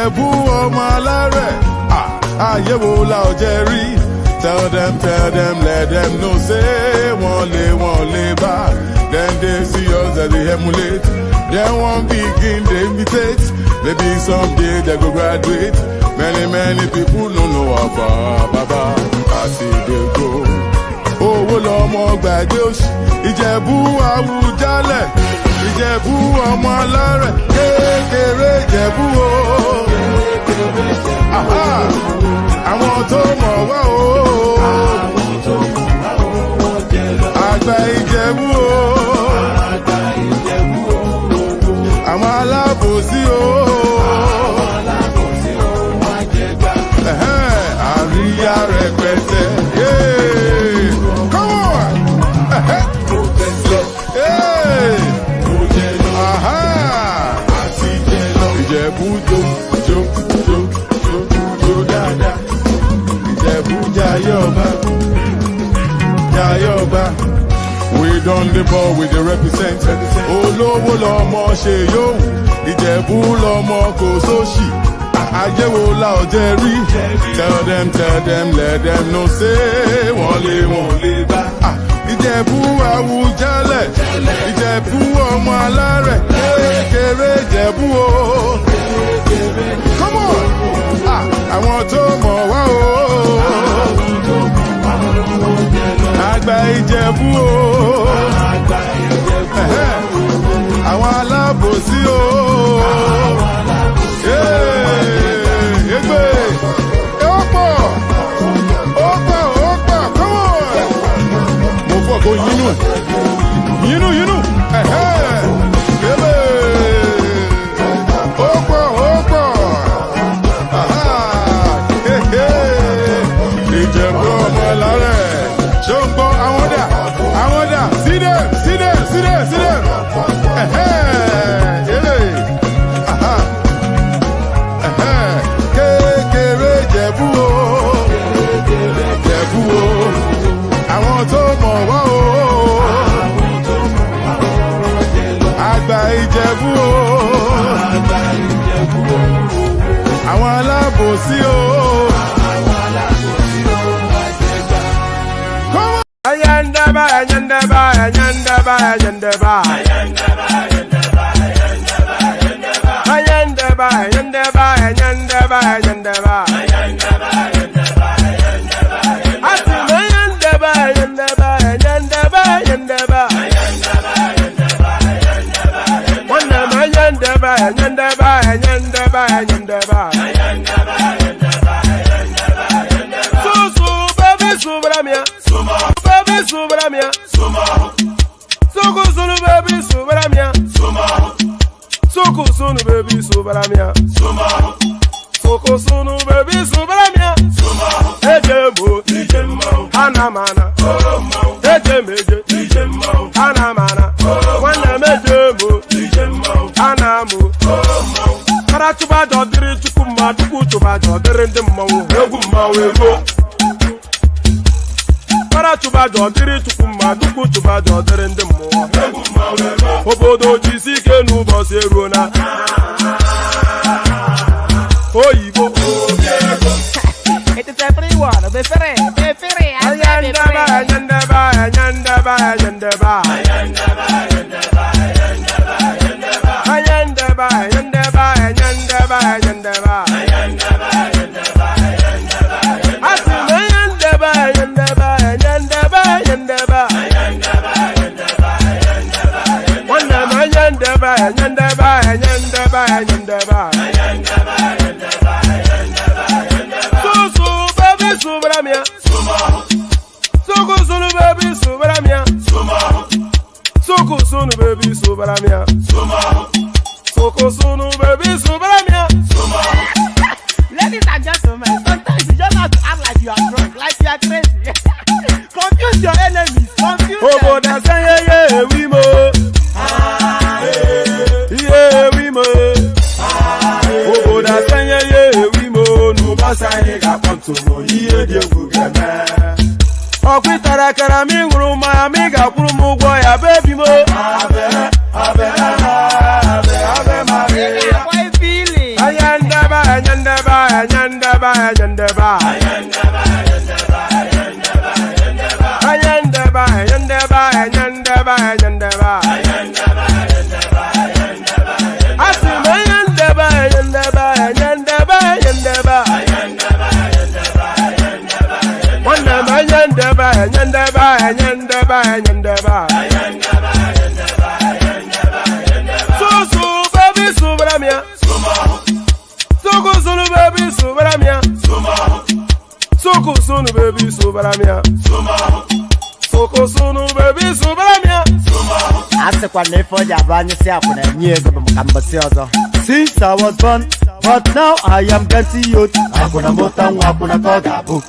Ìjẹ̀bú ọmọ alárẹ̀. Àyẹ̀wò la ò jẹ́ rí. Tell them, let them know, say, one lay back. Then they see us as they emulate. Then one begin, they imitate. Maybe someday they go graduate. Many people don't know about Baba. I see they go. Owó lọmọ gbàgbé òṣì. Ìjẹ̀bú Àwùjalẹ̀. Ìjẹ̀bú ọmọ alárẹ̀. Kékeré Ìjẹ̀bú o. Àwọn tó mọ̀ wá o. Àgbà Ìjẹ̀bú o. Àwọn alábòsí o. Àríyá rẹpẹtẹ. Come on. Ìjẹ̀bú jó dáadáa. Ìjẹ̀bú Jayọba. We done the ball with the represent. Olówó lọmọ ṣe yóò. Ìjẹ̀bú lọmọ kò sóṣì. Àyẹ̀wò la ò jẹ́ rí. Tell them, let them know, say, wọ́n lè bá. Ìjẹ̀bú Àwùjalẹ̀. Ìjẹ̀bú ọmọ alárẹ̀. Kékeré Ìjẹ̀bú o. Come on. Àwọn tó mọ̀ wá o. Àgbà Ìjẹ̀bú o. Àwọn alábòsí o. Egbe. Ó pọ̀. Come on. Mo fọ́ kó yínú ẹ̀. Yínú. Egbe. Ó pọ̀. Ìjẹ̀bú ọmọ alárẹ̀. Ṣé ń gbọ́ àwọn dà? See them. Kékeré Ìjẹ̀bú o. Àwọn tó mọ̀ wá o. Àgbà Ìjẹ̀bú o. Àwọn alábòsí o. Ayandaba. Anamana. Anamana. Anamu. Parachuba dodiri chukuma dukuchuba dodiri ndimmawu. Egummawu. Parachuba dodiri chukuma dukuchuba dodiri ndimmawu. Obodo jisike n'ụbọchị eruona. Oyibo. It is a free one. Be free. Ayandaba. Ladies and gentlemen, sometimes you just have to act like you are drunk, like you are crazy. Confuse your enemies. Confuse them. Okitarakara mi nguru ma mi ga kwuru m ụgwọ ya baby mo. Abe Maria. Why feeling? Ayandaba. Since I was born, but now I am getting youth. I gonna move down, I gonna go gabu.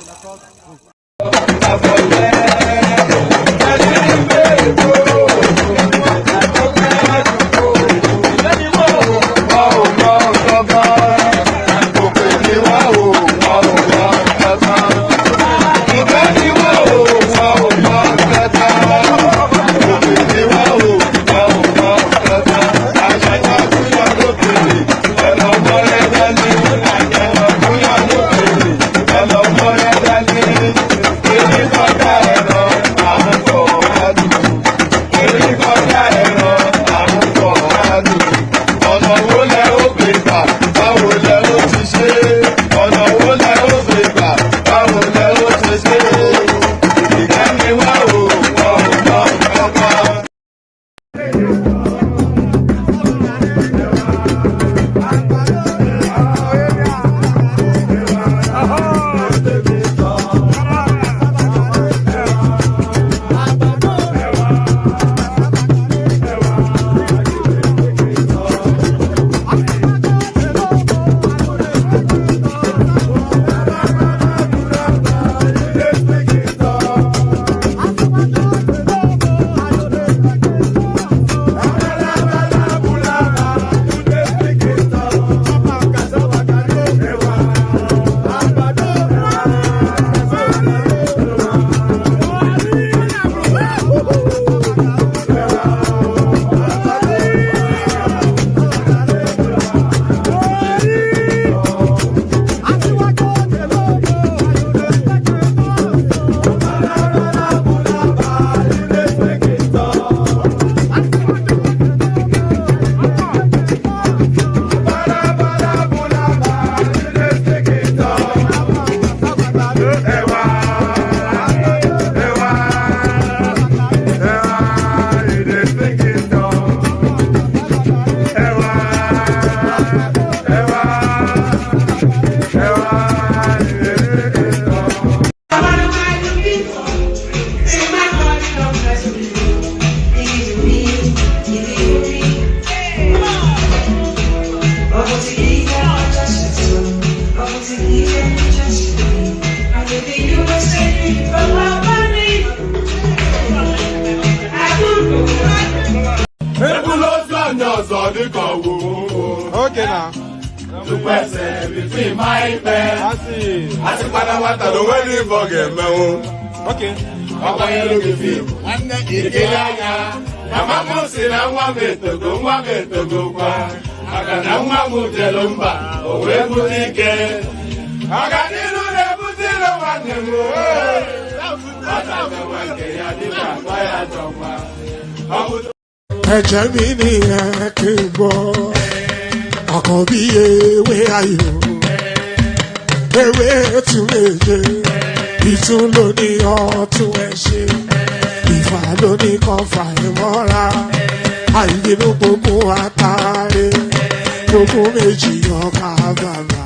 Okay now. To person between my pen. I see. I see what the wedding forget me. Okay. Papa you look at you. And then you get ya. Mama musi na to go kwa. Aga na mwa mutelomba. Owe butike. Aga nilu ne butilo wanemo. Ata mwake ya diba kwa ya jomba. Ẹ̀jẹ̀ mi ni ẹ kí n gbọ́, àkọ́bí ewé ayò, ewé tún méje, ìtún ló ní ọ̀tún ẹ̀ ṣe, ìfà ló ní kan fà ẹ̀ mọ́ra, àìbínú gbogbo àtàrẹ, gbogbo méjì ọkà bàbà,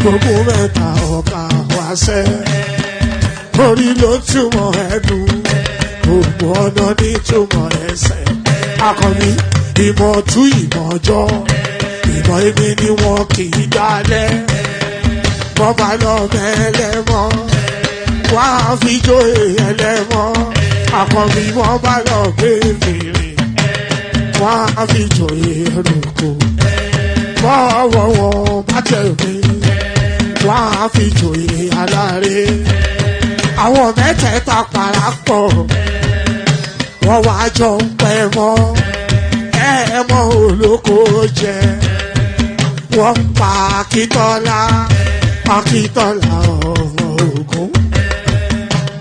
gbogbo mẹ́ta ọkà wáṣẹ́, orí ló túmọ̀ ẹ̀dùn, gbogbo ọ̀nà ní túmọ̀ ẹsẹ̀. Akọni ìmọ̀ tú ìmọ̀ ọjọ́, ìmọ̀ èmi ni wọn kì í dálẹ̀. Wọ́n bá lọ mẹ́lẹ́mọ́, wọ́n á fi jó ẹlẹ́mọ́. Akọni wọ́n bá lọ gbé fèrè, wọ́n á fi jó ẹrùkù. Wọ́n wọ́n bá tẹ̀lé, wọ́n á fi jó aláre. Àwọn mẹ́tẹ̀ẹ̀ta parapọ̀. Wọ́n wá jọ ń pẹ́ mọ́, ẹ̀ẹ́mọ́ olóko jẹ. Wọ́n pa Akíntọ́lá, Akíntọ́lá ọmọ Ògún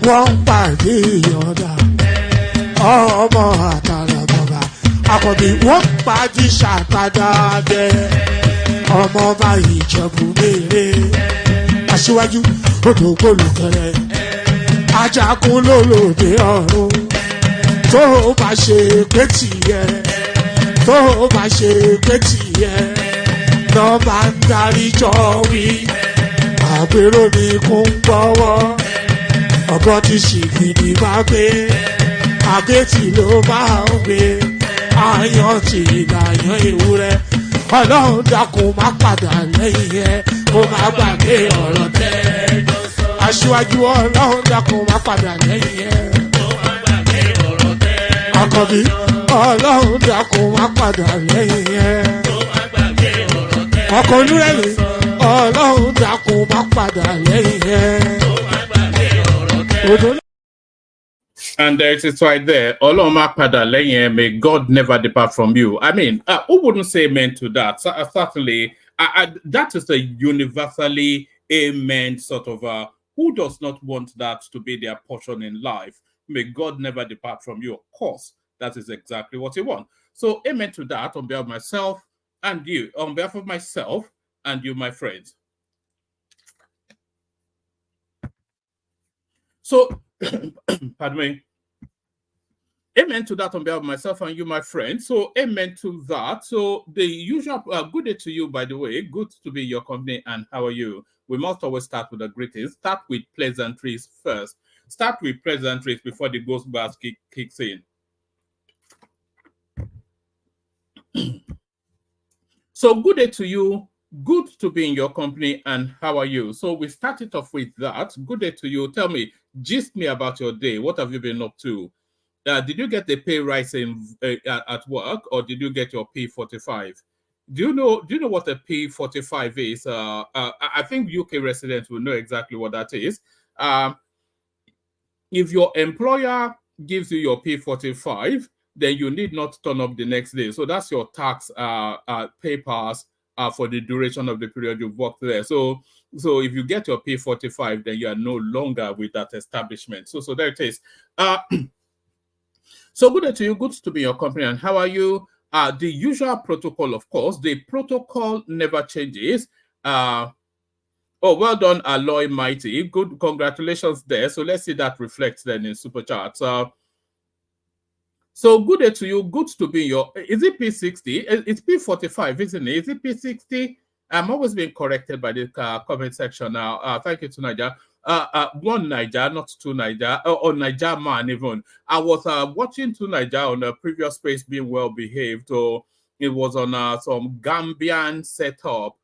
wọ́n ń pàdé ìyọ̀dà ọmọ àtàrà bàbá àkọ́bí wọ́n pàdé ṣàtàdá dẹ ọmọ ọba Ìjẹ̀bú mèrè aṣíwájú odò gbólùkẹrẹ ajagun lólòdì ọ̀run tó bá ṣe pé tìyẹ tó bá ṣe pé tìyẹ lọ́ bá ń darí jọ wí àgbèrò ni kò ń gbọ́wọ́ ọ̀gọ́ ti ṣìgìdì bá gbé àgẹ́tì ló máa ń gbé àyàn tí ìlàyàn ewúrẹ́ ọlọ́run dákun má padà lẹ́yìn ẹ kó má gbàgbé ọ̀rọ̀ tẹ́ aṣíwájú ọlọ́run dákun má padà lẹ́yìn ẹ kó má gbàgbé ọ̀rọ̀ tẹ́ àkọ́bí ọlọ́run dákun má padà lẹ́yìn ẹ kó má gbàgbé ọ̀rọ̀ tẹ́ ọkọ̀ olúrẹ̀lẹ̀ ọlọ́run dákun má padà lẹ́yìn ẹ kó má gbàgbé ọ̀rọ̀ tẹ́. And it is right there. Oloma pada lẹ́yìn, may God never depart from you. I mean, who wouldn't say amen to that? Certainly, that is a universally amen sort of, who does not want that to be their portion in life? May God never depart from you. Of course, that is exactly what you want. So amen to that on behalf of myself and you, on behalf of myself and you, my friends. So, pardon me. Amen to that on behalf of myself and you, my friend. So, amen to that. So, the usual good day to you, by the way. Good to be in your company, and how are you? We must always start with the greetings. Start with pleasantries first. Start with pleasantries before the Ghostbusters kicks in. So, good day to you. Good to be in your company, and how are you? So, we started off with that. Good day to you. Tell me, gist me about your day. What have you been up to? Did you get the pay rise at work, or did you get your P45? Do you know what a P45 is? I think UK residents will know exactly what that is. If your employer gives you your P45, then you need not turn up the next day. So that's your tax papers for the duration of the period you've worked there. So if you get your P45, then you are no longer with that establishment. So there it is. So good day to you. Good to be in your company. And how are you? The usual protocol, of course. The protocol never changes. Oh, well done, Aloy Mighty. Good, congratulations there. So let's see that reflects then in Super Chat. So good day to you. Good to be in your. Is it P60? It's P45, isn't it? Is it P60? I'm always being corrected by the comment section now. Thank you to Niger. One Niger, not two Niger, or Niger man even. I was watching two Niger on a previous space being well behaved. So it was on some Gambian setup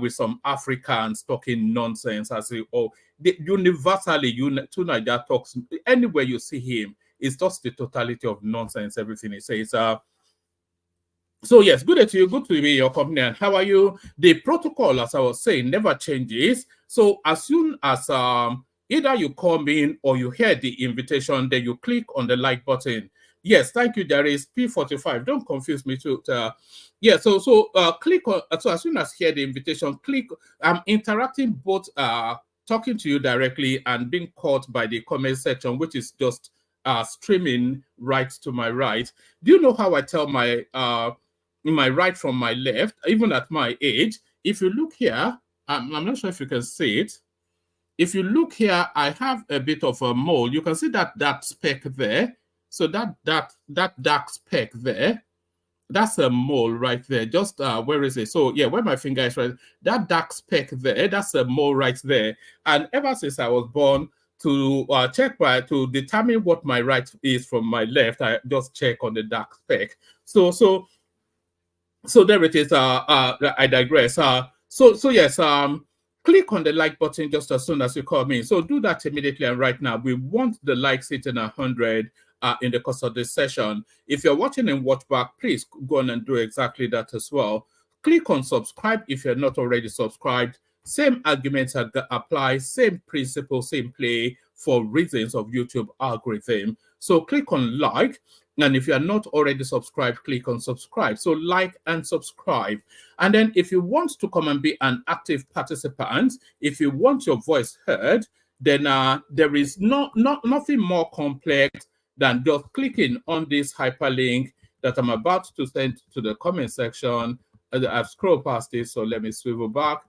with some Africans talking nonsense. I say, universally, two Niger talks anywhere you see him. It's just the totality of nonsense. Everything he says. So yes, good day to you. Good to be in your company. And how are you? The protocol, as I was saying, never changes. So as soon as either you come in or you hear the invitation, then you click on the like button. Yes, thank you. There is P45. Don't confuse me too. Yeah. So click on. So as soon as you hear the invitation, click. I'm interacting both, talking to you directly and being caught by the comment section, which is just streaming right to my right. Do you know how I tell my right from my left, even at my age? If you look here, I'm not sure if you can see it. If you look here, I have a bit of a mole. You can see that speck there. So that dark speck there, that's a mole right there. Just where is it? So yeah, where my finger is right, that dark speck there, that's a mole right there. And ever since I was born, to to determine what my right is from my left, I just check on the dark speck. So there it is. I digress. So yes. Click on the like button just as soon as you come in. So do that immediately. And right now, we want the likes hitting 100 in the course of this session. If you're watching and watch back, please go on and do exactly that as well. Click on subscribe if you're not already subscribed. Same arguments apply, same principle, same play for reasons of YouTube algorithm. So click on like. And if you are not already subscribed, click on subscribe. So like and subscribe. And then if you want to come and be an active participant, if you want your voice heard, then there is nothing more complex than just clicking on this hyperlink that I'm about to send to the comment section. I've scrolled past it, so let me swivel back.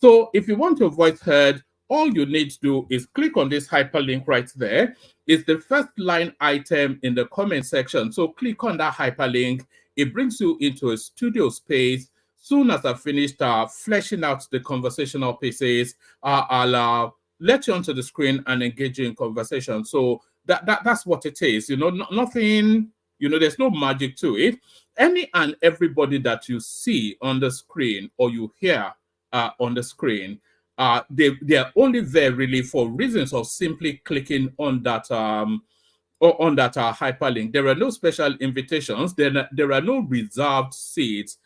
So if you want your voice heard, all you need to do is click on this hyperlink right there. It's the first line item in the comment section. So click on that hyperlink. It brings you into a studio space. Soon as I've finished fleshing out the conversational pieces, I'll let you onto the screen and engage you in conversation. So that's what it is. Nothing, there's no magic to it. Any and everybody that you see on the screen or you hear on the screen, they are only there really for reasons of simply clicking on that hyperlink. There are no special invitations. There are no reserved seats.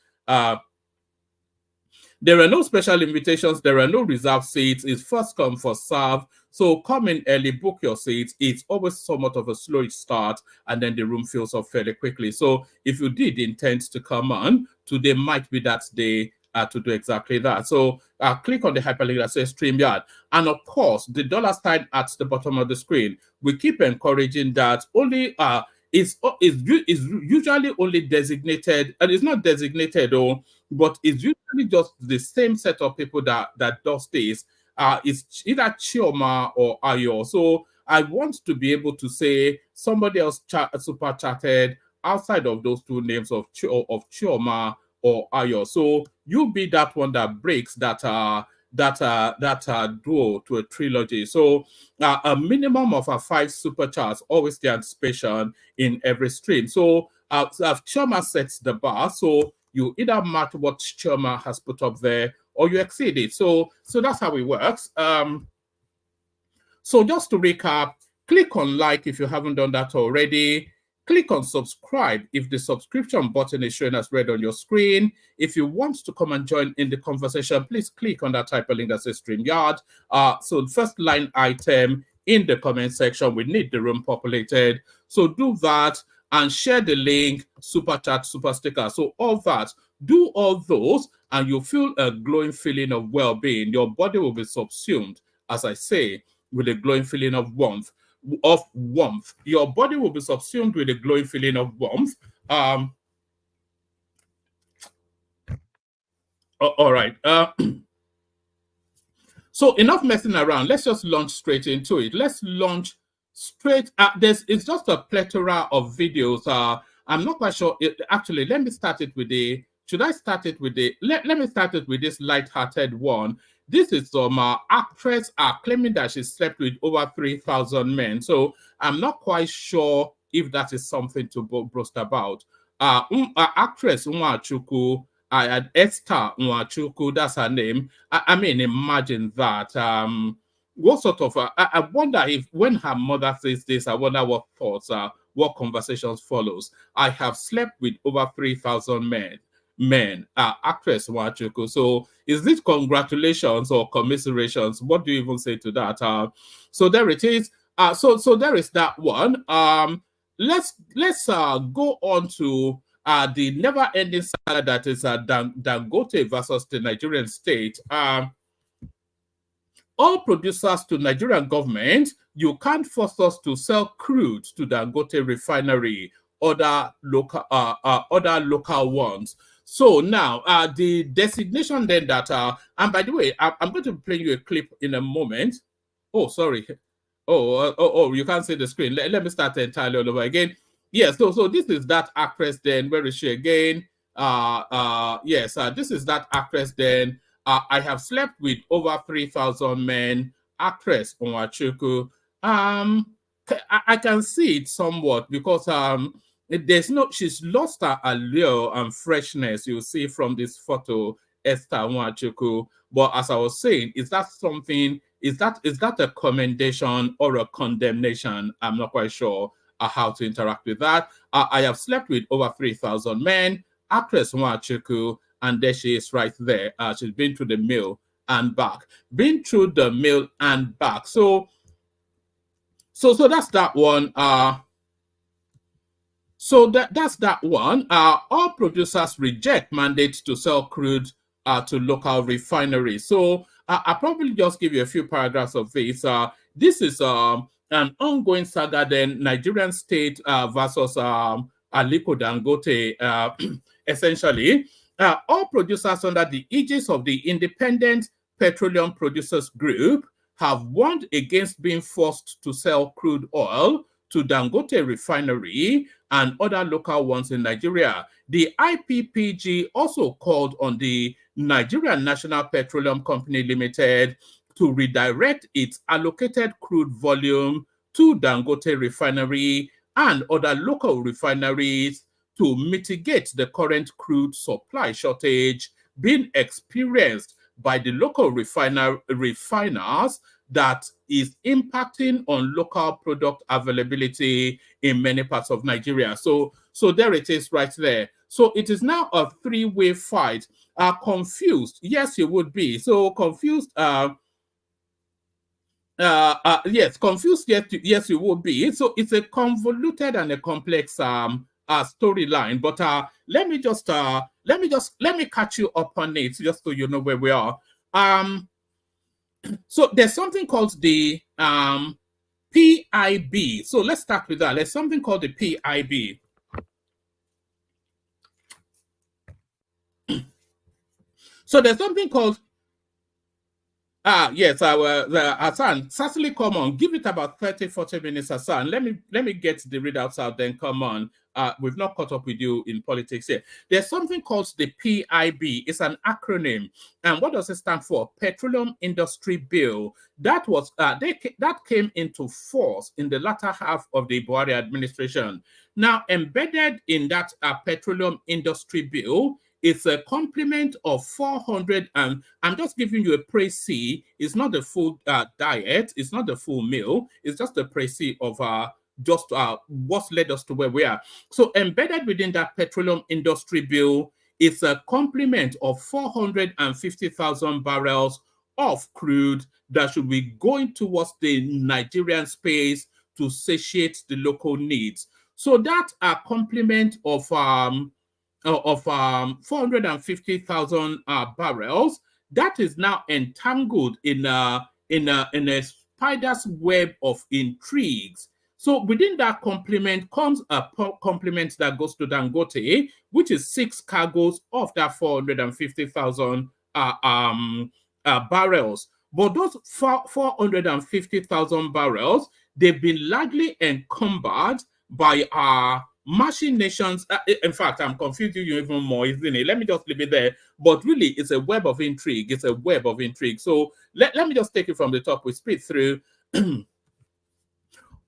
There are no special invitations. There are no reserved seats. It's first come, first serve. So come in early, book your seats. It's always somewhat of a slow start, and then the room fills up fairly quickly. So if you did intend to come on, today might be that day to do exactly that. So click on the hyperlink that says StreamYard. And of course, the $sign at the bottom of the screen. We keep encouraging that only is usually only designated, and it's not designated but it's usually just the same set of people that does this. It's either Chioma or Ayo. So I want to be able to say somebody else super chatted outside of those two names of Chioma or Ayo. So you be that one that breaks that duo to a trilogy. So a minimum of 5 super chats, always the anticipation in every stream. So Chioma sets the bar. So you either match what Chioma has put up there or you exceed it. So that's how it works. So just to recap, click on like if you haven't done that already. Click on subscribe if the subscription button is showing as red on your screen. If you want to come and join in the conversation, please click on that hyperlink that says StreamYard. So the first line item in the comment section, we need the room populated. So do that and share the link, super chat, super sticker. So all that, do all those, and you'll feel a glowing feeling of well-being. Your body will be subsumed, as I say, with a glowing feeling of warmth. Your body will be subsumed with a glowing feeling of warmth. All right. So enough messing around. Let's just launch straight into it. Let's launch straight. It's just a plethora of videos. I'm not quite sure. Actually, let me start it with the. Should I start it with the? Let me start it with this light-hearted one. This is some actress claiming that she slept with over 3,000 men. So I'm not quite sure if that is something to boast about. Actress Nwachukwu, Esther Nwachukwu, that's her name. I mean, imagine that. What sort of? I wonder if when her mother says this, I wonder what thoughts, what conversations follows. I have slept with over 3,000 men, actress Nwachukwu. So is it congratulations or commiserations? What do you even say to that? So there it is. So there is that one. Let's go on to the never-ending saga that is Dangote versus the Nigerian state. All producers to Nigerian government, you can't force us to sell crude to Dangote refinery, other local ones. So now the designation then that and by the way, I'm going to play you a clip in a moment. Oh, sorry. Oh, you can't see the screen. Let me start entirely all over again. Yes, so this is that actress then. Where is she again? Yes, this is that actress then. I have slept with over 3,000 men. Actress Nwachukwu. I can see it somewhat because she's lost her allure and freshness. You see from this photo, Esther Nwachukwu. But as I was saying, is that something? Is that a commendation or a condemnation? I'm not quite sure how to interact with that. I have slept with over 3,000 men. Actress Nwachukwu, and there she is right there. She's been through the mill and back. Been through the mill and back. So that's that one. So that's that one. All producers reject mandates to sell crude to local refineries. So I'll probably just give you a few paragraphs of this. This is an ongoing saga, then Nigerian state versus Aliko Dangote, essentially. All producers under the aegis of the Independent Petroleum Producers Group have warned against being forced to sell crude oil to Dangote Refinery and other local ones in Nigeria. The IPPG also called on the Nigerian National Petroleum Company Limited to redirect its allocated crude volume to Dangote Refinery and other local refineries to mitigate the current crude supply shortage being experienced by the local refiners that is impacting on local product availability in many parts of Nigeria. So there it is right there. So it is now a three-way fight. Confused? Yes, you would be. So confused. Yes, confused. Yes, you would be. So it's a convoluted and a complex storyline. But let me catch you up on it just so you know where we are. So there's something called the PIB. So let's start with that. There's something called the PIB. So there's something called yes, Hassan, certainly come on. Give it about 30-40 minutes, Hassan. Let me get the readouts out, then come on. We've not caught up with you in politics here. There's something called the PIB. It's an acronym. And what does it stand for? Petroleum Industry Bill. That was that came into force in the latter half of the Buhari administration. Now, embedded in that Petroleum Industry Bill, it's a complement of 400, and I'm just giving you a précis. It's not the full diet. It's not the full meal. It's just a précis of just what's led us to where we are. So embedded within that Petroleum Industry Bill is a complement of 450,000 barrels of crude that should be going towards the Nigerian space to satiate the local needs. So that complement of 450,000 barrels, that is now entangled in a spider's web of intrigues. So within that complement comes a complement that goes to Dangote, which is 6 cargoes of that 450,000 barrels. But those 450,000 barrels, they've been largely encumbered by machinations. In fact, I'm confusing you even more, isn't it? Let me just leave it there. But really, it's a web of intrigue. It's a web of intrigue. So let me just take it from the top. We speed through.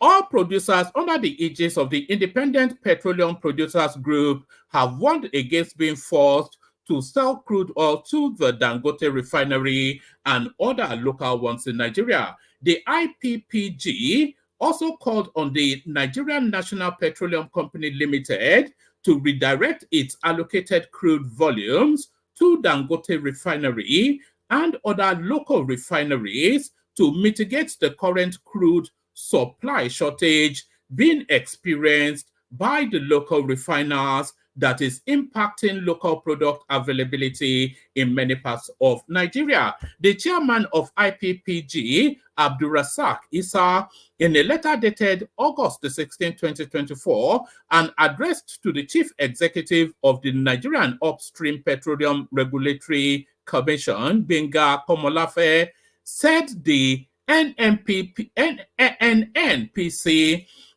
All producers under the aegis of the Independent Petroleum Producers Group have warned against being forced to sell crude oil to the Dangote Refinery and other local ones in Nigeria. The IPPG also called on the Nigerian National Petroleum Company Limited to redirect its allocated crude volumes to Dangote Refinery and other local refineries to mitigate the current crude supply shortage being experienced by the local refiners that is impacting local product availability in many parts of Nigeria. The chairman of IPPG, Abdulrasak Issa, in a letter dated August 16, 2024, and addressed to the chief executive of the Nigerian Upstream Petroleum Regulatory Commission, Benga Komolafe, said the NNPC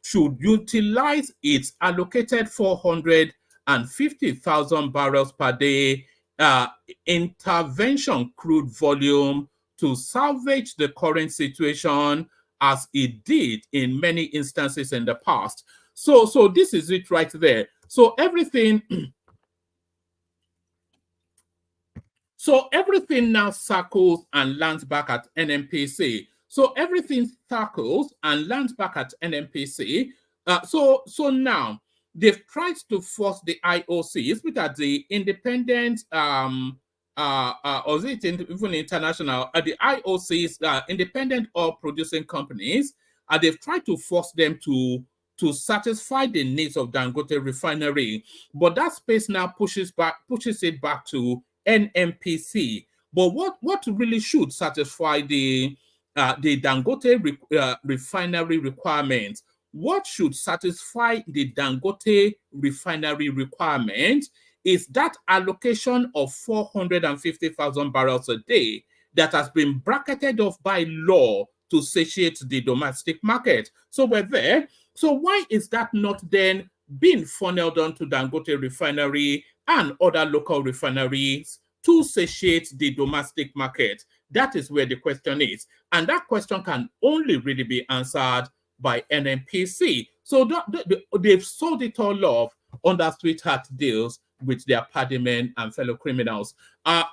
should utilize its allocated 450,000 barrels per day intervention crude volume to salvage the current situation as it did in many instances in the past. So this is it right there. So everything now circles and lands back at NNPC. So everything circles and lands back at NNPC. So now they've tried to force the IOCs, which are the independent, or is it even international, the IOCs, independent oil producing companies, they've tried to force them to to satisfy the needs of Dangote refinery. But that space now pushes it back to NMPC. But what really should satisfy the Dangote refinery requirements? What should satisfy the Dangote refinery requirement is that allocation of 450,000 barrels a day that has been bracketed off by law to satiate the domestic market. So we're there. So why is that not then being funneled onto Dangote refinery and other local refineries to satiate the domestic market? That is where the question is. And that question can only really be answered by NNPC. So they've sold it all off under sweetheart deals with their partymen and fellow criminals. All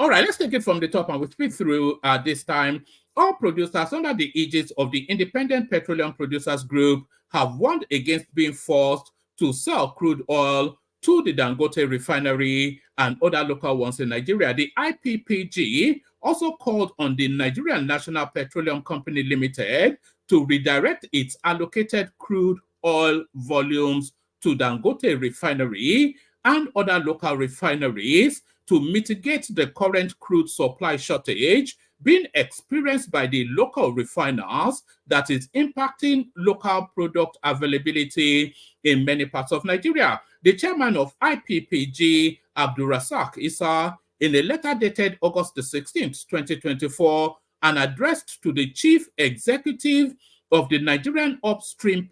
right, let's take it from the top and we'll speak through this time. All producers under the aegis of the Independent Petroleum Producers Group have warned against being forced to sell crude oil to the Dangote refinery and other local ones in Nigeria. The IPPG also called on the Nigerian National Petroleum Company Limited to redirect its allocated crude oil volumes to Dangote refinery and other local refineries to mitigate the current crude supply shortage being experienced by the local refiners that is impacting local product availability in many parts of Nigeria. The chairman of IPPG, Abdulrasak Issa, in a letter dated August the 16th, 2024, and addressed to the chief executive of the Nigerian Upstream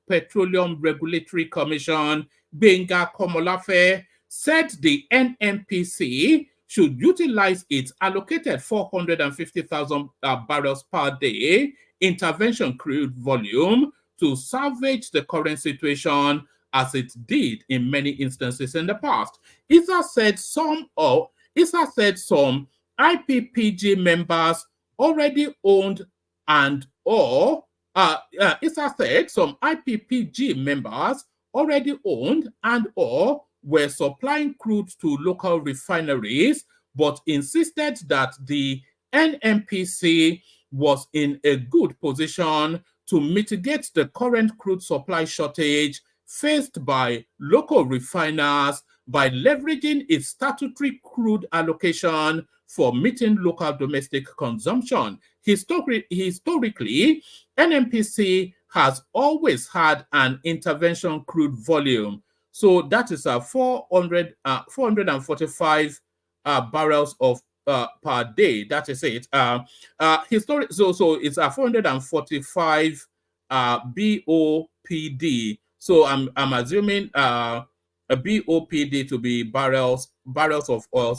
Petroleum Regulatory Commission, Benga Komolafe, said the NNPC should utilize its allocated 450,000 barrels per day intervention crude volume to salvage the current situation as it did in many instances in the past. Issa said some IPPG members already owned and or Issa said some IPPG members already owned and or were supplying crude to local refineries, but insisted that the NNPC was in a good position to mitigate the current crude supply shortage faced by local refiners by leveraging its statutory crude allocation for meeting local domestic consumption. Historically, NNPC has always had an intervention crude volume. So that is 445 barrels of per day. That is it. So it's 445 BOPD. So I'm assuming a BOPD to be barrels of oil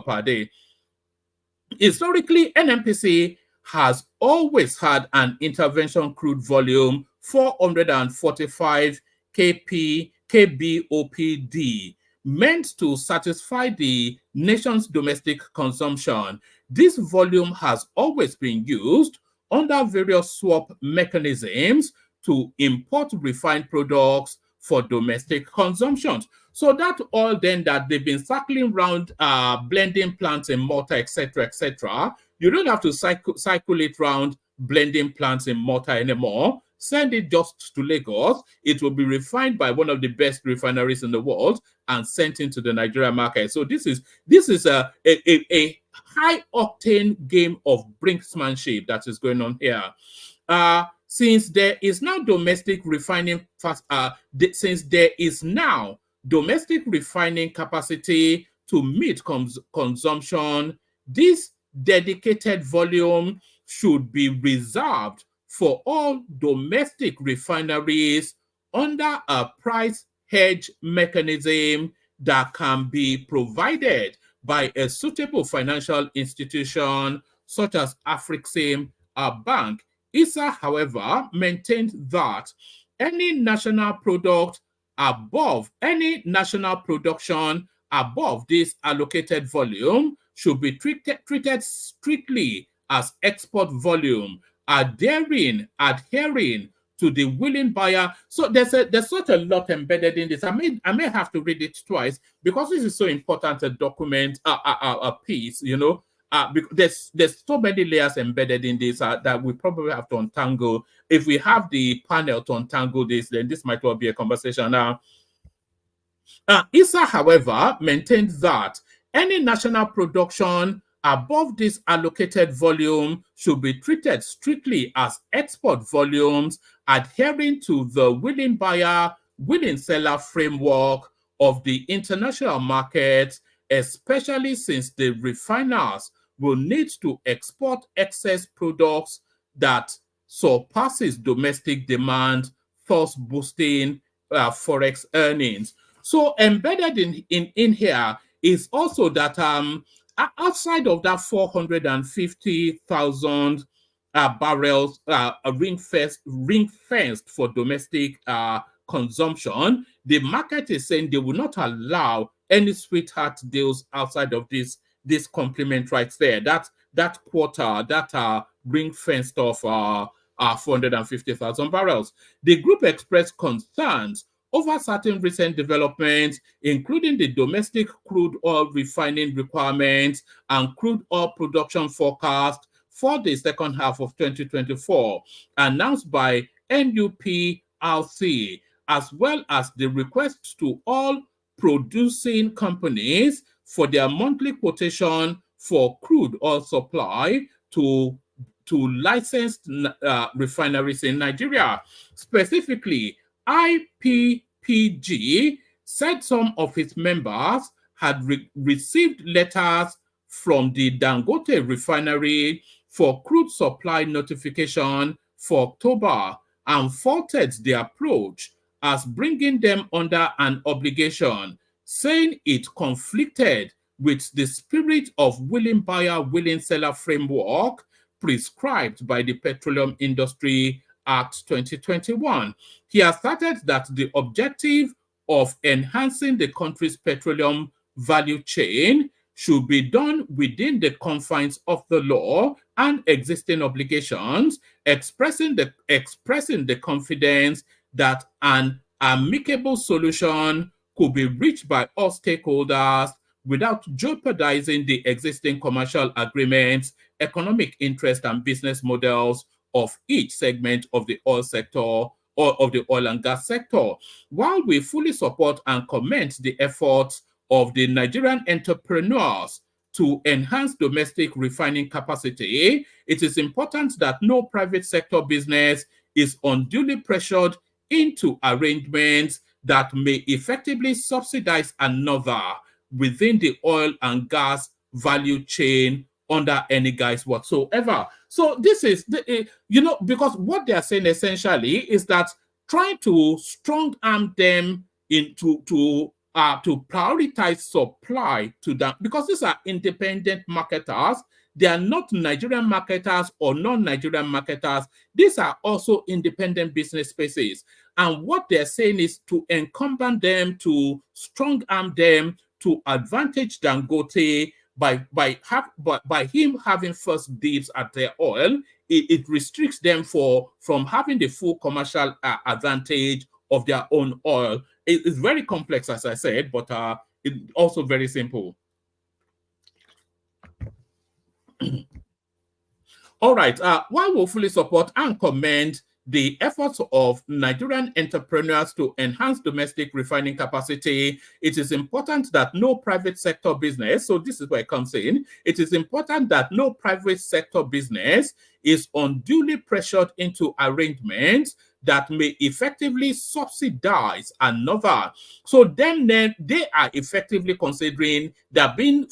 per day. Historically, NNPC has always had an intervention crude volume 445 KBOPD, meant to satisfy the nation's domestic consumption. This volume has always been used under various swap mechanisms to import refined products for domestic consumption. So that oil then that they've been circling around blending plants in Malta, etc., you don't have to cycle it around blending plants in Malta anymore. Send it just to Lagos. It will be refined by one of the best refineries in the world and sent into the Nigeria market. So this is a high octane game of brinksmanship that is going on here. Since there is now domestic refining capacity to meet consumption, this dedicated volume should be reserved for all domestic refineries under a price hedge mechanism that can be provided by a suitable financial institution such as Afrixim, a bank. Issa, however, maintained that any national production above this allocated volume should be treated strictly as export volume, adhering to the willing buyer. So there's such a lot embedded in this. I may have to read it twice because this is so important a document, a piece, there's so many layers embedded in this that we probably have to untangle. If we have the panel to untangle this, then this might well be a conversation. Now, ISA, however, maintains that any national production above this allocated volume should be treated strictly as export volumes, adhering to the willing buyer, willing seller framework of the international market, especially since the refiners will need to export excess products that surpasses domestic demand, thus boosting forex earnings. So embedded in here is also that outside of that 450,000 barrels ring-fenced for domestic consumption, the market is saying they will not allow any sweetheart deals outside of this complement right there. That quarter, that ring-fenced of 450,000 barrels. The group expressed concerns over certain recent developments, including the domestic crude oil refining requirements and crude oil production forecast for the second half of 2024, announced by NUPRC, as well as the request to all producing companies for their monthly quotation for crude oil supply to licensed refineries in Nigeria. Specifically, IPPG said some of its members had received letters from the Dangote refinery for crude supply notification for October and faulted the approach as bringing them under an obligation, saying it conflicted with the spirit of willing buyer, willing seller framework prescribed by the Petroleum Industry Act 2021. He asserted that the objective of enhancing the country's petroleum value chain should be done within the confines of the law and existing obligations, expressing the confidence that an amicable solution could be reached by all stakeholders without jeopardizing the existing commercial agreements, economic interest, and business models of each segment of the oil sector or of the oil and gas sector. While we fully support and commend the efforts of the Nigerian entrepreneurs to enhance domestic refining capacity, it is important that no private sector business is unduly pressured into arrangements that may effectively subsidize another within the oil and gas value chain under any guise whatsoever. So this is, because what they are saying essentially is that trying to strong arm them into to prioritize supply to them, because these are independent marketers. They are not Nigerian marketers or non-Nigerian marketers. These are also independent business spaces. And what they're saying is to encumber them, to strong arm them, to advantage Dangote by him having first dibs at their oil. It restricts them from having the full commercial advantage of their own oil. It's very complex, as I said, but it's also very simple. All right. While we fully support and commend the efforts of Nigerian entrepreneurs to enhance domestic refining capacity, it is important that no private sector business, so this is where it comes in, it is important that no private sector business is unduly pressured into arrangements that may effectively subsidize another. So then they are effectively considering that being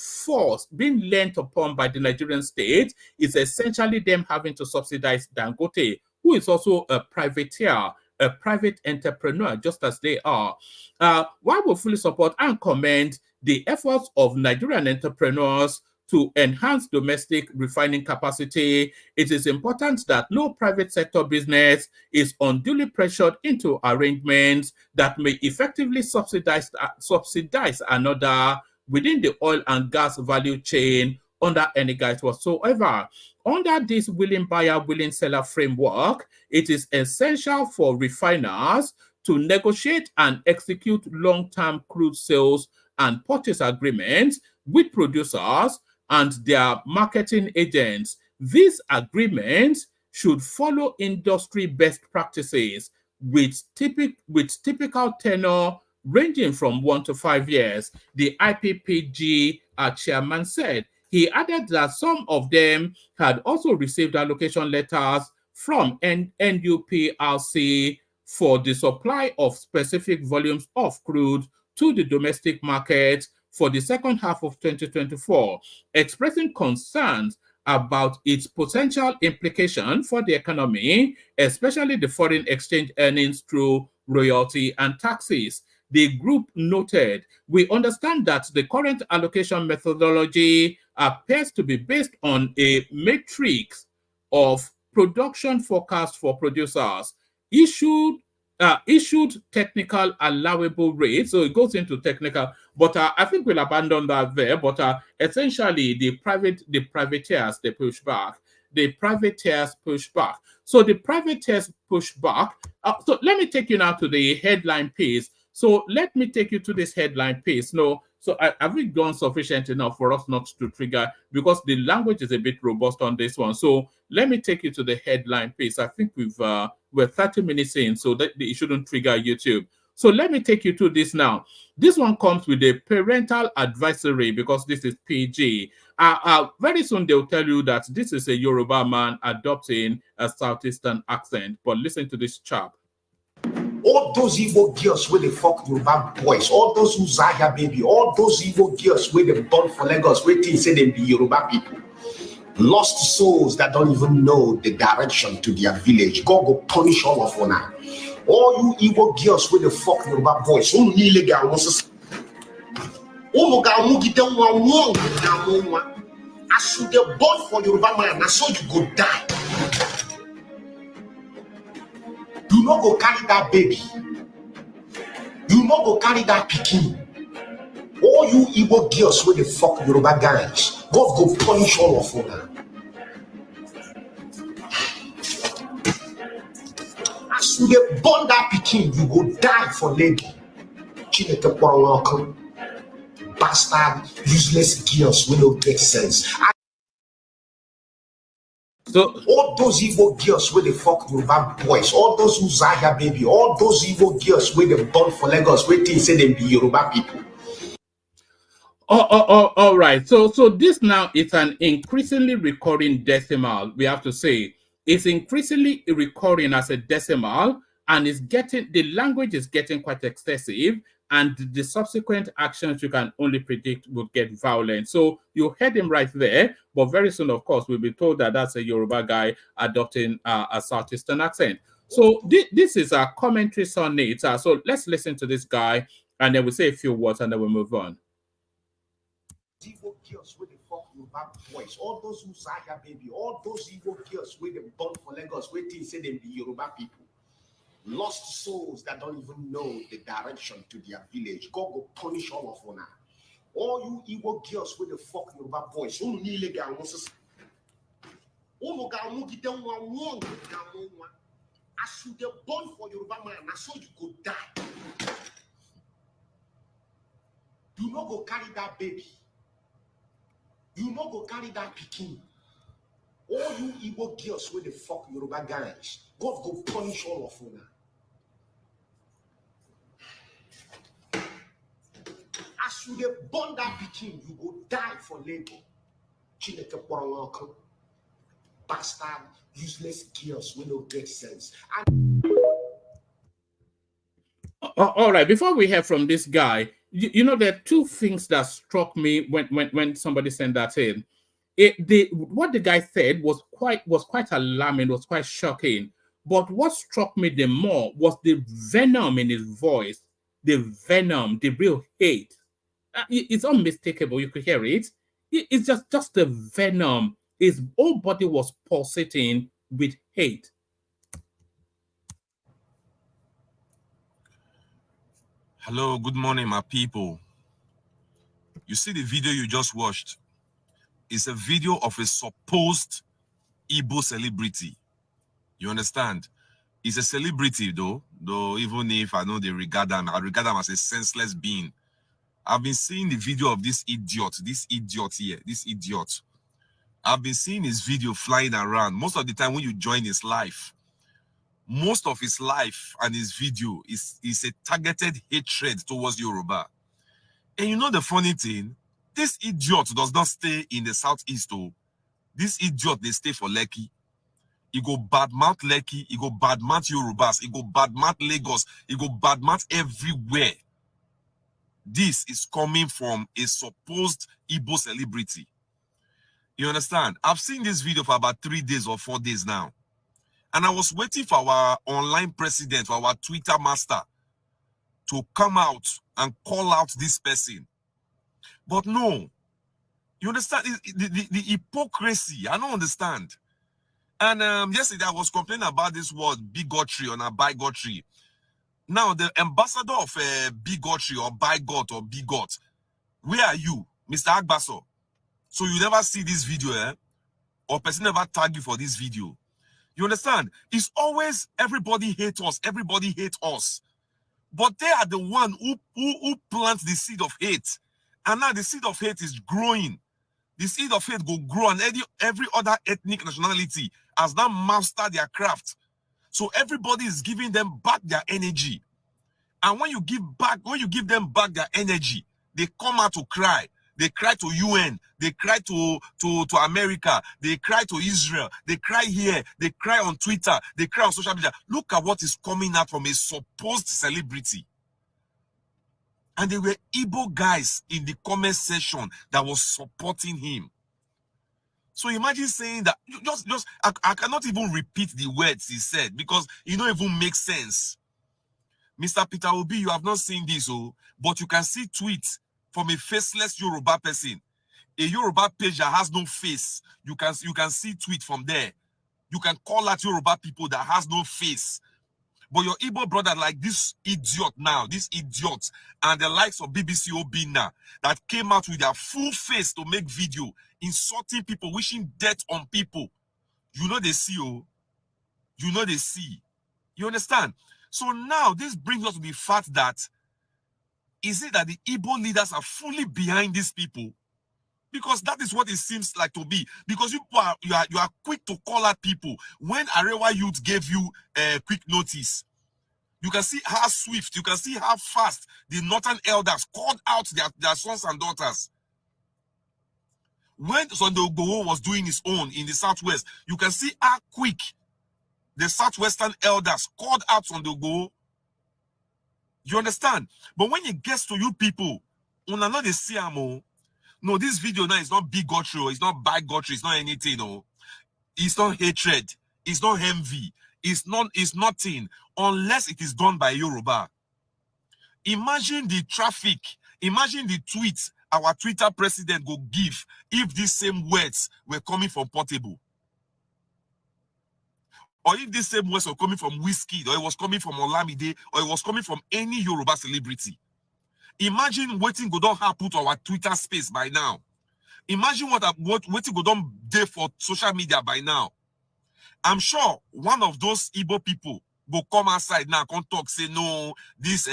lent upon by the Nigerian state is essentially them having to subsidize Dangote, who is also a privateer, a private entrepreneur, just as they are. While we fully support and commend the efforts of Nigerian entrepreneurs to enhance domestic refining capacity, it is important that no private sector business is unduly pressured into arrangements that may effectively subsidize another within the oil and gas value chain under any guise whatsoever. Under this willing buyer, willing seller framework, it is essential for refiners to negotiate and execute long-term crude sales and purchase agreements with producers and their marketing agents. These agreements should follow industry best practices with typical tenure ranging from 1 to 5 years, the IPPG chairman said. He added that some of them had also received allocation letters from NUPRC for the supply of specific volumes of crude to the domestic market for the second half of 2024, expressing concerns about its potential implication for the economy, especially the foreign exchange earnings through royalty and taxes. The group noted, we understand that the current allocation methodology appears to be based on a matrix of production forecast for producers, issued technical allowable rates. So it goes into technical, but I think we'll abandon that there. But essentially, the privateers, they push back. The privateers push back. So the privateers push back. So let me take you now to the headline piece. So let me take you to this headline piece. No, so have we gone sufficient enough for us not to trigger, because the language is a bit robust on this one. So let me take you to the headline piece. I think we're 30 minutes in, so that it shouldn't trigger YouTube. So let me take you to this now. This one comes with a parental advisory because this is PG. Very soon they'll tell you that this is a Yoruba man adopting a Southeastern accent. But listen to this chap. All those Igbo girls where they fuck Yoruba boys, all those who Zaya baby, all those Igbo girls where they born for Lagos, where they say they be Yoruba people. Lost souls that don't even know the direction to their village. God go punish all of them. All you Igbo girls where they fuck Yoruba boys, who illegal was as you get born for Yoruba man, I saw you go die. You not go carry that baby. You not go carry that pikin. All you Igbo girls with the fuck Yoruba guys, God go punish all of them. As you get born that pikin, you go die for lady. Bastard, useless girls with no get sense. So all those Igbo girls where they fuck Yoruba boys, all those who Zaya baby, all those Igbo girls where they born for Lagos, where they say they be Yoruba people. All right. So this now is an increasingly recurring decimal. We have to say it's increasingly recurring as a decimal, and the language is getting quite excessive, and the subsequent actions you can only predict will get violent. So you heard him right there, but very soon, of course, we'll be told that that's a Yoruba guy adopting a Southeastern accent. So this is a commentary on it. So let's listen to this guy, and then we'll say a few words, and then we'll move on. Igbo girls with the fuck Yoruba boys, all those who Zaya baby, all those Igbo girls with the born for Lagos, where they say they be Yoruba people. Lost souls that don't even know the direction to their village. God will punish all of them. All you Igbo girls with the fuck Yoruba boys, who illegal was as you get born for Yoruba man, I saw you go die. You not go carry that baby. You not go carry that pikin. All you Igbo girls with the fuck Yoruba guys, God go punish all of them. As you get born that pikin, you go die for labor. Bastard, useless girls with no get sense. All right. Before we hear from this guy, you know, there are two things that struck me when somebody sent that in. What the guy said was quite alarming, was quite shocking. But what struck me the more was the venom in his voice, the venom, the real hate. It's unmistakable. You could hear it. It's just the venom. His whole body was pulsating with hate. Hello, good morning, my people. You see the video you just watched? It's a video of a supposed Igbo celebrity. You understand? He's a celebrity, though even if I know they regard him, I regard him as a senseless being. I've been seeing the video of this idiot here, this idiot. I've been seeing his video flying around. Most of the time when you join his life, most of his life and his video is a targeted hatred towards Yoruba. And you know the funny thing? This idiot does not stay in the southeast. Oh. This idiot, they stay for Lekki. He go badmouth Lekki, he go badmouth Yorubas, he go badmouth Lagos, he go badmouth everywhere. This is coming from a supposed Igbo celebrity. You understand? I've seen this video for about 3 days or 4 days now. And I was waiting for our online president, for our Twitter master, to come out and call out this person. But no. You understand? The hypocrisy. I don't understand. And yesterday I was complaining about this word bigotry or bigotry. Now, the ambassador of bigotry or bigot or bigot, where are you, Mr. Agbaso? So you never see this video, eh? Or person never tag you for this video. You understand? It's always everybody hate us, everybody hate us. But they are the one who plant the seed of hate. And now the seed of hate is growing. The seed of hate will grow, and every other ethnic nationality has now mastered their craft. So everybody is giving them back their energy. And when you give them back their energy, they come out to cry. They cry to UN. They cry to America. They cry to Israel. They cry here. They cry on Twitter. They cry on social media. Look at what is coming out from a supposed celebrity. And there were Igbo guys in the comment section that was supporting him. So imagine saying that, I cannot even repeat the words he said because it don't even make sense. Mr. Peter Obi, you have not seen this, but you can see tweets from a faceless Yoruba person. A Yoruba page that has no face. You can see tweet from there. You can call out Yoruba people that has no face. But your Igbo brother, like this idiot now, this idiot, and the likes of BBC Obina that came out with their full face to make video, insulting people, wishing death on people. You know they see, you know they see. You understand? So now this brings us to the fact that, is it that the Igbo leaders are fully behind these people? Because that is what it seems like to be. Because you are quick to call out people. When Arewa Youth gave you quick notice, you can see how swift, you can see how fast the northern elders called out their sons and daughters. When Sunday Igboho was doing his own in the southwest, you can see how quick the southwestern elders called out Sunday Igboho. You understand? But when it gets to you people, una know they see am. No, this video now is not bigotry, it's not bigotry, it's not anything, no. It's not hatred, it's not envy, it's nothing, unless it is done by Yoruba. Imagine the traffic, imagine the tweets our Twitter president go give if these same words were coming from Portable. Or if these same words were coming from Whiskey, or it was coming from Olamide, or it was coming from any Yoruba celebrity. Imagine waiting go don't have put our Twitter space by now. Imagine what waiting go don't day for social media by now. I'm sure one of those Igbo people will come outside now, come talk, say no, this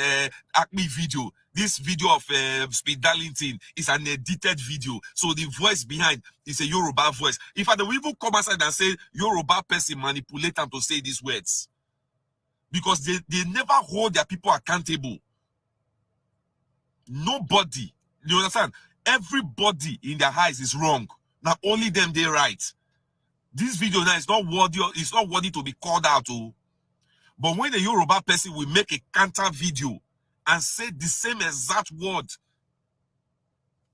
Acme video, this video of Speed Darlington is an edited video. So the voice behind is a Yoruba voice. If I will even come outside and say Yoruba person manipulate them to say these words. Because they never hold their people accountable. Nobody, you understand? Everybody in their eyes is wrong. Now only them they right. This video now is not worthy to be called out to. But when a Yoruba person will make a counter video and say the same exact word,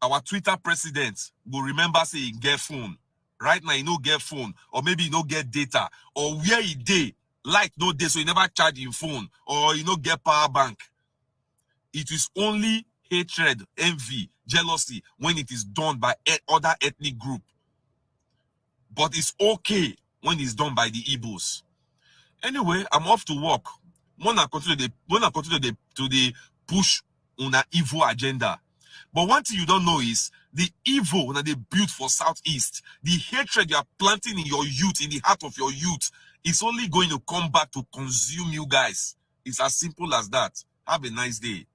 our Twitter president will remember saying get phone. Right now, he no get phone, or maybe he no get data, or where he day, light no day, so he never charge his phone, or he no get power bank. It is only hatred, envy, jealousy when it is done by other ethnic group. But it's okay when it's done by the Igbos. Anyway, I'm off to work. When I continue to push on an evil agenda. But one thing you don't know is the evil that they built for Southeast, the hatred you are planting in your youth, in the heart of your youth, is only going to come back to consume you guys. It's as simple as that. Have a nice day.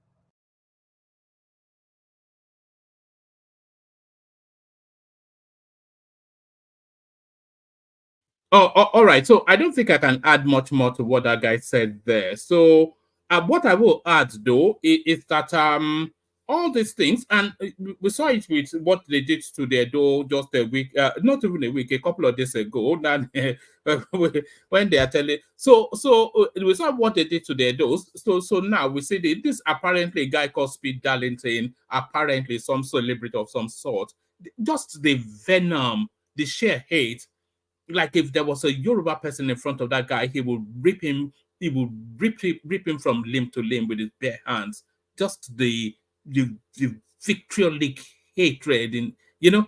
All right. So I don't think I can add much more to what that guy said there. So what I will add though is that all these things, and we saw it with what they did to their door just a week, not even a week, a couple of days ago. That when they are telling, we saw what they did to their doors. So now we see this apparently a guy called Speed Darlington, apparently some celebrity of some sort. Just the venom, the sheer hate, like if there was a Yoruba person in front of that guy, he would rip him, he would rip him from limb to limb with his bare hands. Just the vitriolic hatred in, you know.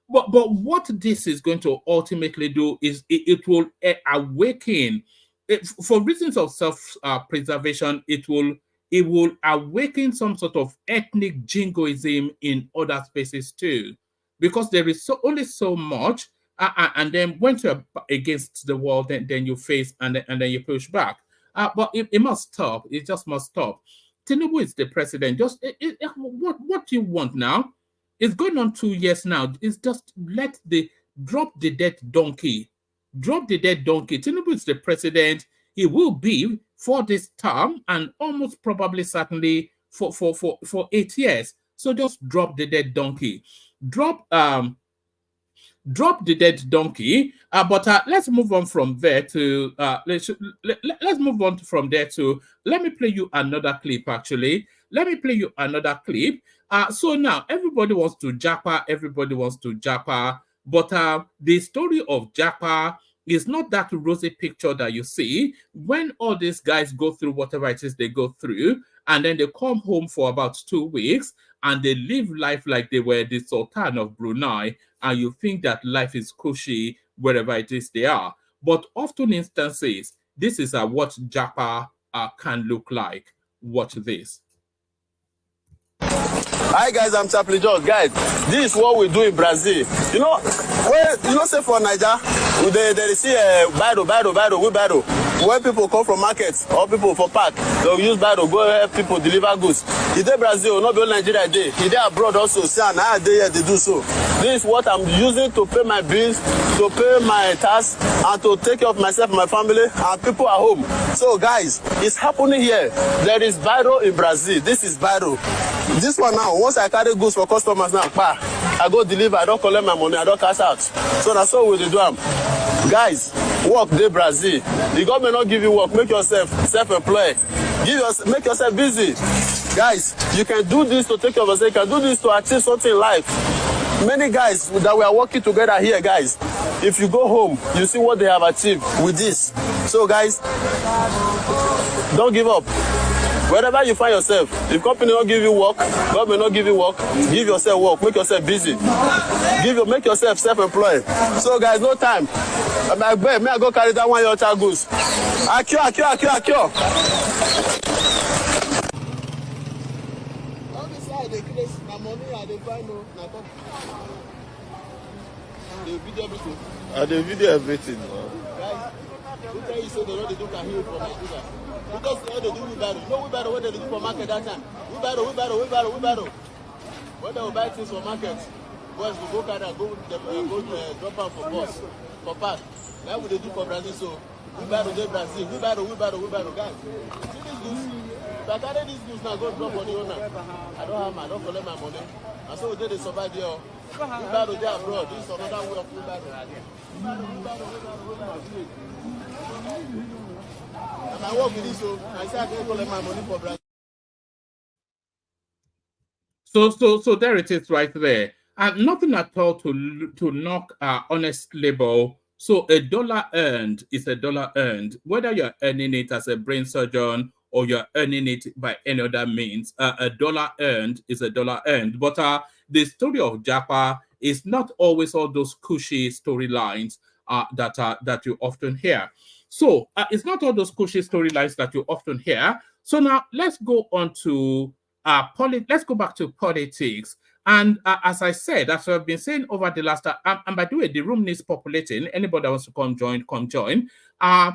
But what this is going to ultimately do is it will awaken, for reasons of self preservation. It will awaken some sort of ethnic jingoism in other spaces too, because there is only so much, and then once you're against the wall, then you face, and then you push back. But it must stop. It just must stop. Tinubu is the president. Just what do you want now? It's going on 2 years now. It's just drop the dead donkey. Drop the dead donkey. Tinubu is the president. He will be for this term, and almost probably certainly for 8 years. So just drop the dead donkey. Drop the dead donkey. But let's move on from there to let's move on from there to, let me play you another clip. Actually, let me play you another clip. So now everybody wants to japa, but the story of japa is not that rosy picture that you see when all these guys go through whatever it is they go through, and then they come home for about 2 weeks and they live life like they were the Sultan of Brunei, and you think that life is cushy wherever it is they are. But often instances, this is what japa can look like. Watch this. Hi guys, I'm Chaplain George. Guys, this is what we do in Brazil. You know, say for Niger, they see a wheelbarrow. When people come from markets or people for park, they'll use barrow, go help people deliver goods. If they Brazil, not be Nigeria day. If they abroad also, see and how they do so. This is what I'm using to pay my bills, to pay my tax, and to take care of myself, my family, and people at home. So guys, it's happening here. There is barrow in Brazil. This is barrow. This one now, once I carry goods for customers now, I go deliver, I don't collect my money, I don't cash out. So that's all we do. Guys, work day Brazil. The government not give you work, make yourself self-employed. Make yourself busy. Guys, you can do this to take care of yourself, you can do this to achieve something in life. Many guys that we are working together here, guys, if you go home, you see what they have achieved with this. So guys, don't give up. Wherever you find yourself, if company don't give you work, government not give you work, give yourself work, make yourself busy. Make yourself self-employed. So guys, no time. I go carry that one your child goods. Akio. They video everything. Guys, who tell you so they know they do can heal from Nigeria? Because they do wheelbarrow. No wheelbarrow what they do for market that time. Wheelbarrow. When they will buy things for market, boys will go carry go drop out for bus, for park. That's what they do for Brazil. So wheelbarrow dey Brazil. Wheelbarrow, guys. See this goods? If I carry these goods now, go drop on the owner. I don't collect my money. And so they survive there. Wheelbarrow dey abroad. This is another way of wheelbarrow. And I work with this, so I say I can collect my money for Brazil. So there it is right there. And nothing at all to knock honest labor. So $1 earned is $1 earned, whether you're earning it as a brain surgeon or you're earning it by any other means. $1 earned is $1 earned. But the story of Japa is not always all those cushy storylines that you often hear. So it's not all those cushy storylines that you often hear. So now let's go on to let's go back to politics. And as I said, as I've been saying over the last, and by the way, the room needs populating. Anybody that wants to come join. As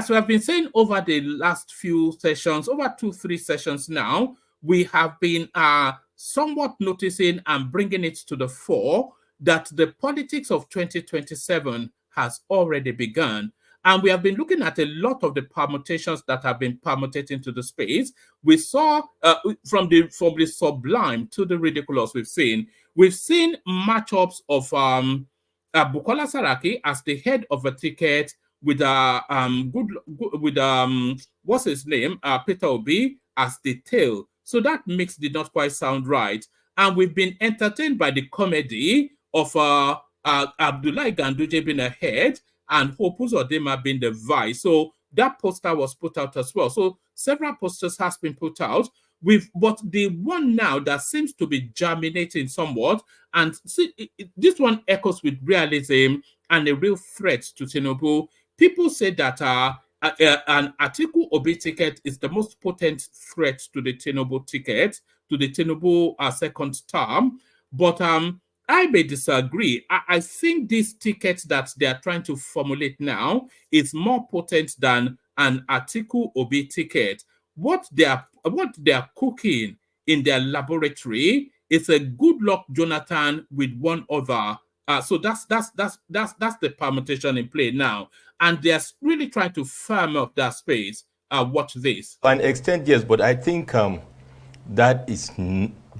we have been saying over the last few sessions, over 2-3 sessions now, we have been somewhat noticing and bringing it to the fore that the politics of 2027 has already begun. And we have been looking at a lot of the permutations that have been permuted into the space. We saw from the sublime to the ridiculous. We've seen matchups of Bukola Saraki as the head of a ticket with what's his name, Peter Obi as the tail. So that mix did not quite sound right. And we've been entertained by the comedy of Abdullahi Ganduje being ahead and Hope Uzodinma being the vice. So that poster was put out as well. So several posters has been put out. But the one now that seems to be germinating somewhat, and see, this one echoes with realism and a real threat to Tinubu. People say that an Atiku Obi ticket is the most potent threat to the Tinubu ticket, to the Tinubu second term. But I may disagree. I think this ticket that they are trying to formulate now is more potent than an Atiku Obi ticket. What they are cooking in their laboratory is a good luck Jonathan with one other. So that's the permutation in play now, and they're really trying to firm up that space. Watch this. To an extent, yes, but I think that is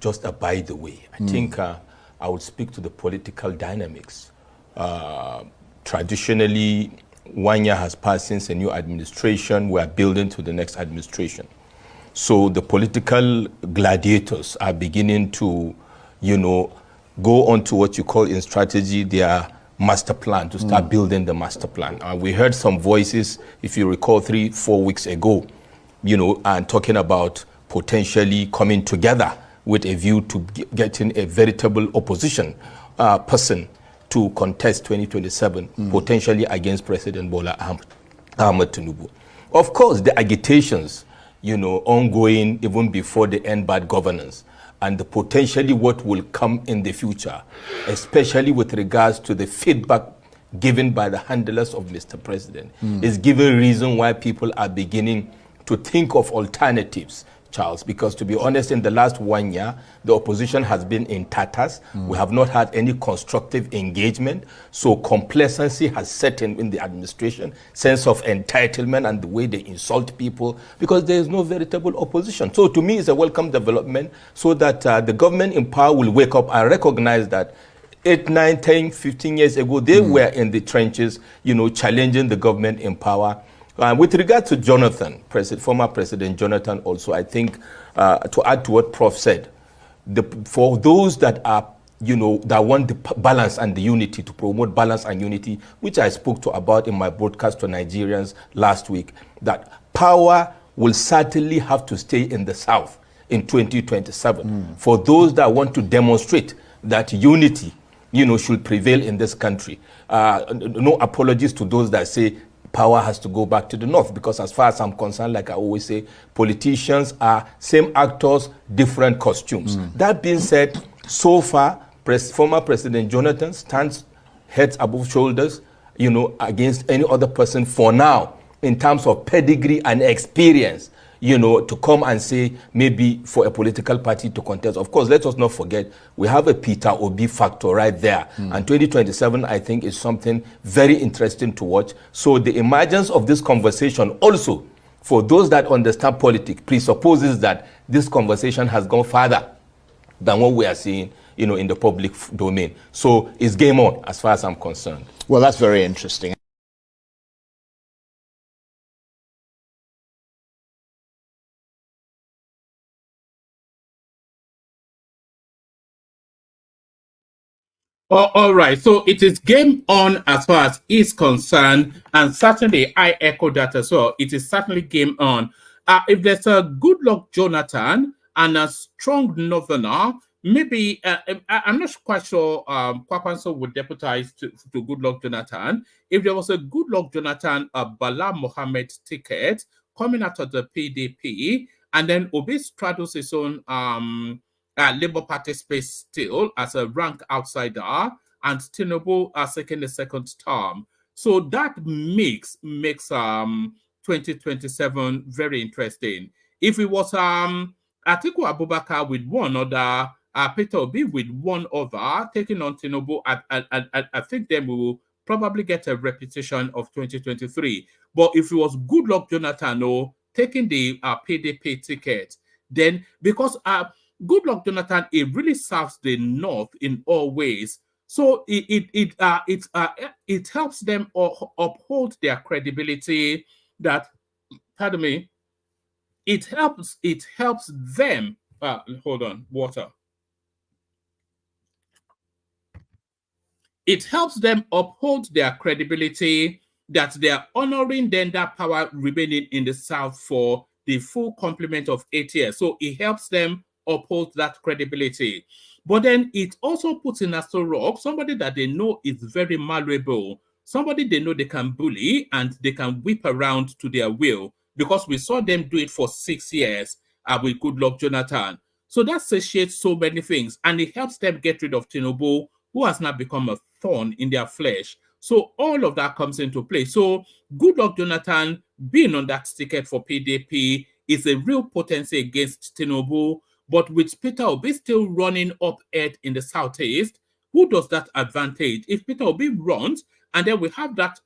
just a by the way. I think I would speak to the political dynamics. Traditionally, 1 year has passed since a new administration. We are building to the next administration. So the political gladiators are beginning to, go on to what you call in strategy their master plan, to start building the master plan. We heard some voices, if you recall, 3-4 weeks ago, and talking about potentially coming together with a view to getting a veritable opposition person to contest 2027, potentially against President Bola Ahmed Tinubu. Of course, the agitations, ongoing even before the end bad governance, and the potentially what will come in the future, especially with regards to the feedback given by the handlers of Mr. President, is giving reason why people are beginning to think of alternatives, Charles, because to be honest, in the last 1 year, the opposition has been in tatters. We have not had any constructive engagement. So complacency has set in the administration, sense of entitlement and the way they insult people, because there is no veritable opposition. So to me, it's a welcome development so that the government in power will wake up and recognize that 8, 9, 10, 15 years ago, they were in the trenches, challenging the government in power. With regard to Jonathan, former President Jonathan also, I think to add to what Prof said, for those that are, that want the balance and the unity, to promote balance and unity, which I spoke about in my broadcast to Nigerians last week, that power will certainly have to stay in the South in 2027. For those that want to demonstrate that unity, should prevail in this country. No apologies to those that say power has to go back to the North, because as far as I'm concerned, like I always say, politicians are same actors, different costumes. That being said, so far, former President Jonathan stands heads above shoulders, against any other person for now, in terms of pedigree and experience, to come and say maybe for a political party to contest. Of course, let us not forget, we have a Peter Obi factor right there. And 2027, I think, is something very interesting to watch. So the emergence of this conversation also, for those that understand politics, presupposes that this conversation has gone further than what we are seeing, in the public domain. So it's game on, as far as I'm concerned. Well, that's very interesting. All right, so it is game on as far as is concerned, and certainly I echo that as well. It is certainly game on. If there's a good luck Jonathan and a strong Northerner, maybe I'm not quite sure Kwakwanso would deputize to good luck Jonathan. If there was a good luck Jonathan, Bala Mohammed ticket coming out of the PDP, and then Obi straddles his own Labour Party space still as a rank outsider, and Tinubu seeking the second term. So that makes 2027 very interesting. If it was Atiku Abubakar with one other Peter Obi with one other taking on Tinubu. I think then we will probably get a repetition of 2023. But if it was Goodluck Jonathan taking the PDP ticket, then because Goodluck Jonathan, it really serves the North in all ways. So it helps them uphold their credibility. That, pardon me, it helps them. Hold on, water. It helps them uphold their credibility that they are honoring then that power remaining in the South for the full complement of 8 years. So it helps them uphold that credibility. But then it also puts in Astor Rock somebody that they know is very malleable, somebody they know they can bully and they can whip around to their will, because we saw them do it for 6 years with Goodluck Jonathan. So that satiates so many things, and it helps them get rid of Tinubu, who has now become a thorn in their flesh. So all of that comes into play. So Goodluck Jonathan being on that ticket for PDP is a real potency against Tinubu. But with Peter Obi still running up ahead in the Southeast, who does that advantage? If Peter Obi runs, and then we have that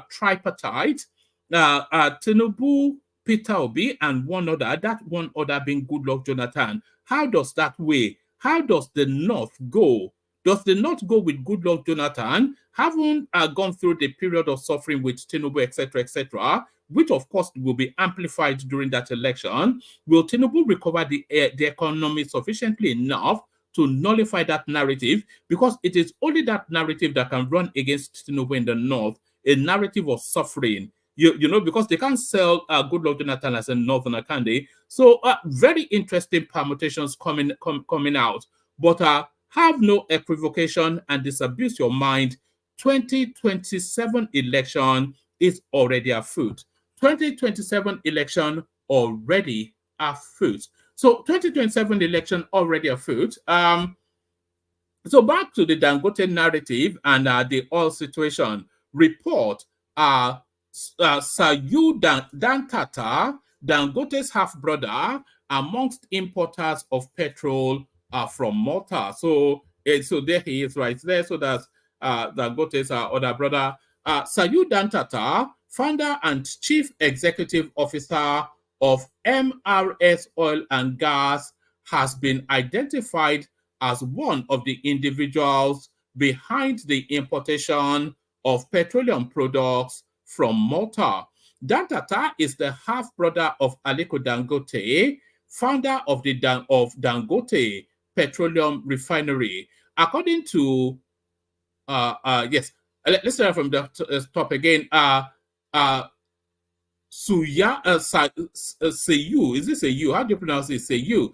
tripartite, Tinubu, Peter Obi, and one other, that one other being Goodluck Jonathan, how does that weigh? How does the North go? Does the North go with Goodluck Jonathan, having gone through the period of suffering with Tinubu, etc., which of course will be amplified during that election? Will Tinubu recover the economy sufficiently enough to nullify that narrative? Because it is only that narrative that can run against Tinubu in the North, a narrative of suffering. You know, because they can't sell Goodluck Jonathan as a Northerner, can they? So very interesting permutations coming out. But have no equivocation and disabuse your mind. 2027 election is already afoot. 2027 election already afoot. So 2027 election already afoot. So back to the Dangote narrative and the oil situation report. Sayu Dantata, Dangote's half-brother, amongst importers of petrol from Malta. So there he is right there. So that's Dangote's other brother. Sayu Dantata, founder and chief executive officer of MRS Oil and Gas, has been identified as one of the individuals behind the importation of petroleum products from Malta. Dantata is the half-brother of Aliko Dangote, founder of Dangote Petroleum Refinery. According to, let's start from the top again. Seyu, is this Seyu? How do you pronounce it? Seyu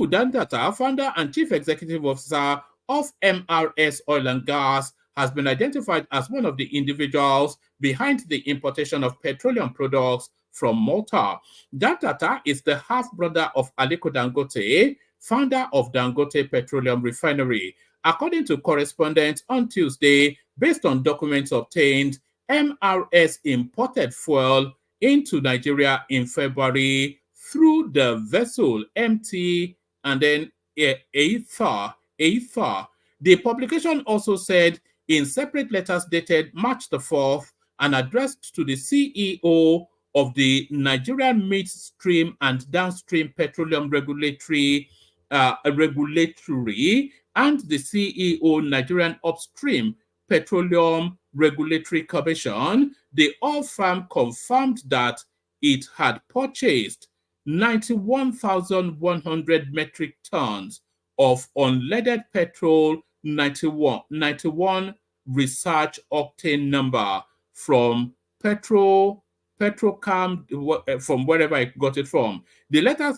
Dantata, founder and chief executive officer of MRS Oil and Gas, has been identified as one of the individuals behind the importation of petroleum products from Malta. Dantata is the half-brother of Aliko Dangote, founder of Dangote Petroleum Refinery. According to correspondents on Tuesday, based on documents obtained, MRS imported fuel into Nigeria in February through the vessel MT and then Aether. The publication also said in separate letters dated March the 4th and addressed to the CEO of the Nigerian Midstream and Downstream Petroleum Regulatory and the CEO Nigerian Upstream Petroleum Regulatory Commission, the oil firm confirmed that it had purchased 91,100 metric tons of unleaded petrol 91 research octane number from Petrocam, from wherever I got it from. The letter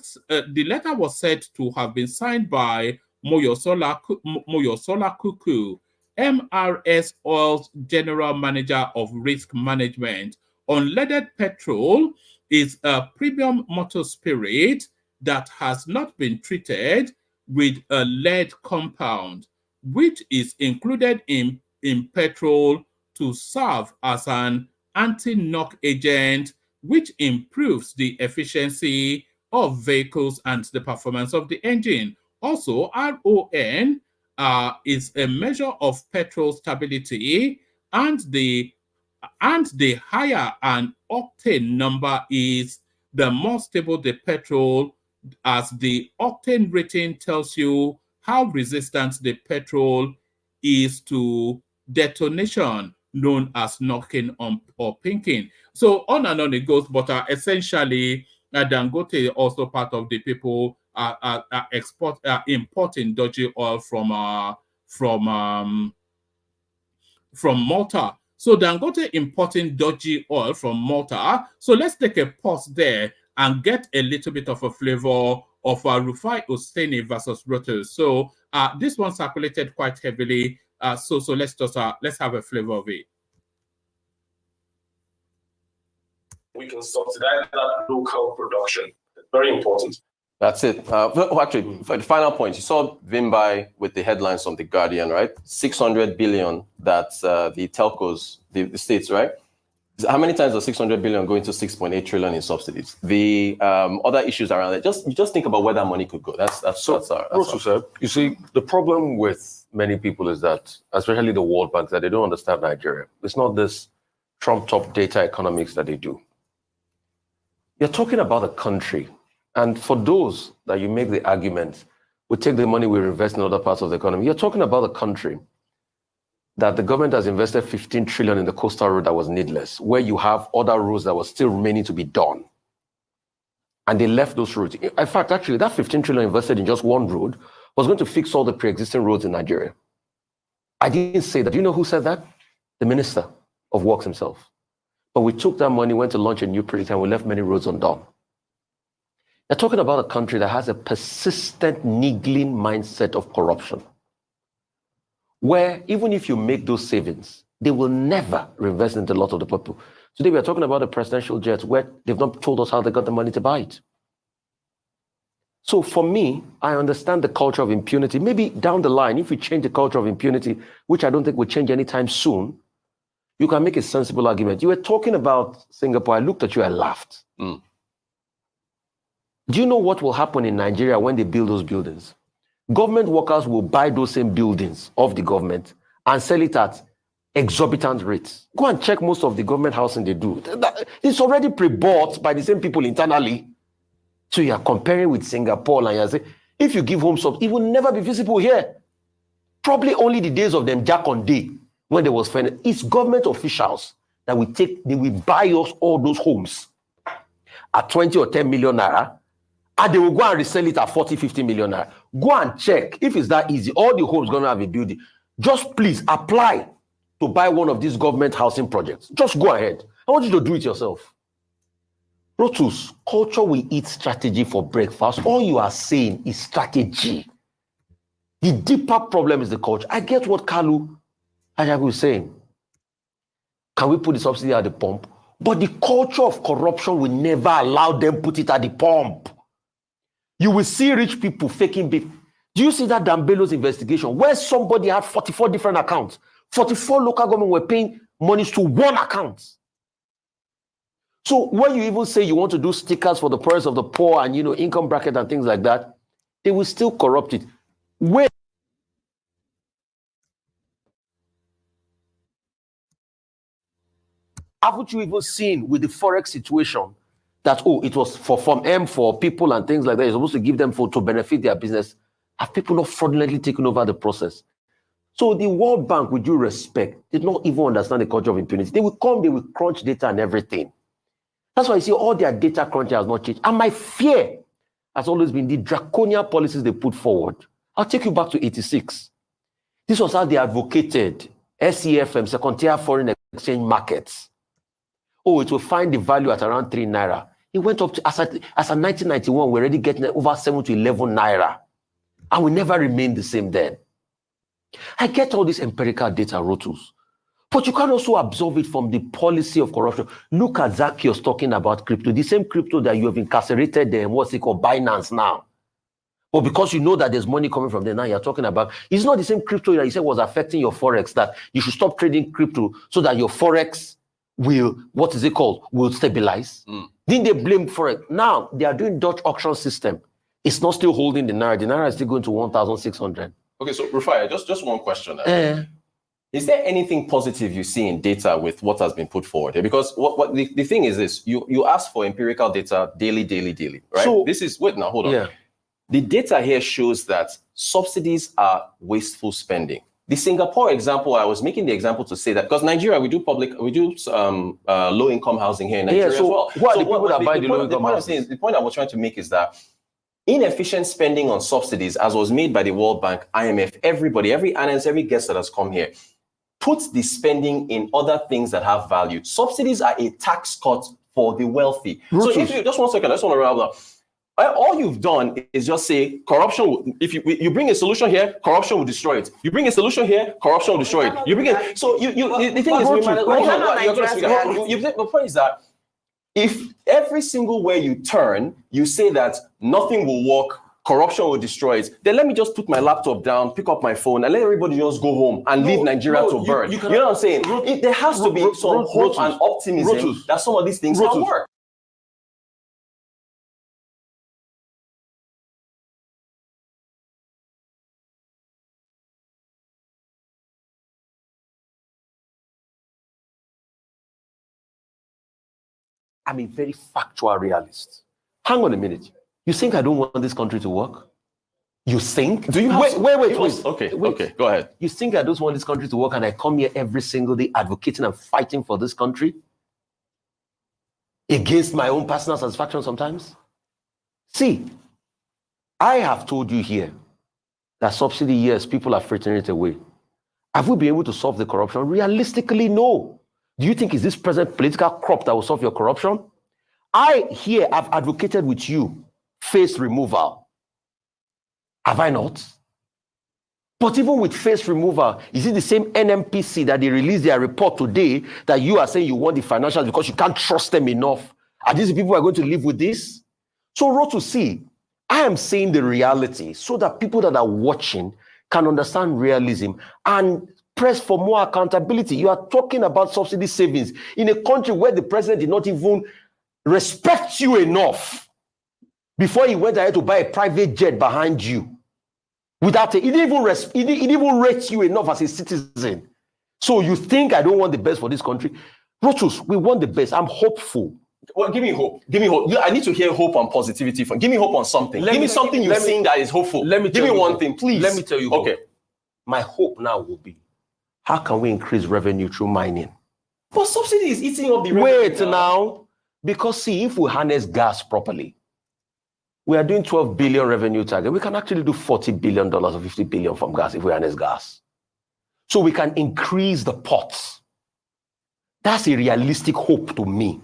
was said to have been signed by Moyosola Kuku, MRS Oil's General Manager of Risk Management. Unleaded petrol is a premium motor spirit that has not been treated with a lead compound, which is included in petrol to serve as an anti-knock agent, which improves the efficiency of vehicles and the performance of the engine. Also, RON is a measure of petrol stability, and the higher an octane number is, the more stable the petrol, as the octane rating tells you how resistant the petrol is to detonation, known as knocking on or pinking. So on and on it goes, but essentially, Dangote also part of the people importing dodgy oil from Malta. So Dangote importing dodgy oil from Malta. So let's take a pause there and get a little bit of a flavor of Rufai Oseni versus Reuters. So this one circulated quite heavily. So let's just let's have a flavor of it. We can subsidize that local production. It's very important. That's it. Actually, for the final point, you saw Vimbai with the headlines from The Guardian, right? 600 billion that the telcos, the states, right? How many times does 600 billion go into 6.8 trillion in subsidies? The other issues around it, just think about where that money could go. That's Sir, you see, the problem with many people is that, especially the World Bank, that they don't understand Nigeria. It's not this Trump-top data economics that they do. You're talking about a country. And for those that you make the argument, we take the money, we invest in other parts of the economy. You're talking about a country that the government has invested 15 trillion in the coastal road that was needless, where you have other roads that were still remaining to be done. And they left those roads. In fact, actually, that 15 trillion invested in just one road was going to fix all the pre-existing roads in Nigeria. I didn't say that. Do you know who said that? The Minister of Works himself. But we took that money, went to launch a new project, and we left many roads undone. They're talking about a country that has a persistent, niggling mindset of corruption, where even if you make those savings, they will never reinvest into a lot of the people. Today, we are talking about a presidential jet where they've not told us how they got the money to buy it. So for me, I understand the culture of impunity. Maybe down the line, if we change the culture of impunity, which I don't think will change anytime soon, you can make a sensible argument. You were talking about Singapore. I looked at you, I laughed. Do you know what will happen in Nigeria when they build those buildings? Government workers will buy those same buildings of the government and sell it at exorbitant rates. Go and check most of the government housing they do. It's already pre-bought by the same people internally. So you are comparing with Singapore and you're saying, if you give home subs, it will never be visible here. Probably only the days of them Jack on day when there was finance. It's government officials that they will buy us all those homes at 20 or 10 million naira. And they will go and resell it at 40, 50 million naira. Go and check if it's that easy. All the homes going to have a building. Just please apply to buy one of these government housing projects. Just go ahead. I want you to do it yourself. Rotus, culture will eat strategy for breakfast. All you are saying is strategy. The deeper problem is the culture. I get what Kalu Ajabu is saying. Can we put the subsidy at the pump? But the culture of corruption will never allow them put it at the pump. You will see rich people faking beef. Do you see that Dambelo's investigation where somebody had 44 different accounts? 44 local government were paying monies to one account. So when you even say you want to do stickers for the poorest of the poor and, income bracket and things like that, they will still corrupt it. Where haven't you even seen with the Forex situation that, it was for Form M for people and things like that. You're supposed to give them to benefit their business. Have people not fraudulently taken over the process? So the World Bank, with due respect, did not even understand the culture of impunity. They will come, they will crunch data and everything. That's why you see all their data crunching has not changed. And my fear has always been the draconian policies they put forward. I'll take you back to 86. This was how they advocated SEFM, second-tier foreign exchange markets. It will find the value at around 3 naira. It went up to, as at 1991, we're already getting over 7 to 11 naira. And we never remained the same then. I get all this empirical data, Rotus. But you can also absorb it from the policy of corruption. Look at Zacchaeus talking about crypto, the same crypto that you have incarcerated them, what's it called, Binance now. But because you know that there's money coming from there, now you're talking about, it's not the same crypto that you said was affecting your Forex, that you should stop trading crypto so that your Forex will, will stabilize. Didn't they blame Forex? Now they are doing Dutch auction system. it's not still holding the Naira. The Naira is still going to 1,600. Okay, so Rufai, just one question. Is there anything positive you see in data with what has been put forward here? Because what the thing is this, you ask for empirical data daily, right? So this is, wait now, hold on. Yeah. The data here shows that subsidies are wasteful spending. The Singapore example, I was making the example to say that because Nigeria, we do low-income housing here in Nigeria as well. Who are the people that buy the low-income housing? The point I was trying to make is that inefficient spending on subsidies, as was made by the World Bank, IMF, everybody, every analyst, every guest that has come here, puts the spending in other things that have value. Subsidies are a tax cut for the wealthy. So if you, just one second, I just want to wrap up. All you've done is just say corruption. If you bring a solution here, corruption will destroy it. You bring a solution here, corruption will destroy it. You bring it. So the thing is, the point is that if every single way you turn, you say that nothing will work, corruption will destroy it, then let me just put my laptop down, pick up my phone, and let everybody just go home and leave Nigeria to burn. You know what I'm saying? There has to be some hope and optimism that some of these things can work. I'm a very factual realist. Hang on a minute. You think I don't want this country to work? You think? Do you have wait. Okay, go ahead. You think I don't want this country to work and I come here every single day advocating and fighting for this country? Against my own personal satisfaction sometimes? See, I have told you here that subsidy, yes, people are frittering it away. Have we been able to solve the corruption? Realistically, no. Do you think it's this present political crop that will solve your corruption? I here have advocated with you face removal. Have I not? But even with face removal, is it the same NMPC that they released their report today that you are saying you want the financials because you can't trust them enough? Are these the people who are going to live with this? So, Roto, see, I am saying the reality so that people that are watching can understand realism and press for more accountability. You are talking about subsidy savings in a country where the president did not even respect you enough before he went ahead to buy a private jet behind you. Without it, he didn't even rate you enough as a citizen. So you think I don't want the best for this country? Rotus, we want the best. I'm hopeful. Well, give me hope. Give me hope. I need to hear hope and positivity from. Give me hope on something. Give me something you've seen that is hopeful. Give me one thing, please. Let me tell you. Okay. My hope now will be, how can we increase revenue through mining? But subsidy is eating up the revenue. Wait now. Because see, if we harness gas properly, we are doing 12 billion revenue target. We can actually do $40 billion or 50 billion from gas if we harness gas. So we can increase the pots. That's a realistic hope to me.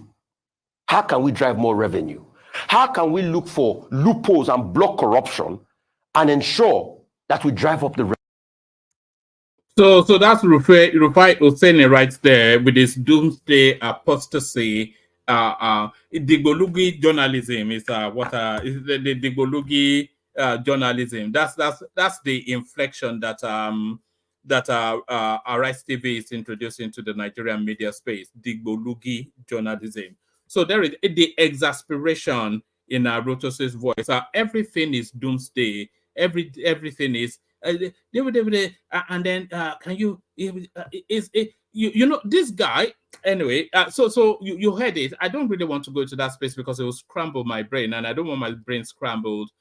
How can we drive more revenue? How can we look for loopholes and block corruption and ensure that we drive up the revenue? So that's Rufai Oseni right there with his doomsday apostasy. Digolugi journalism is is the Digolugi journalism. That's the inflection that Arise TV is introducing to the Nigerian media space. Digolugi journalism. So there is the exasperation in Rotos's voice. Everything is doomsday. Everything is. And then can you? You know this guy anyway. So you heard it. I don't really want to go to that space because it will scramble my brain, and I don't want my brain scrambled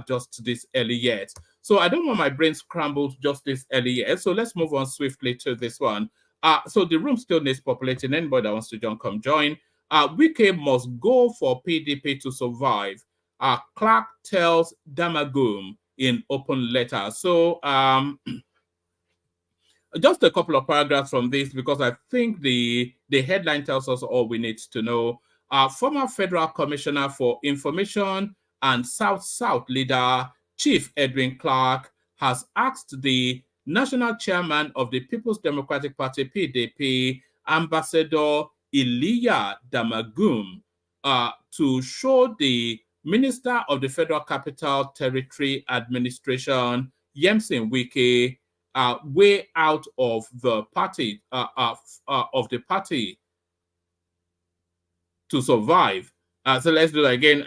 just this early yet. So I don't want my brain scrambled just this early yet. So let's move on swiftly to this one. So the room still needs populating. Anybody that wants to join, come join. Wike must go for PDP to survive. Clark tells Damagum in open letter. So just a couple of paragraphs from this because I think the headline tells us all we need to know. Former Federal Commissioner for Information and South-South leader Chief Edwin Clark has asked the National Chairman of the People's Democratic Party, PDP, Ambassador Iliya Damagum, to show the Minister of the Federal Capital Territory Administration, Yemsin Wike, way out of the party, to survive. So let's do that again.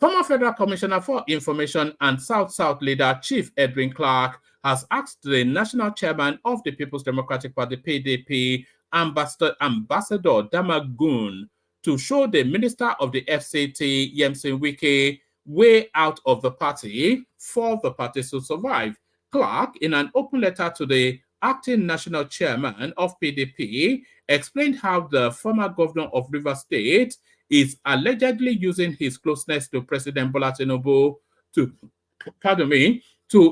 Former Federal Commissioner for Information and South-South leader Chief Edwin Clark has asked the national chairman of the People's Democratic Party, PDP, Ambassador Damagun, to show the Minister of the FCT, Yemsin Wike, way out of the party for the party to survive. Clark, in an open letter to the acting national chairman of PDP, explained how the former governor of Rivers State is allegedly using his closeness to President Bola Tinubu to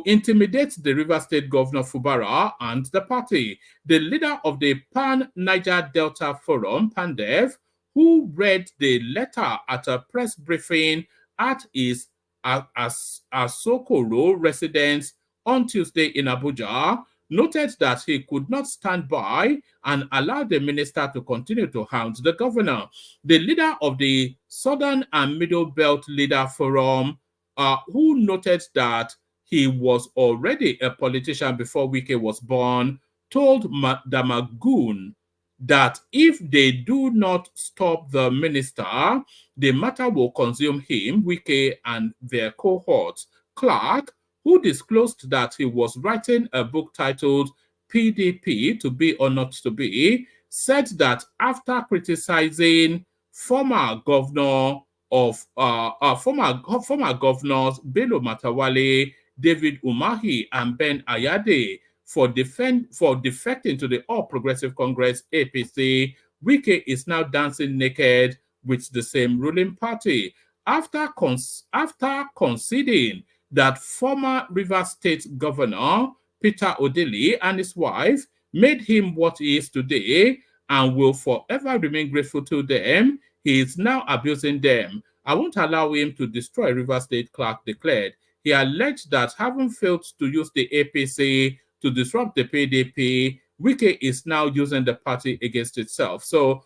intimidate the Rivers State Governor Fubara and the party. The leader of the Pan-Niger Delta Forum, PANDEF, who read the letter at a press briefing at his Asokoro residence on Tuesday in Abuja, noted that he could not stand by and allow the minister to continue to hound the governor. The leader of the Southern and Middle Belt Leader Forum, who noted that he was already a politician before Wike was born, told Damagun that if they do not stop the minister, the matter will consume him, Wike, and their cohorts. Clark, who disclosed that he was writing a book titled PDP, To Be or Not to Be, said that after criticizing former governors Bello Matawalle, David Umahi, and Ben Ayade for defecting to the All Progressive Congress, APC, Wike is now dancing naked with the same ruling party. After conceding that former Rivers State Governor Peter Odili and his wife made him what he is today and will forever remain grateful to them, he is now abusing them. I won't allow him to destroy Rivers State, Clark declared. He alleged that having failed to use the APC to disrupt the PDP, Wike is now using the party against itself. So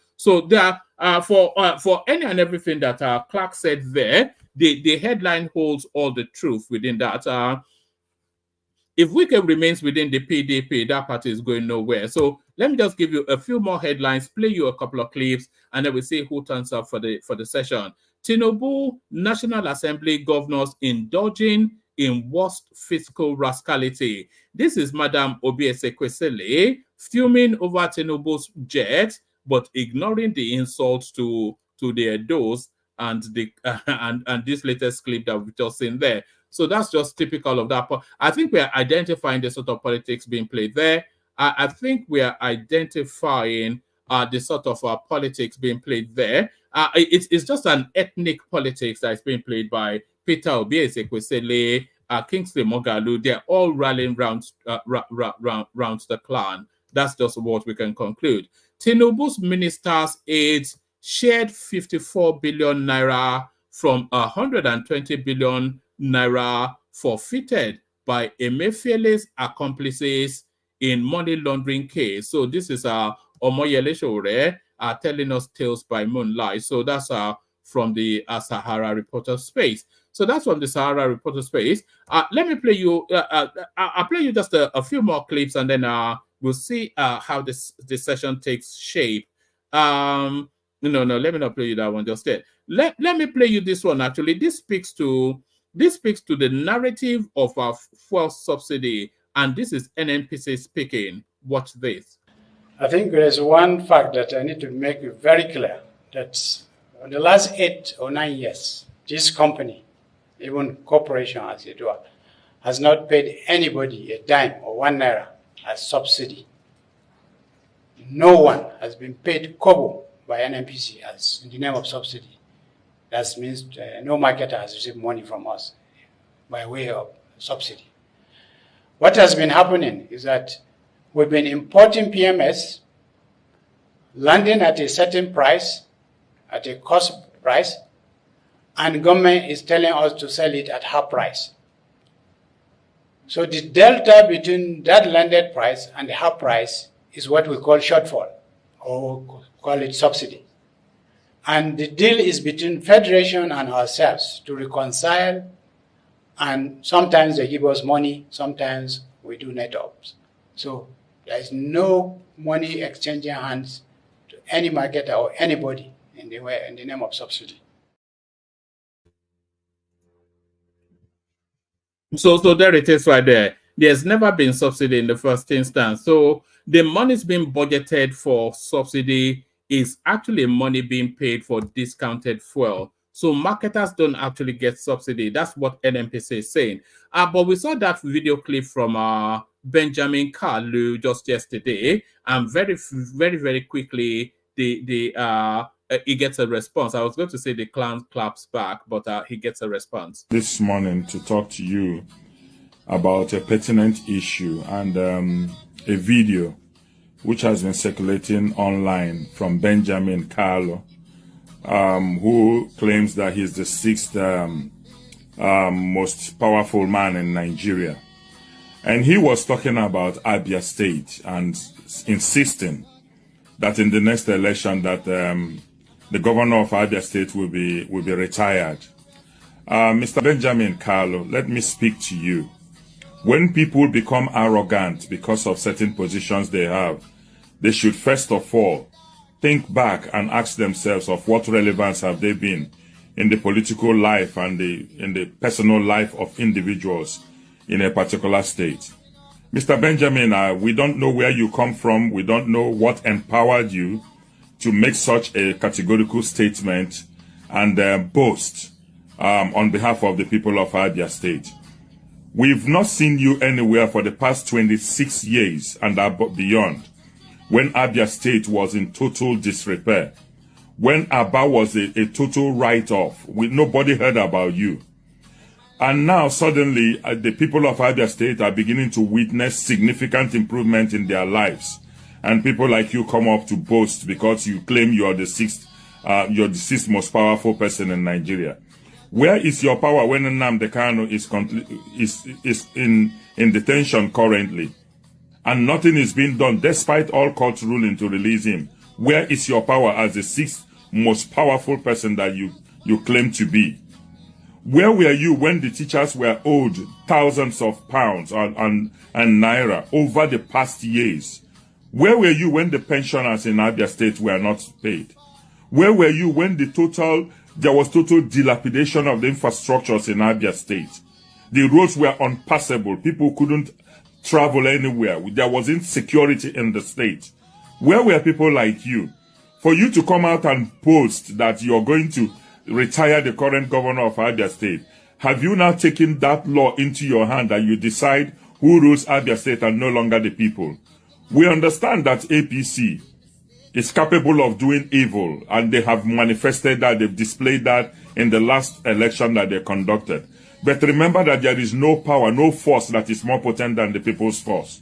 there, for any and everything that Clark said there, the headline holds all the truth within that. If Wike remains within the PDP, that party is going nowhere. So let me just give you a few more headlines, play you a couple of clips, and then we'll see who turns up for the session. Tinubu National Assembly governors indulging in worst fiscal rascality. This is Madam Obiese-Kwesele fuming over Tinubu's jet, but ignoring the insults to the Edos and this latest clip that we've just seen there. So that's just typical of that. I think we are identifying the sort of politics being played there. I think we are identifying the sort of politics being played there. It's just an ethnic politics that is being played by Peter Obiese-Kwesele, Kingsley Moghalu. They're all rallying round the clan. That's just what we can conclude. Tinubu's ministers' aides shared 54 billion naira from 120 billion naira forfeited by Emefiele's accomplices in money laundering case. So this is Omoyele Sowore telling us tales by moonlight. So that's from the Sahara Reporter Space. So that's from the Sahara Reporter Space. Let me play you. I'll play you just a few more clips, and then we'll see how this session takes shape. No, let me not play you that one just yet. Let me play you this one. Actually, this speaks to the narrative of our fuel subsidy, and this is NNPC speaking. Watch this. I think there is one fact that I need to make it very clear, that in the last 8 or 9 years, this company, even corporation as it were, has not paid anybody a dime or 1 naira as subsidy. No one has been paid kobo by NNPC as in the name of subsidy. That means no marketer has received money from us by way of subsidy. What has been happening is that we've been importing PMS, landing at a certain price, at a cost price, and government is telling us to sell it at half price. So the delta between that landed price and the half price is what we call shortfall, or call it subsidy. And the deal is between Federation and ourselves to reconcile, and sometimes they give us money, sometimes we do net ups. So there is no money exchanging hands to any marketer or anybody in the name of subsidy. So there it is right there. There's never been subsidy in the first instance. So the money's being budgeted for subsidy is actually money being paid for discounted fuel. So marketers don't actually get subsidy. That's what NMPC is saying. But we saw that video clip from Benjamin Kalu just yesterday, and very quickly he gets a response. I was going to say the clown claps back, but he gets a response. This morning to talk to you about a pertinent issue and a video which has been circulating online from Benjamin Carlo, who claims that he's the sixth most powerful man in Nigeria. And he was talking about Abia State and insisting that in the next election that the governor of Abia State will be retired. Mr. Benjamin Carlo, let me speak to you. When people become arrogant because of certain positions they have, they should first of all think back and ask themselves of what relevance have they been in the political life and in the personal life of individuals in a particular state. Mr. Benjamin, we don't know where you come from. We don't know what empowered you to make such a categorical statement and boast on behalf of the people of Abia State. We've not seen you anywhere for the past 26 years and beyond, when Abia State was in total disrepair, when Aba was a total write-off. Nobody heard about you. And now suddenly the people of Abia State are beginning to witness significant improvement in their lives. And people like you come up to boast because you claim you're the sixth most powerful person in Nigeria. Where is your power when Nnamdi Kanu is in detention currently? And nothing is being done despite all court ruling to release him. Where is your power as the sixth most powerful person that you claim to be? Where were you when the teachers were owed thousands of pounds and naira over the past years? Where were you when the pensioners in Abia State were not paid? Where were you when there was total dilapidation of the infrastructures in Abia State? The roads were unpassable. People couldn't travel anywhere. There was insecurity in the state. Where were people like you? For you to come out and boast that you're going to retire the current governor of Abia State, have you now taken that law into your hand and you decide who rules Abia State and no longer the people? We understand that APC is capable of doing evil, and they have manifested that, they've displayed that in the last election that they conducted. But remember that there is no power, no force that is more potent than the people's force.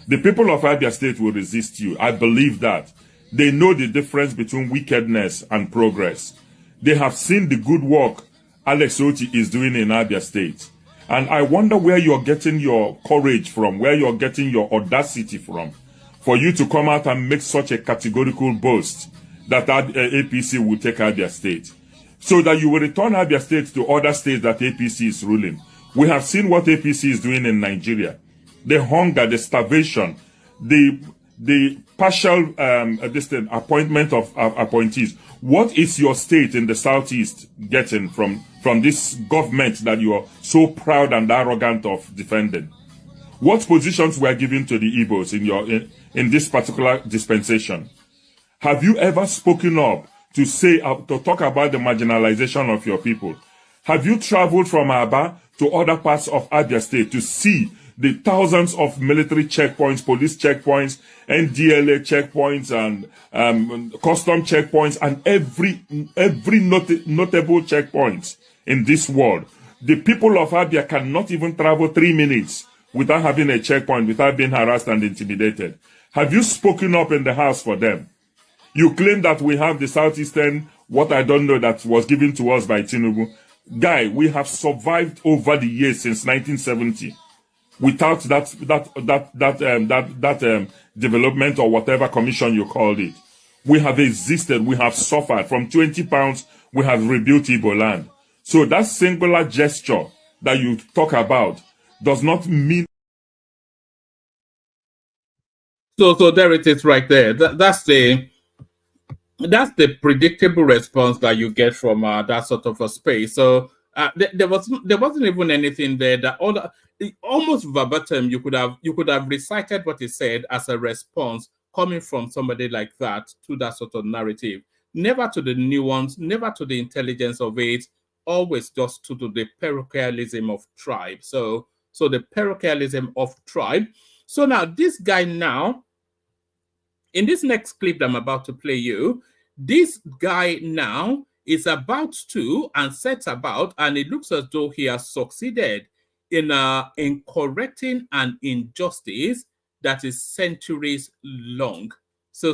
The people of Abia State will resist you. I believe that. They know the difference between wickedness and progress. They have seen the good work Alex Oti is doing in Abia State. And I wonder where you're getting your courage from, where you're getting your audacity from, for you to come out and make such a categorical boast that APC will take Abia State, so that you will return Abia State to other states that APC is ruling. We have seen what APC is doing in Nigeria. The hunger, the starvation, the partial appointment of appointees. What is your state in the southeast getting from this government that you are so proud and arrogant of defending? What positions were given to the Igbos in this particular dispensation? Have you ever spoken up to talk about the marginalization of your people? Have you traveled from Aba to other parts of Abia State to see the thousands of military checkpoints, police checkpoints, NDLA checkpoints, and custom checkpoints, and every notable checkpoint in this world? The people of Abia cannot even travel 3 minutes without having a checkpoint, without being harassed and intimidated. Have you spoken up in the house for them? You claim that we have the Southeastern, what I don't know, that was given to us by Tinubu. Guy, we have survived over the years since 1970 without that development or whatever commission you called it. We have existed, we have suffered. From 20 pounds, we have rebuilt Igbo land. So that singular gesture that you talk about does not mean. So there it is right there. That's the predictable response that you get from that sort of a space. So There wasn't even anything there that almost verbatim you could have recited what he said as a response coming from somebody like that to that sort of narrative. Never to the nuance, never to the intelligence of it, always just to the parochialism of tribe. So the parochialism of tribe. So now this guy now, in this next clip that I'm about to play you, this guy now is about to and sets about, and it looks as though he has succeeded in correcting an injustice that is centuries long. So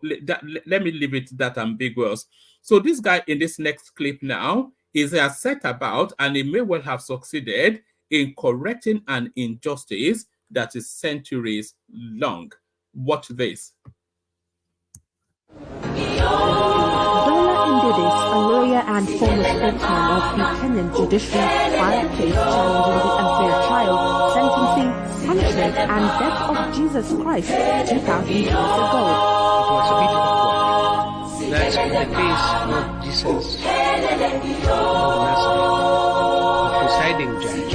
let me leave it that ambiguous. So this guy in this next clip now is set about, and he may well have succeeded in correcting an injustice that is centuries long. Watch this. A lawyer and former spokesman of the Kenyan judiciary, filed a case challenging the unfair trial, sentencing, punishment, and death of Jesus Christ 2,000 years ago. It was a bit awkward that in the case of Jesus of Nazareth, the presiding judge,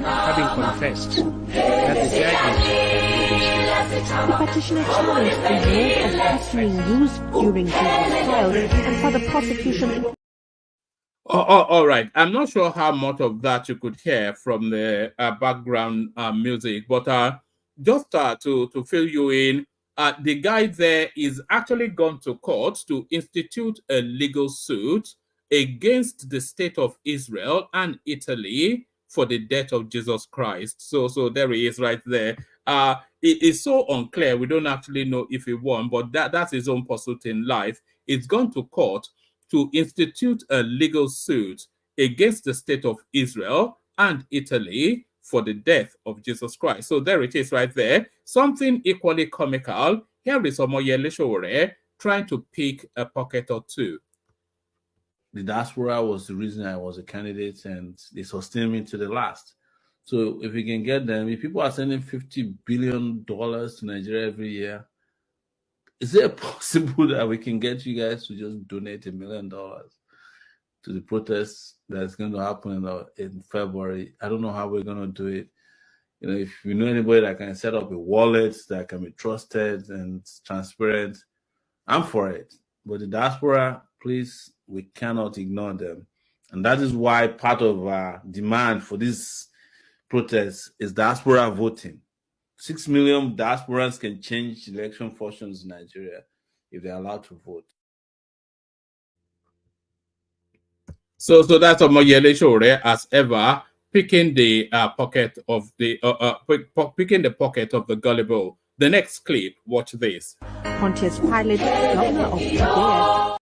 having confessed that the The petitioner challenged the mode of questioning used during Jesus' trial and for the prosecution. All right. I'm not sure how much of that you could hear from the background music, but just to fill you in, the guy there is actually gone to court to institute a legal suit against the state of Israel and Italy for the death of Jesus Christ. So there he is right there. It is so unclear. We don't actually know if he won, but that's his own pursuit in life. It's gone to court to institute a legal suit against the state of Israel and Italy for the death of Jesus Christ. So there it is right there. Something equally comical. Here is Omoyele Sowore trying to pick a pocket or two. The diaspora was the reason I was a candidate, and they sustained me to the last. So if we can get them, if people are sending $50 billion to Nigeria every year, is it possible that we can get you guys to just donate $1 million to the protest that's going to happen in February? I don't know how we're going to do it. You know, if you know anybody that can set up a wallet that can be trusted and transparent, I'm for it. But the diaspora, please, we cannot ignore them. And that is why part of our demand for this protest is diaspora voting. 6 million diasporans can change election fortunes in Nigeria if they're allowed to vote. So that's Omoyele Sowore, as ever, picking the pocket of the picking the pocket of the gullible. The next clip, watch this. Pontius Pilate, governor of Judea.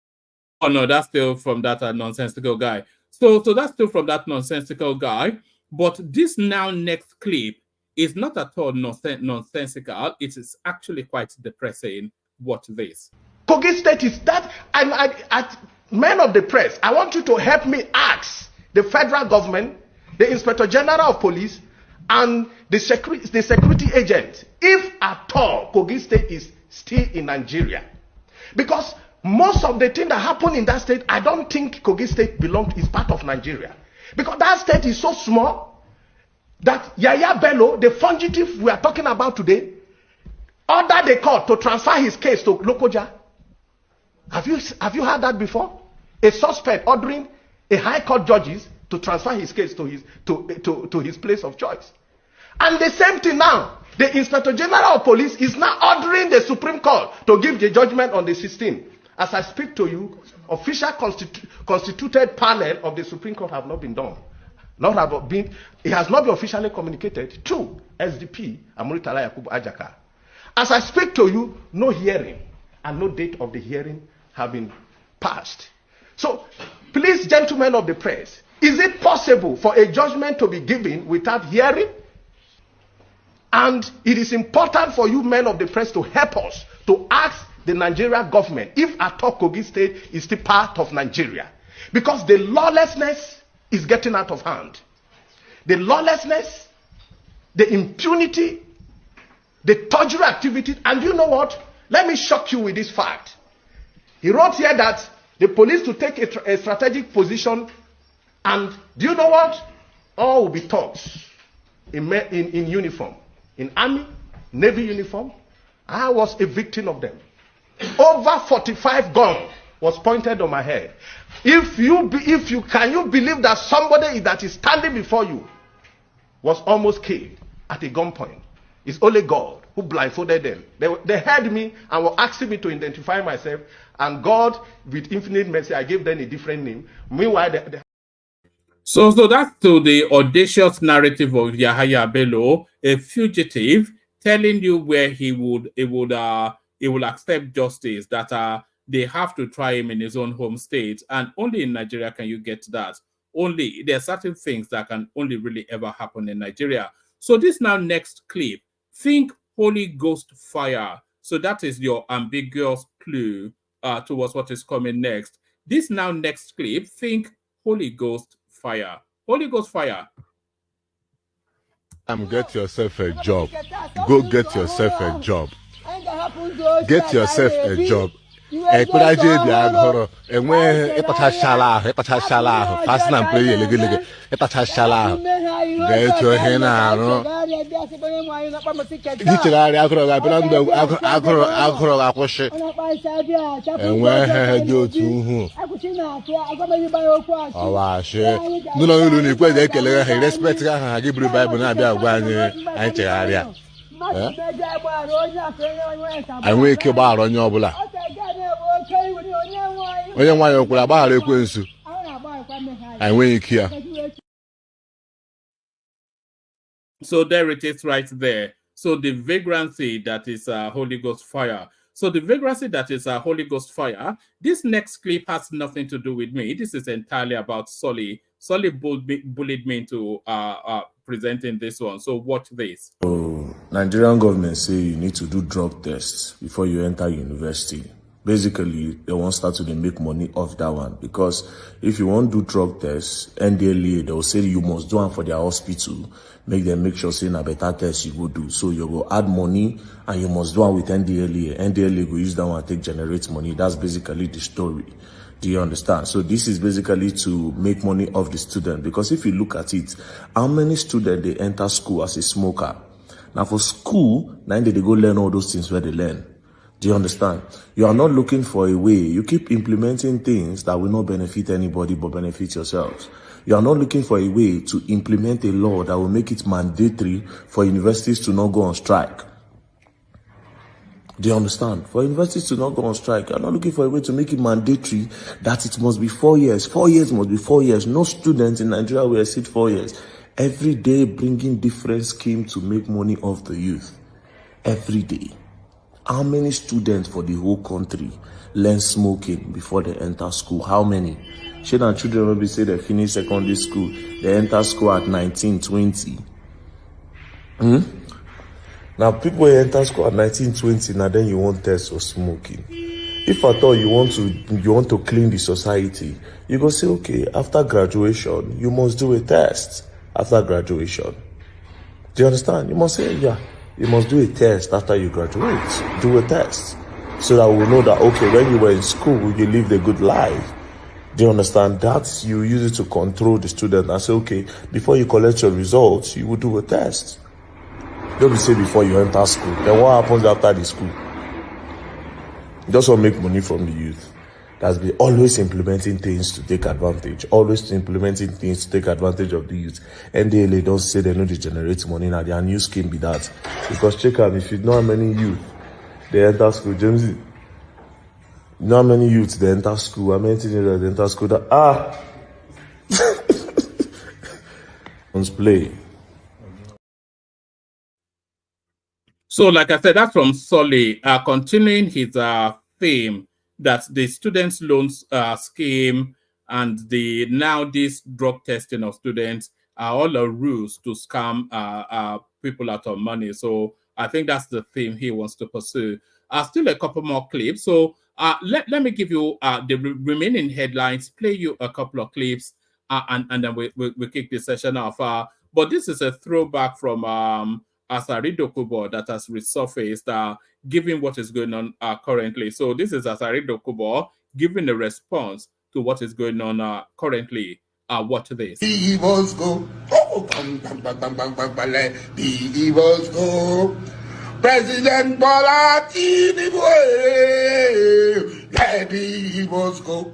Oh no, that's still from that nonsensical guy. So that's still from that nonsensical guy. But this now next clip is not at all nonsensical. It is actually quite depressing. Watch this. Kogi State is that. At men of the press, I want you to help me ask the federal government, the Inspector General of Police, and the security agent, if at all Kogi State is still in Nigeria. Because most of the things that happen in that state, I don't think Kogi State is part of Nigeria. Because that state is so small that Yaya Bello, the fugitive we are talking about today, ordered the court to transfer his case to Lokoja. Have you heard that before? A suspect ordering a high court judges to transfer his case to his place of choice. And the same thing now, the Inspector General of Police is now ordering the Supreme Court to give the judgment on the 16th. As I speak to you, official constituted panel of the Supreme Court have not been done. It has not been officially communicated to SDP Amuritala Yakubu Ajaka. As I speak to you, no hearing and no date of the hearing have been passed. So, please, gentlemen of the press, is it possible for a judgment to be given without hearing? And it is important for you men of the press to help us to ask the Nigerian government if at all Kogi State is still part of Nigeria. Because the lawlessness is getting out of hand. The lawlessness, the impunity, the torture activity, and you know what? Let me shock you with this fact. He wrote here that the police to take a strategic position And do you know what? All will be taught in uniform, in army, navy uniform. I was a victim of them. Over 45 guns was pointed on my head. Can you believe that somebody that is standing before you was almost killed at a gunpoint? It's only God who blindfolded them. They heard me and were asking me to identify myself, and God, with infinite mercy, I gave them a different name. Meanwhile, So that's to the audacious narrative of Yahaya Bello, a fugitive, telling you where he will accept justice, that they have to try him in his own home state, and only in Nigeria can you get that. Only there are certain things that can only really ever happen in Nigeria. So this now next clip, think Holy Ghost fire. So that is your ambiguous clue towards what is coming next. This now next clip, think Holy Ghost fire. Holy Ghost fire. Get yourself a job. Go get yourself a job. Get yourself a job. Ekuraje bi agoro enwe ipatachala ahụ fast and play lege ipatachala ahụ get your hand arụ gichigari agoro ga bela ndo agoro ga kwụsị enwe he dị otu uhu ọwashi n'ụlọ ilu na ikwe je ekele ha respect ha gị buru Bible na-abịa agwa anyị chegharịa enwe ike gbaghara onye ọbụla onye nwanyị okwuru agbaghara ekwensu enwe ike ya. So there it is right there. So the vagrancy that is Holy Ghost fire. So the vagrancy that is Holy Ghost fire, this next clip has nothing to do with me. This is entirely about Solly. Solly bullied me into presenting this one. So watch this. So Nigerian government say you need to do drug tests before you enter university. Basically, they won't start to make money off that one, because if you won't do drug tests, NDLA, they will say you must do one for their hospital, make sure say a better test you go do. So you go add money and you must do one with NDLA. NDLA go use that one to generate money. That's basically the story. Do you understand? So this is basically to make money off the student, because if you look at it, how many students they enter school as a smoker? Now for school, now they go learn all those things where they learn. Do you understand? You are not looking for a way. You keep implementing things that will not benefit anybody but benefit yourselves. You are not looking for a way to implement a law that will make it mandatory for universities to not go on strike. Do you understand? For universities to not go on strike, you are not looking for a way to make it mandatory that it must be 4 years. 4 years must be 4 years. No student in Nigeria will exceed 4 years. Every day bringing different schemes to make money off the youth. Every day. How many students for the whole country learn smoking before they enter school? How many? Children and children maybe say they finish secondary school, they enter school at 19, 20. Now people enter school at 19, 20, now then you want tests for smoking. If at all you want to clean the society, you go say, okay, after graduation, you must do a test after graduation. Do you understand? You must say, yeah. You must do a test after you graduate. Do a test. So that we know that, okay, when you were in school, you lived a good life. Do you understand? That you use it to control the student and say, okay, before you collect your results, you will do a test. Don't be say before you enter school. Then what happens after the school? You just want to make money from the youth. That's be always implementing things to take advantage. Always implementing things to take advantage of the youth. NDLA don't say they know they generate money now. Their new scheme be that. Because check out, if you know how many youth they enter school, James, you know how many youths they enter school, how many teenagers they enter school that let's play. So like I said, that's from Solly, continuing his theme that the students' loans scheme and this drug testing of students are all a ruse to scam people out of money. So I think that's the theme he wants to pursue. Still a couple more clips. So let me give you the remaining headlines, play you a couple of clips, and then we kick the session off. But this is a throwback from Asari Dokubo that has resurfaced, given what is going on currently. So this is Asari Dokubo giving a response to what is going on currently. Watch this. The evils go. Oh, bang, bang, bang, bang, bang, bang, bang, let the evils go. President Bola Tinubu, let the evils go.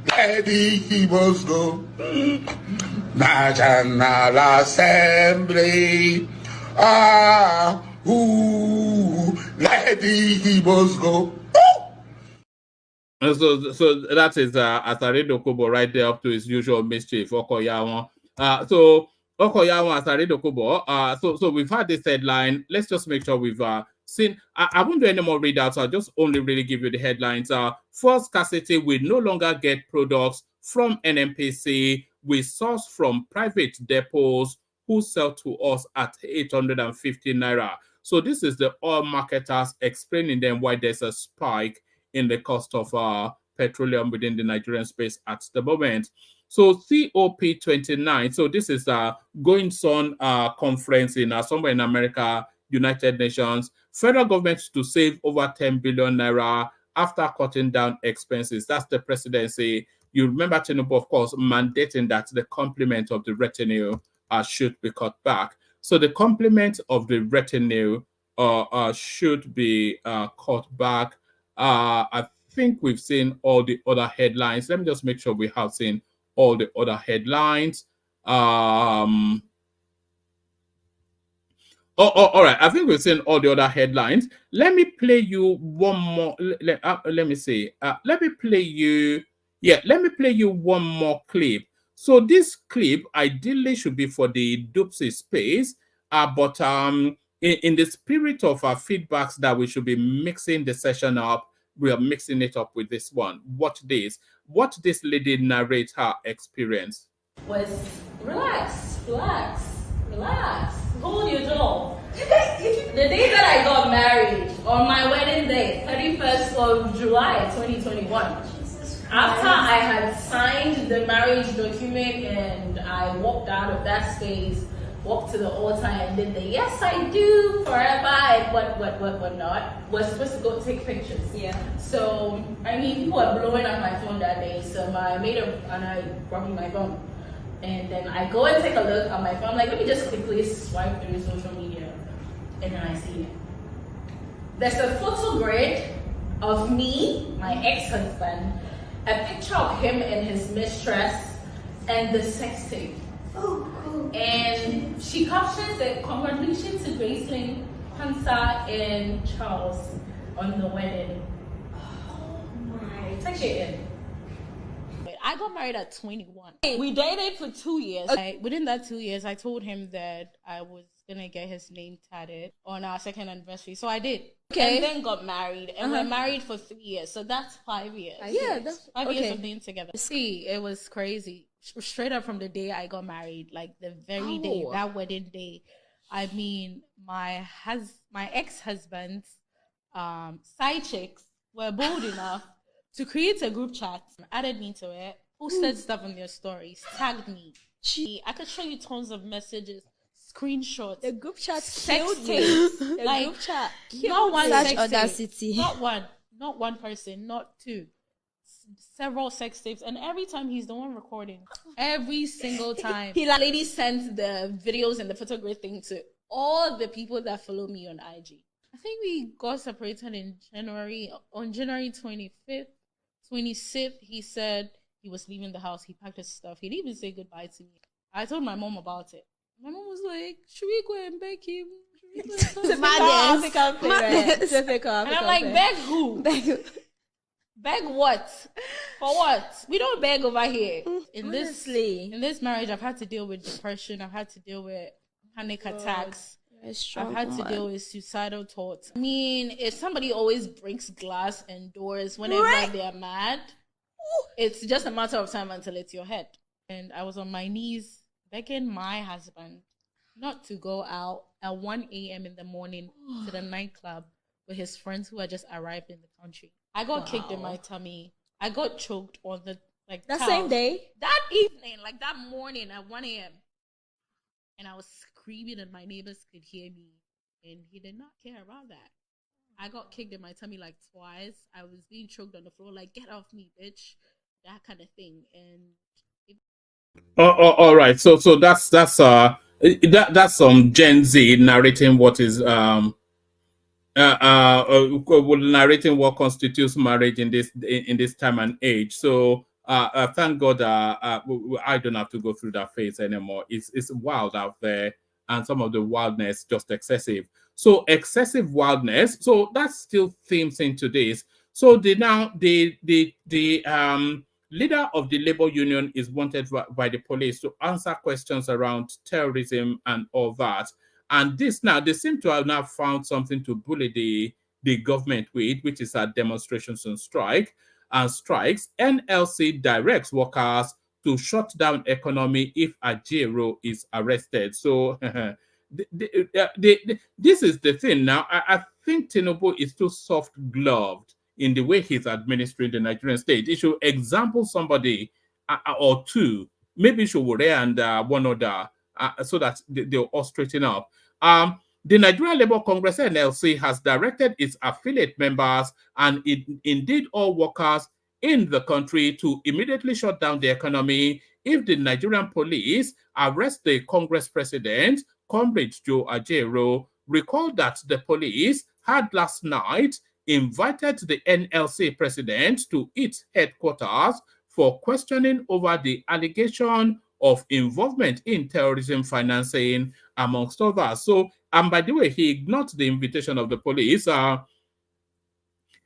Let the evils go. National Assembly, let the evils go. So that is Asaredo Kobo right there up to his usual mischief, Okoyawan. So Okoyawan Asaredo Kobo. So we've had this headline. Let's just make sure we've seen. I won't do any more readouts. I'll just only really give you the headlines. Fuel scarcity will no longer get products from NMPC. We source from private depots who sell to us at 850 naira. So this is the oil marketers explaining them why there's a spike in the cost of petroleum within the Nigerian space at the moment. So COP29, so this is a going on conference in somewhere in America, United Nations. Federal government to save over 10 billion naira after cutting down expenses. That's the presidency. You remember Tinubu, of course, mandating that the complement of the retinue should be cut back. So the complement of the retinue should be cut back. I think we've seen all the other headlines. Let me just make sure we have seen all the other headlines. All right. I think we've seen all the other headlines. Let me play you one more. Let me see. Let me play you. Yeah, let me play you one more clip. So this clip ideally should be for the Doopsy space, but in the spirit of our feedbacks that we should be mixing the session up, we are mixing it up with this one. Watch this. Watch this lady narrate her experience. Was relax, hold your jaw. The day that I got married, on my wedding day, 31st of July 2021, after I had signed the marriage document and I walked out of that space, walked to the altar and did the yes I do forever and what not, was supposed to go take pictures. Yeah. So I mean people were blowing up my phone that day, so my maid and I brought me my phone. And then I go and take a look at my phone, like let me just quickly swipe through social media, and then I see it. There's a photo grid of me, my ex-husband, a picture of him and his mistress, and the sex tape. And she captions it, congratulations to Graceland, Hansa, and Charles on the wedding. Oh my. Take it in. I got married at 21. We dated for 2 years. Within that 2 years, I told him that I was going to get his name tatted on our second anniversary. So I did. Okay. And then got married. And we're married for 3 years. So that's 5 years. Yeah, that's 5 years of being together. See, it was crazy. Straight up from the day I got married, like the very day, that wedding day. I mean, my ex-husband's side chicks were bold enough to create a group chat, added me to it, posted stuff on their stories, tagged me. I could show you tons of messages, screenshots. The group chat sex killed tapes. me. Like, group chat not one such sex audacity. tape. Not one person, not two. Several sex tapes, and every time he's the one recording. Every single time. He lady sent the videos and the photography thing to all the people that follow me on IG. I think we got separated in January. On January 25th, 26th, he said he was leaving the house. He packed his stuff. He didn't even say goodbye to me. I told my mom about it. My mom was like, should we go and beg him? And I'm like, beg who? Beg what? For what? We don't beg over here. In this marriage, I've had to deal with depression. I've had to deal with panic attacks. I've had to deal with suicidal thoughts. I mean, if somebody always breaks glass and doors whenever they're mad, it's just a matter of time until it's your head. And I was on my knees begging my husband not to go out at 1 a.m. in the morning to the nightclub with his friends who had just arrived in the country. I got kicked in my tummy. I got choked on the that same day? That evening, like that morning at 1 a.m. And I was screaming and my neighbors could hear me. And he did not care about that. I got kicked in my tummy like twice. I was being choked on the floor, like, get off me, bitch. That kind of thing. And all right. So that's some Gen Z narrating what is narrating what constitutes marriage in this time and age. So thank God I don't have to go through that phase anymore. It's wild out there, and some of the wildness just excessive. So excessive wildness. So that still themes into this. So the leader of the labor union is wanted by the police to answer questions around terrorism and all that. And this now, they seem to have now found something to bully the government with, which is demonstrations and strikes. NLC directs workers to shut down economy if Ajero is arrested. So this is the thing now. I think Tinubu is too soft-gloved in the way he's administering the Nigerian state. He should example somebody or two, maybe Showore and one other, so that they'll all straighten up. The Nigeria Labour Congress NLC has directed its affiliate members and indeed all workers in the country to immediately shut down the economy if the Nigerian police arrest the Congress president, Comrade Joe Ajero. Recall that the police had last night invited the NLC president to its headquarters for questioning over the allegation of involvement in terrorism financing, amongst others. So, and by the way, he ignored the invitation of the police.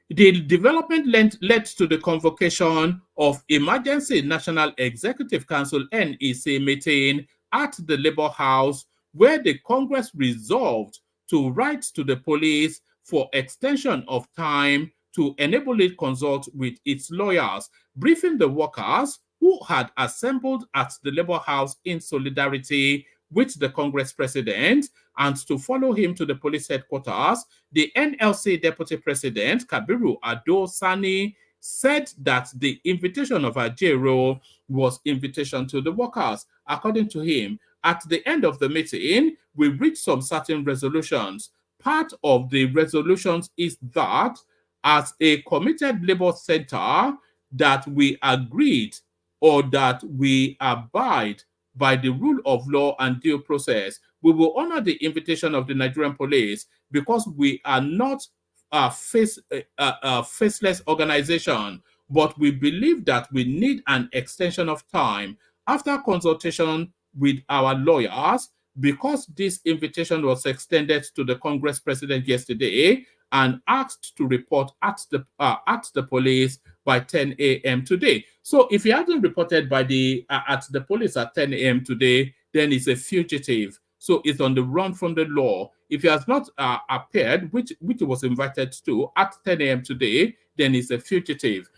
The development led to the convocation of Emergency National Executive Council (NEC) meeting at the Labour House, where the Congress resolved to write to the police for extension of time to enable it consult with its lawyers, briefing the workers who had assembled at the Labour House in solidarity with the Congress president and to follow him to the police headquarters. The NLC Deputy President, Kabiru Ado Sani, said that the invitation of Ajero was invitation to the workers. According to him, at the end of the meeting, we reached some certain resolutions. Part of the resolutions is that as a committed labor center, that we agreed or that we abide by the rule of law and due process. We will honor the invitation of the Nigerian police because we are not a faceless organization, but we believe that we need an extension of time. After consultation with our lawyers, because this invitation was extended to the Congress president yesterday and asked to report at the police by 10 a.m. today. So if he hasn't reported by at the police at 10 a.m. today, then he's a fugitive. So it's on the run from the law. If he has not appeared, which he was invited to at 10 a.m. today, then he's a fugitive.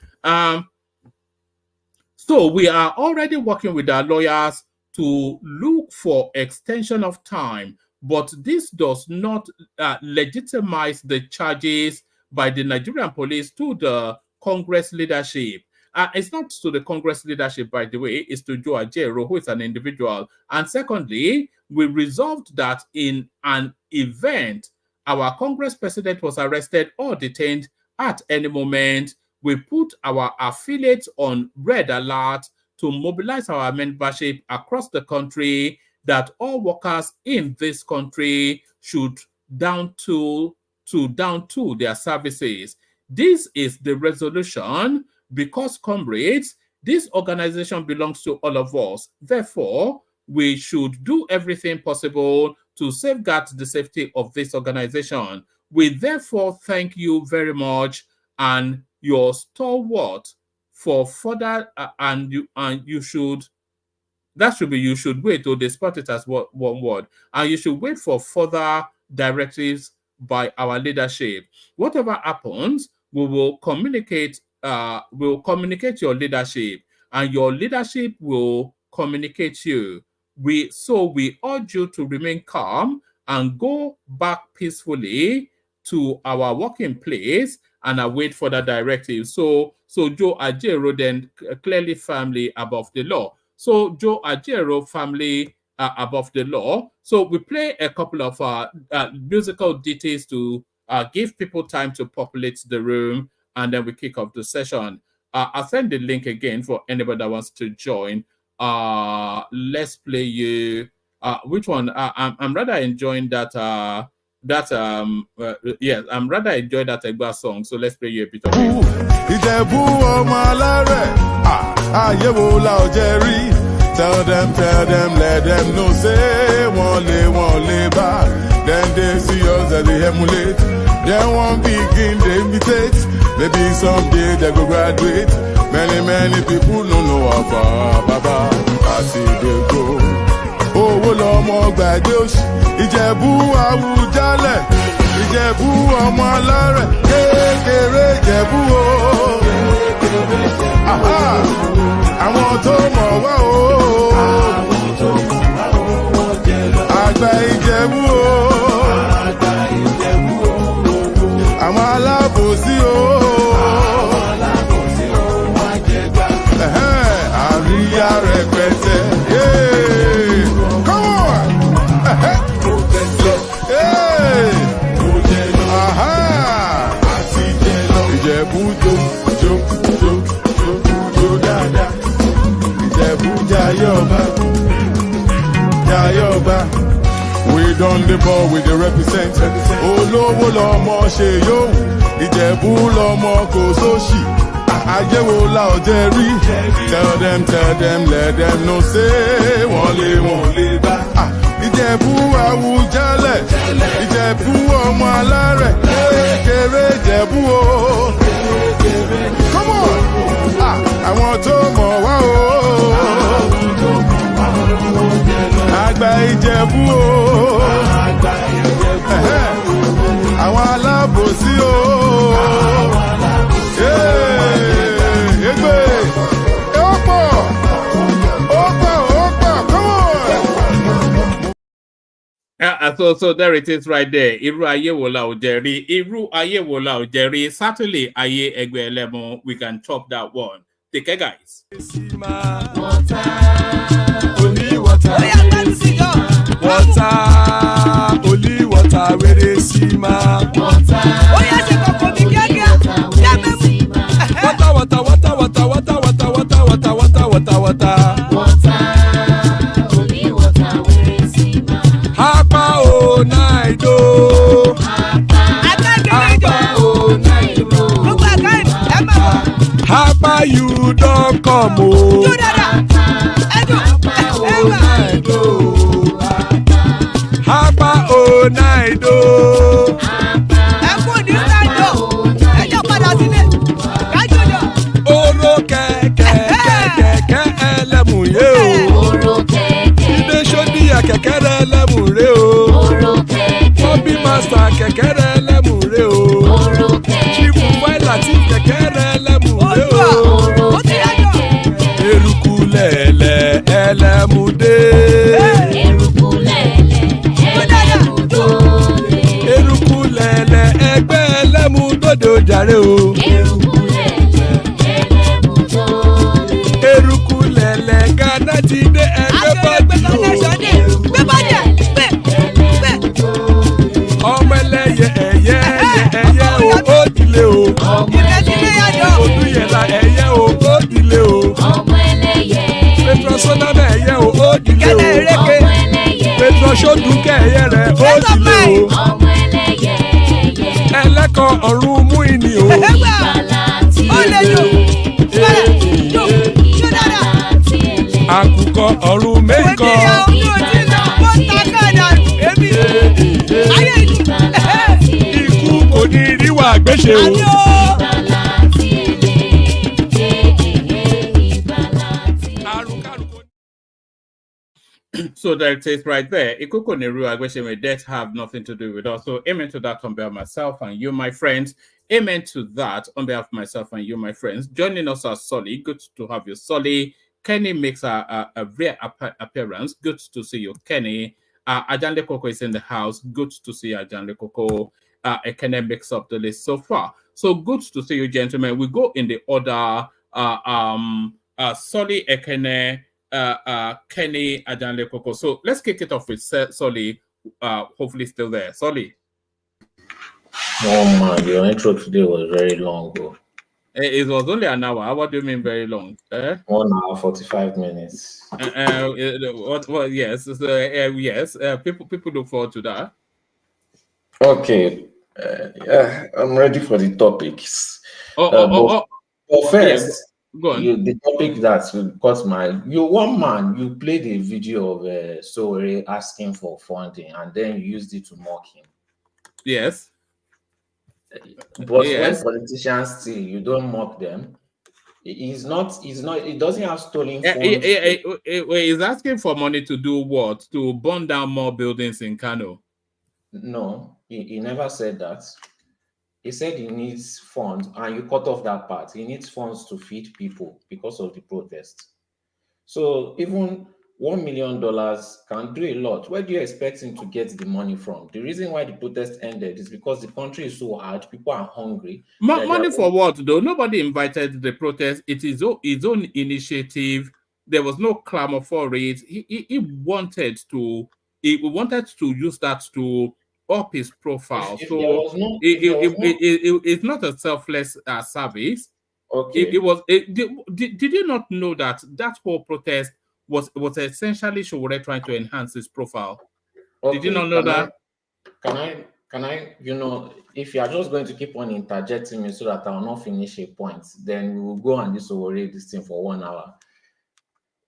So we are already working with our lawyers to look for extension of time, but this does not legitimize the charges by the Nigerian police to the Congress leadership. It's not to the Congress leadership, by the way, it's to Joe Ajero, who is an individual. And secondly, we resolved that in an event our Congress president was arrested or detained at any moment, we put our affiliates on red alert to mobilize our membership across the country that all workers in this country should down to their services. This is the resolution because, comrades, this organization belongs to all of us. Therefore, we should do everything possible to safeguard the safety of this organization. We therefore thank you very much and your stalwart for further you should wait to spot it as one word, and you should wait for further directives by our leadership. Whatever happens, we will communicate your leadership, and your leadership will communicate you. We urge you to remain calm and go back peacefully to our working place and await further directives. So Joe Ajero then clearly firmly above the law. So Joe Ajero family above the law. So we play a couple of musical details to give people time to populate the room, and then we kick off the session. I'll send the link again for anybody that wants to join. Let's play you. Which one? I'm rather enjoying that. Yes, I'm rather enjoying that Egba song. So let's play you a bit of it. Tell them, let them know, say, one lay back. Then they see us as they emulate. Then one begin, they imitate. Maybe someday they go graduate. Many people don't know about Baba. I see they go. Oh, well, I'm all bad. Ìjẹ̀bú Àwùjalẹ̀, Ìjẹ̀bú ọmọ alárẹ̀, kékeré Ìjẹ̀bú o. Àwọn tó mọ̀ wá o. Àgbà Ìjẹ̀bú o. Àwọn alábòsí o. Àríyá rẹpẹtẹ. Come on! Ìjẹ̀bú jó dáadáa. Ìjẹ̀bú jayọba. We done the ball with the represent. Olówó lọmọ ṣe yóò. Ìjẹ̀bú lọmọ kò sóṣì. Ayéwo la ọ̀jẹ̀ rí. Tell them, let them know, say, wọ́n lè bá. Ìjẹ̀bú Àwùjalẹ̀, Ìjẹ̀bú ọmọ alárẹ̀, kékeré Ìjẹ̀bú o. Come on! Àwọn tó mọ̀ wá o. Àgbà Ìjẹ̀bú o. Àwọn alábòsí o. Egbe! Ọ̀pọ̀! So there it is right there. Iru ayé wo la ò jẹ rí. Iru ayé wo la ò jẹ rí. Certainly ayé ẹgbẹ́ ẹlẹ́mu. We can chop that one. Take care, guys. Water, only water. Only water, where they see ma. Water. Hapa you don't come oh. Hapa oh night oh. Oro kẹ̀kẹ́ ẹlẹ́mù yé o. Ibe sodi akẹ̀kẹ́ ẹlẹ́mù rẹ o. Bobby master kẹ̀kẹ́ ẹlẹ́mù rẹ o. Chief Wáìlà tí kẹ̀kẹ́ ẹlẹ́mù rẹ o. Eruku lẹ̀lẹ̀ ẹlẹ́mù dé. Eruku lẹ̀lẹ̀ ẹgbẹ́ ẹlẹ́mù dòde ojàre o. Eruku lẹ̀lẹ̀ Ghana ti dé ẹgbẹ́ bọ́dì o. Ọmọ ẹlẹ́yẹ ẹyẹ o ó dilé o. Odúyẹ̀lá ẹyẹ o ó dilé o. Petrosonama ẹyẹ o ó dilé o. Petrosodúnkẹ́ ẹyẹ rẹ̀ ó dilé o. Ẹlẹ́kọ̀ ọ̀run mú ìní o. Àkùkọ ọ̀run mẹ́kọ̀. Ikú kò ní ríwà gbéṣe o. So there it is right there. Ikuko Neru Agweshime, death have nothing to do with us. So amen to that on behalf of myself and you, my friends. Amen to that on behalf of myself and you, my friends. Joining us as Solly. Good to have you, Solly. Kenny makes a rare appearance. Good to see you, Kenny. Ajanle Koko is in the house. Good to see Ajanle Koko. Ekene makes up the list so far. So good to see you, gentlemen. We go in the order. Solly, Ekene, Kenny, Ajanle Koko. So let's kick it off with Solly. Hopefully still there. Solly. Oh man, your intro today was very long, bro. It was only an hour. What do you mean very long? 1 hour 45 minutes. Well, yes. Yes. People look forward to that. Okay, yeah, I'm ready for the topics. Oh, But first, yeah, go on. the topic that caught my one man, you played a video of Sowore asking for funding, and then you used it to mock him. Yes. But Yes. when politicians steal, you don't mock them. He's not. He doesn't have stolen phones. He's asking for money to do what? To burn down more buildings in Kano. No, he never said that. He said he needs funds, and you cut off that part. He needs funds to feed people because of the protest. So even $1 million can do a lot. Where do you expect him to get the money from? The reason why the protest ended is because the country is so hard, people are hungry. Money for what, though? Nobody invited the protest. It is his own initiative. There was no clamor for it. He wanted to use that to up his profile. It's not a selfless service. Okay. Did you not know that whole protest was essentially Sowore trying to enhance his profile? Okay. Did you not know that? Can I, if you are just going to keep on interjecting me so that I will not finish a point, then we will go and this thing for 1 hour.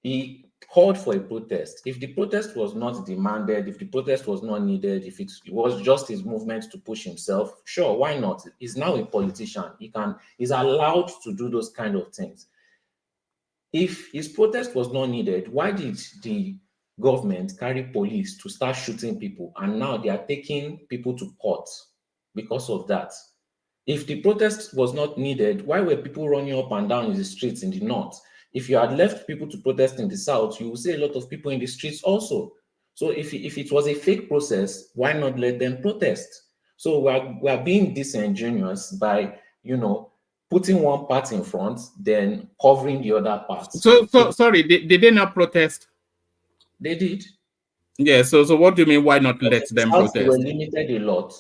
He called for a protest. If the protest was not demanded, if the protest was not needed, if it was just his movement to push himself, sure, why not? He's now a politician. He's allowed to do those kind of things. If his protest was not needed, why did the government carry police to start shooting people, and now they are taking people to court because of that? If the protest was not needed, why were people running up and down in the streets in the north? If you had left people to protest in the south, you will see a lot of people in the streets also. So if it was a fake process, why not let them protest? So we are being disingenuous by putting one part in front, then covering the other part. So sorry, did they not protest? They did. Yeah. So what do you mean? Why not let them protest? They were limited a lot,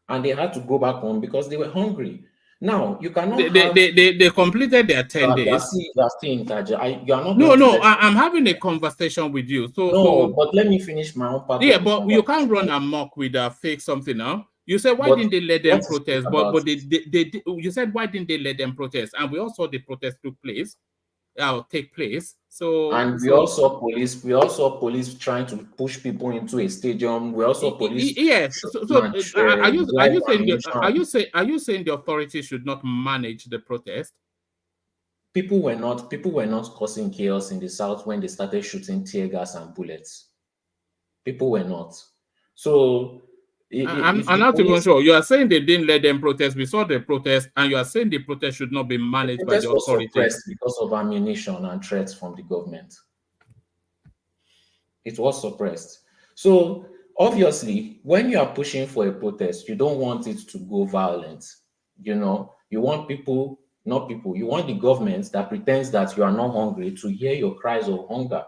and they had to go back home because they were hungry. Now you cannot. They completed their 10 days. You are still in charge. You are not. No. I'm having a conversation with you. But let me finish my own part. Yeah, but you can't run amok with a fake something now. You said why didn't they let them protest? But you said why didn't they let them protest? And we all saw the protest take place. We also police trying to push people into a stadium. We also police. Yes. Are you saying the authorities should not manage the protest? People were not causing chaos in the south when they started shooting tear gas and bullets. People were not. So I'm not even sure. You are saying they didn't let them protest. We saw the protest, and you are saying the protest should not be managed by the authorities. Suppressed because of ammunition and threats from the government. It was suppressed. So obviously, when you are pushing for a protest, you don't want it to go violent. You want people, not people. You want the government that pretends that you are not hungry to hear your cries of hunger.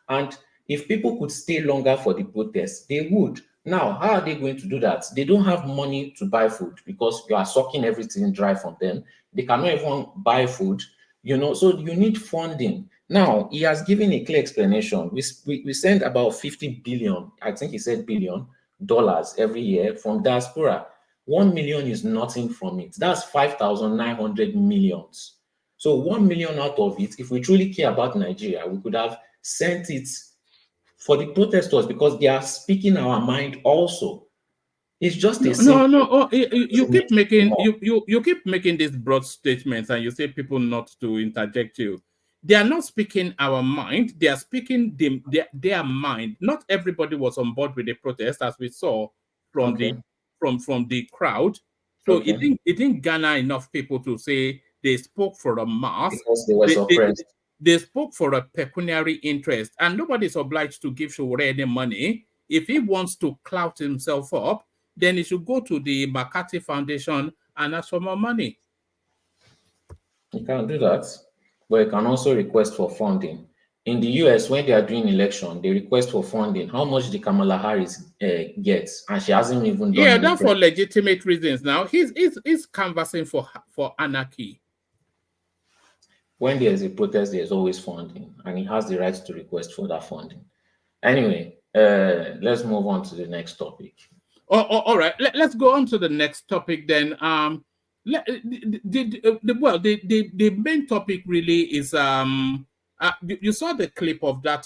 And if people could stay longer for the protest, they would. Now, how are they going to do that? They don't have money to buy food because you are sucking everything dry from them. They cannot even buy food, so you need funding. Now, he has given a clear explanation. We send about 50 billion, I think he said billion, dollars every year from diaspora. 1 million is nothing from it. That's 5,900 millions. So 1 million out of it, if we truly care about Nigeria, we could have sent it for the protesters because they are speaking our mind also. It's just a you keep making these broad statements and you say people not to interject you. They are not speaking our mind, they are speaking their mind. Not everybody was on board with the protest, as we saw from the crowd. So it didn't garner enough people to say they spoke for a mass. Because they were suppressed. They spoke for a pecuniary interest, and nobody is obliged to give Sowore any money. If he wants to clout himself up, then he should go to the Makati Foundation and ask for more money. You can do that, but you can also request for funding. In the US, when they are doing election, they request for funding. How much did Kamala Harris gets? And she hasn't even done Yeah, any that's for legitimate reasons. Now he's canvassing for anarchy. When there's a protest, there's always funding, and he has the right to request for that funding. Anyway, let's move on to the next topic. All right, let's go on to the next topic then. The main topic really is you saw the clip of that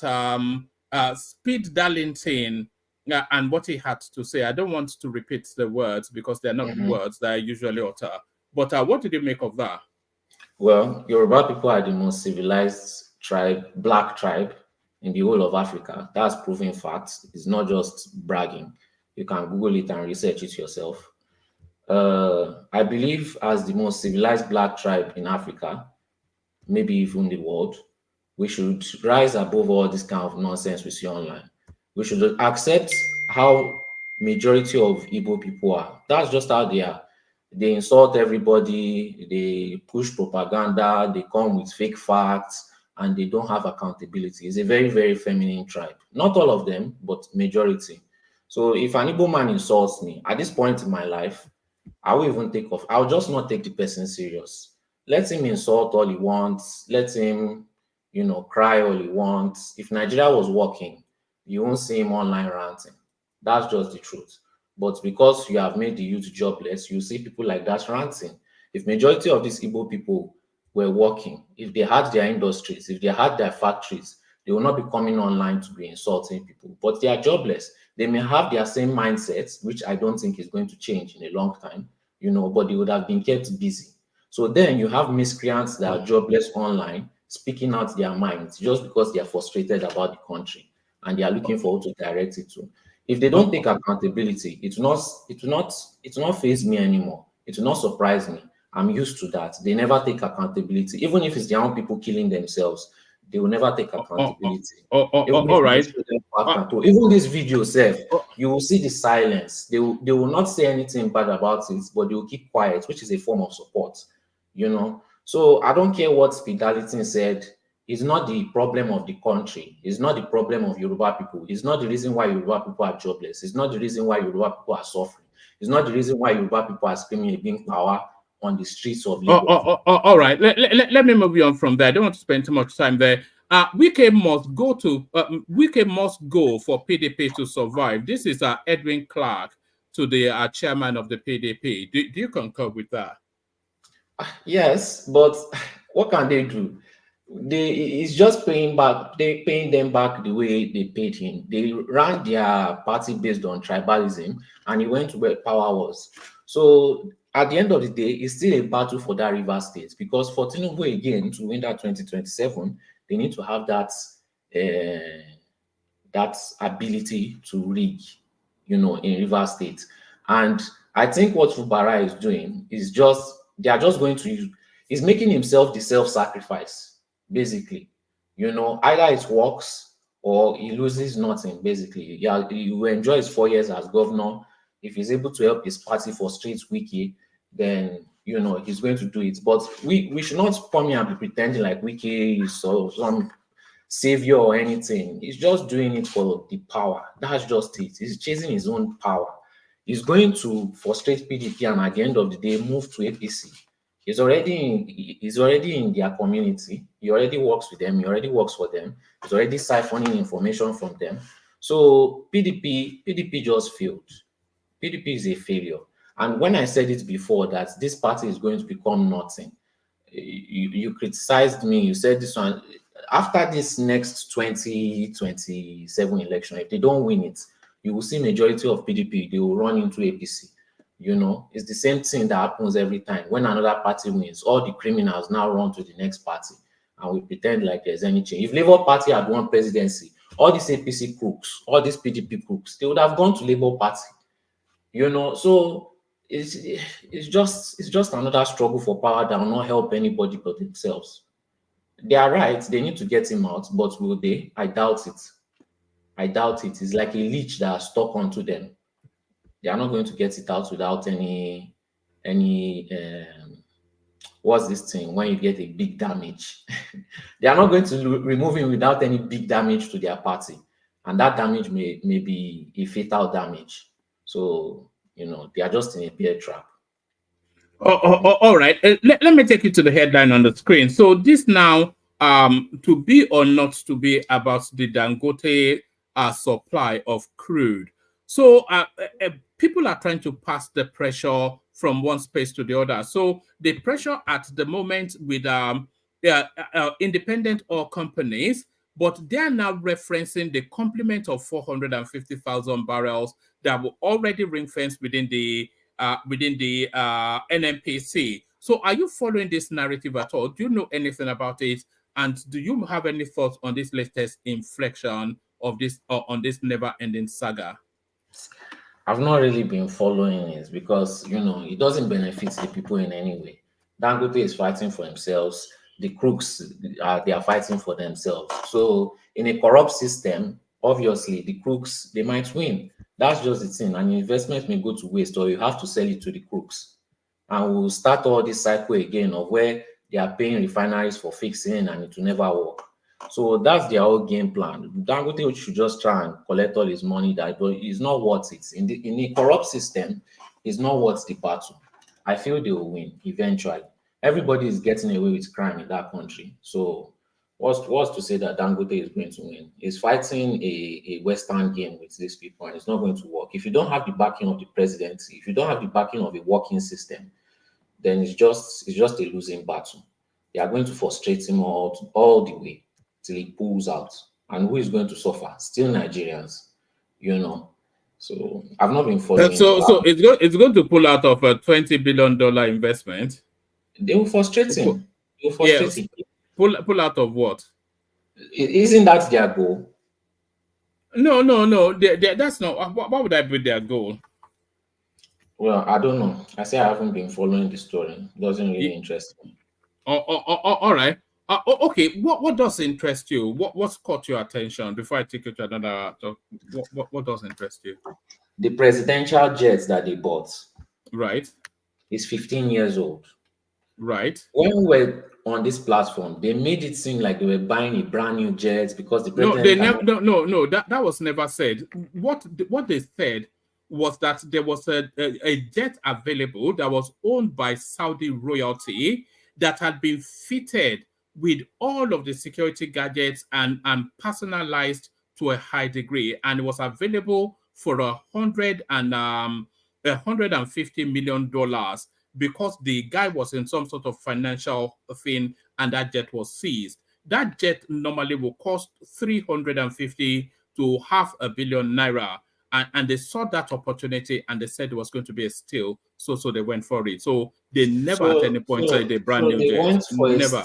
Speed Darlington and what he had to say. I don't want to repeat the words because they're not the words that I usually utter. But what did you make of that? Well, Yoruba people are the most civilized tribe, black tribe in the whole of Africa. That's proven fact. It's not just bragging. You can Google it and research it yourself. I believe as the most civilized black tribe in Africa, maybe even the world, we should rise above all this kind of nonsense we see online. We should accept how majority of Igbo people are. That's just how they are. They insult everybody, they push propaganda, they come with fake facts, and they don't have accountability. It's a very, very feminine tribe. Not all of them, but majority. So if an Igbo man insults me at this point in my life, I will even take off. I'll just not take the person serious. Let him insult all he wants. Let him, cry all he wants. If Nigeria was working, you won't see him online ranting. That's just the truth. But because you have made the youth jobless, you see people like that ranting. If majority of these Igbo people were working, if they had their industries, if they had their factories, they will not be coming online to be insulting people. But they are jobless. They may have their same mindsets, which I don't think is going to change in a long time, but they would have been kept busy. So then you have miscreants that are jobless online, speaking out their minds just because they are frustrated about the country and they are looking forward to direct it to. If they don't take accountability, it will not faze me anymore. It will not surprise me. I'm used to that. They never take accountability. Even if it's their own people killing themselves, they will never take accountability. All right. Even this video, Seth, you will see the silence. They will not say anything bad about it, but they will keep quiet, which is a form of support. So I don't care what Speed Darlington said. It's not the problem of the country. It's not the problem of Yoruba people. It's not the reason why Yoruba people are jobless. It's not the reason why Yoruba people are suffering. It's not the reason why Yoruba people are screaming against power on the streets of Lagos. All right. Let me move on from there. I don't want to spend too much time there. Wike must go for PDP to survive. This is Edwin Clark to the chairman of the PDP. Do you concur with that? Yes, but what can they do? It's just paying them back the way they paid him. They ran their party based on tribalism, and he went to where power was. So at the end of the day, it's still a battle for that River State, because for Tinubu again to win that 2027, they need to have that ability to rig, in River State. And I think what Fubara is doing is he's making himself the self-sacrifice. Basically, either it works or he loses nothing. Basically, yeah, he will enjoy his 4 years as governor. If he's able to help his party frustrate Wike, then he's going to do it. But we should not come here and be pretending like Wike is some savior or anything. He's just doing it for the power. That's just it. He's chasing his own power. He's going to frustrate PDP and at the end of the day move to APC. He's already in their community. He already works with them. He already works for them. He's already siphoning information from them. So PDP just failed. PDP is a failure. And when I said it before that this party is going to become nothing, you criticized me. You said this one after this next 2027 election, if they don't win it, you will see majority of PDP. They will run into APC. It's the same thing that happens every time. When another party wins, all the criminals now run to the next party and we pretend like there's any change. If Labour Party had won presidency, all these APC crooks, all these PDP crooks, they would have gone to Labour Party. So it's just another struggle for power that will not help anybody but themselves. They are right, they need to get him out, but will they? I doubt it. It's like a leech that is stuck onto them. They are not going to get it out without any what's this thing when you get a big damage? They are not going to remove him without any big damage to their party, and that damage may be a fatal damage. So they are just in a bear trap. All right. Let me take you to the headline on the screen. So this now, to be or not to be about the Dangote supply of crude. So people are trying to pass the pressure from one space to the other. So the pressure at the moment with independent oil companies, but they are now referencing the complement of 450,000 barrels that were already ring-fenced within the NNPC. So are you following this narrative at all? Do you know anything about it? And do you have any thoughts on this latest inflection of this on this never-ending saga? I've not really been following it because it doesn't benefit the people in any way. Dangote is fighting for themselves. The crooks they are fighting for themselves. So in a corrupt system, obviously the crooks they might win. That's just the thing. And investment may go to waste, or you have to sell it to the crooks. And we'll start all this cycle again of where they are paying refineries for fixing and it will never work. So that's their whole game plan. Dangote should just try and collect all his money that is not worth it. In a corrupt system, it's not worth the battle. I feel they will win eventually. Everybody is getting away with crime in that country. So what's to say that Dangote is going to win? He's fighting a Western game with these people, and it's not going to work. If you don't have the backing of the presidency, if you don't have the backing of a working system, then it's just a losing battle. They are going to frustrate him all the way till he pulls out. And who is going to suffer? Still Nigerians, So I've not been following. So it's going to pull out of a $20 billion investment. They will frustrate him. They will frustrate him. Pull out of what? Isn't that their goal? No. That's not. Why would that be their goal? Well, I don't know. I say I haven't been following the story. It doesn't really interest me. All right. Okay. What does interest you? What's caught your attention? Before I take you to another talk, what does interest you? The presidential jets that they bought. Right. Is 15 years old. Right. When we were on this platform, they made it seem like they were buying a brand new jet because the president. No. That was never said. What they said was that there was a jet available that was owned by Saudi royalty that had been fitted with all of the security gadgets and personalized to a high degree, and it was available for $150 million because the guy was in some sort of financial thing and that jet was seized. That jet normally will cost 350 to half a billion naira. And they saw that opportunity and they said it was going to be a steal. So they went for it. So they never at any point said they brand new jet. Never.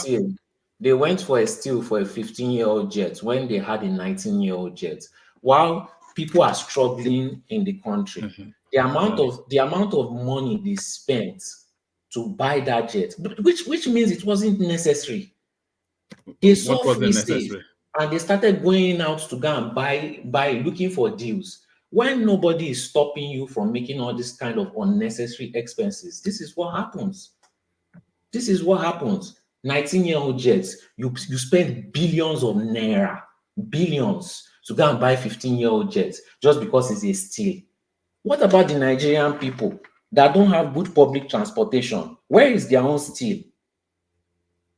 They went for a steal for a 15-year-old jet when they had a 19-year-old jet. While people are struggling in the country, the amount of money they spent to buy that jet, which means it wasn't necessary. They saw free stage and they started going out to go and buy looking for deals. When nobody is stopping you from making all this kind of unnecessary expenses, this is what happens. 19-year-old jets, you spend billions of naira, billions to go and buy 15-year-old jets just because it's a steal. What about the Nigerian people that don't have good public transportation? Where is their own steal?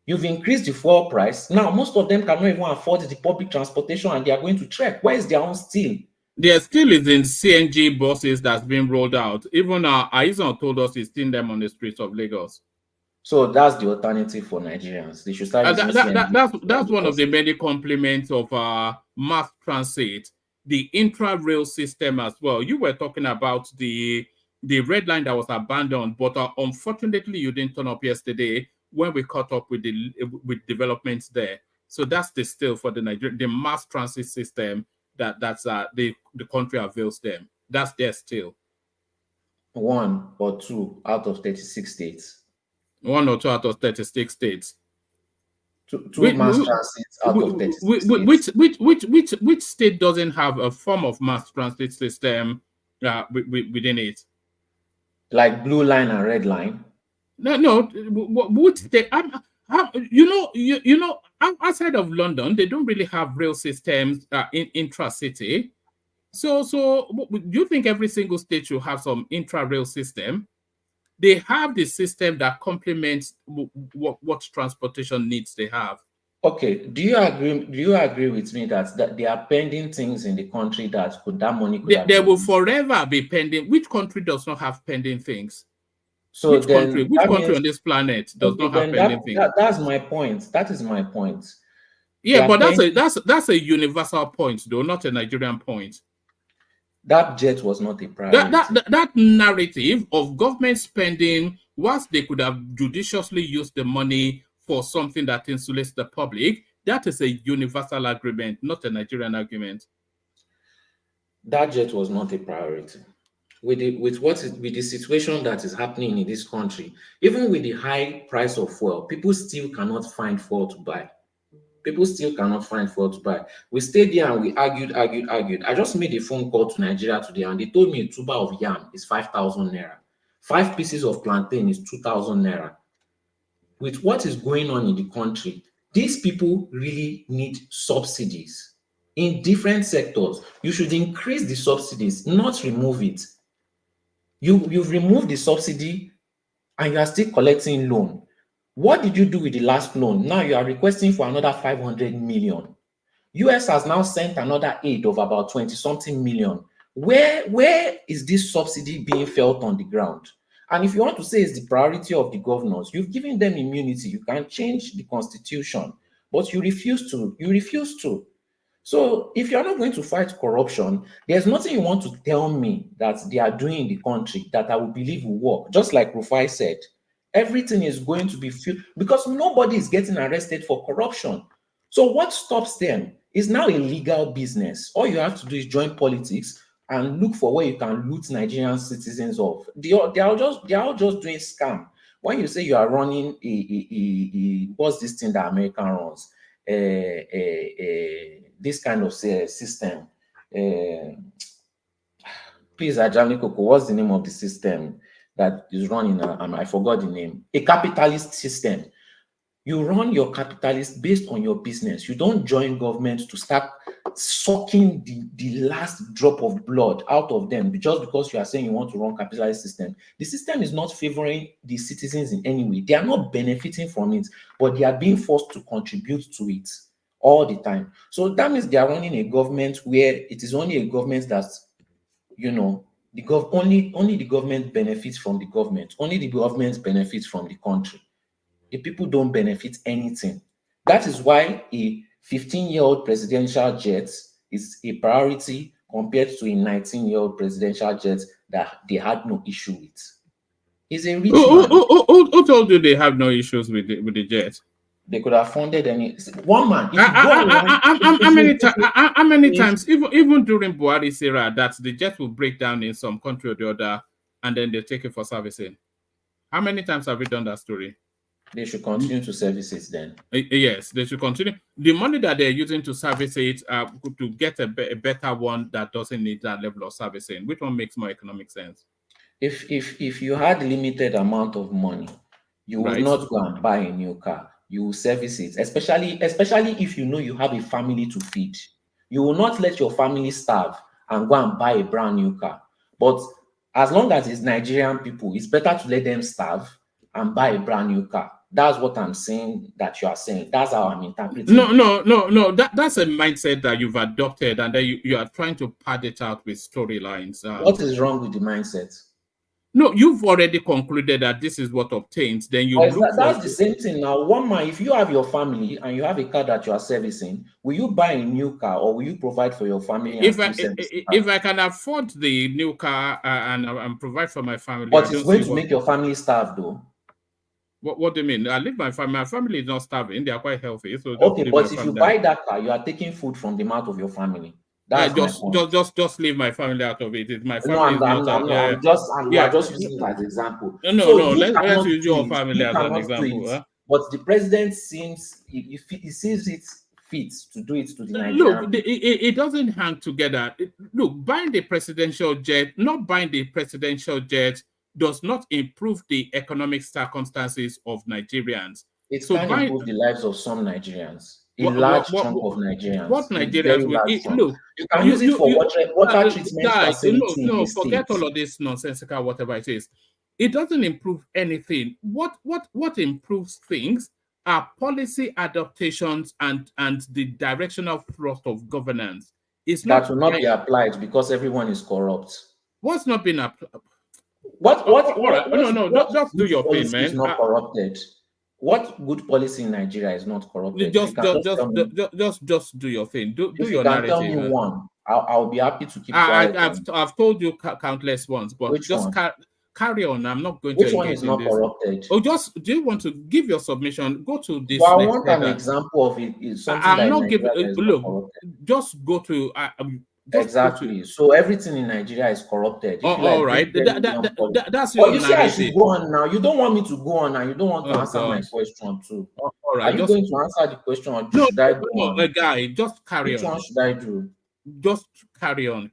You've increased the fuel price. Now, most of them cannot even afford the public transportation and they are going to trek. Where is their own steal? There still is in CNG buses that's been rolled out. Even Aizon told us he's seen them on the streets of Lagos. So that's the alternative for Nigerians. They should start that's one of the many complements of mass transit, the intra-rail system as well. You were talking about the red line that was abandoned, but unfortunately you didn't turn up yesterday when we caught up with developments there. So that's the still for the mass transit system that's the country avails them. That's their still. 1 or 2 out of 36 states. 1 or 2 out of 36 states. Two mass transit out of 36 states. Which state doesn't have a form of mass transit system within it? Like blue line and red line. No. Would they? You know, outside of London, they don't really have rail systems in intra-city. So, do you think every single state should have some intra-rail system? They have the system that complements what transportation needs they have. Okay, do you agree with me that there are pending things in the country that money could have There been will used? forever be pending. Which country does not have pending things? So Which country that means, on this planet does okay, not have then pending things? that's my point. That is my point. Yeah, but that's a universal point, though, not a Nigerian point. That jet was not a priority. That narrative of government spending, whilst they could have judiciously used the money for something that insulates the public, that is a universal agreement, not a Nigerian argument. That jet was not a priority. With the situation that is happening in this country, even with the high price of fuel, people still cannot find fuel to buy. People still cannot find fuel to buy. We stayed there and we argued. I just made a phone call to Nigeria today and they told me a tuber of yam is 5,000 naira. 5 pieces of plantain is 2,000 naira. With what is going on in the country, these people really need subsidies in different sectors. You should increase the subsidies, not remove it. You've removed the subsidy and you are still collecting loan. What did you do with the last loan? Now you are requesting for another 500 million. US has now sent another aid of about 20-something million. Where is this subsidy being felt on the ground? And if you want to say it's the priority of the governors, you've given them immunity. You can change the constitution, but you refuse to. You refuse to. So if you're not going to fight corruption, there's nothing you want to tell me that they are doing in the country that I will believe will work. Just like Rufai said, everything is going to be because nobody is getting arrested for corruption. So what stops them is now a legal business. All you have to do is join politics and look for where you can loot Nigerian citizens of. They are all just doing scam. When you say you are running what's this thing that American runs? This kind of system. Please, Ajani Koko, what's the name of the system that is running? I forgot the name. A capitalist system. You run your capitalist based on your business. You don't join government to start sucking the last drop of blood out of them just because you are saying you want to run capitalist system. The system is not favoring the citizens in any way. They are not benefiting from it, but they are being forced to contribute to it all the time. So that means they are running a government where it is only a government that's, only the government benefits from the government. Only the government benefits from the country. The people don't benefit anything. That is why a 15-year-old presidential jet is a priority compared to a 19-year-old presidential jet that they had no issue with. He's a rich man. Who told you they have no issues with the jet? They could have funded any one man. How many times, even during Buhari's era, that the jet will break down in some country or the other, and then they take it for servicing? How many times have we done that story? They should continue to service it then. Yes, they should continue. The money that they're using to service it to get a better one that doesn't need that level of servicing. Which one makes more economic sense? If you had limited amount of money, you would not go and buy a new car. You will service it, especially if you know you have a family to feed. You will not let your family starve and go and buy a brand new car. But as long as it's Nigerian people, it's better to let them starve and buy a brand new car. That's what I'm saying that you are saying. That's how I'm interpreting. No. That's a mindset that you've adopted, and then you are trying to pad it out with storylines. What is wrong with the mindset? No, you've already concluded that this is what obtains. Then you that's the same thing now. One man, if you have your family and you have a car that you are servicing, will you buy a new car or will you provide for your family? If I can afford the new car and provide for my family, but it's going to make your family starve, though. What do you mean? I live my family. My family is not starving; they are quite healthy. So okay, but if you buy that car, you are taking food from the mouth of your family. That's just leave my family out of it. It's my family. I'm just using it as an example. Let's use your family as an example. But the president seems he sees it fit to do it to the Nigerian. Look, it doesn't hang together. Look, buying the presidential jet, not buying the presidential jet does not improve the economic circumstances of Nigerians. It So can improve the lives of some Nigerians. A what large chunk of Nigerians. what A Nigerians very will large chunk. look? You can use it for water treatment Guy, facility in the forget States. all of this nonsensical whatever it is. It doesn't improve anything. What improves things are policy adaptations and the directional thrust of governance. It's that not will not be applied because everyone is corrupt. What's not been applied? Just do your thing, policy man. is not corrupted. What good policy in Nigeria is not corrupted? Just do your thing. Do if your you can narrative. tell me one, I'll be happy to keep quiet. I've told you countless ones, but which just one? Carry on. I'm not going Which to one engage is in not this. corrupted? Oh, do you want to give your submission? Go to this. Well, I next want an header. example of it. It's something I'm that not giving. look, just go to. Exactly. So everything in Nigeria is corrupted. All right. That's your you see, I should go on now. You don't want me to go on now. You don't want to answer my question too. All right. Are you going to answer the question or should I go on? Guy, just carry Which on. one should I do? Just carry on.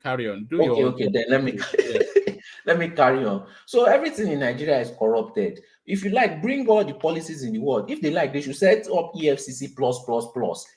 Do okay. Then let me let me carry on. So everything in Nigeria is corrupted. If you like, bring all the policies in the world. If they like, they should set up EFCC plus,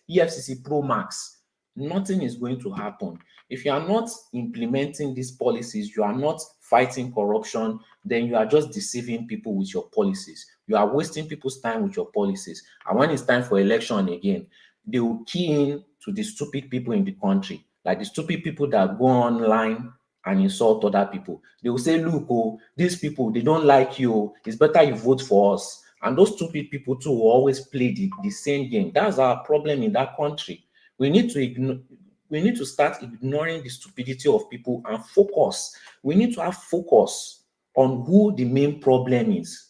EFCC Pro Max. Nothing is going to happen. If you are not implementing these policies, you are not fighting corruption, then you are just deceiving people with your policies. You are wasting people's time with your policies. And when it's time for election again, they will key in to the stupid people in the country, like the stupid people that go online and insult other people. They will say, look, these people, they don't like you. It's better you vote for us. And those stupid people too will always play the same game. That's our problem in that country. We need to start ignoring the stupidity of people and focus. We need to have focus on who the main problem is.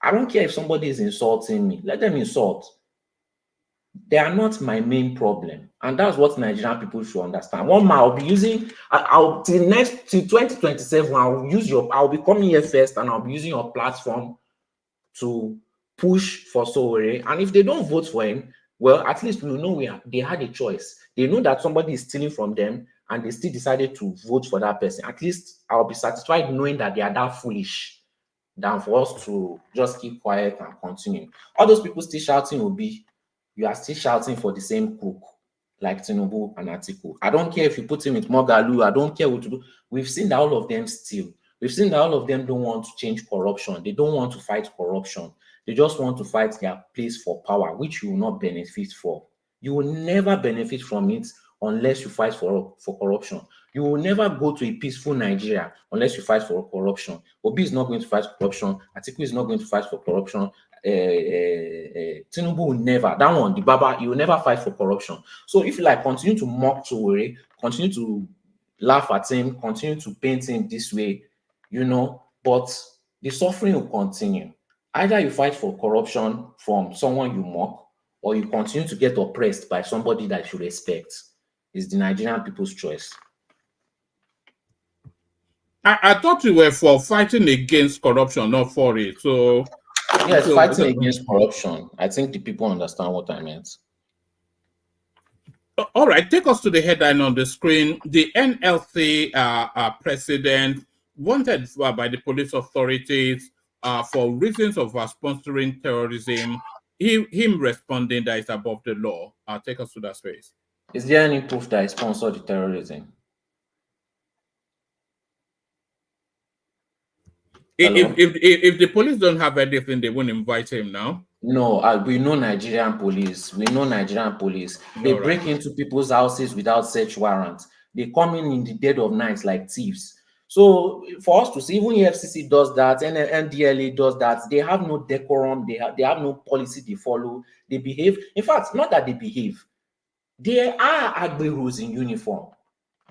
I don't care if somebody is insulting me. Let them insult. They are not my main problem. And that's what Nigerian people should understand. One man, I'll be using, till 2027, I'll be coming here first and I'll be using your platform to push for Sowore. And if they don't vote for him, well, at least we know they had a choice. They know that somebody is stealing from them and they still decided to vote for that person. At least I'll be satisfied knowing that they are that foolish than for us to just keep quiet and continue. All those people still shouting Obi, you are still shouting for the same cook, like Tinubu and Atiku. I don't care if you put him with Mogalu. I don't care what to do. We've seen that all of them steal. We've seen that all of them don't want to change corruption. They don't want to fight corruption. They just want to fight their place for power, which you will not benefit for. You will never benefit from it unless you fight for corruption. You will never go to a peaceful Nigeria unless you fight for corruption. Obi is not going to fight corruption. Atiku is not going to fight for corruption. Tinubu will never. That one, the Baba, you will never fight for corruption. So if you like, continue to mock Sowore, continue to laugh at him, continue to paint him this way, but the suffering will continue. Either you fight for corruption from someone you mock, or you continue to get oppressed by somebody that you respect. It's the Nigerian people's choice. I thought you were for fighting against corruption, not for it. So yes, fighting against corruption. I think the people understand what I meant. All right, take us to the headline on the screen. The NLC president wanted by the police authorities for reasons of sponsoring terrorism. Him responding that it's above the law. Take us to that space. Is there any proof that he sponsored the terrorism? If the police don't have anything, they won't invite him now. No, we know Nigerian police. They break into people's houses without search warrants. They come in the dead of night like thieves. So for us to see, even EFCC does that, and NDLA does that. They have no decorum. They have no policy they follow. They behave. In fact, not that they behave. They are agberos in uniform.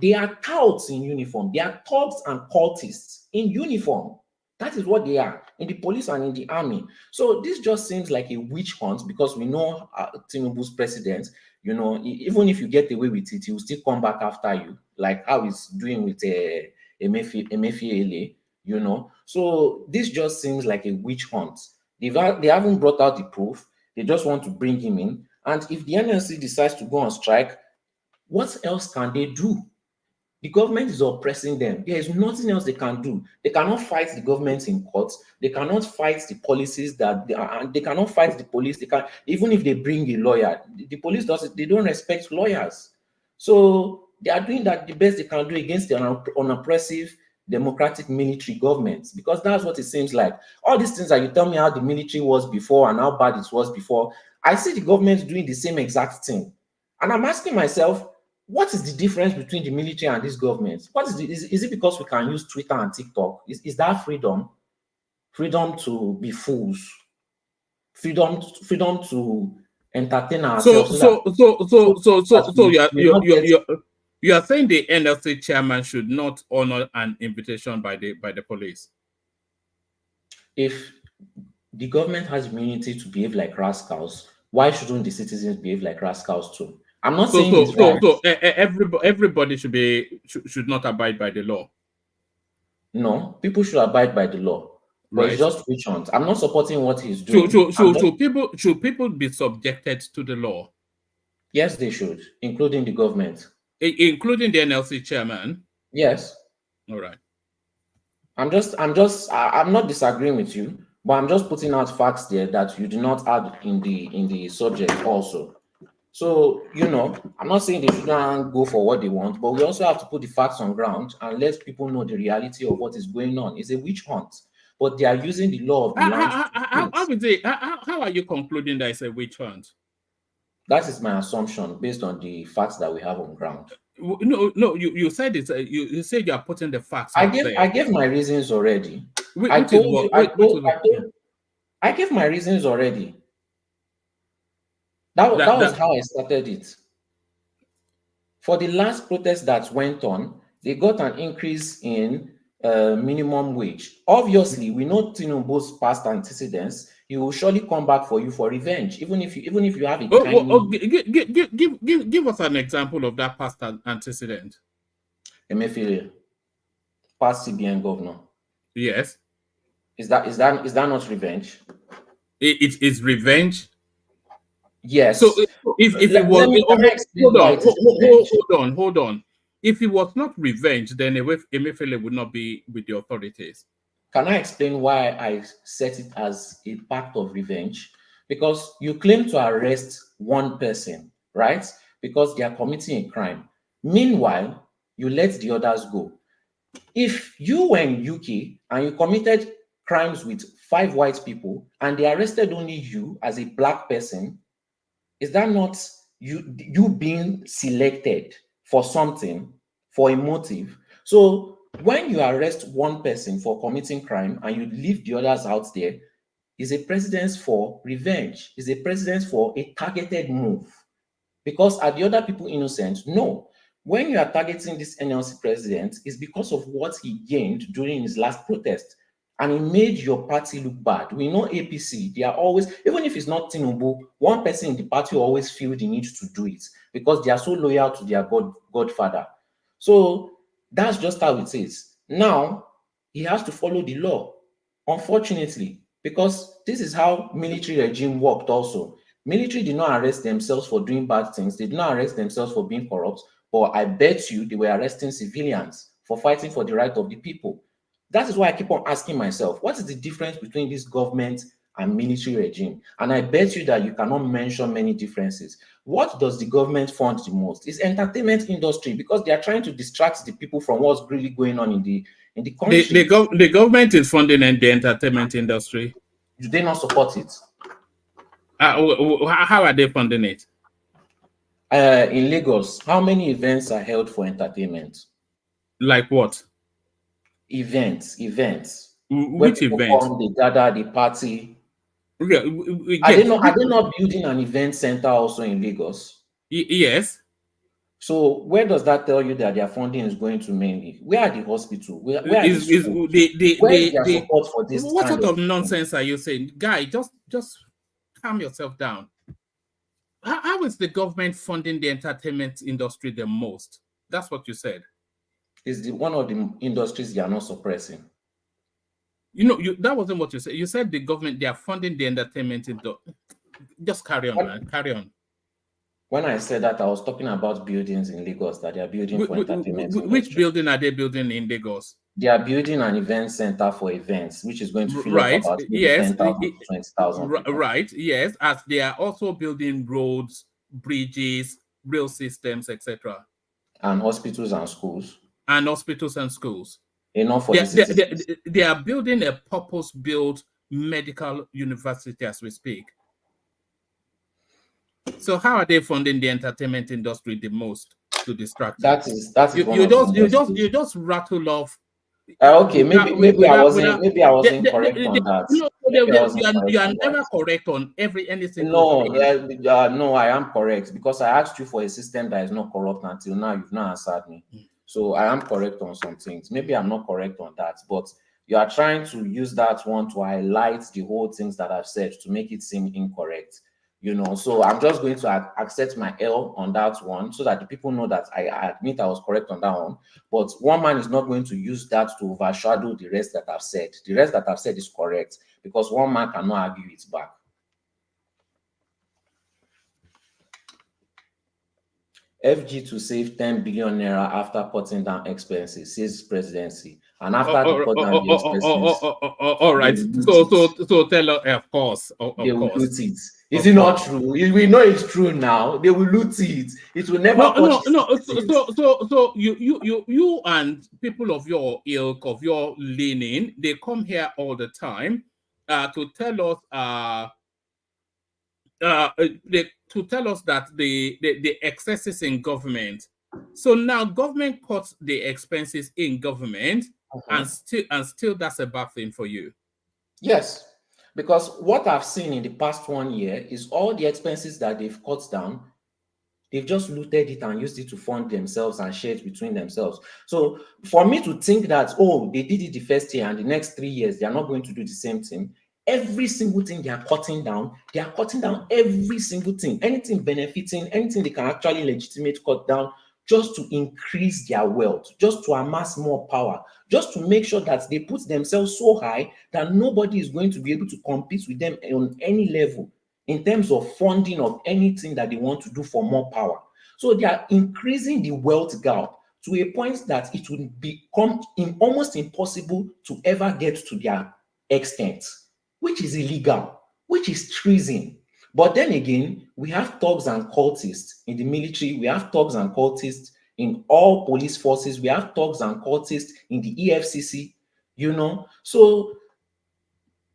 They are touts in uniform. They are thugs and cultists in uniform. That is what they are in the police and in the army. So this just seems like a witch hunt because we know Tinubu's president, even if you get away with it, he will still come back after you, like how he's doing with Emefiele, So this just seems like a witch hunt. They haven't brought out the proof. They just want to bring him in. And if the NLC decides to go on strike, what else can they do? The government is oppressing them. There is nothing else they can do. They cannot fight the government in court. They cannot fight the policies that they are, and they cannot fight the police. They can, even if they bring a lawyer, the police they don't respect lawyers. So they are doing that the best they can do against the unoppressive democratic military government, because that's what it seems like. All these things that you tell me how the military was before and how bad it was before, I see the government doing the same exact thing. And I'm asking myself, what is the difference between the military and this government? What is it because we can use Twitter and TikTok? Is that freedom? Freedom to be fools? Freedom to entertain ourselves? So you are saying the NLC chairman should not honor an invitation by the police? If the government has immunity to behave like rascals, why shouldn't the citizens behave like rascals too? I'm not saying it's right. Everybody should not abide by the law. No, people should abide by the law. But Right. it's just which ones. I'm not supporting what he's doing. Should people be subjected to the law? Yes, they should, including the government. Including the NLC chairman? Yes. All right. I'm not disagreeing with you, but I'm just putting out facts there that you do not add in the subject also. So, I'm not saying they shouldn't go for what they want, but we also have to put the facts on ground and let people know the reality of what is going on. It's a witch hunt, but they are using the law of the land. How are you concluding that it's a witch hunt? That is my assumption based on the facts that we have on ground. No, you said it's you said you are putting the facts. I gave my reasons already. I gave my reasons already. That was how I started it. For the last protest that went on, they got an increase in minimum wage. Obviously, we know Tinubu's past antecedents. He will surely come back for you for revenge, even if you have a give us an example of that past antecedent. Emefiele, past CBN governor. Yes. Is that not revenge? It is revenge. Yes. So if it was hold on. If it was not revenge, then Emefiele would not be with the authorities. Can I explain why I set it as a pact of revenge? Because you claim to arrest one person, right? Because they are committing a crime. Meanwhile, you let the others go. If you were in UK and you committed crimes with 5 white people and they arrested only you as a black person, is that not you being selected for something, for a motive? So when you arrest one person for committing crime and you leave the others out there, is a precedence for revenge, is a precedence for a targeted move. Because are the other people innocent? No. When you are targeting this NLC president, it's because of what he gained during his last protest. And it made your party look bad. We know APC, they are always, even if it's not Tinubu, one person in the party will always feel the need to do it because they are so loyal to their godfather. So that's just how it is. Now, he has to follow the law, unfortunately, because this is how military regime worked also. Military did not arrest themselves for doing bad things. They did not arrest themselves for being corrupt, but I bet you they were arresting civilians for fighting for the right of the people. That is why I keep on asking myself, what is the difference between this government and military regime? And I bet you that you cannot mention many differences. What does the government fund the most? It's entertainment industry, because they are trying to distract the people from what's really going on in the country. The government is funding the entertainment industry. Do they not support it? How are they funding it? In Lagos, how many events are held for entertainment? Like what? Events. Which events? They gather, they party. Okay. Are they not building an event center also in Lagos? Yes. So where does that tell you that their funding is going to mainly? Where are the hospitals? Where is their support for this? What sort of nonsense are you saying? Guy, just calm yourself down. How is the government funding the entertainment industry the most? That's what you said. Is one of the industries they are not suppressing. That wasn't what you said. You said the government, they are funding the entertainment industry. Just carry on, man. Carry on. When I said that, I was talking about buildings in Lagos that they are building for entertainment Which industry. building are they building in Lagos? They are building an event center for events, which is going to fill up Right. about maybe Yes. 10,000 to 20,000 people. Right. Yes. As they are also building roads, bridges, rail systems, etc. And hospitals and schools. And hospitals and schools. Enough for the citizens. They are building a purpose-built medical university as we speak. So how are they funding the entertainment industry the most to distract you? That is you just rattle off. Okay, maybe I wasn't correct on that. You are never correct on any single thing. No, I am correct because I asked you for a system that is not corrupt until now. You've not answered me. So I am correct on some things. Maybe I'm not correct on that, but you are trying to use that one to highlight the whole things that I've said to make it seem incorrect. So I'm just going to accept my L on that one so that the people know that I admit I was correct on that one. But one man is not going to use that to overshadow the rest that I've said. The rest that I've said is correct because one man cannot argue it back. FG to save 10 billion naira after cutting down expenses, says presidency. And after they cut down the expenses, all right. So tell us, of course, they will loot it. Is it not true? We know it's true now. They will loot it. It will never. So you and people of your ilk, of your leaning, they come here all the time to tell us to tell us that the excesses in government. So now government cuts the expenses in government, and still that's a bad thing for you. Yes, because what I've seen in the past 1 year is all the expenses that they've cut down, they've just looted it and used it to fund themselves and share it between themselves. So for me to think that, oh, they did it the first year and the next 3 years, they are not going to do the same thing. Every single thing they are cutting down every single thing, anything benefiting, anything they can actually legitimate cut down just to increase their wealth, just to amass more power, just to make sure that they put themselves so high that nobody is going to be able to compete with them on any level in terms of funding of anything that they want to do for more power. So they are increasing the wealth gap to a point that it will become almost impossible to ever get to their extent, which is illegal, which is treason. But then again, we have thugs and cultists in the military, we have thugs and cultists in all police forces, we have thugs and cultists in the EFCC, So,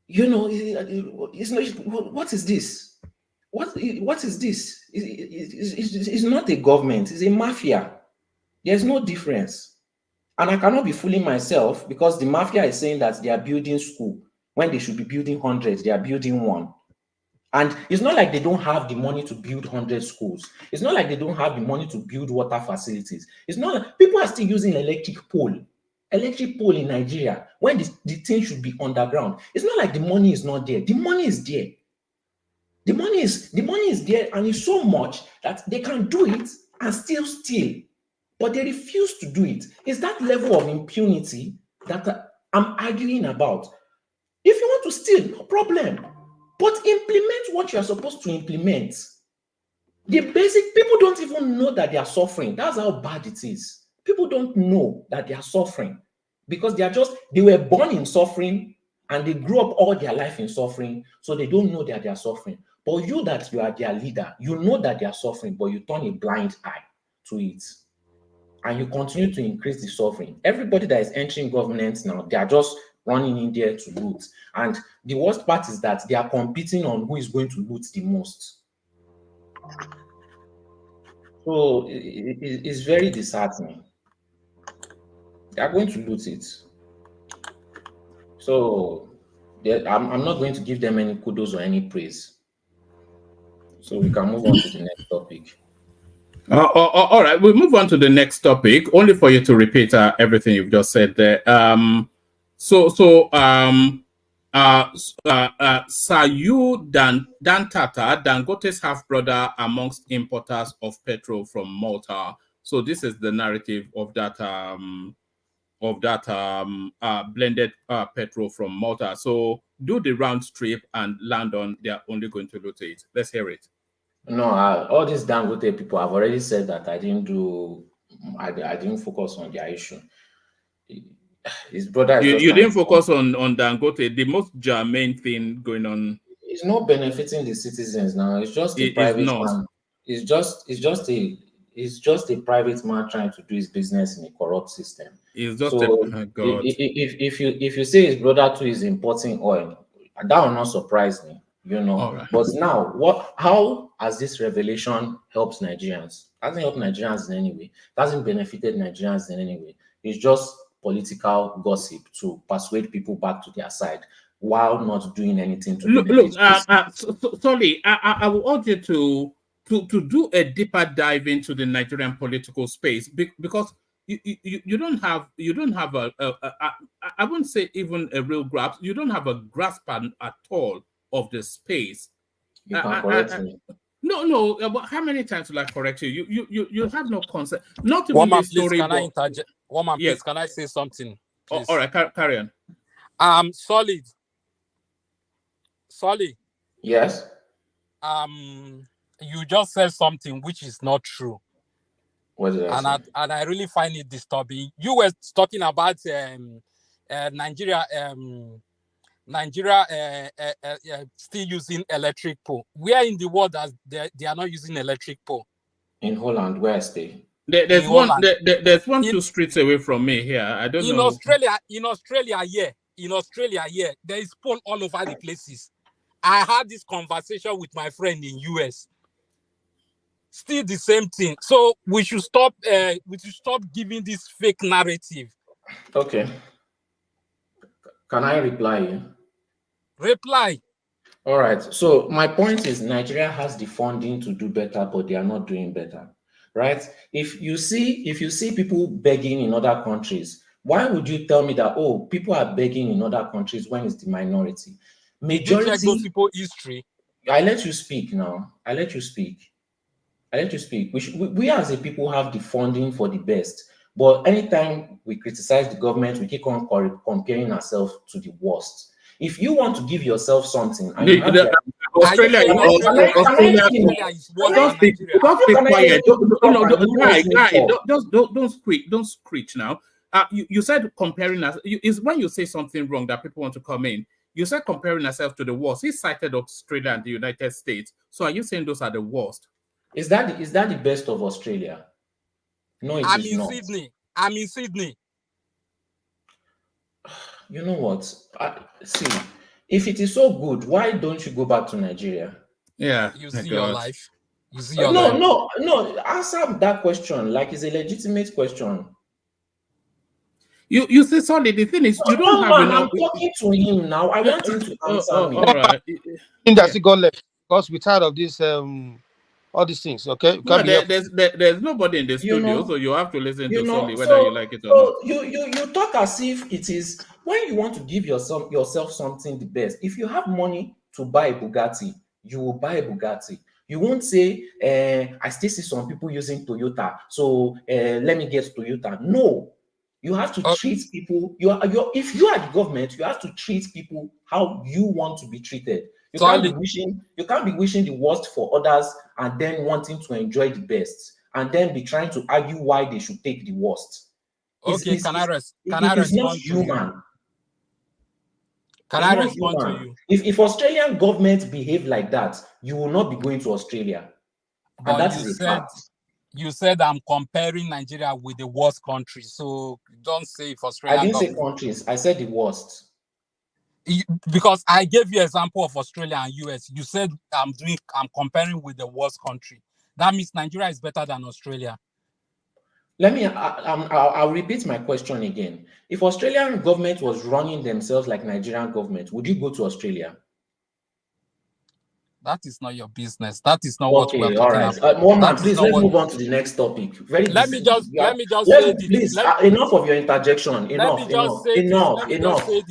it's not, what is this? What is this? It's not a government, it's a mafia. There's no difference. And I cannot be fooling myself because the mafia is saying that they are building school when they should be building hundreds, they are building one. And it's not like they don't have the money to build 100 schools. It's not like they don't have the money to build water facilities. It's not like people are still using electric pole in Nigeria when the thing should be underground. It's not like the money is not there. The money is there. The money is there, and it's so much that they can do it and still steal. But they refuse to do it. It's that level of impunity that I'm arguing about. If you want to steal, no problem. But implement what you are supposed to implement. The basic, people don't even know that they are suffering. That's how bad it is. People don't know that they are suffering because they were born in suffering and they grew up all their life in suffering, so they don't know that they are suffering. But you are their leader, you know that they are suffering, but you turn a blind eye to it. And you continue to increase the suffering. Everybody that is entering government now, they are just running in there to loot. And the worst part is that they are competing on who is going to loot the most. So it's very disheartening. They are going to loot it. So I'm not going to give them any kudos or any praise. So we can move on to the next topic. All right, we'll move on to the next topic, only for you to repeat everything you've just said there. Sayu Dantata, Dangote's half-brother amongst importers of petrol from Malta. So this is the narrative of that blended petrol from Malta. So do the round trip and land on, they're only going to loot it. Let's hear it. No, all these Dangote people have already said that I didn't focus on their issue. His brother is just You trying didn't to focus on Dangote. The most germane thing going on it's not benefiting the citizens now. It's just a is private not. man. It's just a private man trying to do his business in a corrupt system. It's just a So oh God. if you say his brother too is importing oil, that will not surprise me, All right. But now, how has this revelation helped Nigerians? It hasn't helped Nigerians in any way. It hasn't benefited Nigerians in any way. It's just political gossip to persuade people back to their side while not doing anything to benefit. Sorry, I will urge you to do a deeper dive into the Nigerian political space because you don't have I wouldn't say even a real grasp. You don't have a grasp at all of the space. You can correct me. No. But how many times will I correct you? You have no concept. Not even Woman, the please, story. can I interject? Woman, Yes. please, can I say something? Oh, all right, carry on. Solid. Yes. You just said something which is not true. What did I say? And I really find it disturbing. You were talking about Nigeria still using electric pole. Where in the world they are not using electric pole? In Holland, where I stay. There's one. There's one 2 streets away from me here. I don't know. In Australia, there is pole all over the places. I had this conversation with my friend in US. Still the same thing. So we should stop. We should stop giving this fake narrative. Okay. Can I reply you? Reply. All right. So my point is, Nigeria has the funding to do better, but they are not doing better, right? If you see people begging in other countries, why would you tell me that people are begging in other countries when it's the minority? Majority. Did you check those people history? I let you speak now. I let you speak. We as a people have the funding for the best, but anytime we criticize the government, we keep on comparing ourselves to the worst. If you want to give yourself something, and Australia is worse than Nigeria. Just be quiet. Don't screech now. You said comparing us is when you say something wrong that people want to come in. You said comparing ourselves to the worst. He cited Australia and the United States. So are you saying those are the worst? Is that the best of Australia? No, it is not. I'm in Sydney. You know what? See, if it is so good, why don't you go back to Nigeria? Yeah. You see your life. You see your life. No. Answer that question like it's a legitimate question. You say sorry. The thing is, you don't have enough. I'm talking to him now. I want him to answer me. All right. That's got left because we're tired of this. All these things, okay? No, there's nobody in the studio, so you have to listen to Solly whether you like it or not. You talk as if it is when you want to give yourself something the best. If you have money to buy a Bugatti, you will buy a Bugatti. You won't say, I still see some people using Toyota, so let me get Toyota. No, you have to treat people. If you are the government, you have to treat people how you want to be treated. You can't be wishing the worst for others and then wanting to enjoy the best and then be trying to argue why they should take the worst. Okay, can I respond to you? Can I respond to you? If Australian government behave like that, you will not be going to Australia. But and that is a fact. You said I'm comparing Nigeria with the worst country, so don't say if Australia. I didn't say countries. I said the worst. Because I gave you an example of Australia and US. You said I'm comparing with the worst country. That means Nigeria is better than Australia. I'll repeat my question again. If Australian government was running themselves like Nigerian government, would you go to Australia? That is not your business. That is not what we're talking about. Moment, please, let's move on to the next topic. Let me just say this. Please, enough of your interjection. Enough.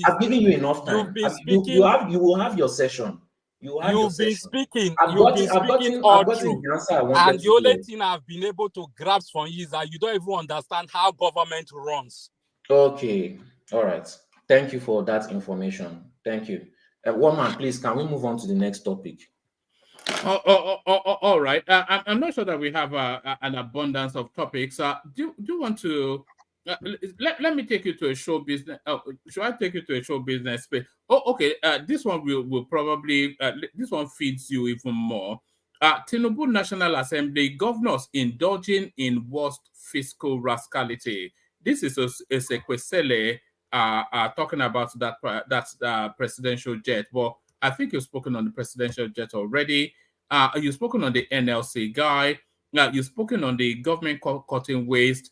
I've given you enough time. You've been speaking. You will have your session. You've been speaking all through. And the only thing I've been able to grasp from you is that you don't even understand how government runs. Okay. All right. Thank you for that information. Thank you. One man, please, can we move on to the next topic? All right. I'm not sure that we have an abundance of topics. Do you want to let me take you to a show business? Should I take you to a show business space? Oh, okay. This one will probably this one feeds you even more. Tinubu National Assembly governors indulging in worst fiscal rascality. This is a Sekwesele talking about that presidential jet. Well, I think you've spoken on the presidential jet already. You've spoken on the NLC guy. You've spoken on the government cutting waste.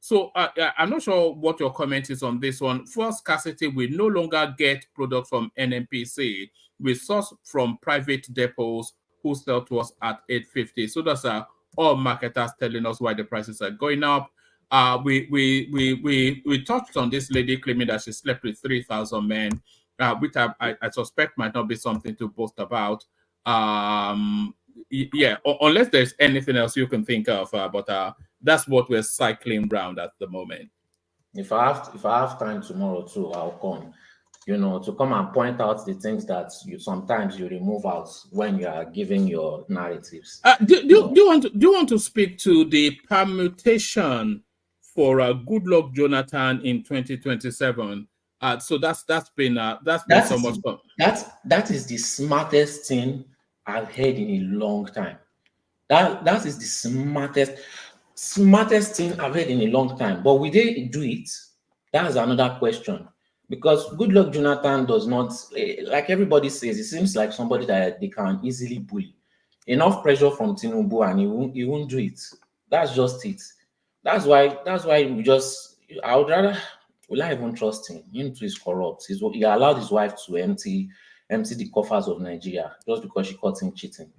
So I'm not sure what your comment is on this one. Fuel scarcity will no longer get products from NNPC. We source from private depots who sell to us at 850. So that's all marketers telling us why the prices are going up. We touched on this lady claiming that she slept with 3,000 men, which I suspect might not be something to boast about. Yeah, unless there's anything else you can think of, but that's what we're cycling around at the moment. If I have time tomorrow too, I'll come. To come and point out the things that sometimes you remove out when you are giving your narratives. Do you want to speak to the permutation for Goodluck Jonathan in 2027? So that's been so much fun. That is the smartest thing I've heard in a long time. That is the smartest thing I've heard in a long time. But will they do it? That's another question. Because Goodluck Jonathan does not, like everybody says, it seems like somebody that they can easily bully. Enough pressure from Tinubu and he won't do it. That's just it. That's why I would rather, will I even trust him? Him too is corrupt. He allowed his wife to empty the coffers of Nigeria just because she caught him cheating.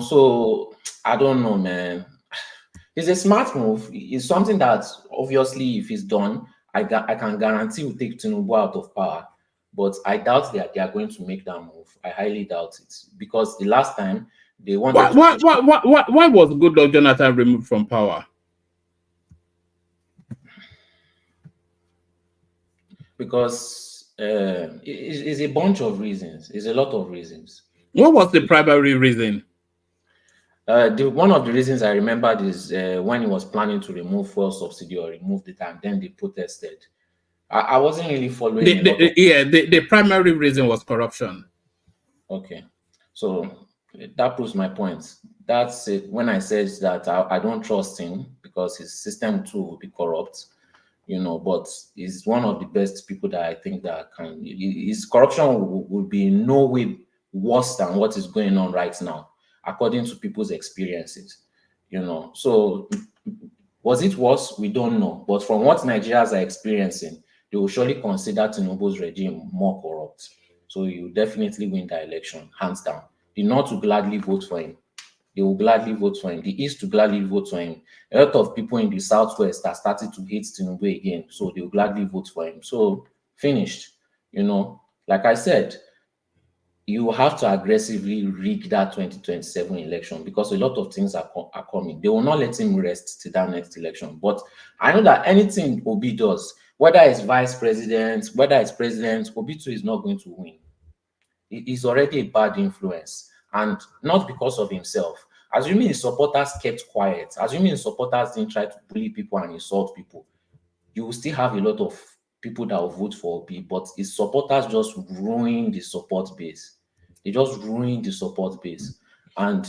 So I don't know, man. It's a smart move. It's something that obviously, if it's done, I can guarantee will take Tinubu out of power. But I doubt that they are going to make that move. I highly doubt it, because the last time they wanted. Why was Goodluck Jonathan removed from power? Because it's a bunch of reasons. It's a lot of reasons. What was the primary reason? One of the reasons I remembered is when he was planning to remove fuel subsidy or remove it, and then they protested. I wasn't really following. The primary reason was corruption. Okay, so that proves my point. That's it. When I said that I don't trust him because his system too will be corrupt, but he's one of the best people that I think that can. His corruption will be in no way worse than what is going on right now, according to people's experiences. So was it worse? We don't know. But from what Nigerians are experiencing, they will surely consider Tinubu's regime more corrupt. So he will definitely win the election, hands down. The North will gladly vote for him. They will gladly vote for him. The East will gladly vote for him. A lot of people in the Southwest are starting to hate Tinubu again, so they will gladly vote for him. So finished. Like I said, you have to aggressively rig that 2027 election, because a lot of things are coming. They will not let him rest till that next election. But I know that anything Obi does, whether it's vice president, whether it's president, Obi too is not going to win. He's already a bad influence, and not because of himself. Assuming his supporters kept quiet, assuming his supporters didn't try to bully people and insult people, you will still have a lot of people that will vote for Obi, but his supporters just ruined the support base. They just ruined the support base. And,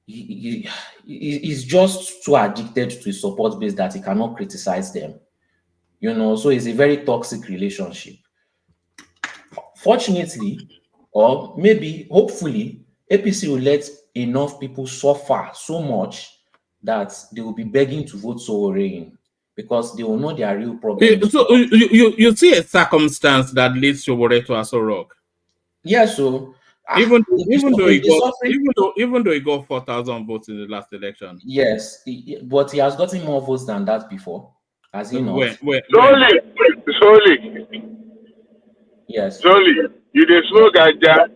he's just too addicted to his support base that he cannot criticize them. So it's a very toxic relationship. Fortunately, or maybe, hopefully, APC will let enough people suffer so much that they will be begging to vote Sowore in, because they will know their real problem. So you see a circumstance that leads Sowore to Aso Rock? Yeah, so even though he got 4,000 votes in the last election. Yes, but he has gotten more votes than that before, has he not? Solely. Yes. Solely. You dey slow Gaja.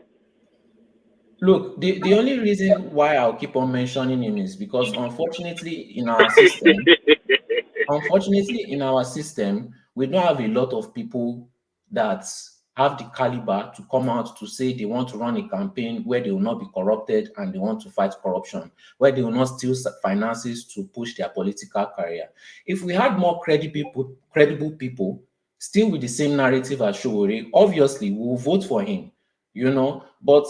Look, the only reason why I'll keep on mentioning him is because unfortunately in our system, we don't have a lot of people that have the caliber to come out to say they want to run a campaign where they will not be corrupted and they want to fight corruption, where they will not steal finances to push their political career. If we had more credible people, still with the same narrative as Showore, obviously we will vote for him, but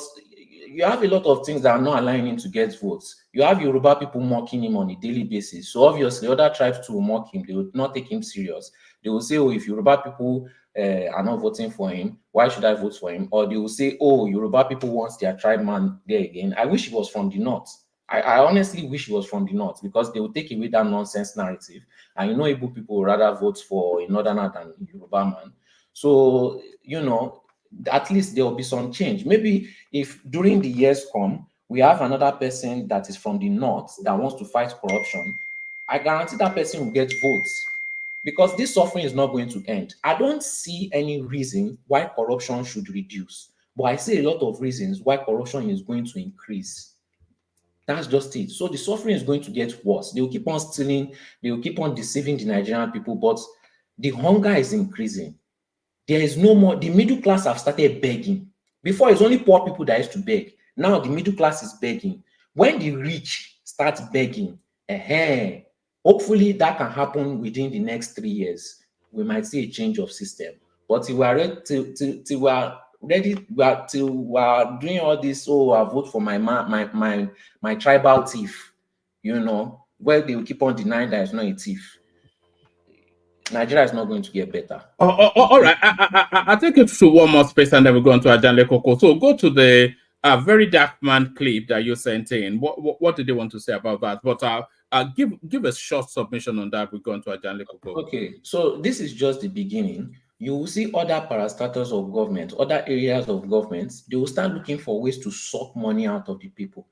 you have a lot of things that are not allowing him to get votes. You have Yoruba people mocking him on a daily basis. So obviously other tribes too will mock him. They will not take him serious. They will say, oh, if Yoruba people are not voting for him, why should I vote for him? Or they will say, oh, Yoruba people want their tribe man there again. I wish he was from the north. I honestly wish he was from the north, because they will take away that nonsense narrative. And Igbo people would rather vote for a northerner than a Yoruba man. So, at least there will be some change. Maybe if during the years come, we have another person that is from the north that wants to fight corruption, I guarantee that person will get votes, because this suffering is not going to end. I don't see any reason why corruption should reduce, but I see a lot of reasons why corruption is going to increase. That's just it. So the suffering is going to get worse. They will keep on stealing, they will keep on deceiving the Nigerian people, but the hunger is increasing. There is no more, the middle class have started begging. Before, it's only poor people that used to beg. Now the middle class is begging. When the rich start begging, hopefully that can happen within the next 3 years. We might see a change of system. But till we are ready, till we are doing all this, I vote for my tribal thief, where they will keep on denying that it's not a thief. Nigeria is not going to get better. All right. I take it to one more space and then we go on to Ajanle Koko. So go to the very dark man clip that you sent in. What did they want to say about that? But give a short submission on that. We go on to Ajanle Koko. Okay, so this is just the beginning. You will see other parastatals of government, other areas of government, they will start looking for ways to suck money out of the people.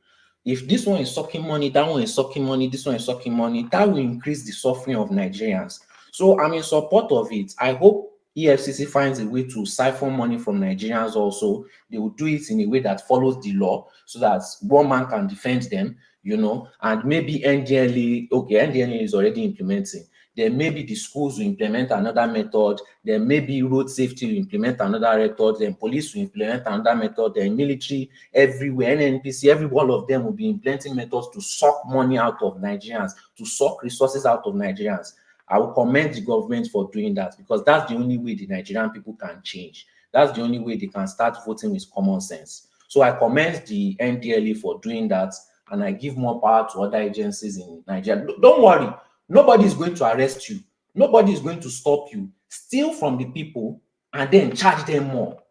If this one is sucking money, that one is sucking money, this one is sucking money, that will increase the suffering of Nigerians. So I'm in support of it. I hope EFCC finds a way to siphon money from Nigerians also. They will do it in a way that follows the law so that one man can defend them, and maybe NDLE, NDLE is already implementing. Then maybe the schools will implement another method. Then maybe road safety will implement another method. Then police will implement another method. Then military, everywhere, NNPC, every one of them will be implementing methods to suck money out of Nigerians, to suck resources out of Nigerians. I will commend the government for doing that, because that's the only way the Nigerian people can change. That's the only way they can start voting with common sense. So I commend the NDLE for doing that, and I give more power to other agencies in Nigeria. Don't worry. Nobody is going to arrest you. Nobody is going to stop you. Steal from the people and then charge them more.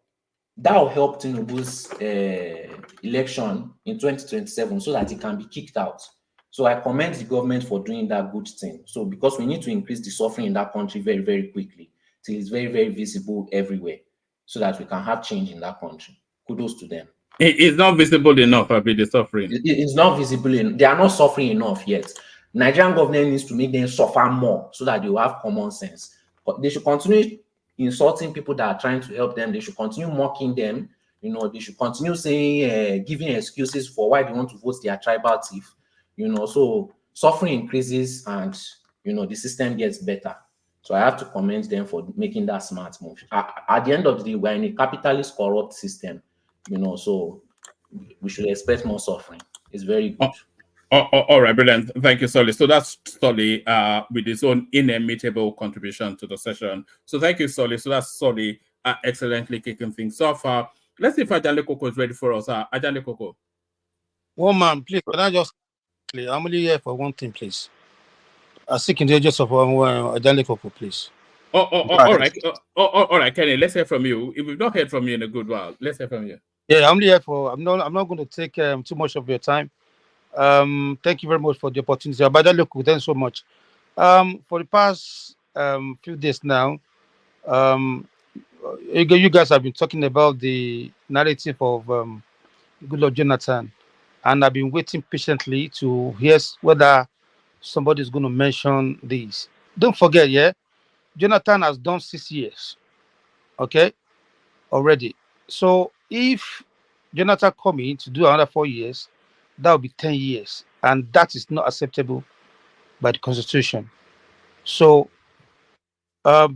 That will help Tinubu's election in 2027 so that he can be kicked out. So I commend the government for doing that good thing. So because we need to increase the suffering in that country very, very quickly till it's very, very visible everywhere so that we can have change in that country. Kudos to them. It's not visible enough, the suffering. It's not visible enough. They are not suffering enough yet. Nigerian government needs to make them suffer more so that they will have common sense. But they should continue insulting people that are trying to help them. They should continue mocking them. They should continue saying, giving excuses for why they want to vote their tribal thief. So suffering increases and, the system gets better. So I have to commend them for making that smart move. At the end of the day, we're in a capitalist corrupt system, so we should expect more suffering. It's very good. All right, brilliant. Thank you, Solly. So that's Solly with his own inimitable contribution to the session. So thank you, Solly. So that's Solly excellently kicking things off. Let's see if Ajanle Koko is ready for us. Ajanle Koko. One man, please, can I just... I'm only here for one thing, please. I seek in the ages of Ajanle Koko, please. All right. All right, Kenny, let's hear from you. If we've not heard from you in a good while, let's hear from you. Yeah, I'm only here for... I'm not going to take too much of your time. Thank you very much for the opportunity. Ajanle Koko, thanks so much. For the past few days now, you guys have been talking about the narrative of Goodluck Jonathan, and I've been waiting patiently to hear whether somebody is going to mention this. Don't forget, Jonathan has done 6 years, already. So if Jonathan come in to do another 4 years, that will be 10 years, and that is not acceptable by the Constitution. So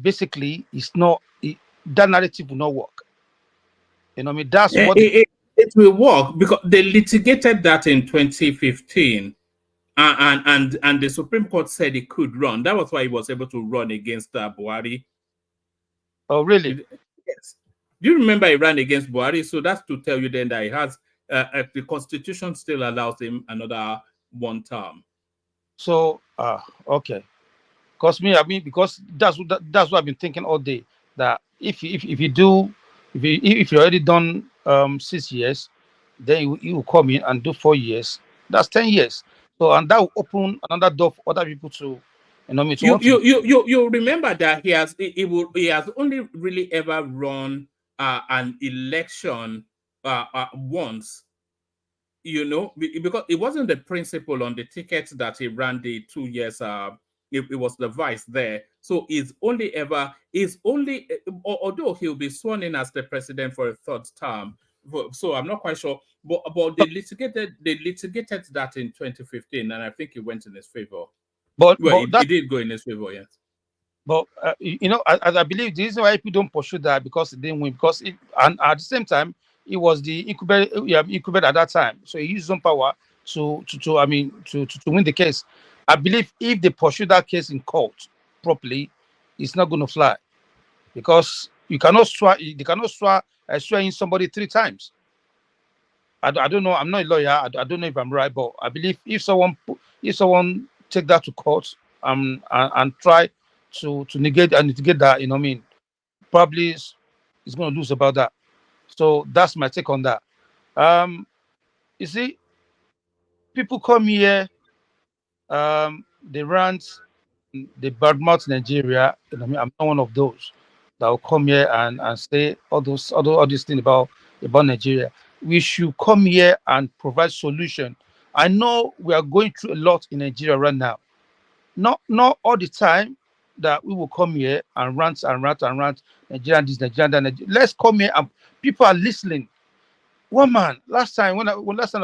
basically, that narrative will not work. You know, I mean, that's Eh, what. it will work because they litigated that in 2015, and the Supreme Court said he could run. That was why he was able to run against Buhari. Oh, really? Yes. Do you remember he ran against Buhari? So that's to tell you then that he has the Constitution still allows him another one term. So, okay. Because me, I mean, because that's what I've been thinking all day. That if you already done 6 years, then you will come in and do 4 years. That's 10 years. So, and that will open another door for other people to, you know, me to want to. You remember that he has only really ever run an election once, you know, because it wasn't the principle on the ticket that he ran the 2 years. It was the vice there, so although he'll be sworn in as the president for a third term. So I'm not quite sure, but they litigated that in 2015, and I think it went in his favor. But it did go in his favor, yes. But you know, as I believe the reason why people don't pursue that because it didn't win, because and at the same time it was the incubator at that time, so he used some power to win the case. I believe if they pursue that case in court properly, it's not going to fly, because you cannot swear in somebody 3 times. I don't know. I'm not a lawyer. I don't know if I'm right, but I believe if someone take that to court and try to negate that, you know what I mean, probably is going to lose about that. So that's my take on that. You see, people come here, they rant, they badmouth Nigeria. You know what I mean, I'm not one of those that will come here and say all these things about Nigeria. We should come here and provide solution. I know we are going through a lot in Nigeria right now. Not all the time that we will come here and rant Nigerian this, Nigerian that. Let's come here and people are listening. One man, last time when I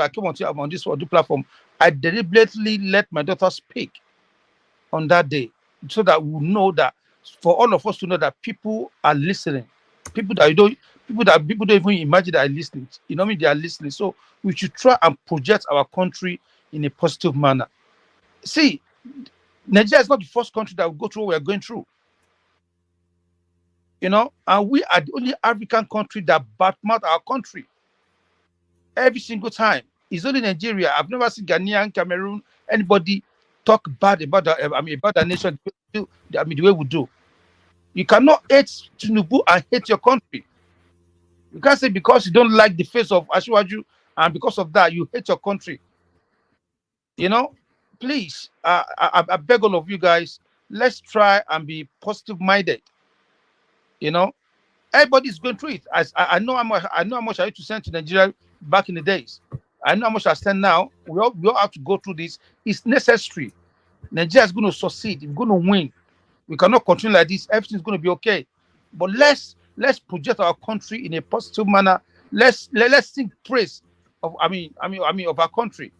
came on this platform, I deliberately let my daughter speak on that day, so that we know that, for all of us to know that people are listening. People don't even imagine that are listening. You know what I mean? They are listening. So we should try and project our country in a positive manner. See, Nigeria is not the first country that will go through what we are going through. You know, and we are the only African country that badmouth our country every single time. It's only Nigeria. I've never seen Ghanaian, Cameroon, anybody talk bad about the nation. The way we do. You cannot hate Tinubu and hate your country. You can't say because you don't like the face of Asiwaju and because of that you hate your country. You know, please, I beg all of you guys, let's try and be positive minded. You know, everybody's going through it. I know how much I used to send to Nigeria back in the days. I know how much I send now. We all have to go through this. It's necessary. Nigeria is going to succeed. We're going to win. We cannot continue like this. Everything's going to be okay. But let's project our country in a positive manner. Let's sing praise of of our country.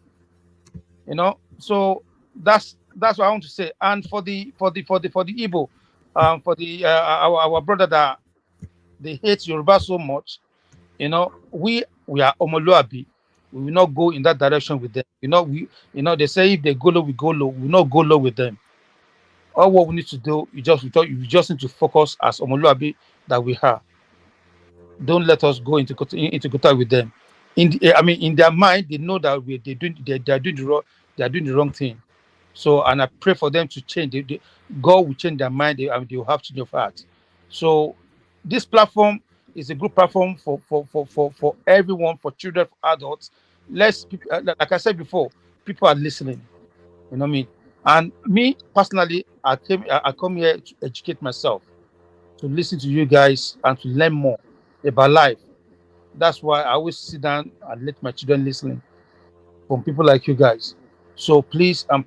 You know, so that's what I want to say. And for the Igbo, our brother that they hate Yoruba so much, you know, we are Omoluabi. We will not go in that direction with them. They say if they go low, we go low. We will not go low with them. All what we need to do, you just need to focus as Omoluabi that we have. Don't let us go into contact with them. In their mind, they know that they are doing the wrong thing. So, and I pray for them to change. God will change their mind. They will have to know heart. So, this platform is a good platform for everyone, for children, for adults. Like I said before, people are listening. You know what I mean? And me personally, I come here to educate myself, to listen to you guys, and to learn more about life. That's why I always sit down and let my children listen from people like you guys. So please, my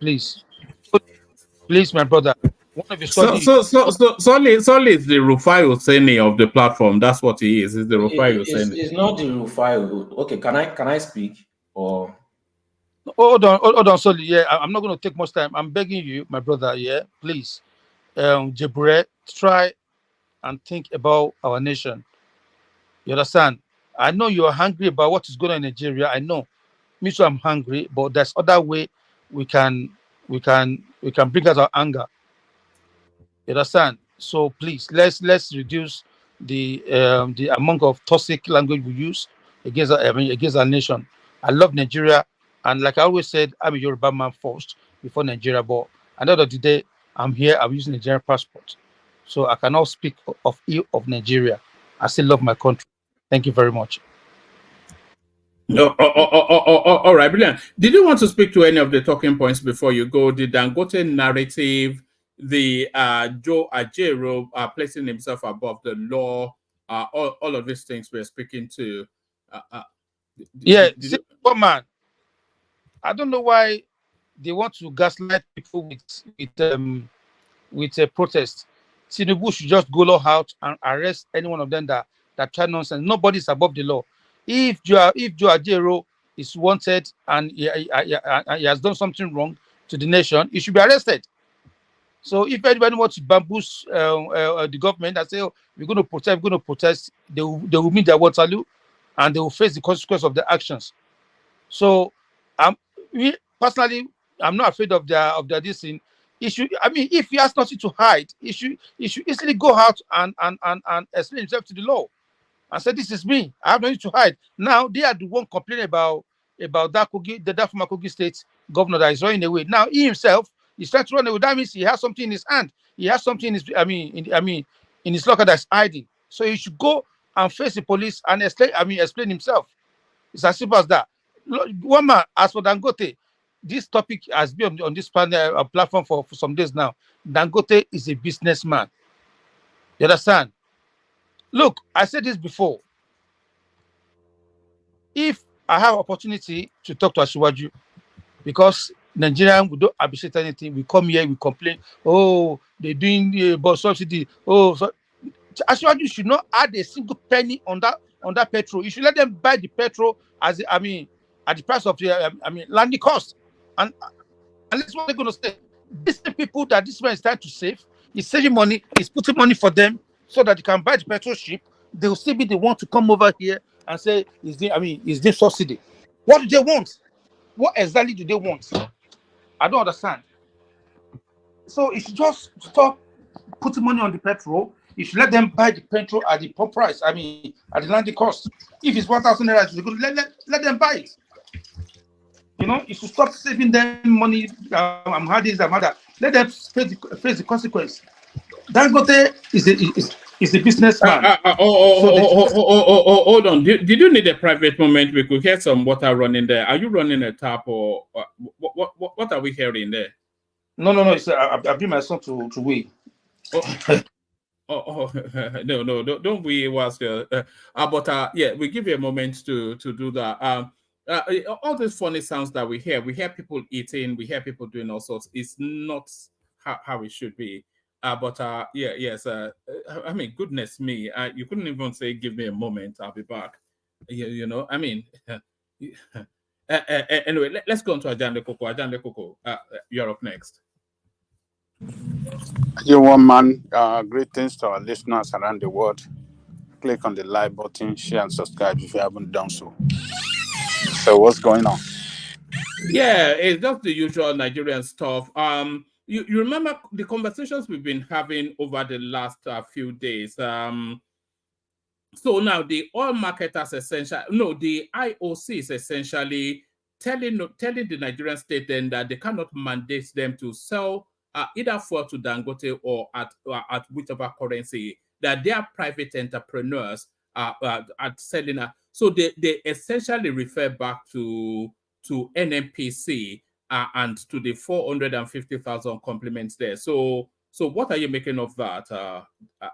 brother, one of your studies. Solly is the Rufai Hosseini of the platform. That's what he is. He's the Rufai Hosseini. It's not the Rufai. Okay, can I speak? Or hold on, Solly. Yeah, I'm not going to take much time. I'm begging you, my brother. Yeah, please, Jebre, try and think about our nation. You understand? I know you're hungry about what is going on in Nigeria. I know. Me too, I'm hungry, but there's other way we can bring out our anger. You understand? So please, let's reduce the amount of toxic language we use against against our nation. I love Nigeria, and like I always said, I'm a Yoruba man first before Nigeria. But at the end of the day, I'm here. I'm using Nigerian passport, so I cannot speak of ill of Nigeria. I still love my country. Thank you very much. No, all right, brilliant. Did you want to speak to any of the talking points before you go? The Dangote narrative, the Joe Ajero placing himself above the law, all of these things we're speaking to. Come on. I don't know why they want to gaslight people with a protest. Tinubu should just go law out and arrest any one of them that try nonsense. Nobody's above the law. If Joe Ajero is wanted and he has done something wrong to the nation, he should be arrested. So if anybody wants to bamboozle the government and say, oh, we're going to protest, they will meet their Waterloo and they will face the consequence of their actions. So personally, I'm not afraid of their this thing. If he has nothing to hide, he should easily go out and explain himself to the law and say, this is me. I have nothing to hide. Now they are the one complaining about that former Kogi State governor that is running away. Now he himself is trying to run away. That means he has something in his hand. He has something in his in his locker that's hiding. So he should go and face the police and explain himself. It's as simple as that. One man, as for Dangote, this topic has been on this panel platform for some days now. Dangote is a businessman. You understand? Look, I said this before. If I have opportunity to talk to Asiwaju, because Nigerian, we don't appreciate anything. We come here, we complain. Oh, they're doing bus subsidy. Oh, so Asiwaju should not add a single penny on that petrol. You should let them buy the petrol at the price of the landing cost. And that's what they're going to say. These people that this man is trying to save, he's saving money, he's putting money for them so that they can buy the petrol cheap. They will still be the one to come over here and say, is this subsidy? What do they want? What exactly do they want? I don't understand. So it should just stop putting money on the petrol. You should let them buy the petrol at the pump price. At the landing cost. If it's 1,000 naira, let them buy it. You know, you should stop saving them money. I'm hard this, I'm hard. Let them face the consequence. Dangote is a businessman. Hold on. Did you need a private moment? We could hear some water running there. Are you running a tap or what are we hearing there? No. It's I bring my son to weigh. No, don't we ask but yeah, we give you a moment to do that. All these funny sounds that we hear people eating, we hear people doing all sorts. It's not how it should be. Yes. Goodness me, you couldn't even say, "Give me a moment, I'll be back." You know, anyway, let's go on to Ajande Koko. Ajande Koko, you're up next. You one man, greetings to our listeners around the world. Click on the like button, share and subscribe if you haven't done so. So what's going on? Yeah, it's just the usual Nigerian stuff. You remember the conversations we've been having over the last few days. So now the oil marketers the IOC is essentially telling the Nigerian state then that they cannot mandate them to sell either fuel to Dangote or at whichever currency, that they are private entrepreneurs at selling. So they essentially refer back to NNPC and to the 450,000 compliments there. So what are you making of that,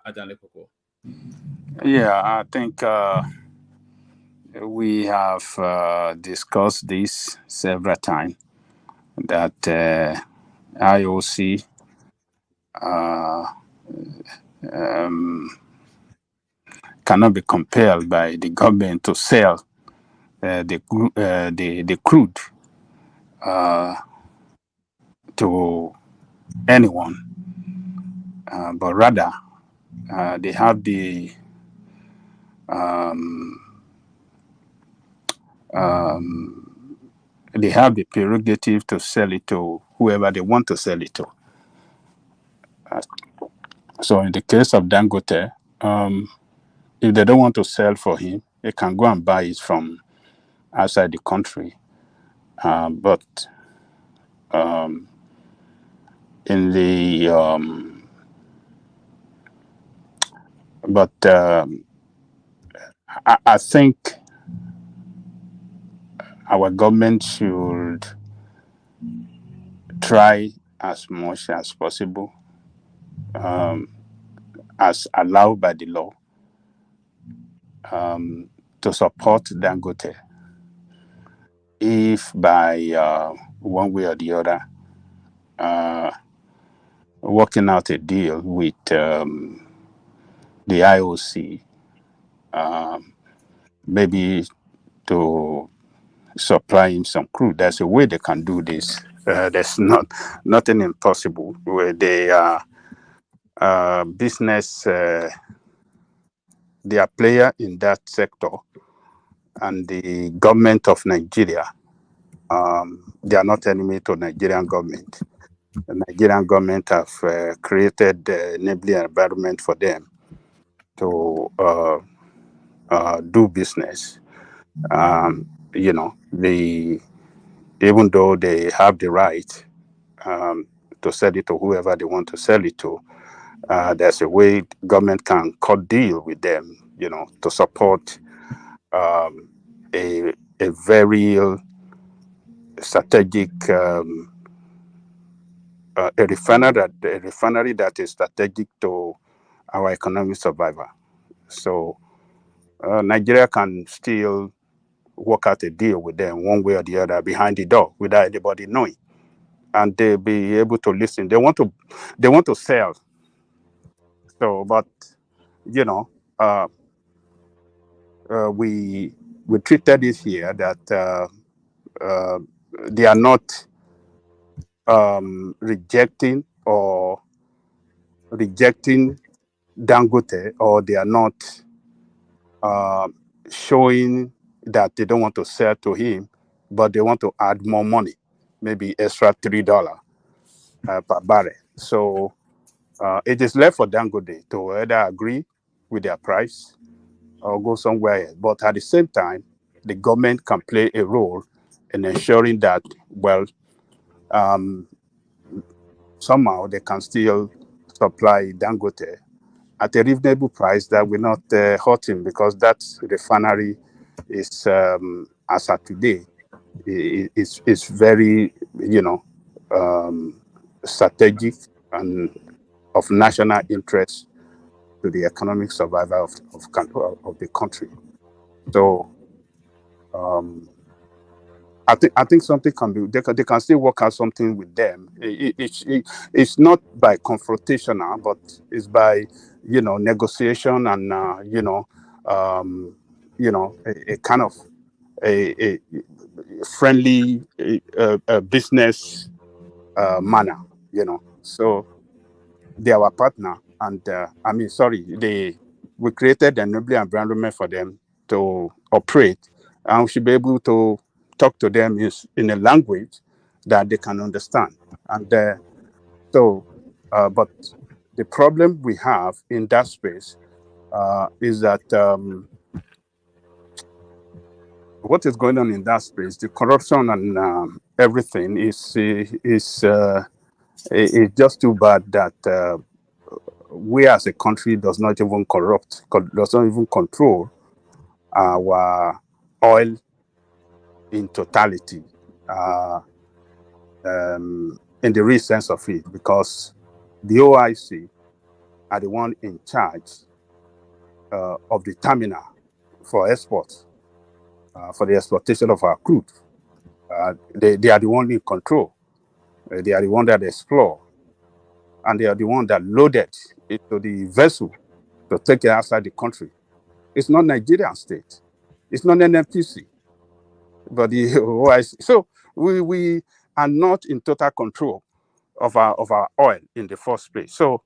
Ajande Koko? Yeah, I think we have discussed this several times, that IOC cannot be compelled by the government to sell the crude to anyone, but rather they have the they have the prerogative to sell it to whoever they want to sell it to. So in the case of Dangote, if they don't want to sell for him, they can go and buy it from outside the country. But in the I think our government should try as much as possible, as allowed by the law, to support Dangote. If by one way or the other, working out a deal with the IOC, maybe to supply him some crude. There's a way they can do this. There's nothing impossible. Where they are business, they are player in that sector, and the government of Nigeria, they are not enemy to Nigerian government. The Nigerian government have created enabling environment for them to do business. You know, even though they have the right to sell it to whoever they want to sell it to, there's a way government can cut deal with them, you know, to support a very strategic a refinery that is strategic to our economic survival. So Nigeria can still work out a deal with them one way or the other behind the door without anybody knowing, and they'll be able to listen. They want to sell. So, but you know, we treated it here that they are not rejecting Dangote, or they are not showing that they don't want to sell to him, but they want to add more money, maybe extra $3 per barrel. So it is left for Dangote to either agree with their price or go somewhere else. But at the same time, the government can play a role in ensuring that, well, somehow they can still supply Dangote at a reasonable price that will not hurt him, because that refinery is, as of today, is very, you know, strategic and of national interest to the economic survival of the country. So I think something can be, they can still work out something with them. It's not by confrontational, but it's by, you know, negotiation and you know, a kind of a friendly business manner, you know. So they are our partner, and we created an enabling environment for them to operate, and we should be able to talk to them in a language that they can understand. And but the problem we have in that space is that what is going on in that space, the corruption and everything is just too bad that we as a country does not even does not even control our oil in totality, in the real sense of it, because the OIC are the one in charge of the terminal for exports, for the exploitation of our crude. They are the one in control. They are the one that explore, and they are the one that loaded into the vessel to take it outside the country. It's not Nigerian state. It's not NNPC, but the OIC. So we are not in total control of our oil in the first place. So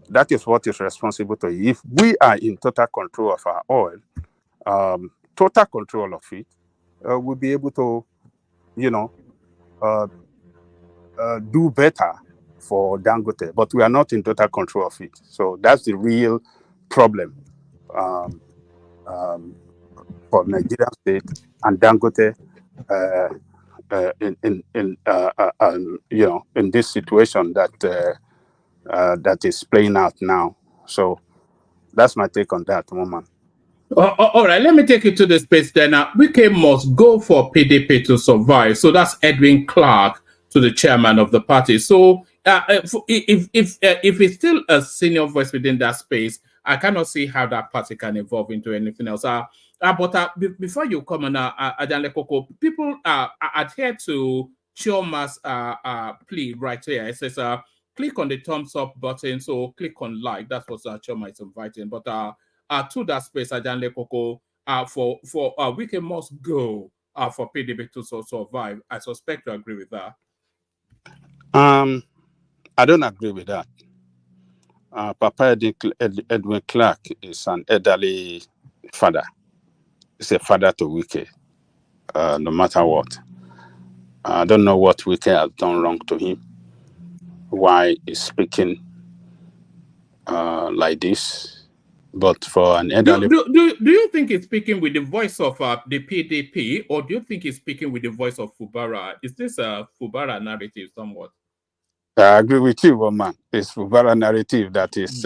that is what is responsible to you. If we are in total control of our oil, total control of it, will be able to, do better for Dangote. But we are not in total control of it. So that's the real problem for Nigerian state and Dangote. In this situation that is playing out now. So that's my take on that, woman. All right, let me take you to the space then. Wike must go for PDP to survive. So that's Edwin Clark to the chairman of the party. So if it's still a senior voice within that space, I cannot see how that party can evolve into anything else. But before you come on, Adanle Koko, people adhere to Chioma's plea right here. It says, click on the thumbs up button. So click on like. That's what Chioma is inviting. But to that space, Adanle Koko, for Wike must go for PDP to survive. I suspect you agree with that. I don't agree with that. Papa Edwin Clark is an elderly father. He's a father to Wike, no matter what. I don't know what Wike has done wrong to him. Why he's speaking like this? But for an elderly... Do you think he's speaking with the voice of the PDP, or do you think he's speaking with the voice of Fubara? Is this a Fubara narrative somewhat? I agree with you, woman. It's Fubara narrative that is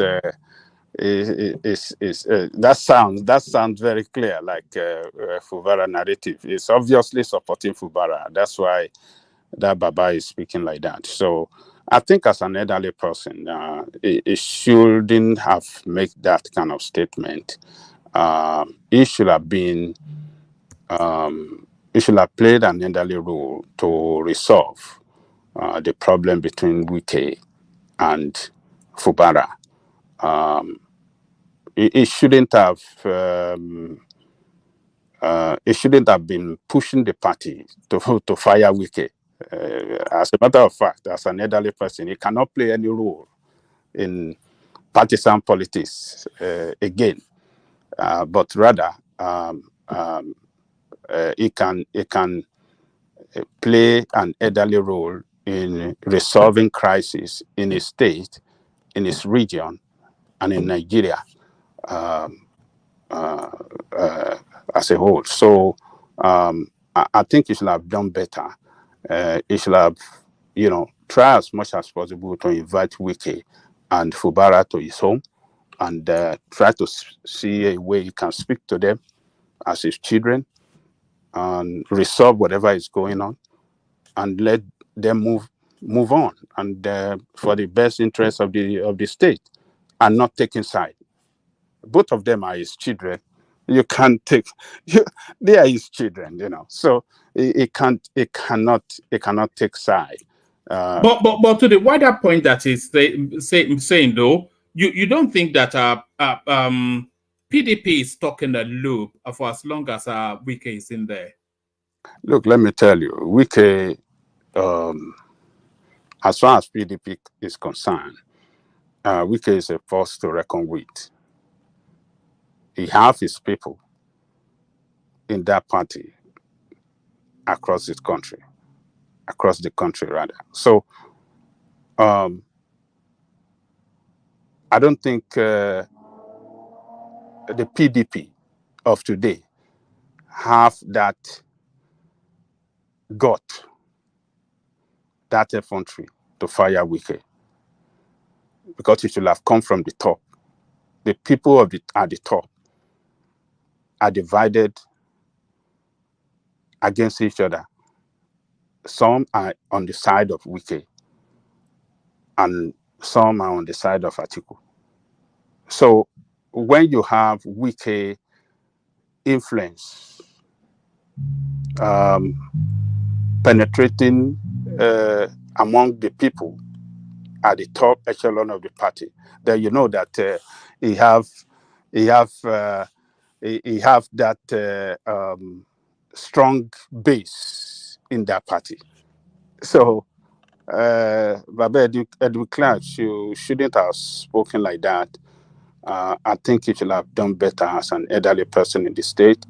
that sounds very clear, like Fubara narrative. It's obviously supporting Fubara. That's why that Baba is speaking like that. So I think as an elderly person, it shouldn't have made that kind of statement. It should have been, it should have played an elderly role to resolve the problem between Wike and Fubara. It shouldn't have. It shouldn't have been pushing the party to fire Wike. As a matter of fact, as an elderly person, he cannot play any role in partisan politics again. But rather, he can play an elderly role in resolving crises in his state, in his region, and in Nigeria as a whole. So I think he should have done better. He should have, try as much as possible to invite Wike and Fubara to his home and try to see a way he can speak to them as his children and resolve whatever is going on and let them move on and for the best interest of the state and not taking side. Both of them are his children. You can't take they are his children, So it cannot take side. But to the wider point that is saying though, you don't think that PDP is stuck in a loop for as long as Wike is in there? Look, let me tell you, Wike, as far as PDP is concerned, Wike is a force to reckon with. He has his people in that party across the country rather. So I don't think the PDP of today have that effrontery to fire Wike, because it should have come from the top. The people at the top are divided against each other. Some are on the side of Wike and some are on the side of Atiku. So when you have Wike influence penetrating among the people at the top echelon of the party, then you know that he have that strong base in that party. So Baba Edwin Clark, you shouldn't have spoken like that. I think he should have done better as an elderly person in the state.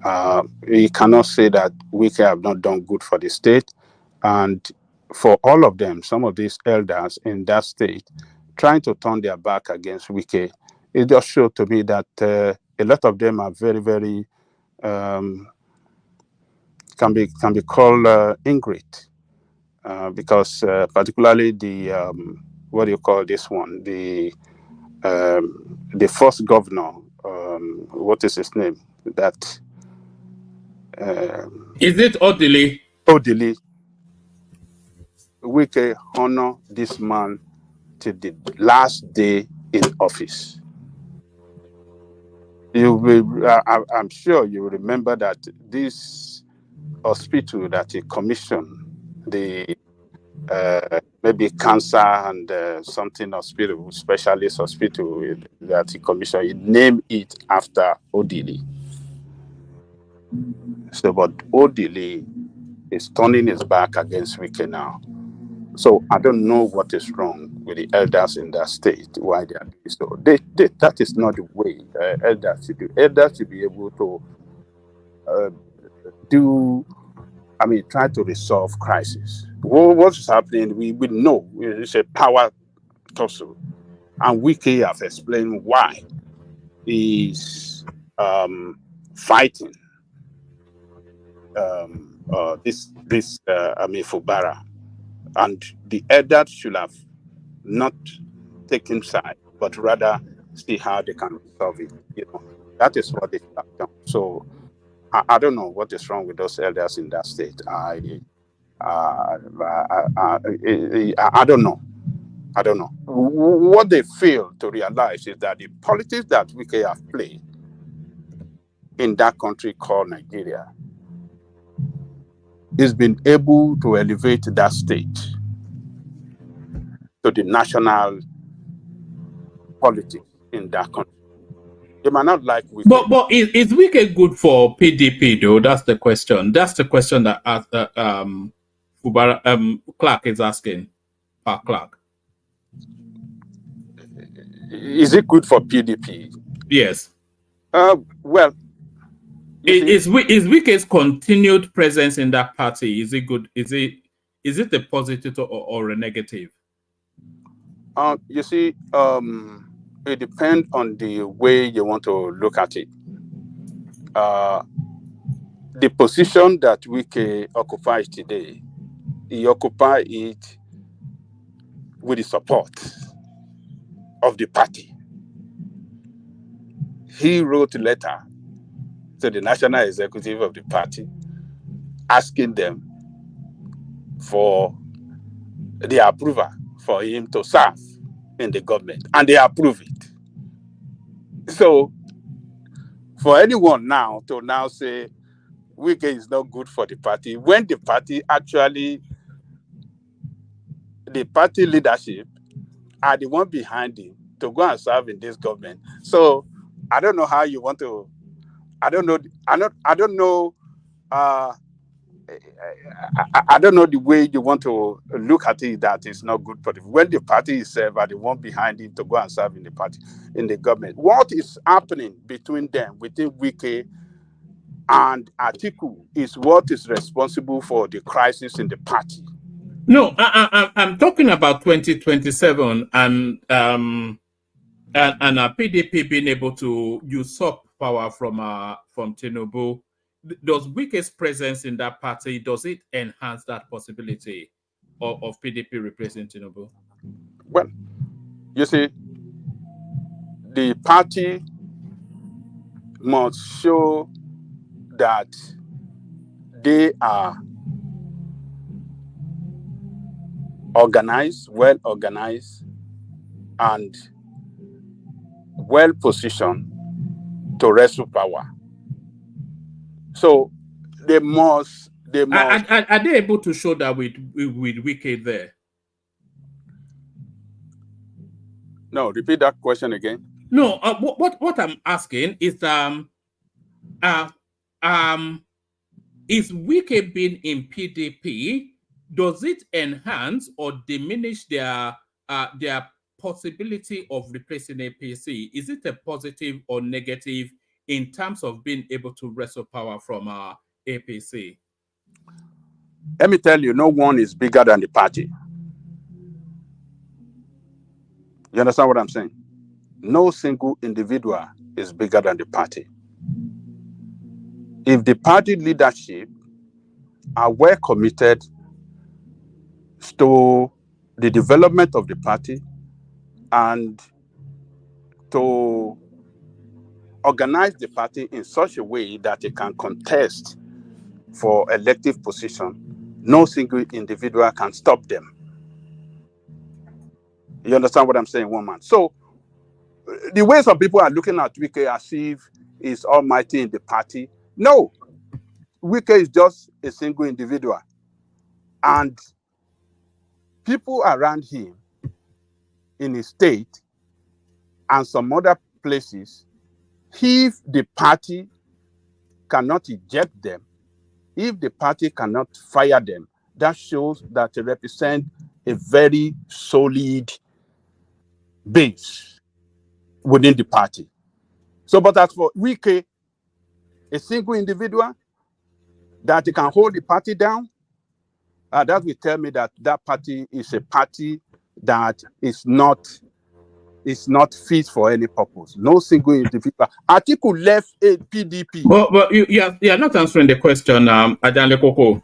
You cannot say that Wike have not done good for the state. And for all of them, some of these elders in that state trying to turn their back against Wike, it just showed to me that a lot of them are very, very can be called ingrate, because particularly the what do you call this one, the first governor, what is his name, that is it Odili? Odili. Wike honor this man till the last day in office. You will, I'm sure you remember that this hospital that he commissioned, the maybe cancer and something hospital, specialist hospital that he commissioned, he named it after Odili. So, but Odili is turning his back against Wike now. So I don't know what is wrong with the elders in that state, why they are doing so. That is not the way elders should do. Elders should be able to try to resolve crisis. What's happening, we know it's a power tussle. And Wike have explained why he's fighting Fubara. And the elders should have not taken side, but rather see how they can resolve it. That is what they have done. So I don't know what is wrong with those elders in that state. I don't know. I don't know. What they fail to realize is that the politics that Wike have played in that country called Nigeria is been able to elevate that state to the national politics in that country. They might not like Wike. But is Wike good for PDP though? That's the question. That's the question that Fubara Clark is asking. Clark. Is it good for PDP? Yes. Well, is Wike's continued presence in that party, is it good? Is it a positive or a negative? You see, it depends on the way you want to look at it. The position that Wike occupies today, he occupies it with the support of the party. He wrote a letter to the national executive of the party asking them for the approval for him to serve in the government, and they approve it. So for anyone now to now say Wike is not good for the party, when the party actually, the party leadership are the one behind him to go and serve in this government. So I don't know how you want to, I don't know the way you want to look at it, that is not good for the, when the party itself are the one behind him to go and serve in the party, in the government. What is happening between them, within Wike and Atiku, is what is responsible for the crisis in the party. No, I'm talking about 2027 and a PDP being able to usurp power from Tinubu. Does Wike's presence in that party, does it enhance that possibility of PDP replacing Tinubu? Well, you see, the party must show that they are organized, well organized, and well positioned to wrestle power. So they must. Are they able to show that with Wike there? No, repeat that question again. No, what I'm asking is is Wike being in PDP, does it enhance or diminish their possibility of replacing APC? Is it a positive or negative in terms of being able to wrestle power from APC? Let me tell you, no one is bigger than the party. You understand what I'm saying? No single individual is bigger than the party. If the party leadership are well committed to the development of the party and to organize the party in such a way that it can contest for elective position, no single individual can stop them. You understand what I'm saying, woman? So the way some people are looking at Wike as if he's almighty in the party, no. Wike is just a single individual. And people around him in his state and some other places, if the party cannot eject them, if the party cannot fire them, that shows that they represent a very solid base within the party. So, but as for Wike, a single individual that can hold the party down, that will tell me that that party is a party that is not fit for any purpose. No single individual. Atiku left a PDP. But you're not answering the question, Adanle Koko.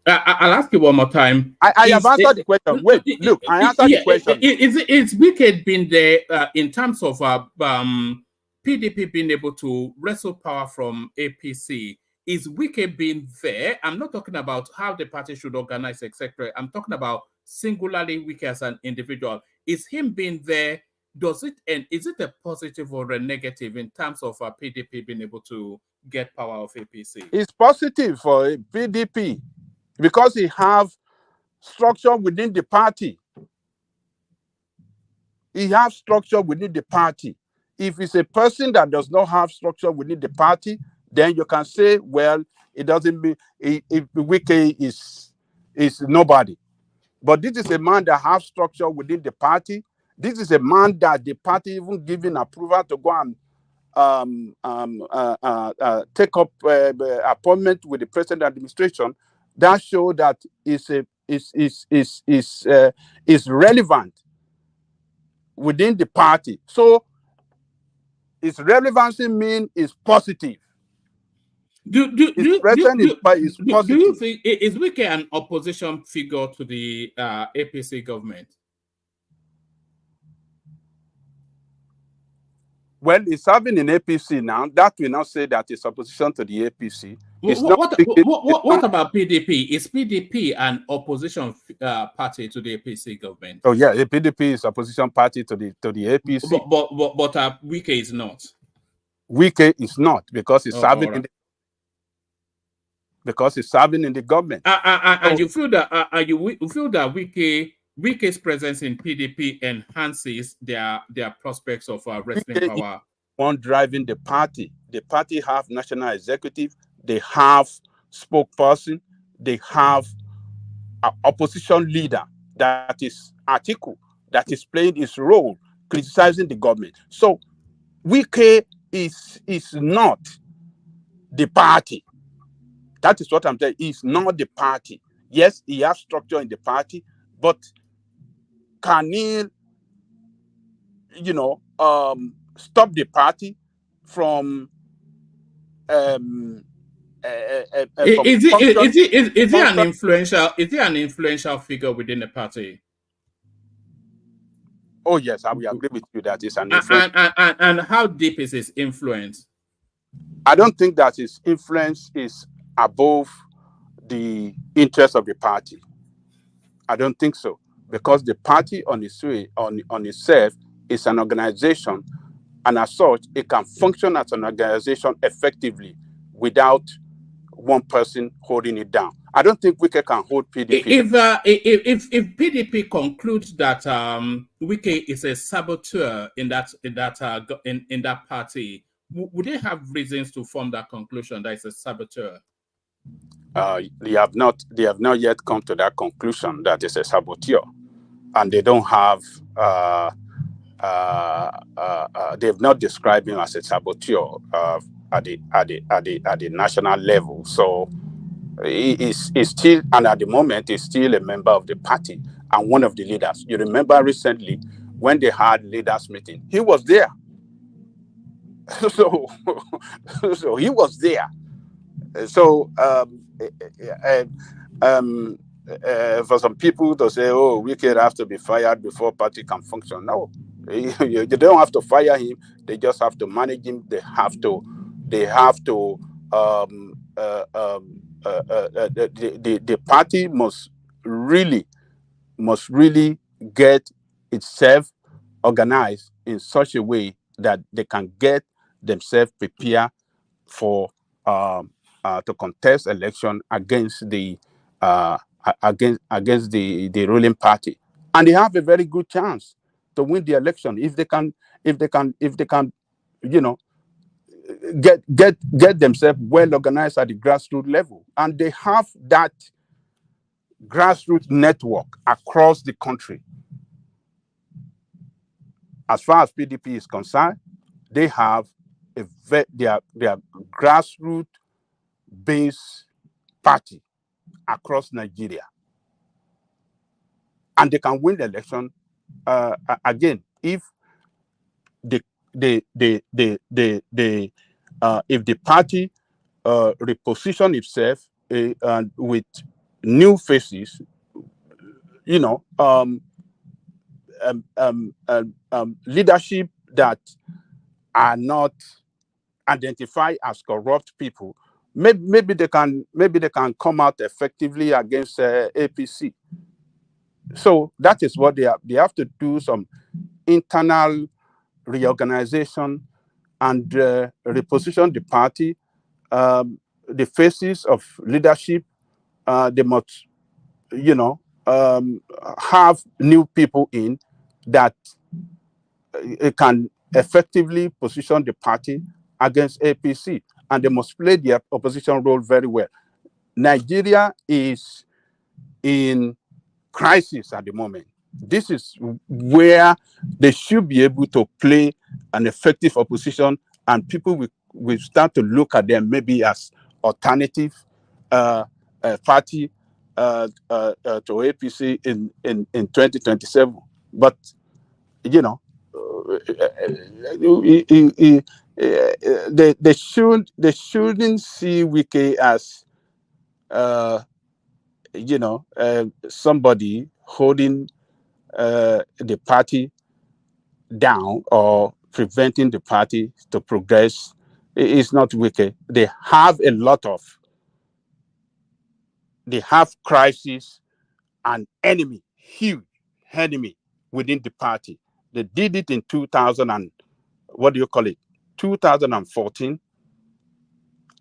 I'll ask you one more time. I have answered the question. Wait, look, I answered the question. Is Wike been there in terms of PDP being able to wrestle power from APC? Is Wike being there? I'm not talking about how the party should organize, etc. I'm talking about singularly Wike as an individual. Is him being there? Is it a positive or a negative in terms of PDP being able to get power of APC? It's positive for PDP because he have structure within the party. He has structure within the party. If it's a person that does not have structure within the party, then you can say, well, it doesn't mean if Wike is nobody. But this is a man that has structure within the party. This is a man that the party even given approval to go and take up appointment with the present administration. That shows that is relevant within the party. So its relevancy means is positive. Do you think is Wike an opposition figure to the APC government? Well, it's serving in APC now. That will not say that it's opposition to the APC. What about PDP? Is PDP an opposition party to the APC government? Oh yeah, the PDP is opposition party to the APC. But Wike is not. Wike is not because it's serving in the, government. And you feel that you feel that Wike's presence in PDP enhances their prospects of wrestling power. One driving the party. The party have national executive. They have spokesperson. They have an opposition leader that is Atiku, that is playing his role, criticizing the government. So Wike is not the party. That is what I'm saying. He's not the party. Yes, he has structure in the party, but can he, stop the party from is he an influential figure within the party? Oh yes, I will agree with you that it's an influence. And how deep is his influence? I don't think that his influence is above the interest of the party. I don't think so, because the party on itself is an organization, and as such, it can function as an organization effectively without one person holding it down. I don't think Wike can hold PDP. If PDP concludes that Wike is a saboteur in that party, would they have reasons to form that conclusion that it's a saboteur? They have not yet come to that conclusion that it's a saboteur, and they don't have. They've not described him as a saboteur. the national level. So he's still, and at the moment, he's still a member of the party and one of the leaders. You remember recently when they had leaders meeting, he was there. So he was there. So for some people to say, "Oh, Wicked have to be fired before party can function," no, they don't have to fire him. They just have to manage him. They have to the party must really get itself organized in such a way that they can get themselves prepared for to contest election against the ruling party, and they have a very good chance to win the election if they can, you know, get themselves well organized at the grassroots level, and they have that grassroots network across the country. As far as PDP is concerned, they have their grassroots based party across Nigeria, and they can win the election again if if the party reposition itself with new faces, you know, leadership that are not identified as corrupt people. Maybe they can come out effectively against APC. So that is what they have to do, some internal reorganization and reposition the party. The faces of leadership, they must, you know, have new people in that can effectively position the party against APC, and they must play their opposition role very well. Nigeria is in crisis at the moment. This is where they should be able to play an effective opposition, and people will start to look at them maybe as alternative party to APC in 2027. But you know, they shouldn't see Wike as you know, somebody holding the party down or preventing the party to progress. It's not Wike. They have crisis and enemy, huge enemy within the party. They did it in 2014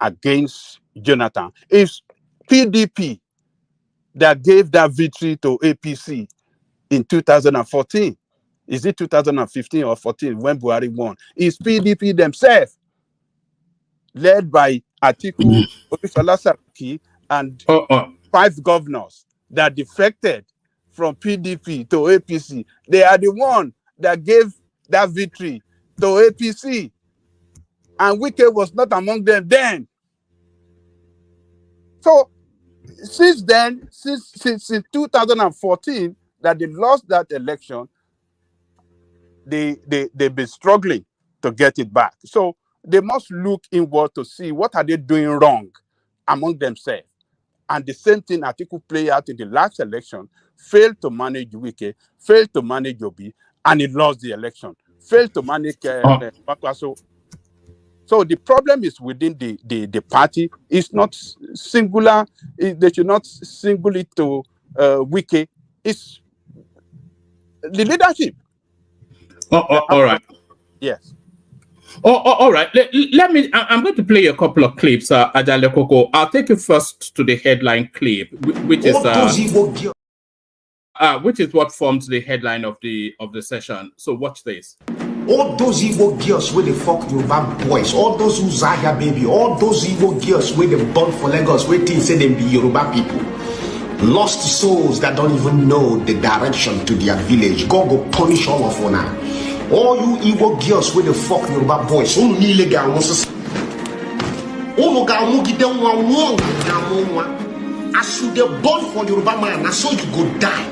against Jonathan. It's PDP that gave that victory to APC in 2014. Is it 2015 or 14 when Buhari won? It's PDP themselves, led by Atiku, Obisola Saraki, and 5 governors that defected from PDP to APC. They are the one that gave that victory to APC, and Wike was not among them then. So since then, since 2014, that they lost that election, they've been struggling to get it back. So they must look inward to see what are they doing wrong among themselves. And the same thing Atiku played out in the last election, failed to manage Wike, failed to manage Obi, and he lost the election. Failed to manage Bakwaso. So the problem is within the party. It's not singular. They should not single it to Wike. It's the leadership. All right. Yes. All right. Let me. I'm going to play a couple of clips. Ajale Koko. I'll take you first to the headline clip, which is what forms the headline of the session. So watch this. All those Igbo girls where they fuck Yoruba boys, all those who Zaya baby, all those Igbo girls where they born for Lagos, where they say they be Yoruba people. Lost souls that don't even know the direction to their village. God go punish all of una. All you Igbo girls where they fuck Yoruba boys, only legal. As you dey born for Yoruba man, na so you go die.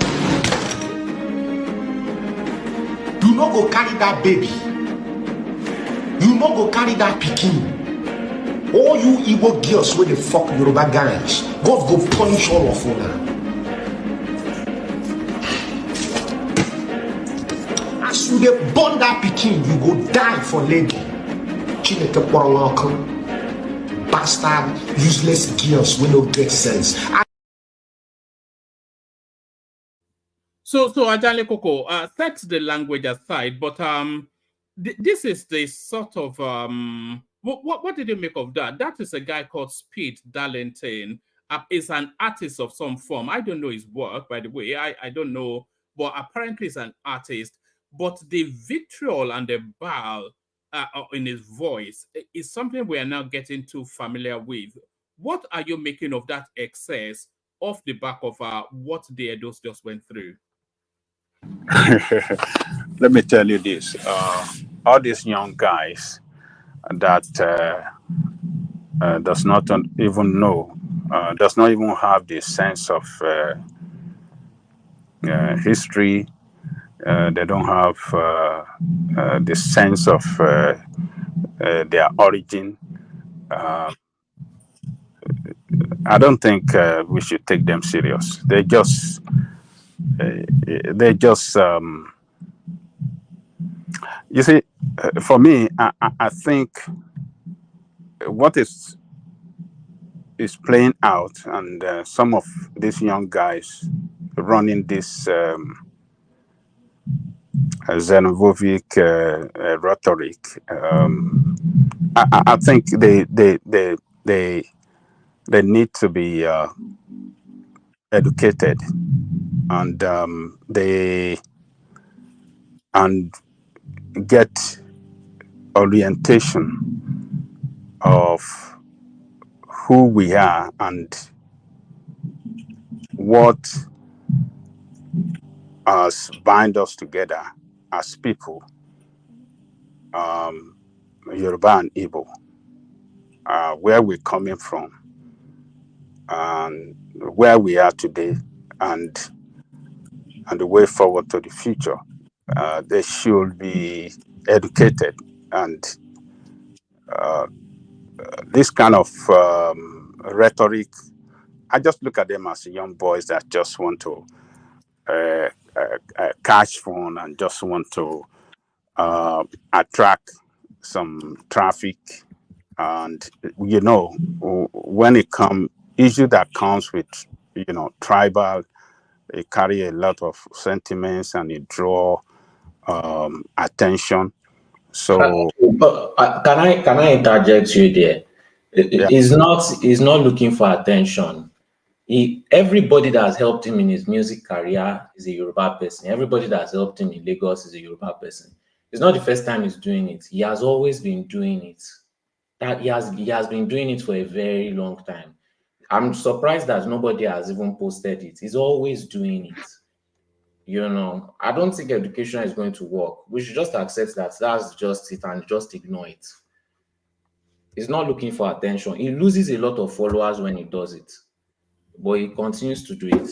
You no go carry that baby. You no go carry that pikin. All you Igbo girls with the fuck Yoruba guys, God go punish all of you now. As you dey born that pikin, you go die for lady. Chineke kpọrọ bastard, useless girls with no get sense. So Ajale Koko, set the language aside, but this is the sort of what did you make of that? That is a guy called Speed Darlington. Is an artist of some form. I don't know his work, by the way. I don't know, but apparently he's an artist. But the vitriol and the bile in his voice is something we are now getting too familiar with. What are you making of that excess off the back of what the Edos just went through? Let me tell you this. All these young guys that does not even know, does not even have the sense of history. They don't have the sense of their origin. I don't think we should take them serious. They just you see, for me, I think what is playing out, and some of these young guys running this xenophobic rhetoric, I think they need to be educated, and get orientation of who we are and what bind us together as people, Yoruba and Igbo, where we're coming from, and where we are today, and the way forward to the future. They should be educated, and this kind of rhetoric, I just look at them as young boys that just want to catch fun and just want to attract some traffic. And you know, when it comes issue that comes with tribal, it carry a lot of sentiments and it draw attention. So can I interject you there? He's not looking for attention. Everybody that has helped him in his music career is a Yoruba person. Everybody that has helped him in Lagos is a Yoruba person. It's not the first time he's doing it. He has always been doing it. That he has been doing it for a very long time. I'm surprised that nobody has even posted it. He's always doing it. I don't think education is going to work. We should just accept that that's just it and just ignore it. He's not looking for attention. He loses a lot of followers when he does it, but he continues to do it.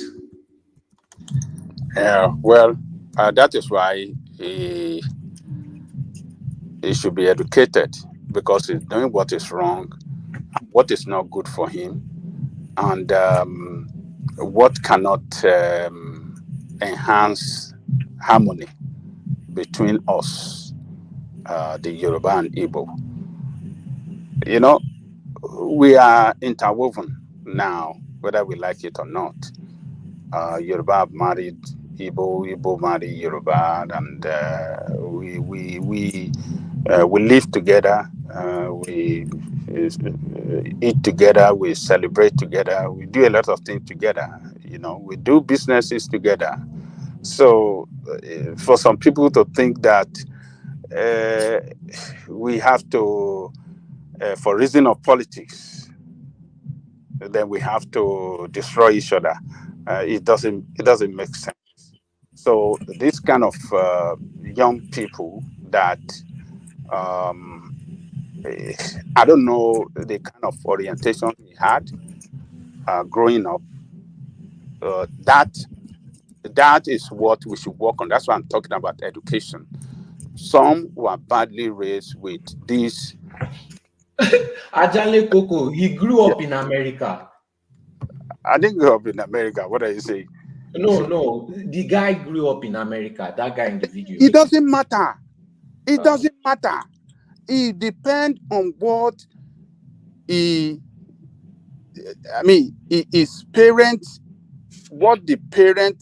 Well, that is why he should be educated, because he's doing what is wrong, what is not good for him, and what cannot enhance harmony between us, the Yoruba and Igbo. We are interwoven now, whether we like it or not. Yoruba married Igbo, Igbo married Yoruba, and we live together. We eat together. We celebrate together. We do a lot of things together. We do businesses together. So, for some people to think that we have to, for reason of politics, then we have to destroy each other, it doesn't make sense. So this kind of young people that I don't know the kind of orientation he had growing up. That is what we should work on. That's why I'm talking about education. Some were badly raised with this. Ajale Koko, he grew up in America. I didn't grow up in America. What are you saying? No, the guy grew up in America. That guy in the video. It doesn't matter. It doesn't matter. It depends on what his parents,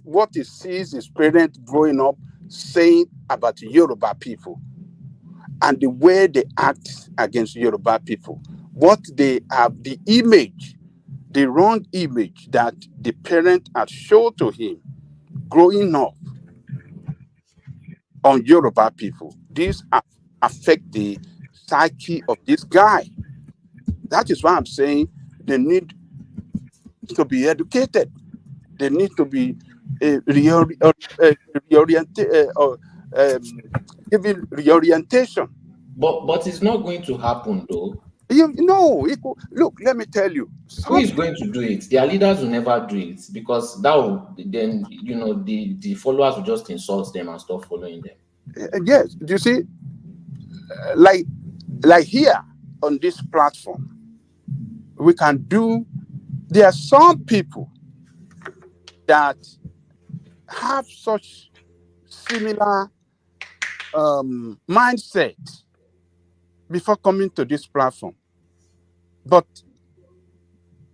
what he sees his parents growing up saying about Yoruba people and the way they act against Yoruba people. What they have, the image, the wrong image that the parent had shown to him growing up on Yoruba people. This affect the psyche of this guy. That is why I'm saying they need to be educated. They need to be given reorientation. But it's not going to happen though. Look, let me tell you. Who is going to do it? Their leaders will never do it because that will then the followers will just insult them and stop following them. Yes, you see, like here on this platform, we can do. There are some people that have such similar mindset before coming to this platform, but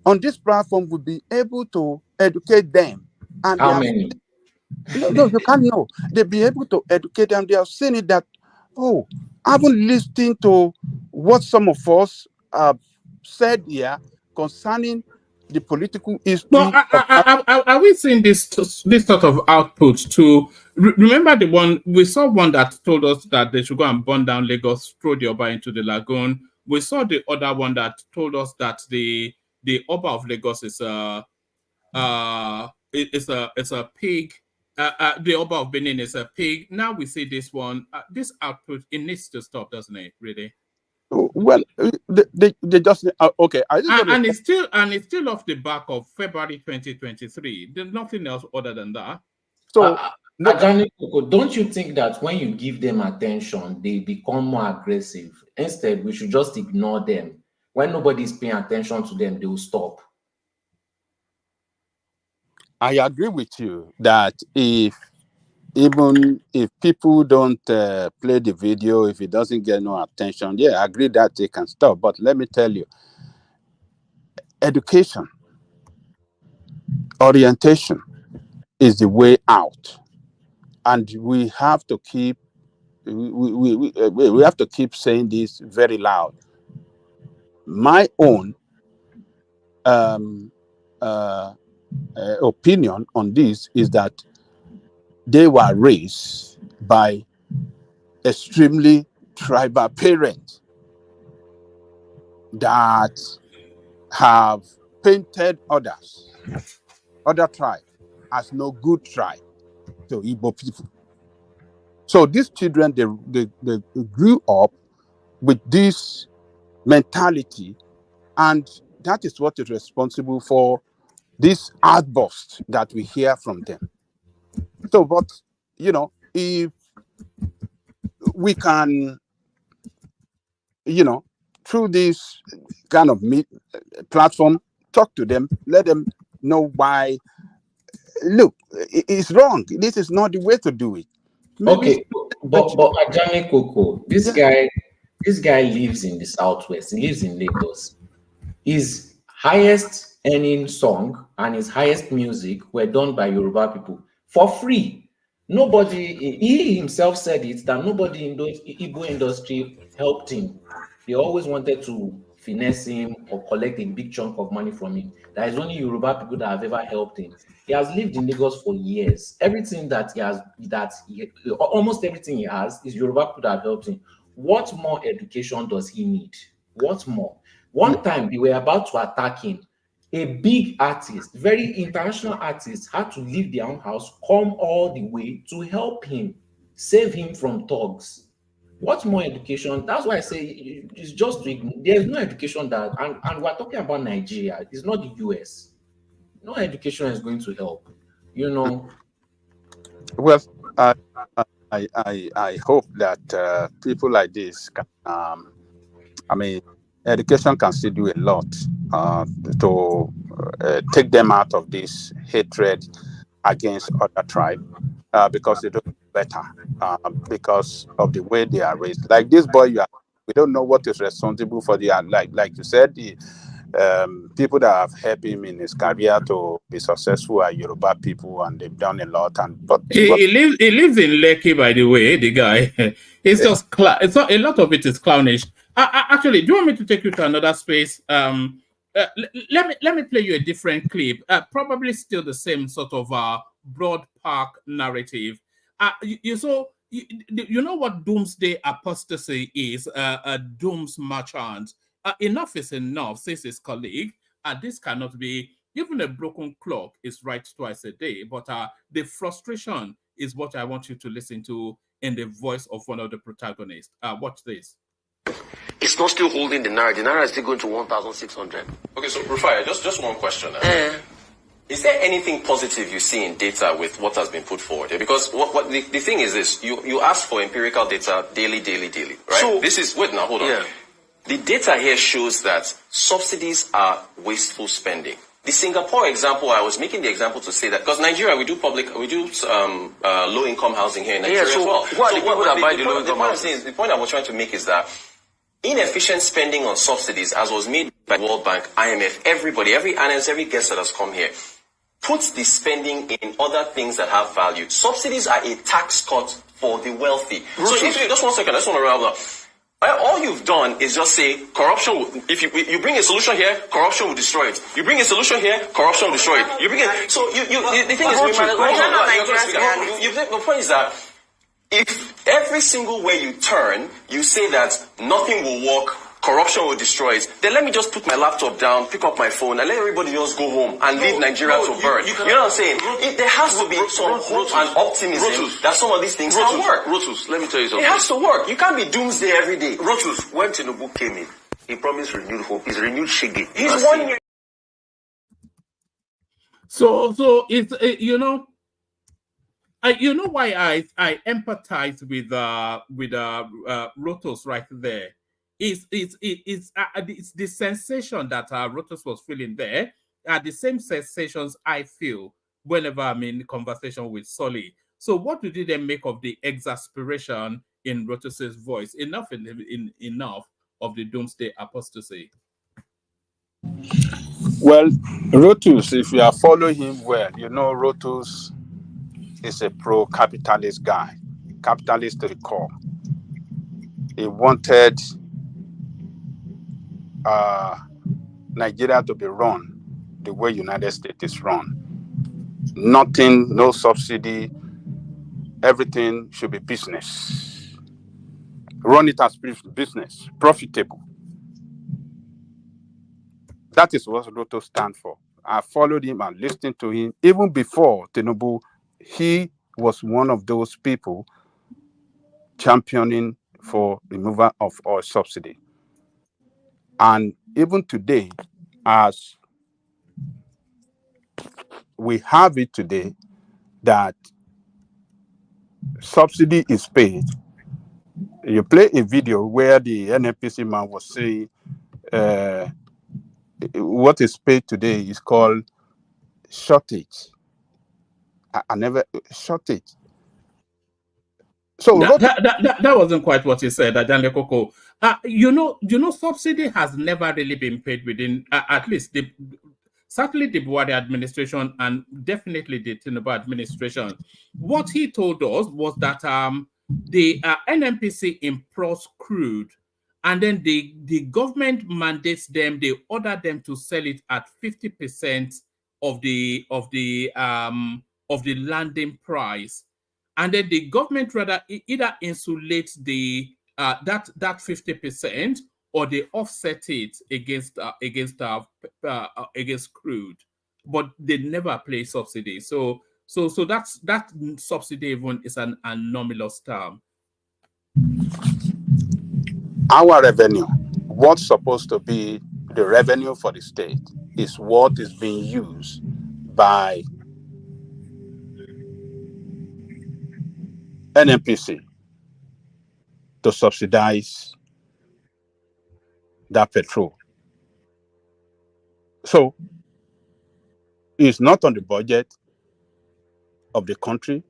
on this platform we'll be able to educate them. And how many? No, you can't know. They'll be able to educate them. They have seen it that, I haven't listened to what some of us have said here concerning the political history. No, are we seeing this sort of output too? Remember the one we saw, one that told us that they should go and burn down Lagos, throw the Oba into the lagoon. We saw the other one that told us that the Oba of Lagos is a pig. The Oba of Benin is a pig. Now we see this one. This output, it needs to stop, doesn't it? Really? Well, they just okay. And it's still off the back of February 2023. There's nothing else other than that. So, don't you think that when you give them attention, they become more aggressive? Instead, we should just ignore them. When nobody's paying attention to them, they will stop. I agree with you that even if people don't play the video, if it doesn't get no attention, I agree that they can stop. But let me tell you, education, orientation is the way out, and we have to keep we have to keep saying this very loud. My own opinion on this is that they were raised by extremely tribal parents that have painted other tribes as no good tribe to Igbo people. So these children, they grew up with this mentality, and that is what is responsible for this outburst that we hear from them. So, but, if we can, through this kind of platform, talk to them, let them know why, look, it's wrong. This is not the way to do it. Okay, but Ajani Koko, this guy lives in the Southwest. He lives in Lagos. His highest earning song and his highest music were done by Yoruba people for free. He himself said it, that nobody in the Igbo industry helped him. They always wanted to finesse him or collect a big chunk of money from him. There is only Yoruba people that have ever helped him. He has lived in Lagos for years. Everything that he has, almost everything he has, is Yoruba people that have helped him. What more education does he need? What more? One time they were about to attack him. A big artist, very international artist, had to leave their own house, come all the way to help him, save him from thugs. What more education? That's why I say it's just there's no education that, and we're talking about Nigeria. It's not the US. No education is going to help. You know. Well, I hope that people like this can, I mean, education can still do a lot to take them out of this hatred against other tribe because they don't know better because of the way they are raised. Like this boy, we don't know what is responsible for the like you said, the people that have helped him in his career to be successful are Yoruba people, and they've done a lot. But he lives in Lekki, by the way. The guy, it's just it's not, a lot of it is clownish. Actually, do you want me to take you to another space? Let me play you a different clip. Probably still the same sort of broad park narrative. You know what doomsday apostasy is? A dooms merchant. Enough is enough, says his colleague. This cannot be. Even a broken clock is right twice a day. But the frustration is what I want you to listen to in the voice of one of the protagonists. Watch this. It's not still holding the naira. The naira is still going to 1,600. Okay, so Rufai, just one question. Is there anything positive you see in data with what has been put forward here? Because what the thing is this, you ask for empirical data daily, right? So this is, wait now, hold on. Yeah. The data here shows that subsidies are wasteful spending. The Singapore example, I was making the example to say that, because Nigeria, we do low-income housing here in Nigeria as well. Who are the people that buy the low-income housing? The point I was trying to make is that inefficient spending on subsidies, as was made by World Bank, IMF, everybody, every analyst, every guest that has come here, puts the spending in other things that have value. Subsidies are a tax cut for the wealthy. So if you, just one second, I just want to round up. All you've done is just say corruption. If you bring a solution here, corruption will destroy it. You bring a solution here, corruption will destroy it. You bring it. So the thing is, the point is that if every single way you turn, you say that nothing will work, corruption will destroy it, then let me just put my laptop down, pick up my phone, and let everybody just go home and leave Nigeria to burn. You know what I'm saying? There has to be some hope and optimism that some of these things can work. Rotus, let me tell you something. It has to work. You can't be doomsday every day. Rotus, when Tinubu came in, he promised renewed hope. He's renewed Shiggy. He's 1 year. So it's you know why I empathize with Rotos right there. It's the sensation that Rotos was feeling there are the same sensations I feel whenever I'm in conversation with Solly. So what do they then make of the exasperation in Rotos's voice? Enough of the doomsday apostasy. Well, Rotus, if you are following him well, you know Rotus is a pro-capitalist guy, capitalist to the core. He wanted Nigeria to be run the way United States is run. Nothing, no subsidy, everything should be business. Run it as business, profitable. That is what Roto stands for. I followed him and listened to him. Even before Tinubu, he was one of those people championing for removal of oil subsidy. And even today, as we have it today, that subsidy is paid. You play a video where the NNPC man was saying, what is paid today is called shortage. I never shortage. So that wasn't quite what he said, Daniel Koko. You know, subsidy has never really been paid within at least certainly the Buhari administration and definitely the Tinubu administration. What he told us was that the NNPC imports crude, and then the government mandates them, they order them to sell it at 50% of the landing price. And then the government rather either insulates the that 50%, or they offset it against crude, but they never pay subsidy. So that subsidy even is an anomalous term. Our revenue, what's supposed to be the revenue for the state, is what is being used by NNPC to subsidize that petrol. So it's not on the budget of the country,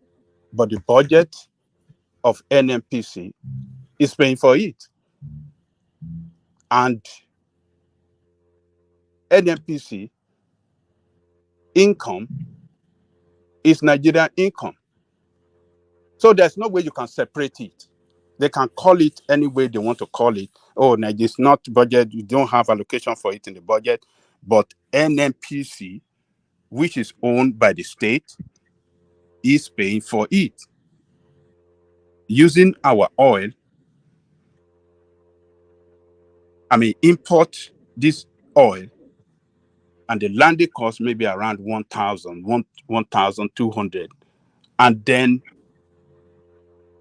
but the budget of NNPC is paying for it. And NNPC income is Nigerian income. So there's no way you can separate it. They can call it any way they want to call it. Oh, no, it's not budget. You don't have allocation for it in the budget. But NNPC, which is owned by the state, is paying for it. Using our oil, import this oil, and the landing cost maybe around 1,200, and then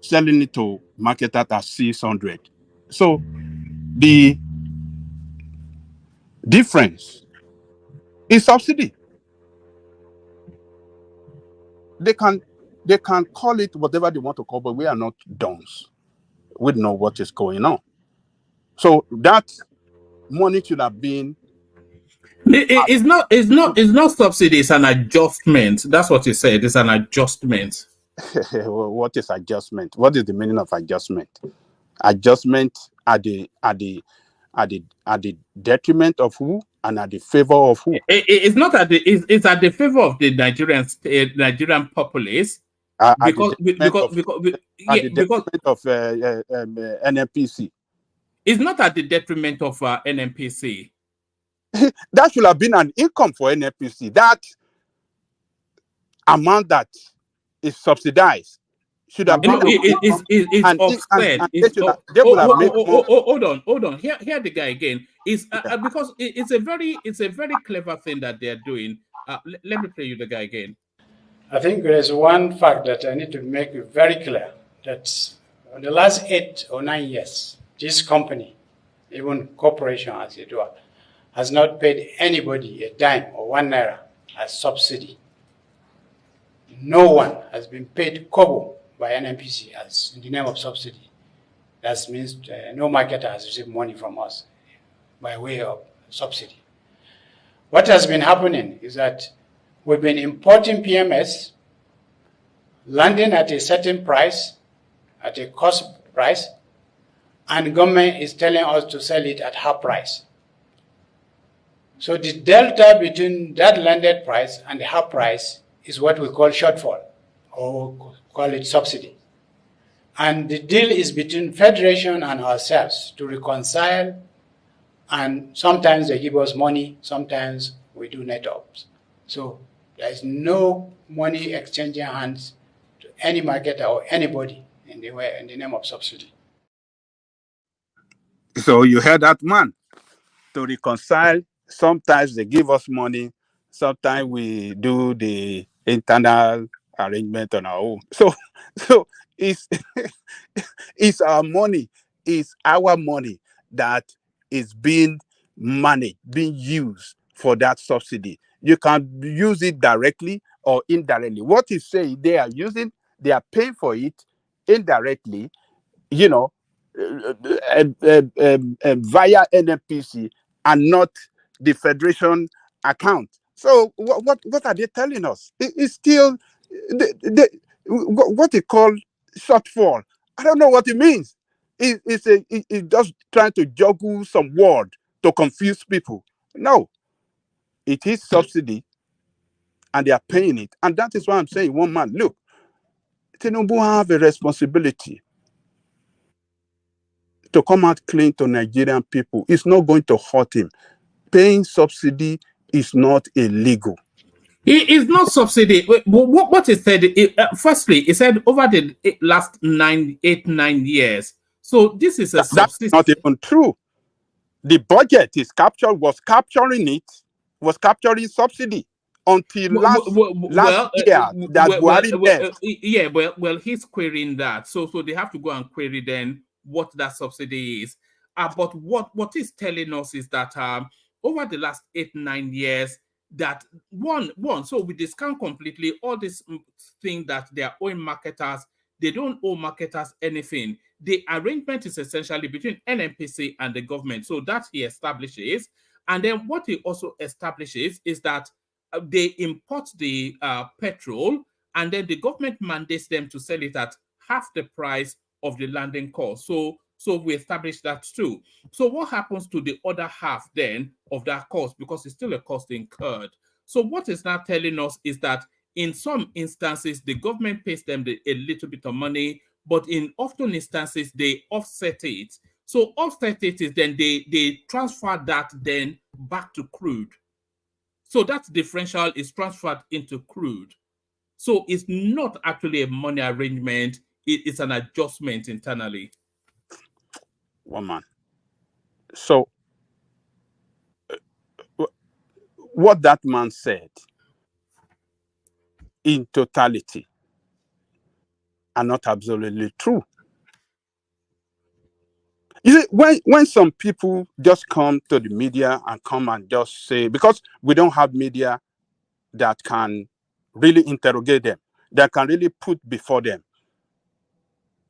selling it to market at 600. So the difference is subsidy. They can call it whatever they want to call, but we are not dons. We know what is going on. So that money should have been. It's not subsidy. It's an adjustment. That's what you said. It's an adjustment. What is adjustment? What is the meaning of adjustment? Adjustment at the detriment of who and at the favor of who? It's not at the. It's at the favor of the Nigerian populace. Because of NNPC. It's not at the detriment of NNPC. That should have been an income for NNPC. That amount that is subsidized should have been. It's offset. Hold on. Here the guy again. Is because it's a very clever thing that they're doing. Let me play you the guy again. I think there is one fact that I need to make very clear, that in the last 8 or 9 years, this company, even corporation as it were, has not paid anybody a dime or 1 naira as subsidy. No one has been paid kobo by NNPC as in the name of subsidy. That means no marketer has received money from us by way of subsidy. What has been happening is that we've been importing PMS, landing at a certain price, at a cost price, and government is telling us to sell it at half price. So the delta between that landed price and the half price is what we call shortfall, or call it subsidy. And the deal is between Federation and ourselves to reconcile, and sometimes they give us money, sometimes we do net ups. So there is no money exchanging hands to any marketer or anybody in the name of subsidy. So you heard that, man. To reconcile, sometimes they give us money, sometimes we do the internal arrangement on our own. So it's it's our money, it's our money that is being managed, being used for that subsidy. You can use it directly or indirectly. What you say they are paying for it indirectly, via NNPC and not the Federation account. So what are they telling us? It's still what they call shortfall. I don't know what it means. It's just trying to juggle some word to confuse people. No, it is subsidy, and they are paying it, and that is why I'm saying, one man, look, Tinubu have a responsibility to come out clean to Nigerian people. It's not going to hurt him. Paying subsidy is not illegal. It is not subsidy. What he said, firstly, he said over the last 9 years. So this is a subsidy. That's not even true. The budget was capturing subsidy until last year that Buhari left. Well, he's querying that. So they have to go and query then what that subsidy is. But what is telling us is that over the last 8-9 years, that one, so we discount completely all this thing that they are owing marketers. They don't owe marketers anything. The arrangement is essentially between NNPC and the government. So that he establishes. And then what he also establishes is that they import the petrol, and then the government mandates them to sell it at half the price of the landing cost. So we established that too. So what happens to the other half then of that cost? Because it's still a cost incurred. So what it's now telling us is that in some instances, the government pays them a little bit of money, but in often instances, they offset it. So offset it is then they transfer that then back to crude. So that differential is transferred into crude. So it's not actually a money arrangement. It's an adjustment internally. One man. So what that man said in totality are not absolutely true. You see, when some people just come to the media and come and just say, because we don't have media that can really interrogate them, that can really put before them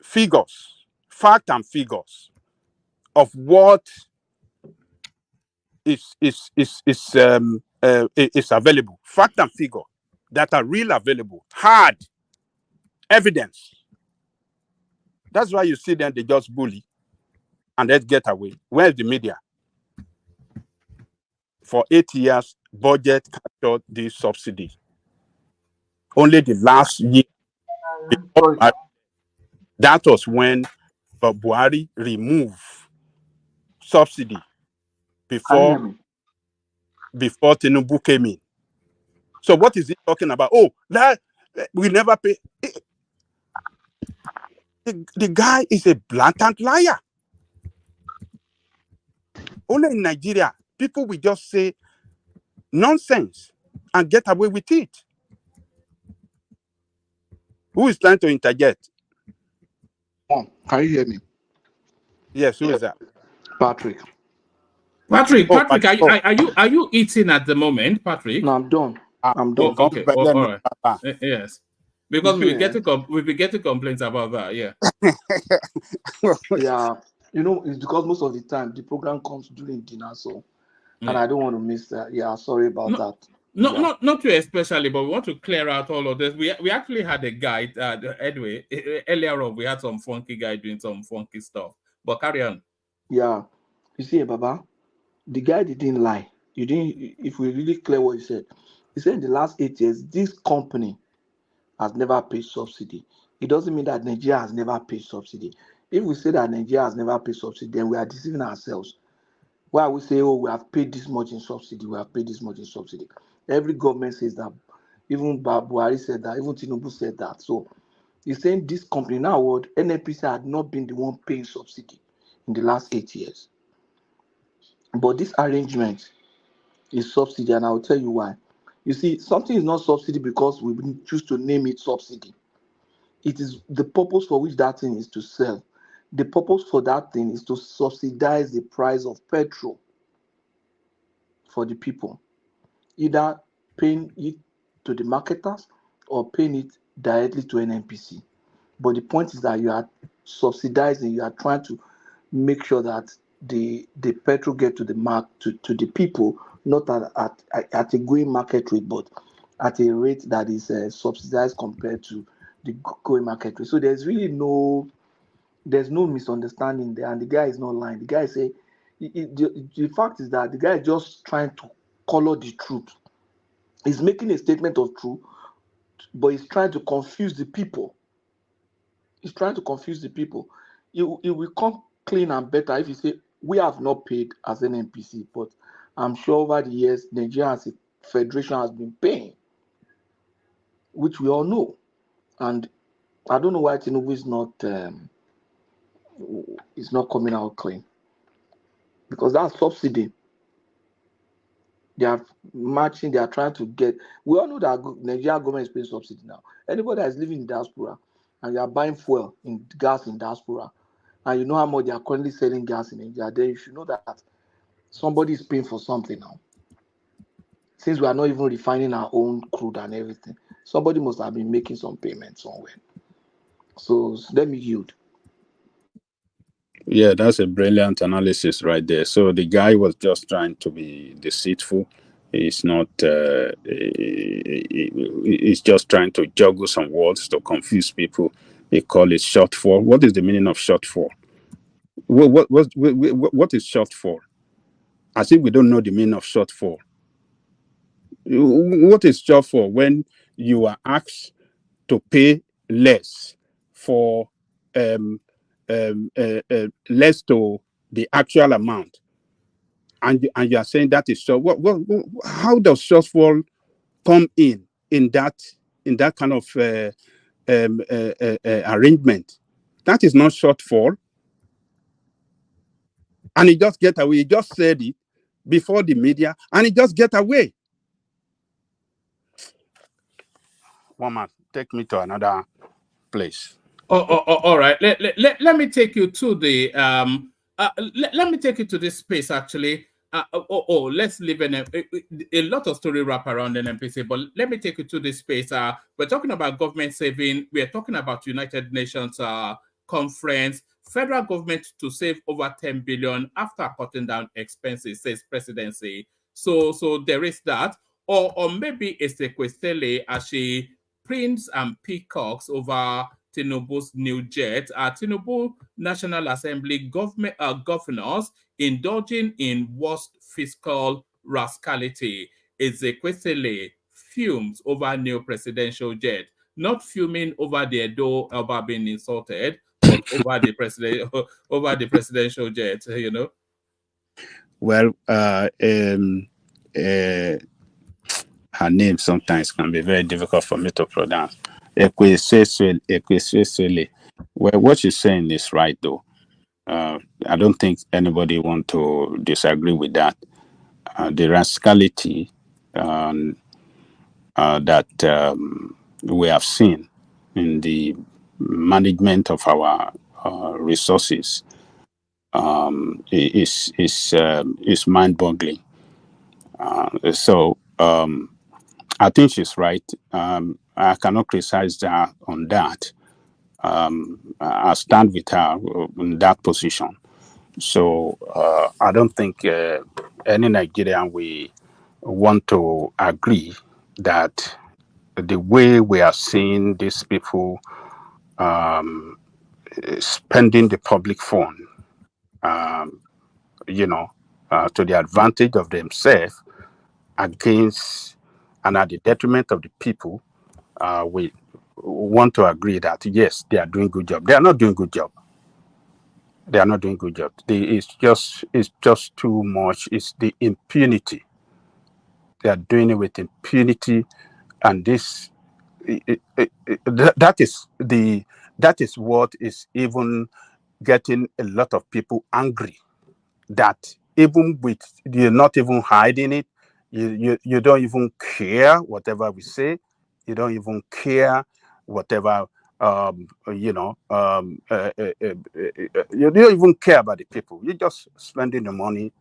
figures, fact and figures of what is available, fact and figure that are real available, hard evidence. That's why you see them, they just bully and let's get away. Where's the media? For 8 years, budget captured this subsidy. Only the last year, that was when Buhari removed subsidy before Tinubu came in. So what is he talking about? Oh, that we never pay. The guy is a blatant liar. Only in Nigeria, people will just say nonsense and get away with it. Who is trying to interject? Can you hear me? Yes, who is that? Patrick. Patrick, are you eating at the moment, Patrick? No, I'm done. I'm done. Okay. All right. Yes. Because we'll be getting complaints about that, yeah. Yeah. You know, it's because most of the time the program comes during dinner, so and I don't want to miss that. Yeah, sorry about that. Not you especially, but we want to clear out all of this. We actually had a guy, anyway, earlier on, we had some funky guy doing some funky stuff. But carry on. Yeah. You see, Baba, the guy didn't lie. You didn't, if we really clear what he said in the last 8 years, this company has never paid subsidy. It doesn't mean that Nigeria has never paid subsidy. If we say that Nigeria has never paid subsidy, then we are deceiving ourselves. Why we say, oh, we have paid this much in subsidy, we have paid this much in subsidy. Every government says that. Even Buhari said that, even Tinubu said that. So he's saying this company now, what NNPC had not been the one paying subsidy in the last 8 years. But this arrangement is subsidy, and I'll tell you why. You see, something is not subsidy because we choose to name it subsidy. It is the purpose for which that thing is to sell. The purpose for that thing is to subsidize the price of petrol for the people, either paying it to the marketers or paying it directly to NNPC. But the point is that you are subsidizing, you are trying to make sure that the petrol get to the to the people, not at a going market rate, but at a rate that is subsidized compared to the going market rate. So there's really no misunderstanding there, and the guy is not lying. The guy say the fact is that the guy is just trying to color the truth. He's making a statement of truth, but he's trying to confuse the people. He's trying to confuse the people. It will come clean and better if you say we have not paid as an NPC, but I'm sure over the years Nigeria as a federation has been paying, which we all know. And I don't know why Tinubu is not coming out clean, because that's subsidy. They are matching. They are trying to get. We all know that Nigeria government is paying subsidy now. Anybody that is living in diaspora and you are buying fuel in gas in diaspora, and you know how much they are currently selling gas in Nigeria, then you should know that somebody is paying for something now. Since we are not even refining our own crude and everything, somebody must have been making some payments somewhere. So let me yield. Yeah, that's a brilliant analysis right there. So the guy was just trying to be deceitful. He's not. He's just trying to juggle some words to confuse people. They call it short for. What is the meaning of short for? What is short for? As if we don't know the meaning of short for. What is short for? When you are asked to pay less for less to the actual amount, and you are saying that is short. How does shortfall come in that kind of arrangement? That is not shortfall. And he just get away. He just said it before the media, and he just get away. Woman, take me to another place. All right. Let me take you to the let me take you to this space actually. Let's leave a lot of story wrap around NNPC, but let me take you to this space. We're talking about government saving. We're talking about United Nations conference. Federal government to save over 10 billion after cutting down expenses, says presidency. So there is that. Or maybe it's a Kwestele as she prints and peacocks over Tinubu's new jet. Tinubu National Assembly governors indulging in worst fiscal rascality. Ezekwesili fumes over new presidential jet, not fuming over the Edo Elba being insulted, but over the presidential jet. You know. Well, her name sometimes can be very difficult for me to pronounce. Ekwesili. Well, what she's saying is right, though. I don't think anybody want to disagree with that. The rascality that we have seen in the management of our resources is mind-boggling. So I think she's right. I cannot criticize her on that. I stand with her in that position. So I don't think any Nigerian we want to agree that the way we are seeing these people spending the public fund, to the advantage of themselves against and at the detriment of the people, we want to agree that yes, they are doing good job. They are not doing good job. They are not doing good job. It's just too much. It's the impunity. They are doing it with impunity, and this that is what is even getting a lot of people angry. That even with you're not even hiding it, you don't even care whatever we say. You don't even care whatever you don't even care about the people. You're just spending the money,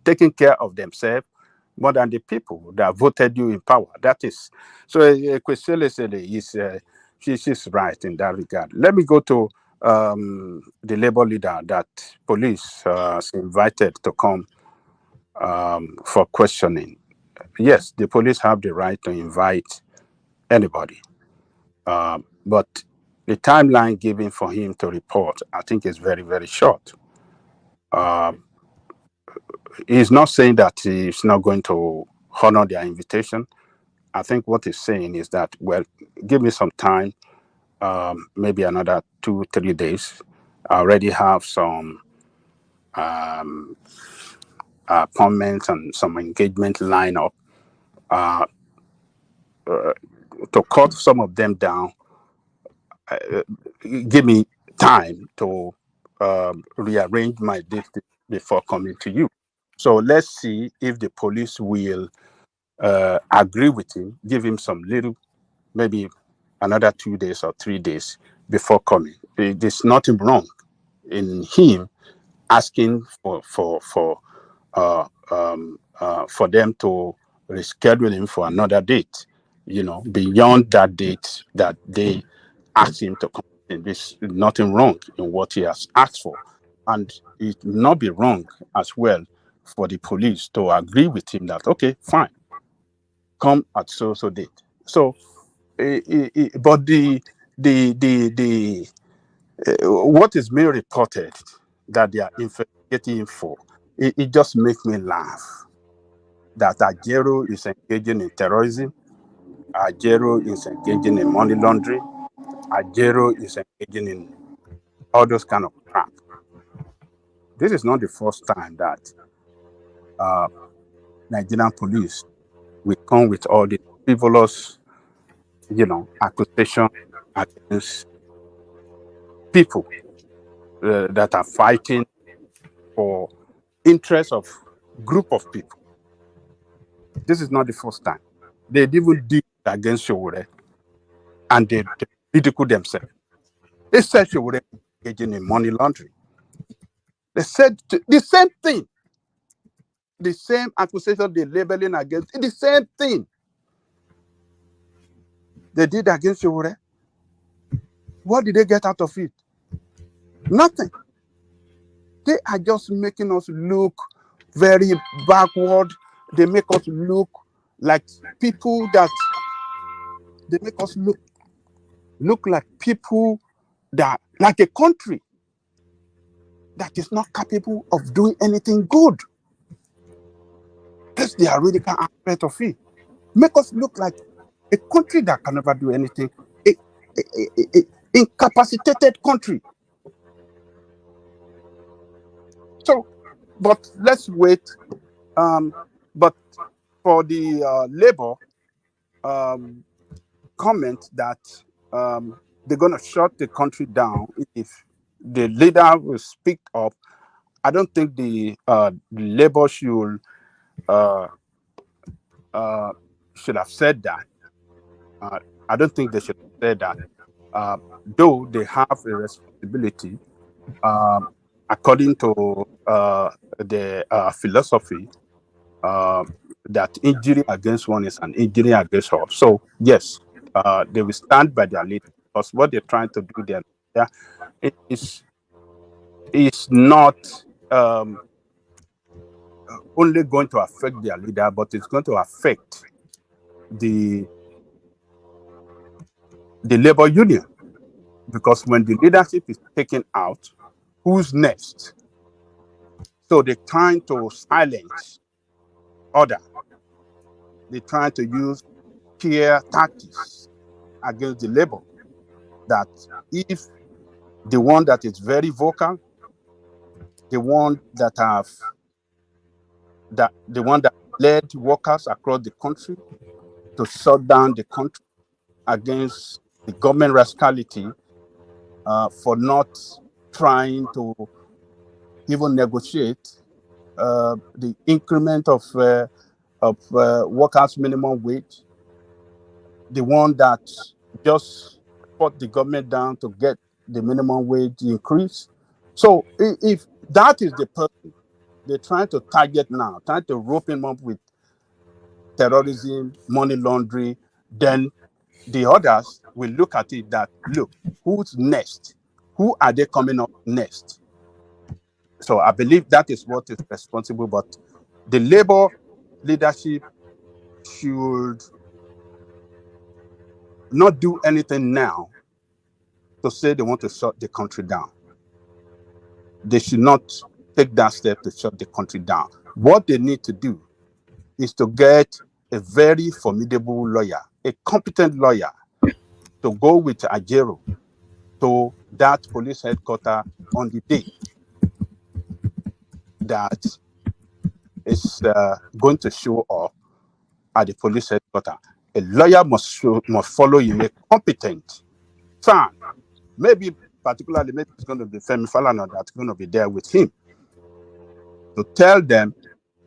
taking care of themselves more than the people that voted you in power. That is so. Kwesili is she's right in that regard. Let me go to the labor leader that police is invited to come for questioning. Yes, the police have the right to invite anybody, but the timeline given for him to report, I think, is very, very short. He's not saying that he's not going to honor their invitation. I think what he's saying is that, well, give me some time, maybe another 2-3 days. I already have some appointments and some engagement lineup to cut some of them down. Give me time to rearrange my date before coming to you. So let's see if the police will agree with him, give him some little, maybe another 2 days or 3 days before coming. There's nothing wrong in him asking for them to reschedule him for another date, beyond that date that they asked him to come in. There's nothing wrong in what he has asked for. And it will not be wrong as well for the police to agree with him that, okay, fine, come at so date. So, but the what is being reported that they are investigating him for, it just makes me laugh. That Ajero is engaging in terrorism, Ajero is engaging in money laundering, Ajero is engaging in all those kind of crap. This is not the first time that Nigerian police will come with all the frivolous, accusation against people that are fighting for interest of group of people. This is not the first time. They even did against Showore, and they ridicule themselves. They said Showore engaging in money laundering. They said the same thing. The same accusation they're labeling against, the same thing they did against Showore. What did they get out of it? Nothing. They are just making us look very backward. They make us look like people that they make us look like people that, like a country that is not capable of doing anything good. That's the radical aspect of it. Make us look like a country that can never do anything, a incapacitated country. So, but let's wait. But for the Labour comment that they're going to shut the country down if the leader will speak up, I don't think the Labour should have said that. I don't think they should have said that. Though they have a responsibility, according to the philosophy, that injury against one is an injury against all. So yes, they will stand by their leader, because what they're trying to do there is not only going to affect their leader, but it's going to affect the labor union, because when the leadership is taken out, who's next? So they're trying to silence order. They're trying to use peer tactics against the labor. That if the one that is very vocal, the one that led workers across the country to shut down the country against the government rascality, for not trying to even negotiate the increment of workers' minimum wage, the one that just put the government down to get the minimum wage increase. So if that is the person they're trying to target now, trying to rope him up with terrorism, money laundering, then the others will look at it that, look, who's next? Who are they coming up next? So I believe that is what is responsible, but the labor leadership should not do anything now to say they want to shut the country down. They should not take that step to shut the country down. What they need to do is to get a very formidable lawyer, a competent lawyer, to go with Ajero to that police headquarters on the day that is going to show up at the police headquarters. A lawyer must follow him, a competent fan. Maybe particularly, maybe it's going to be Femi Falana that's going to be there with him to tell them,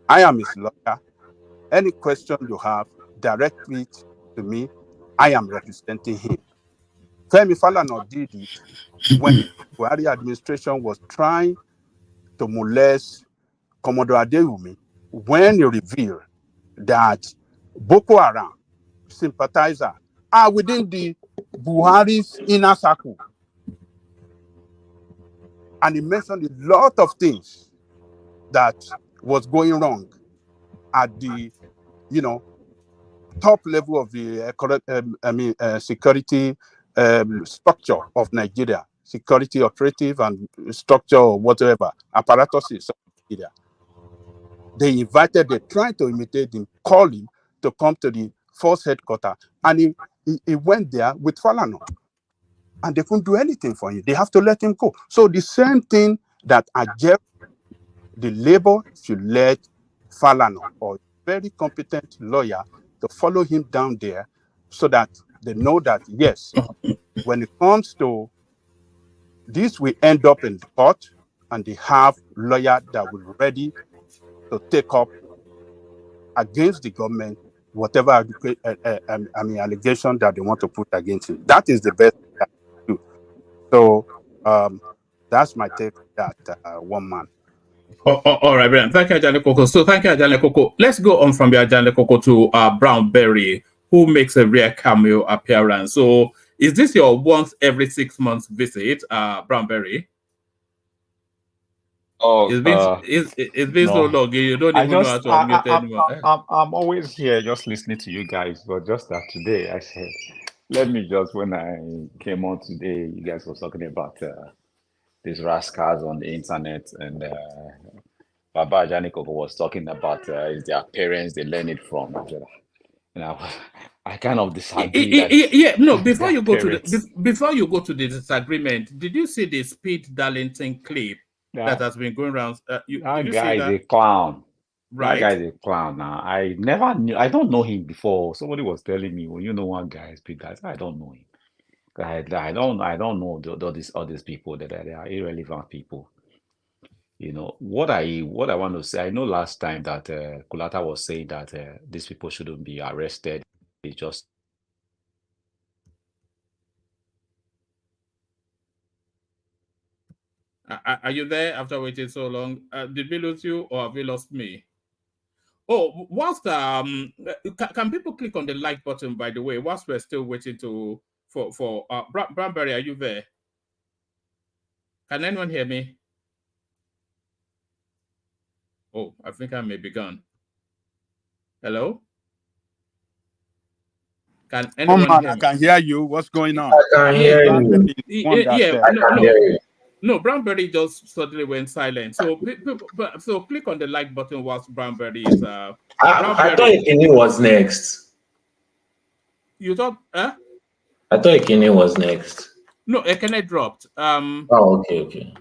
I am his lawyer. Any question you have, direct it to me. I am representing him. Femi Falana did it when the Buhari administration was trying to molest Commodore Adeyemi when he revealed that Boko Haram sympathizers are within the Buhari's inner circle. And he mentioned a lot of things that was going wrong at the, top level of the security structure of Nigeria, security operative and structure or whatever, apparatuses of Nigeria. They invited, they tried to imitate him, call him to come to the force headquarters, and he went there with Falana. And they couldn't do anything for him. They have to let him go. So the same thing that the labor should let Falana, or a very competent lawyer, to follow him down there so that they know that, yes, when it comes to this, we end up in the court and they have lawyers that will be ready to take up against the government whatever allegation that they want to put against him. That is the best thing that they do. So that's my take on that one man. All right, Brian. Thank you, Ajane Koko. So thank you, Ajane Koko. Let's go on from Ajane Koko to Brown Berry, who makes a rare cameo appearance. So is this your once every 6 months visit, Brown Berry? Oh, it's been so long. You don't even know how to unmute anymore. I'm always here just listening to you guys, but just that today I said, let me just, when I came on today, you guys were talking about these rascals on the internet, and Baba Ajane Koko was talking about is their parents they learn it from. I kind of disagree. Before you go to the disagreement, did you see the Speed Darlington clip that has been going around? That guy is a clown. Right? That guy is a clown. Now I never knew. I don't know him before. Somebody was telling me, "Well, you know one guy, Speed guys." I don't know him. I don't know all these people that they are irrelevant people. What I want to say. I know last time that Kulata was saying that these people shouldn't be arrested. It's just. Are you there after waiting so long? Did we lose you or have we lost me? Oh, whilst can people click on the like button, by the way, whilst we're still waiting for Bramberry, are you there? Can anyone hear me? Oh, I think I may be gone. Hello? Can anyone hear me? I can hear you. What's going on? I can hear you. No, Brownberry just suddenly went silent. So click on the like button whilst Brownberry is. I thought Ekene was next. You thought? I thought Ekene was next. No, Ekene dropped. Okay.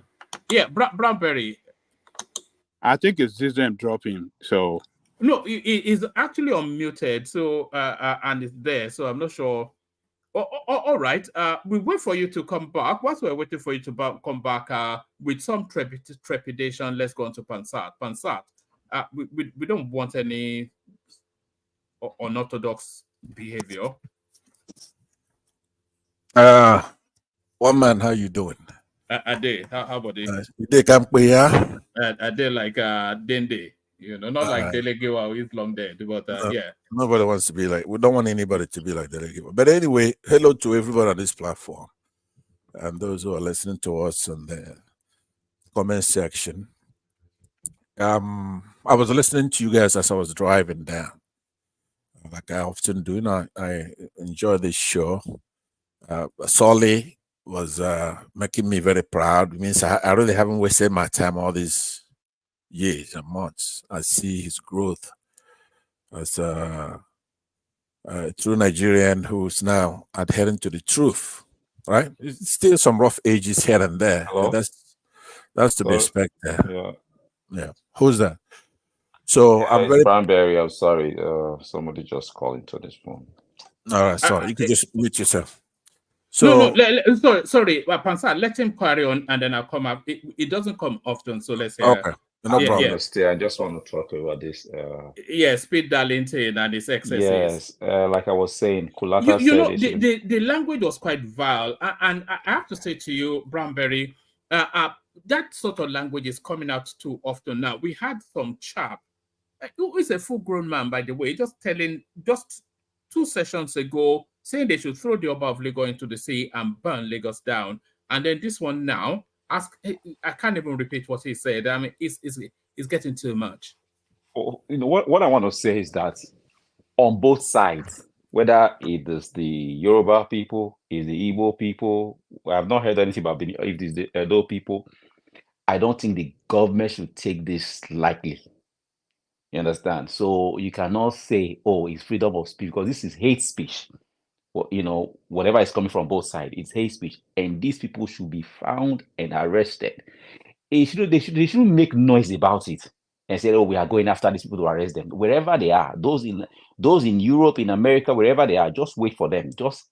Yeah, Brownberry. I think it's them dropping. So no, he's actually unmuted. So and it's there. So I'm not sure. All right. We wait for you to come back. Whilst we're waiting for you to come back with some trepidation, let's go on to Pansat. Pansat, we don't want any unorthodox behavior. One man, how you doing? Ade, how about it? They can play, yeah? Ade like Dende. Not like Delegewa who is long dead, but yeah. Nobody wants to be like, we don't want anybody to be like Delegewa. But anyway, hello to everybody on this platform and those who are listening to us on the comment section. I was listening to you guys as I was driving down. Like I often do, I enjoy this show. Solly was making me very proud. It means I really haven't wasted my time all these years and months. I see his growth as a true Nigerian who's now adhering to the truth, right? It's still some rough edges here and there. Hello? That's to be expected. Yeah. Who's that? So I'm very Cranberry. I'm sorry. Somebody just called into this phone. All right, sorry. You can just mute yourself. So sorry, Pansat, let him carry on and then I'll come up. It doesn't come often, so let's hear. Okay. No I'm problem. gonna stay. I just want to talk about this. Yes, Speed Darlington and his excesses. Yes, like I was saying, You, Kulata you said know, it the, should. the language was quite vile. And I have to say to you, Brownberry, that sort of language is coming out too often now. We had some chap, who is a full-grown man, by the way, just 2 sessions ago, saying they should throw the Oba of Lagos into the sea and burn Lagos down. And then this one now, I can't even repeat what he said. I mean, it's getting too much. You know what I want to say is that on both sides, whether it is the Yoruba people, is the Igbo people, I have not heard anything about if it is the Edo people. I don't think the government should take this lightly. You understand? So you cannot say, "Oh, it's freedom of speech," because this is hate speech. Well, you know, whatever is coming from both sides, it's hate speech, and these people should be found and arrested. They shouldn't make noise about it and say, "Oh, we are going after these people to arrest them." Wherever they are, those in Europe, in America, wherever they are, just wait for them. Just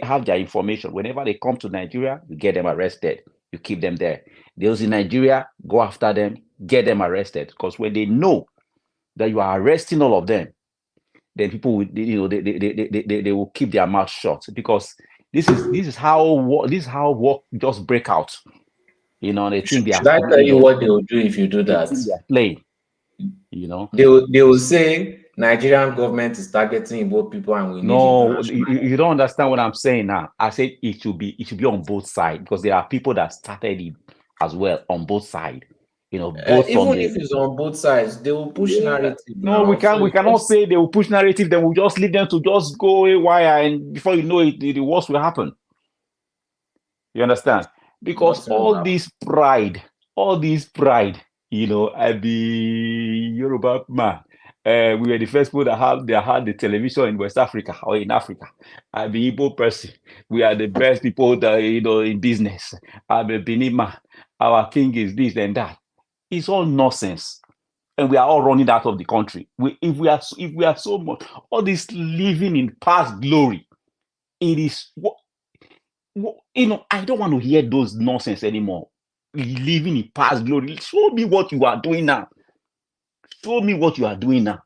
have their information. Whenever they come to Nigeria, you get them arrested. You keep them there. Those in Nigeria, go after them, get them arrested. Because when they know that you are arresting all of them, then people will, they will keep their mouth shut. Because this is how war just break out. You know, they think they are. Should I tell you what they will do if you do that? They are playing. You know, they will say Nigerian government is targeting Igbo people and we need international. You don't understand what I'm saying now. I said it should be on both sides because there are people that started it as well on both sides. You know, both even if it's on both sides, they will push narrative. No, we cannot say they will push narrative. Then we'll just leave them to just go haywire, and before you know it, the worst will happen. You understand? Because all this pride, you know, I be Yoruba man. We were the first people that had the television in West Africa or in Africa. I be Igbo person. We are the best people that, you know, in business. I'm a Benin man. Our king is this and that. It's all nonsense, and we are all running out of the country. If we are so much all this living in past glory, it is what you know. I don't want to hear those nonsense anymore. Living in past glory. Show me what you are doing now. Show me what you are doing now.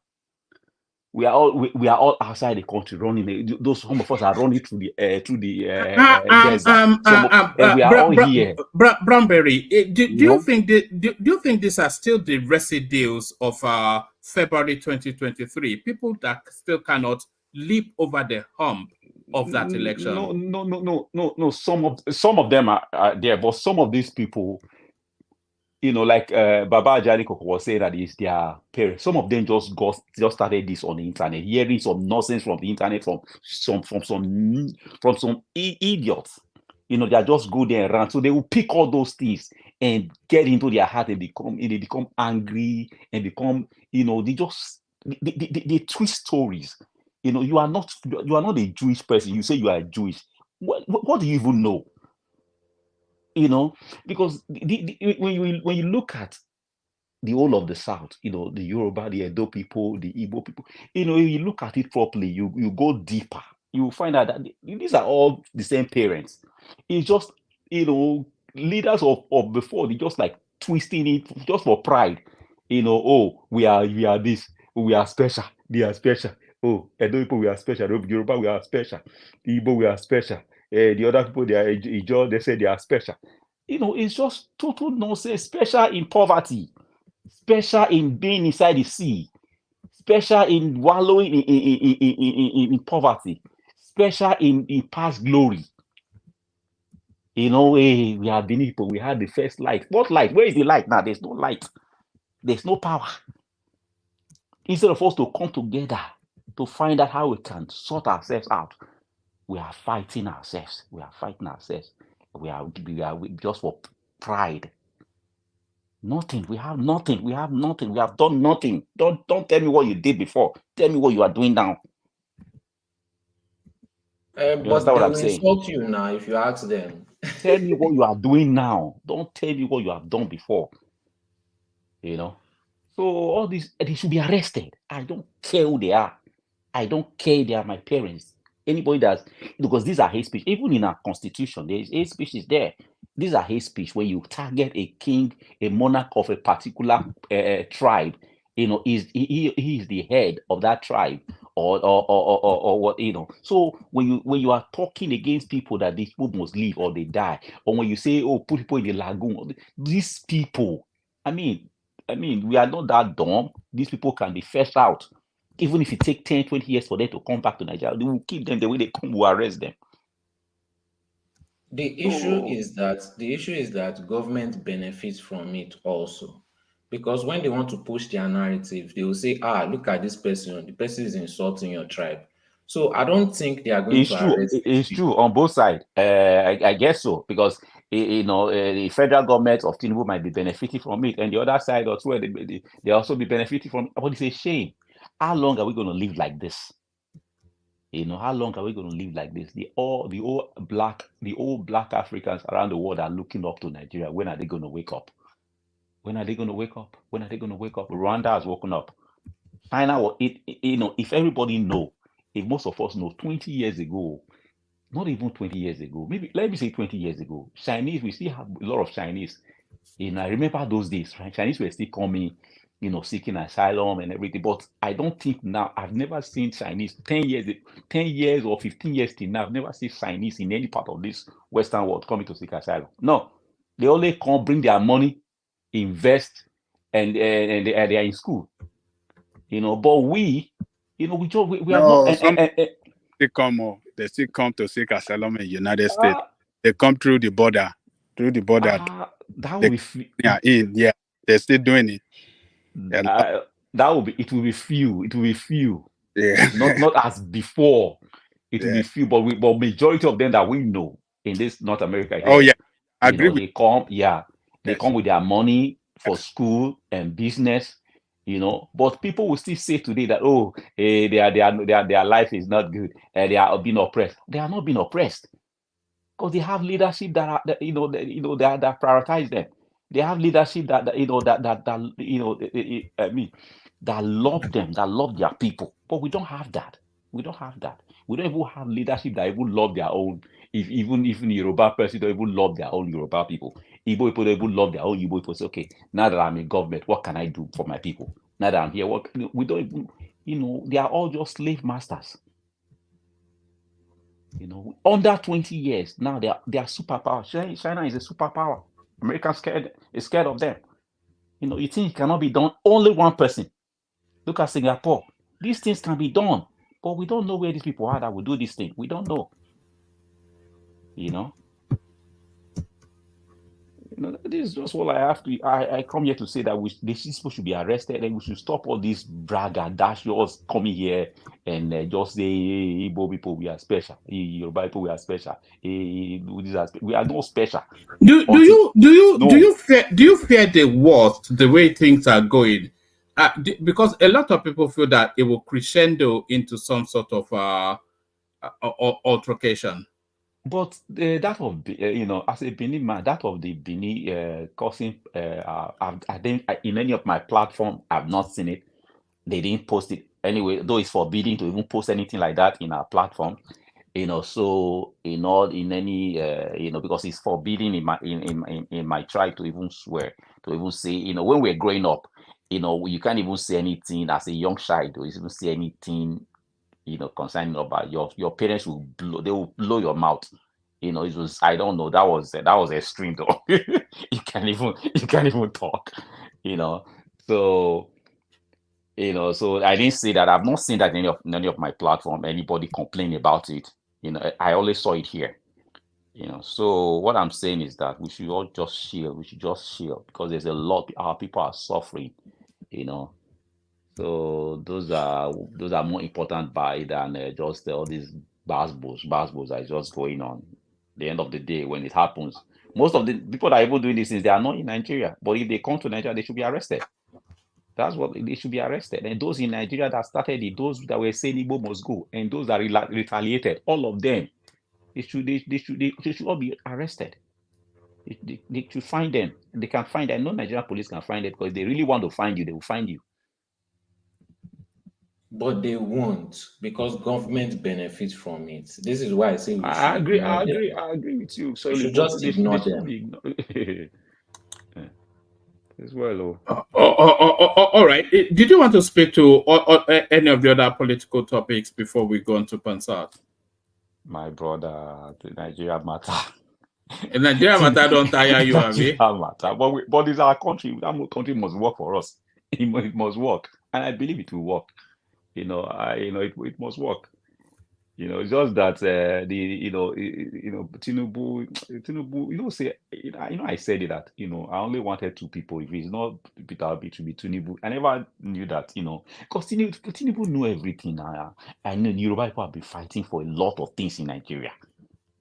We are all outside the country running. Those some of us are running through the desert. And we are all here. Brownberry, do you think these are still the residues of February 2023? People that still cannot leap over the hump of that election. No. Some of them are there, but some of these people, you know, like Baba Ajani was saying that it's their parents. Some of them just started this on the internet, hearing some nonsense from the internet from some idiots. You know, they just go there and run. So they will pick all those things and get into their heart and become angry and become, you know, they twist stories. You know, you are not a Jewish person. You say you are Jewish. What do you even know? You know, because when you look at the whole of the South, you know, the Yoruba, the Edo people, the Igbo people, you know, you look at it properly, you go deeper, you find out that these are all the same parents. It's just, you know, leaders of before, they just like twisting it just for pride. You know, oh, we are this, we are special, they are special. Oh, Edo people, we are special. Yoruba, we are special. Igbo, we are special. The other people, they are Ijo, they say they are special. You know, it's just total nonsense. Special in poverty, special in being inside the sea, special in wallowing in poverty, special in past glory. You know, we are Benin people. We had the first light. What light? Where is the light now? There's no light. There's no power. Instead of us to come together to find out how we can sort ourselves out, we are fighting ourselves. We are just for pride. Nothing. We have nothing. We have done nothing. Don't tell me what you did before. Tell me what you are doing now. But they will insult you now if you ask them. Tell me what you are doing now. Don't tell me what you have done before. You know. So all these, they should be arrested. I don't care who they are. I don't care. They are my parents. Anybody because these are hate speech. Even in our constitution, hate speech is there. These are hate speech when you target a king, a monarch of a particular tribe. He is the head of that tribe, or what, So when you are talking against people that these people must leave or they die, or when you say, oh, put people in the lagoon, these people, I mean, we are not that dumb. These people can be fetched out. Even if it takes 10, 20 years for them to come back to Nigeria, they will keep them the way they come, will arrest them. The issue is that government benefits from it also. Because when they want to push their narrative, they will say, look at this person, the person is insulting your tribe. So I don't think they are going It's to true. arrest It's true on both sides. I guess so, because the federal government of Tinubu might be benefiting from it, and the other side or two, they also be benefiting from it. But it's a shame. How long are we going to live like this? How long are we going to live like this? The old black Africans around the world are looking up to Nigeria. When are they going to wake up? When are they going to wake up? When are they going to wake up? Rwanda has woken up. China, if everybody know, if most of us know, 20 years ago, not even 20 years ago, maybe let me say 20 years ago, Chinese, we still have a lot of Chinese. I remember those days, right? Chinese were still coming, seeking asylum and everything. But I don't think now, I've never seen Chinese 10 years or 15 years till now, I've never seen Chinese in any part of this Western world coming to seek asylum. No, they only come, bring their money, invest, and they are in school. But we are not. They still come to seek asylum in the United States. They come through the border. That will be they're still doing it. It will be few. It will be few. Yeah. Not as before. It will be few, but majority of them that we know in this North America here. Oh yeah, I agree. They come. Yeah, they come with their money for school and business. But people will still say today that their life is not good and they are being oppressed. They are not being oppressed because they have leadership that prioritize them. They have leadership that love them, that love their people. But we don't have that. We don't have that. We don't even have leadership that even love their own. Even Yoruba person don't even love their own Yoruba people. Igbo people don't even love their own Igbo people. Say, okay, now that I'm in government, what can I do for my people? Now that I'm here, we don't even, they are all just slave masters. Under 20 years, now they are superpower. China is a superpower. America is scared of them. You think it cannot be done? Only one person. Look at Singapore. These things can be done, but we don't know where these people are that will do this thing. We don't know. This is just what I have to. I come here to say that these people should be arrested, and we should stop all these braggadocious coming here and just say, hey, Igbo people, we are special. Hey, Yoruba people, we are special. Hey, we are not special. Do you fear the worst the way things are going? Because a lot of people feel that it will crescendo into some sort of altercation. But that of as a Benin man, that of the Benin causing, I think in any of my platform, I've not seen it. They didn't post it anyway, though it's forbidden to even post anything like that in our platform. So in any because it's forbidden in my tribe to even swear, to even say, when we're growing up, you can't even say anything as a young child, or even say anything concerning about your parents will blow your mouth. It was, I don't know, that was extreme though. you can't even talk. So so I didn't say that. I've not seen that in any of my platform anybody complain about it. I always saw it here. So what I'm saying is that we should all just shield. We should just shield because there's a lot. Our people are suffering. So those are more important than just all these basbos are just going on. The end of the day, when it happens, most of the people that are even doing these things, they are not in Nigeria. But if they come to Nigeria, they should be arrested. That's what they should be arrested. And those in Nigeria that started it, those that were saying Igbo must go, and those that retaliated, all of them, they should all be arrested. They should find them. They can find them. No Nigerian police can find them because if they really want to find you, they will find you. But they won't, because government benefits from it. This is why I say we should I agree. ignore I agree. them. I agree with you. We Sorry, should but just they ignore shouldn't them. be ignored. Yeah, as well. All right. Did you want to speak to any of the other political topics before we go on to Pansat? My brother, the Nigeria matter. And Nigeria matter don't tire you, Nigeria Abi. matter. But it's our country. That country must work for us. It must work, and I believe it will work. It must work. It's just that Tinubu, I said it that, I only wanted two people. If it's not Peter Obi, to be Tinubu. I never knew that, because Tinubu knew everything. I know Yoruba people have been fighting for a lot of things in Nigeria.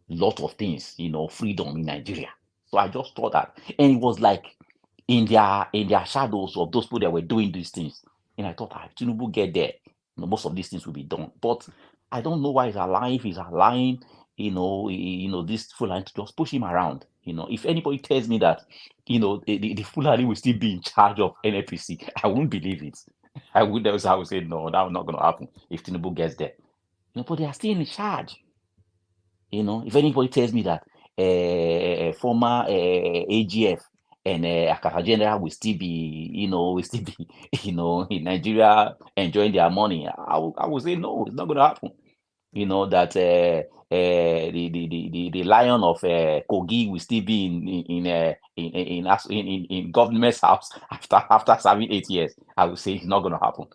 Lot of things, freedom in Nigeria. So I just thought that, and it was like in their shadows of those people that were doing these things. And I thought, if Tinubu get there, most of these things will be done. But I don't know why he's allowing. If he's allowing, this Fulani to just push him around. If anybody tells me that, the Fulani will still be in charge of NFPC, I won't believe it. I would say no, that's not going to happen if Tinubu gets there. But they are still in charge. If anybody tells me that former AGF and Akara General will still be, in Nigeria enjoying their money, I would say no, it's not going to happen. That the lion of Kogi will still be in government's house after serving 8 years. I would say it's not going to happen.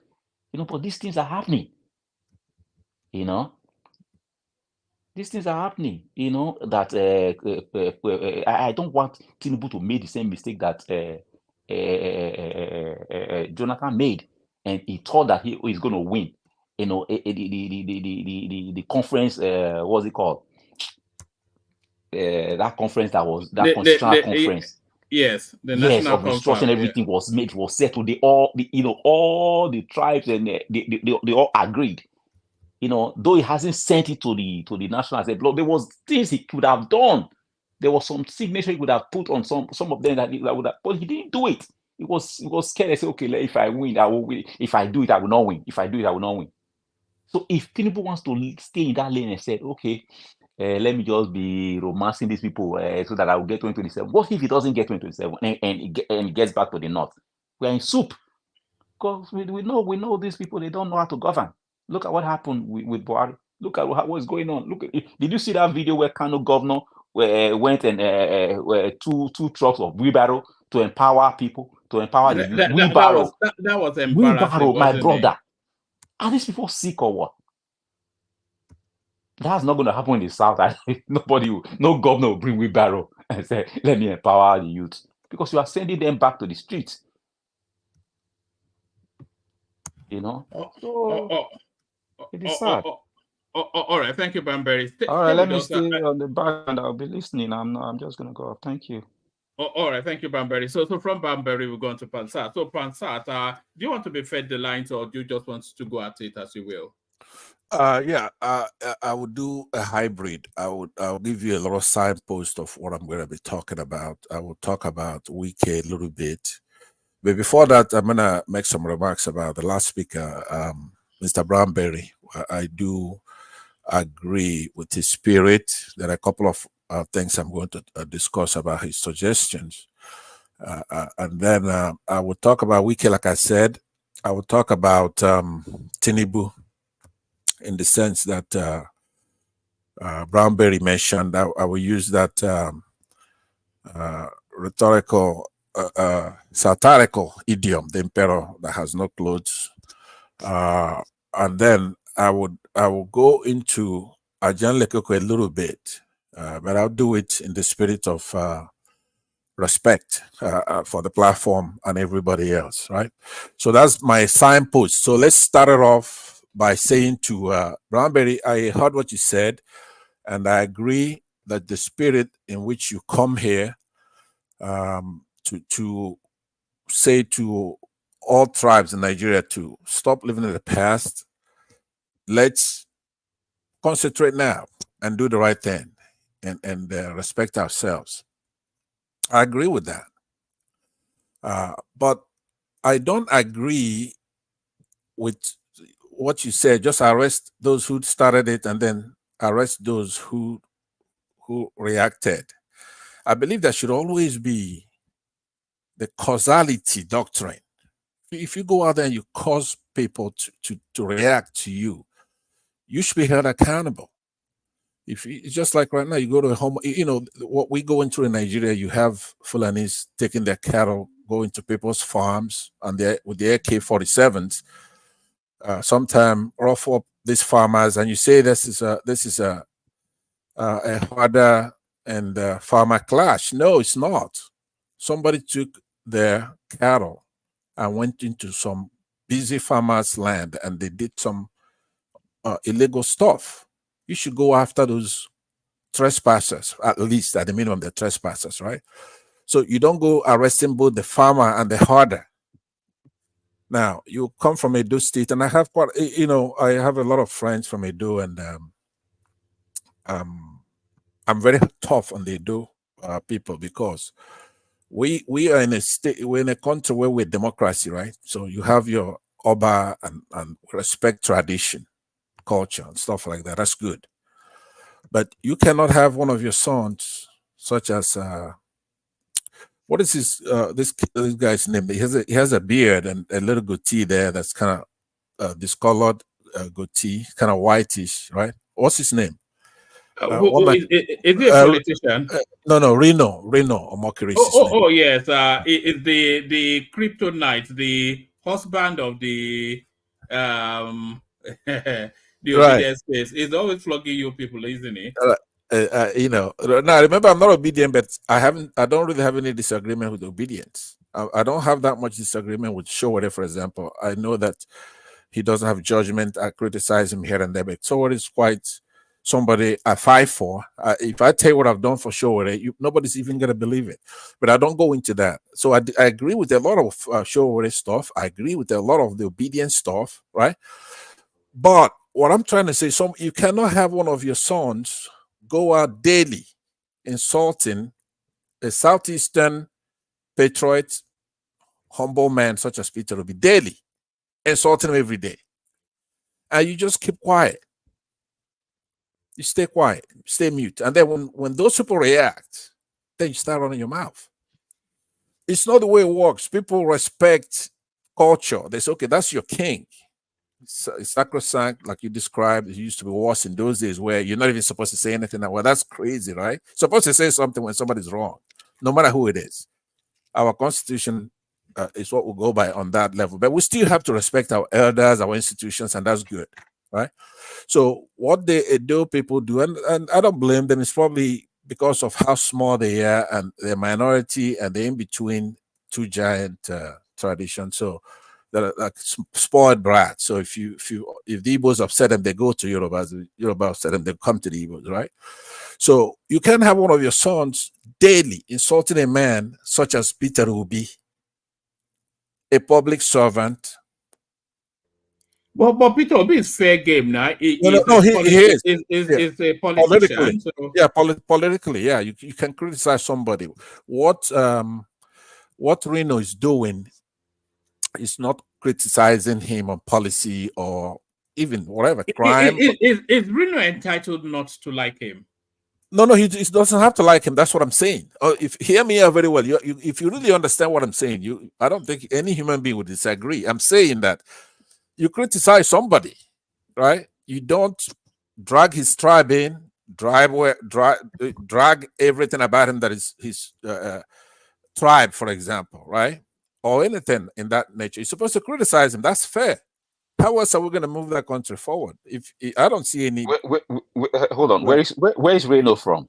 But these things are happening. These things are happening, that I don't want Tinubu to make the same mistake that Jonathan made, and he thought that he is going to win. The conference, what's it called? That conference that constitutional conference. Yes, the Yes, national of restructuring, everything was made, was settled. All the tribes, and they all agreed. Though he hasn't sent it to the National Assembly, there was things he could have done. There was some signature he would have put on some of them that would have, but he didn't do it. He was scared. I said, okay, if I win, I will win. If I do it, I will not win. If I do it, I will not win. So if Tinubu wants to stay in that lane and said, okay, let me just be romancing these people so that I will get 2027. What if he doesn't get 2027 and he gets back to the north? We're in soup. Because we know these people, they don't know how to govern. Look at what happened with Buhari. Look at what's going on. Did you see that video where Kano governor went and two trucks of wheelbarrow to empower people, to empower the youth? Wheelbarrow. That was embarrassing. Wheelbarrow, my brother. Are these people sick or what? That's not going to happen in the South. No governor will bring wheelbarrow and say, let me empower the youth. Because you are sending them back to the streets. So it is sad. All right, thank you, Bamberry. All right, let me stay on the back and I'll be listening. I'm just gonna go. Thank you. All right, thank you, Bamberry. So from Bamberry, we're going to Pansat. So Pansat, do you want to be fed the lines, or do you just want to go at it as you will? I would do a hybrid. I'll give you a lot of signposts of what I'm going to be talking about. I will talk about Wiki a little bit. But before that, I'm going to make some remarks about the last speaker, Mr. Brownberry. I do agree with his spirit. There are a couple of things I'm going to discuss about his suggestions. And then I will talk about Wiki, like I said. I will talk about Tinubu in the sense that Brownberry mentioned. I will use that rhetorical satirical idiom, the emperor that has no clothes, and then I will go into Ajan Lekoko a little bit, but I'll do it in the spirit of respect for the platform and everybody else, right? So that's my signpost. So let's start it off by saying to Brownberry, I heard what you said, and I agree that the spirit in which you come here to say to all tribes in Nigeria to stop living in the past. Let's concentrate now and do the right thing and respect ourselves. I agree with that. But I don't agree with what you said, just arrest those who started it and then arrest those who reacted. I believe there should always be the causality doctrine. If you go out there and you cause people to react to you, you should be held accountable. It's just like right now, you go to a home, what we go into in Nigeria, you have Fulanis taking their cattle, going to people's farms, and with the AK-47s, sometime rough up these farmers, and you say this is a harder and farmer clash. No, it's not. Somebody took their cattle and went into some busy farmers' land, and they did some illegal stuff. You should go after those trespassers, at least at the minimum, the trespassers, right? So you don't go arresting both the farmer and the herder. Now, you come from Edo State, and I have I have a lot of friends from Edo, and I'm very tough on the Edo people, because we are in a state, we're in a country where we're democracy, right? So you have your Oba and respect tradition, culture, and stuff like that. That's good. But you cannot have one of your sons, such as what is this guy's name? He has a beard and a little goatee there that's kind of discolored goatee, kind of whitish, right? What's his name? Is he a politician? No, Reno Omokri. Oh, yes. It's the kryptonite, the husband of the the obedience space. He's always flogging you people, isn't he? Now remember, I'm not obedient, but I don't really have any disagreement with obedience. I don't have that much disagreement with Showore, for example. I know that he doesn't have judgment. I criticize him here and there, but Showore is quite somebody I fight for. If I tell you what I've done for Showore, nobody's even gonna believe it. But I don't go into that. So I agree with a lot of Showore stuff. I agree with a lot of the obedience stuff, right? But what I'm trying to say, you cannot have one of your sons go out daily insulting a southeastern patriot, humble man such as Peter Obi, daily insulting him every day, and you just keep quiet. You stay quiet, stay mute, and then when those people react, then you start running your mouth. It's not the way it works. People respect culture. They say, okay, that's your king. It's sacrosanct, like you described. It used to be worse in those days where you're not even supposed to say anything. Well, that's crazy, right? Supposed to say something when somebody's wrong, no matter who it is. Our constitution is what we'll go by on that level. But we still have to respect our elders, our institutions, and that's good, right? So what the Edo people do, and I don't blame them, it's probably because of how small they are and they're minority and they're in between two giant traditions. So they're like spoiled brats. So if the Igbos upset them, they go to Yorubas. Yoruba upset them, they come to the Igbos, right? So you can't have one of your sons daily insulting a man such as Peter Obi, a public servant. Well, but Peter Obi is fair game now. He is. Is a politician. Politically, yeah. You can criticize somebody. What Reno is doing is not criticizing him on policy or even whatever crime. Is Reno entitled not to like him? No, he doesn't have to like him. That's what I'm saying. Hear me out very well. If you really understand what I'm saying, I don't think any human being would disagree. I'm saying that you criticize somebody, right? You don't drag his tribe in, drag everything about him that is his tribe, for example, right? Or anything in that nature. You're supposed to criticize him. That's fair. How else are we going to move that country forward? If I don't see any. Hold on. Where is Reno from?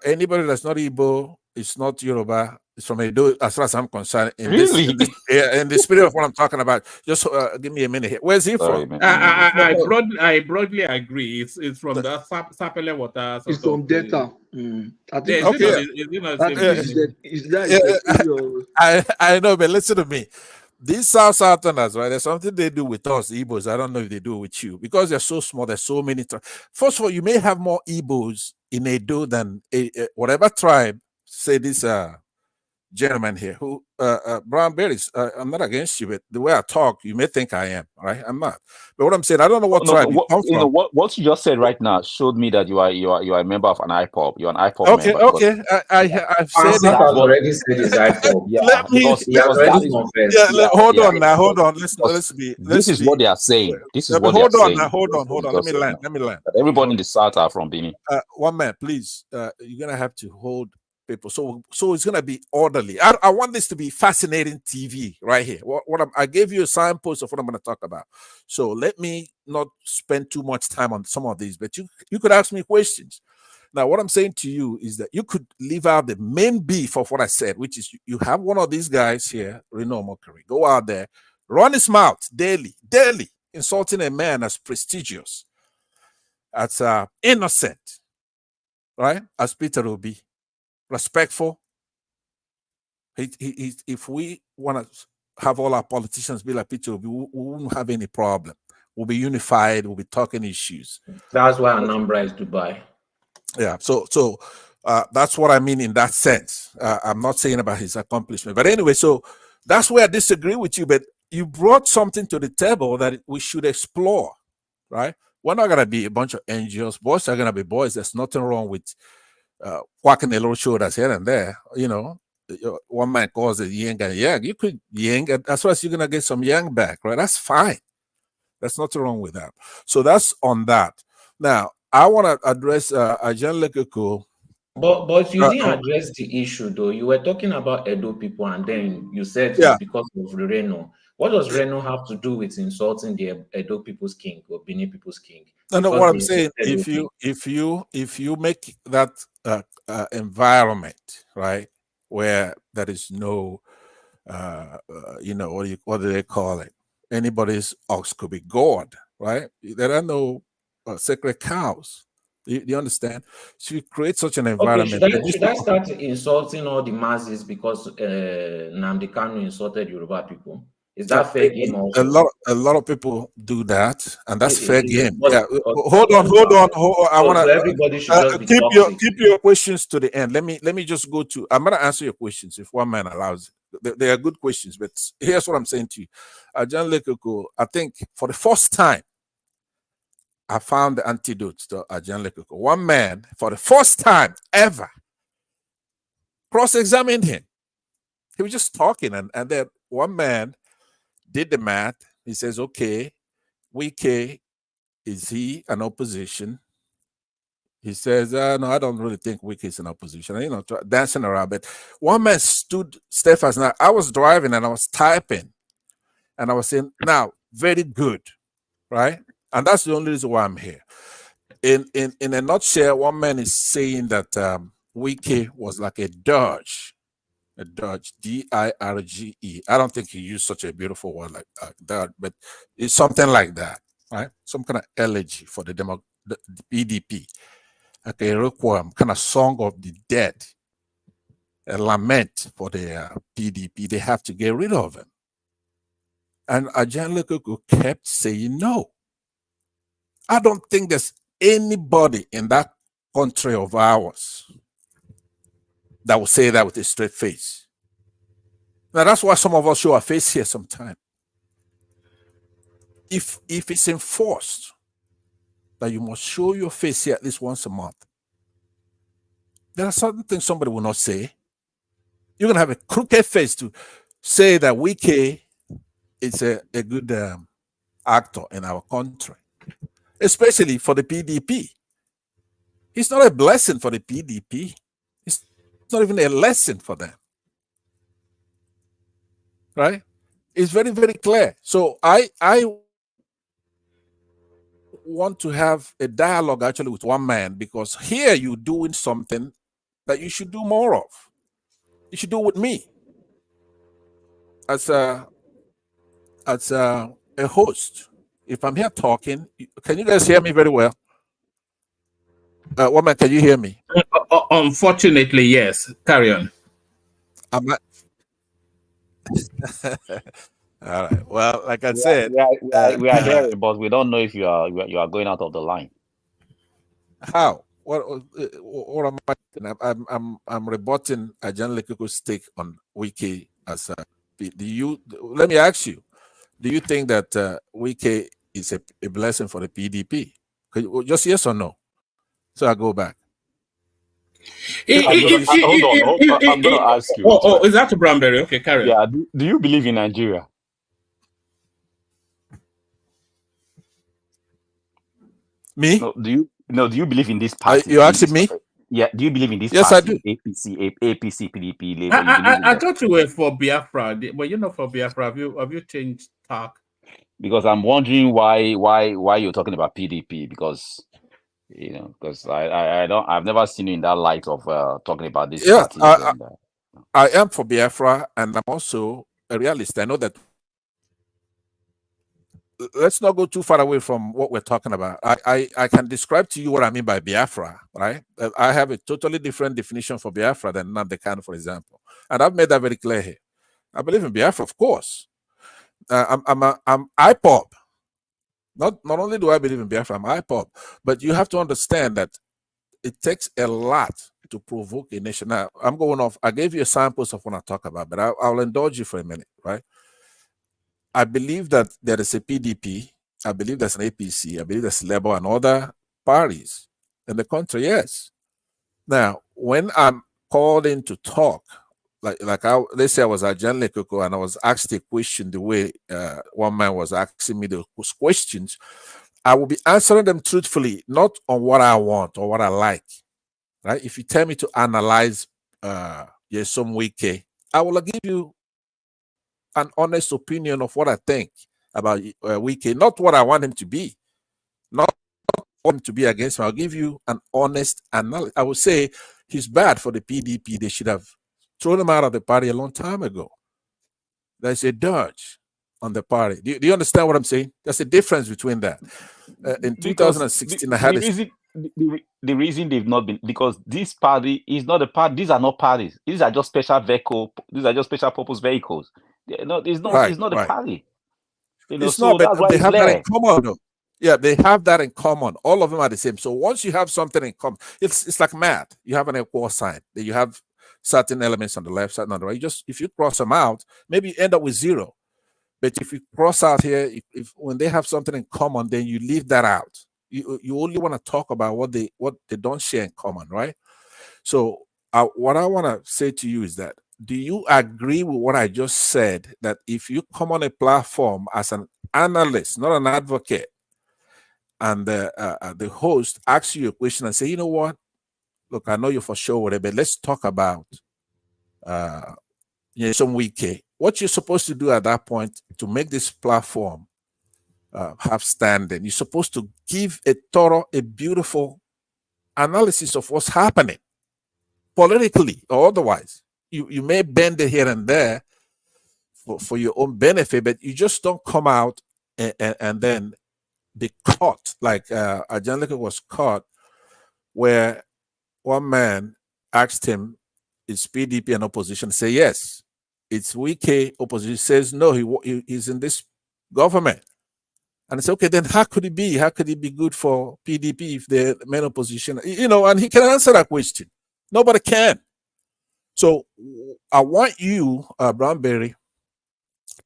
Anybody that's not Igbo, it's not Yoruba. It's from Edo, as far as I'm concerned. In the spirit of what I'm talking about, just give me a minute here. Where's he from? I broadly agree. It's from the Sapele water. It's from Delta. I know, but listen to me. These Southerners, right? There's something they do with us, Igbos. I don't know if they do with you because they're so small. There's so many. First of all, you may have more Igbos in Edo than whatever tribe. Say this gentleman here who, Brown Berries, I'm not against you, but the way I talk, you may think I am, right? I'm not. But what I'm saying, I don't know what No, tribe you come you know from. what you just said right now showed me that you are a member of an IPOB. You're an IPOB Okay, member. Because, okay. I've said Asif it. has already said his IPOB. Yeah, Let me because He has that already is confessed. hold yeah. on now, hold on. Because Let's this is be. what they are saying. This is what they are Hold on saying. now, hold on. You Let just me said land. now. Let me land. That everybody in the South are from Benin. One man, please. You're gonna have to hold people. So it's gonna be orderly. I want this to be fascinating TV right here. I gave you a signpost of what I'm gonna talk about. So let me not spend too much time on some of these, but you could ask me questions. Now, what I'm saying to you is that you could leave out the main beef of what I said, which is you have one of these guys here, Reno Mokari, go out there, run his mouth daily, insulting a man as prestigious, as innocent, right? As Peter Obi, respectful. If we want to have all our politicians be like Peter Obi, we won't have any problem. We'll be unified. We'll be talking issues. That's why Anambra is Dubai. Yeah. So that's what I mean in that sense. I'm not saying about his accomplishment, but anyway. So that's where I disagree with you. But you brought something to the table that we should explore, right? We're not gonna be a bunch of angels. Boys are gonna be boys. There's nothing wrong with whacking a little shoulders here and there. You know, one man calls it yin and yang. You could yin, and as well as you're gonna get some yang back, right? That's fine. There's nothing wrong with that. So that's on that. Now I want to address Ajan Lekoko. But you didn't address the issue though. You were talking about Edo people, and then you said Yeah. it's because of Reno. What does Reno have to do with insulting the Edo people's king or Benin people's king? No, Because what I'm they saying, insulted Obi. if you make that environment, right, where there is no, what do they call it? Anybody's ox could be gored, right? There are no sacred cows. Do you understand? So you create such an Okay, environment. should I start insulting all the masses because Nnamdi Kanu insulted Yoruba people? Is that fair game also? A lot of people do that, and that's fair game. But, Yeah. Hold on. I want so to. everybody should just be keep toxic. your questions to the end. Let me just go to. I'm gonna answer your questions if one man allows. They are good questions, but here's what I'm saying to you, John Lekoko. I think for the first time, I found the antidote to John Lekoko. One man, for the first time ever, cross-examined him. He was just talking, and then one man did the math. He says, "Okay, Wike, is he an opposition?" He says, "No, I don't really think Wike is an opposition." You know, dancing around. But one man stood steadfast. Now, I was driving and I was typing, and I was saying, "Now, very good, right?" And that's the only reason why I'm here. In a nutshell, one man is saying that Wike was like a dirge, DIRGE. I don't think he used such a beautiful word like that, but it's something like that, right? Some kind of elegy for the PDP, like a requiem, kind of song of the dead, a lament for the PDP. They have to get rid of him. And Ajan Lekoko kept saying no. I don't think there's anybody in that country of ours that will say that with a straight face. Now that's why some of us show our face here sometime. If it's enforced that you must show your face here at least once a month, there are certain things somebody will not say. You're gonna have a crooked face to say that Wike is a good actor in our country, especially for the PDP. It's not a blessing for the PDP. It's not even a lesson for them. Right? It's very, very clear. So I want to have a dialogue actually with one man, because here you're doing something that you should do more of. You should do it with me as a host. If I'm here talking, can you guys hear me very well? Woman, can you hear me? Unfortunately, yes. Carry on. I'm not. All right. Well, like I said, we are hearing, but we don't know if you are going out of the line. How? what am I? I'm rebutting Ajan Lekiko's take on Wiki as a. Do you? Let me ask you. Do you think that Wiki is a blessing for the PDP? Just yes or no. So I go back. Hold on. I'm going to ask you. Oh, is that to Branberry? Okay, carry on. Yeah. Do you believe in Nigeria? Me? No, do you believe in this party? You asking me? Yeah. Do you believe in this yes, party? I do. APC, PDP, Labour. I thought you were for Biafra. Well, you're not for Biafra. Have you changed tack? Because I'm wondering why you're talking about PDP, because because I've never seen you in that light of talking about this party. I am for Biafra, and I'm also a realist. I know that. Let's not go too far away from what we're talking about. I can describe to you what I mean by Biafra, right? I have a totally different definition for Biafra than Nnamdi Kanu, for example, and I've made that very clear here. I believe in Biafra, of course. I'm IPOB. Not only do I believe in Biafra, I'm IPOB, but you have to understand that it takes a lot to provoke a nation. Now, I'm going off. I gave you a samples of what I talk about, but I'll indulge you for a minute, right? I believe that there is a PDP. I believe there's an APC. I believe there's Labour and other parties in the country. Yes. Now, when I'm called in to talk, let's say I was at Jan Lekoko and I was asked a question the way one man was asking me those questions, I will be answering them truthfully, not on what I want or what I like. Right? If you tell me to analyze some Wiki, I will give you an honest opinion of what I think about Wiki, not what I want him to be, not want him to be against me. I'll give you an honest analysis. I would say he's bad for the PDP. They should have thrown him out of the party a long time ago. There's a dodge on the party. Do you understand what I'm saying? There's a difference between that. In 2016, I had the reason they've not been, because this party is not a party. These are not parties. These are just special vehicle. These are just special purpose vehicles. It's not a party. It's not, but they have that in common, though. Yeah, they have that in common. All of them are the same. So once you have something in common, it's like math. You have an equal sign. You have certain elements on the left side and on the right. If you cross them out, maybe you end up with zero. But if you cross out here, if when they have something in common, then you leave that out. You only want to talk about what they don't share in common, right? So what I want to say to you is that, do you agree with what I just said, that if you come on a platform as an analyst, not an advocate, and the host asks you a question and say, you know what, look, I know you're for sure with it, but let's talk about some Wiki. What you're supposed to do at that point to make this platform have standing, you're supposed to give a thorough, a beautiful analysis of what's happening politically or otherwise. You may bend it here and there for your own benefit, but you just don't come out and then be caught like Ajan Lekoko was caught, where one man asked him, is PDP an opposition? Say yes. It's Wiki opposition. He says no, he's in this government. And I said, okay, then how could it be? How could it be good for PDP if they're main opposition? And he can answer that question. Nobody can. So I want you, Brownberry,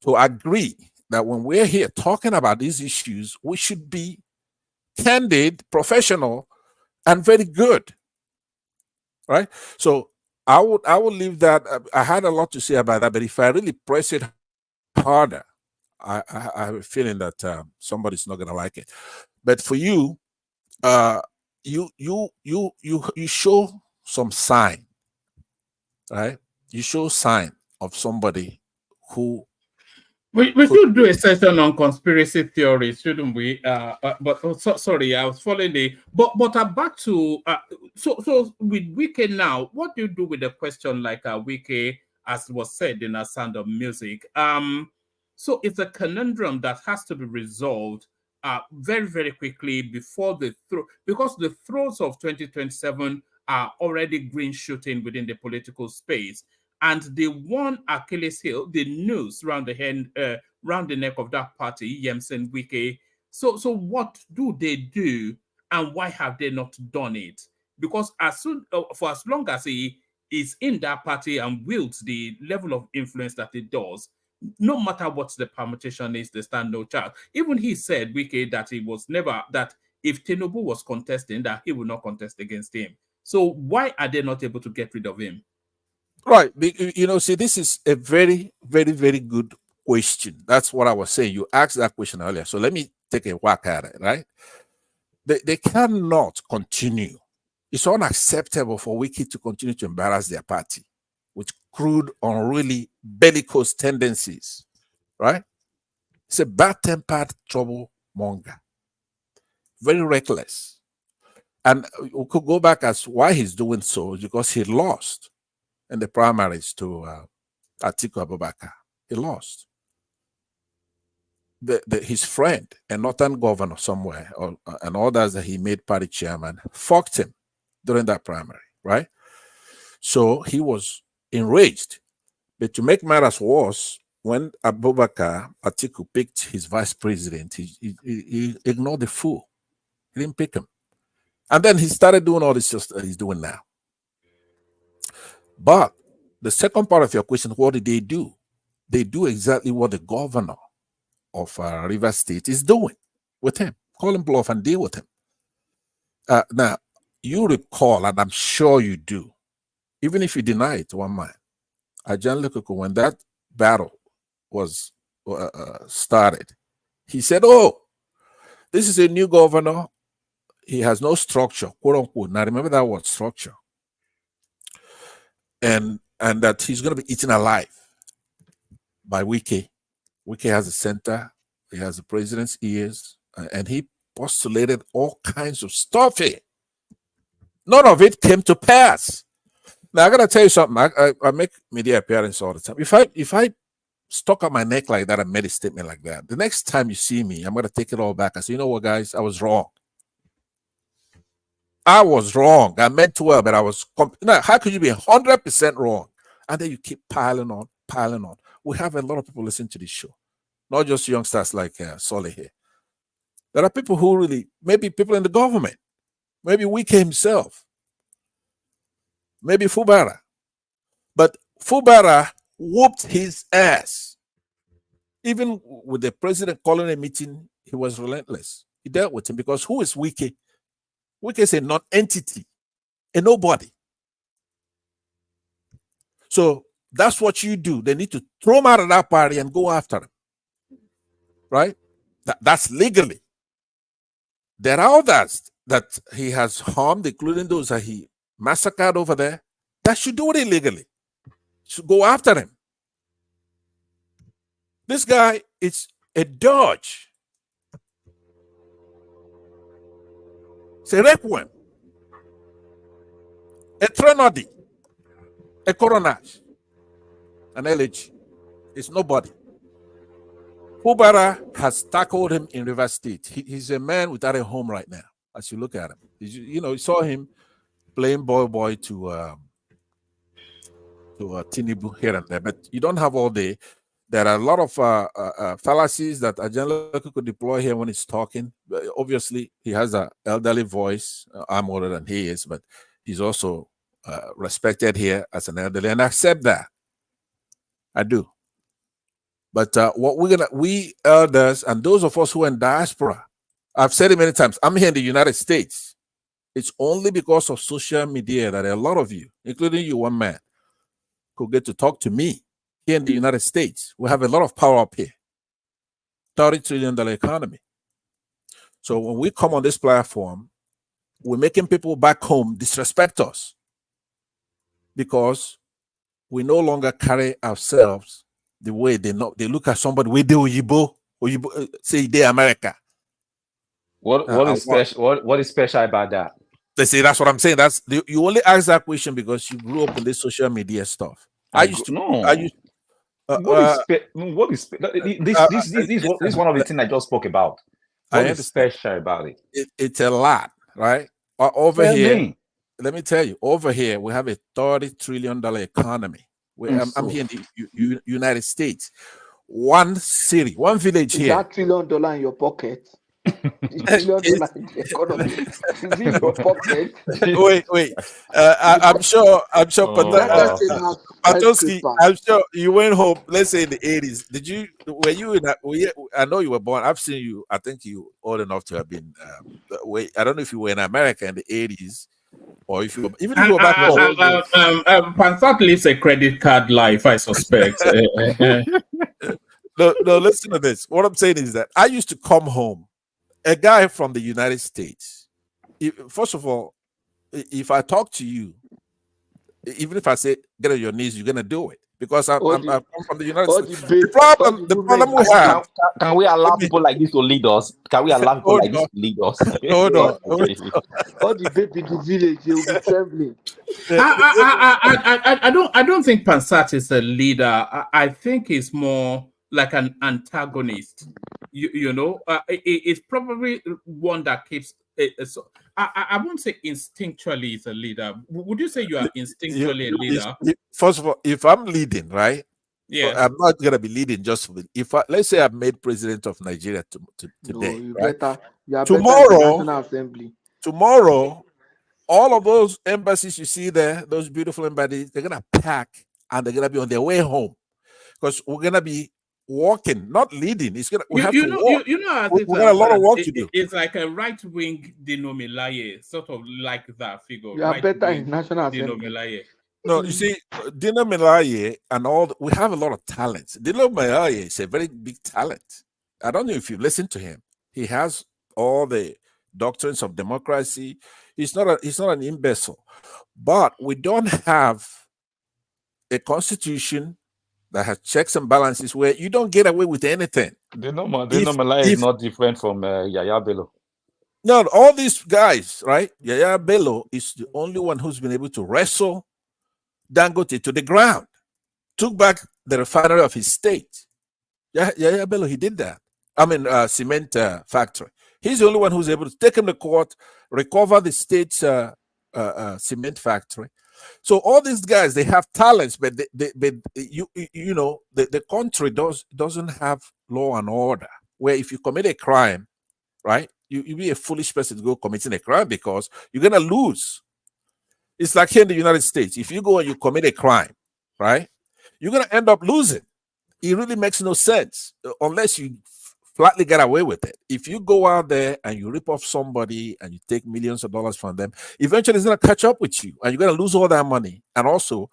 to agree that when we're here talking about these issues, we should be candid, professional, and very good. Right? So I would leave that. I had a lot to say about that, but if I really press it harder, I have a feeling that somebody's not gonna like it. But for you, you show some sign, right? You show sign of somebody who. We should do a session on conspiracy theories, shouldn't we? Sorry, I was following but back to so with Wiki now, what do you do with a question like Wiki, as was said in A Sound of Music? So it's a conundrum that has to be resolved very, very quickly before because the throes of 2027 are already green shooting within the political space. And the one Achilles heel, the noose round the neck of that party, Yemsen Wiki. So what do they do, and why have they not done it? because for as long as he is in that party and wields the level of influence that he does, no matter what the permutation is, they stand no chance. Even he said, Wike, that he was never, that if Tinubu was contesting, that he would not contest against him. So why are they not able to get rid of him? Right. You know, see, this is a very, very, very good question. That's what I was saying. You asked that question earlier. So let me take a whack at it, right? They cannot continue. It's unacceptable for Wiki to continue to embarrass their party with crude, unruly, bellicose tendencies, right? It's a bad-tempered troublemonger, very reckless. And we could go back as why he's doing so, because he lost in the primaries to Atiku Abubakar. He lost. His friend, a northern governor somewhere, and others that he made party chairman, fucked him during that primary, right? So he was enraged. But to make matters worse, when Atiku picked his vice president, he ignored the fool. He didn't pick him. And then he started doing all this stuff that he's doing now. But the second part of your question, what did they do? They do exactly what the governor of Rivers State is doing with him. Call him bluff and deal with him. Now, you recall, and I'm sure you do, even if you deny it one mind, Ajan Lekoko, when that battle was started, he said, oh, this is a new governor. He has no structure, quote unquote. Now, remember that word, structure. And that he's going to be eaten alive by Wike. Wike has a center. He has the president's ears. And he postulated all kinds of stuff here. None of it came to pass. Now, I got to tell you something. I make media appearances all the time. If I stuck out my neck like that and made a statement like that, the next time you see me, I'm going to take it all back. I say, you know what, guys? I was wrong. I was wrong. I meant well, but I was. How could you be 100% wrong? And then you keep piling on, piling on. We have a lot of people listening to this show, not just youngsters like Soleh here. There are people who really, maybe people in the government, maybe Wike himself, maybe Fubara. But Fubara whooped his ass. Even with the president calling a meeting, he was relentless. He dealt with him because who is Wike? Wike is a non-entity, a nobody. So that's what you do. They need to throw him out of that party and go after him. Right? That's legally. There are others that he has harmed, including those that he massacred over there, that should do it illegally. Should go after him. This guy is a dodge. It's a requiem, a trenody, a coronage, an LH. It's nobody. Fubara has tackled him in River State. He's a man without a home right now, as you look at him. You saw him playing boy to Tinubu here and there, but you don't have all day. There are a lot of fallacies that Ajan Lekoko could deploy here when he's talking. Obviously, he has an elderly voice. I'm older than he is, but he's also respected here as an elderly, and I accept that. I do. But what we elders and those of us who are in diaspora, I've said it many times, I'm here in the United States. It's only because of social media that a lot of you, including you, one man, could get to talk to me here in the United States. We have a lot of power up here. $30 trillion economy. So when we come on this platform, we're making people back home disrespect us because we no longer carry ourselves the way they look at somebody. We do Igbo, say they America. What is special? What is special about that? They say that's what I'm saying. You only ask that question because you grew up in this social media stuff. What is this one of the things I just spoke about? What is special about it? It's a lot, right? Over here, let me tell you, over here we have a $30 trillion economy. I'm here in the United States. One city, one village here. Is that $1 trillion in your pocket? $1 trillion in the economy is in your pocket. Wait. I'm sure. That thing has Patowski, skyscraper. I'm sure you went home. Let's say in the 80s. Did you? Were you in? I know you were born. I've seen you. I think you old enough to have been. Wait, I don't know if you were in America in the 80s, or if you were, even if you were back home. Pansat lives a credit card life, I suspect. No. Listen to this. What I'm saying is that I used to come home. A guy from the United States. First of all, if I talk to you, even if I say get on your knees, you're gonna do it because I come from the United States. The problem we have. Can we allow people like this to lead us? Can we allow people like this to lead us? Hold on. All the baby in the village, they will be trembling. I don't think Pansat is a leader. I think he's more like an antagonist. It's probably one that keeps. I won't say instinctually is a leader. Would you say you are instinctually a leader? First of all, if I'm leading, right? Yeah, I'm not gonna be leading just with. Let's say I'm made president of Nigeria today, You right? are better in the National Assembly. Tomorrow, all of those embassies you see there, those beautiful embassies, they're gonna pack and they're gonna be on their way home because we're gonna be walking, not leading. It's gonna we have to walk. We got a lot of work to do. It's like a right-wing Dinomilaye, sort of like that figure. You are better in National Assembly. Dinomilaye. No, you see, Dino Melaye and we have a lot of talents. Dino Melaye is a very big talent. I don't know if you listen to him. He has all the doctrines of democracy. He's not an imbecile, but we don't have a constitution that has checks and balances where you don't get away with anything. Dino Melaye is not different from Yaya Bello. No, all these guys, right? Yaya Bello is the only one who's been able to wrestle Dangote to the ground, took back the refinery of his state. Yaya Bello, he did that. I mean, cement factory. He's the only one who's able to take him to court, recover the state's cement factory. So all these guys, they have talents, but the country doesn't have law and order. Where if you commit a crime, right, you be a foolish person to go committing a crime because you're gonna lose. It's like here in the United States. If you go and you commit a crime, right, you're gonna end up losing. It really makes no sense unless you flatly get away with it. If you go out there and you rip off somebody and you take millions of dollars from them, eventually it's going to catch up with you and you're going to lose all that money and also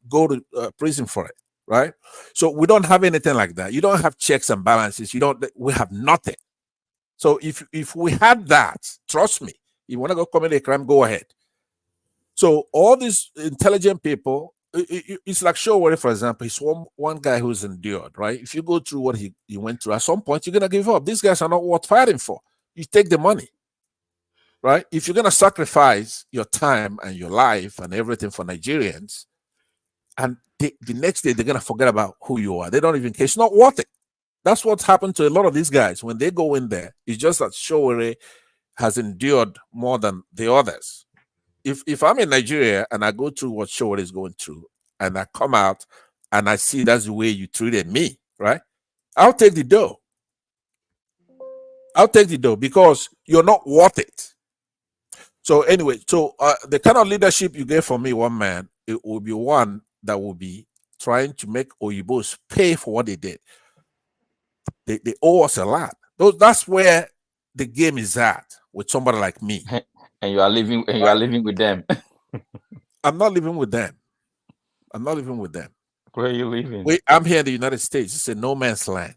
go to prison for it, right? So we don't have anything like that. You don't have checks and balances. We have nothing. So if we had that, trust me, you want to go commit a crime, go ahead. So all these intelligent people, it's like Showore, for example. He's one guy who's endured, right? If you go through what he went through, at some point you're gonna give up. These guys are not worth fighting for. You take the money, right? If you're gonna sacrifice your time and your life and everything for Nigerians, and the next day they're gonna forget about who you are. They don't even care. It's not worth it. That's what's happened to a lot of these guys when they go in there. It's just that Showore has endured more than the others. If I'm in Nigeria and I go through what Showore is going through and I come out and I see that's the way you treated me, right? I'll take the dough. I'll take the dough because you're not worth it. So anyway, the kind of leadership you get from me, one man, it will be one that will be trying to make Oyibos pay for what they did. They owe us a lot. That's where the game is at with somebody like me. And you are living with them. I'm not living with them. Where are you living? I'm here in the United States. It's a no man's land.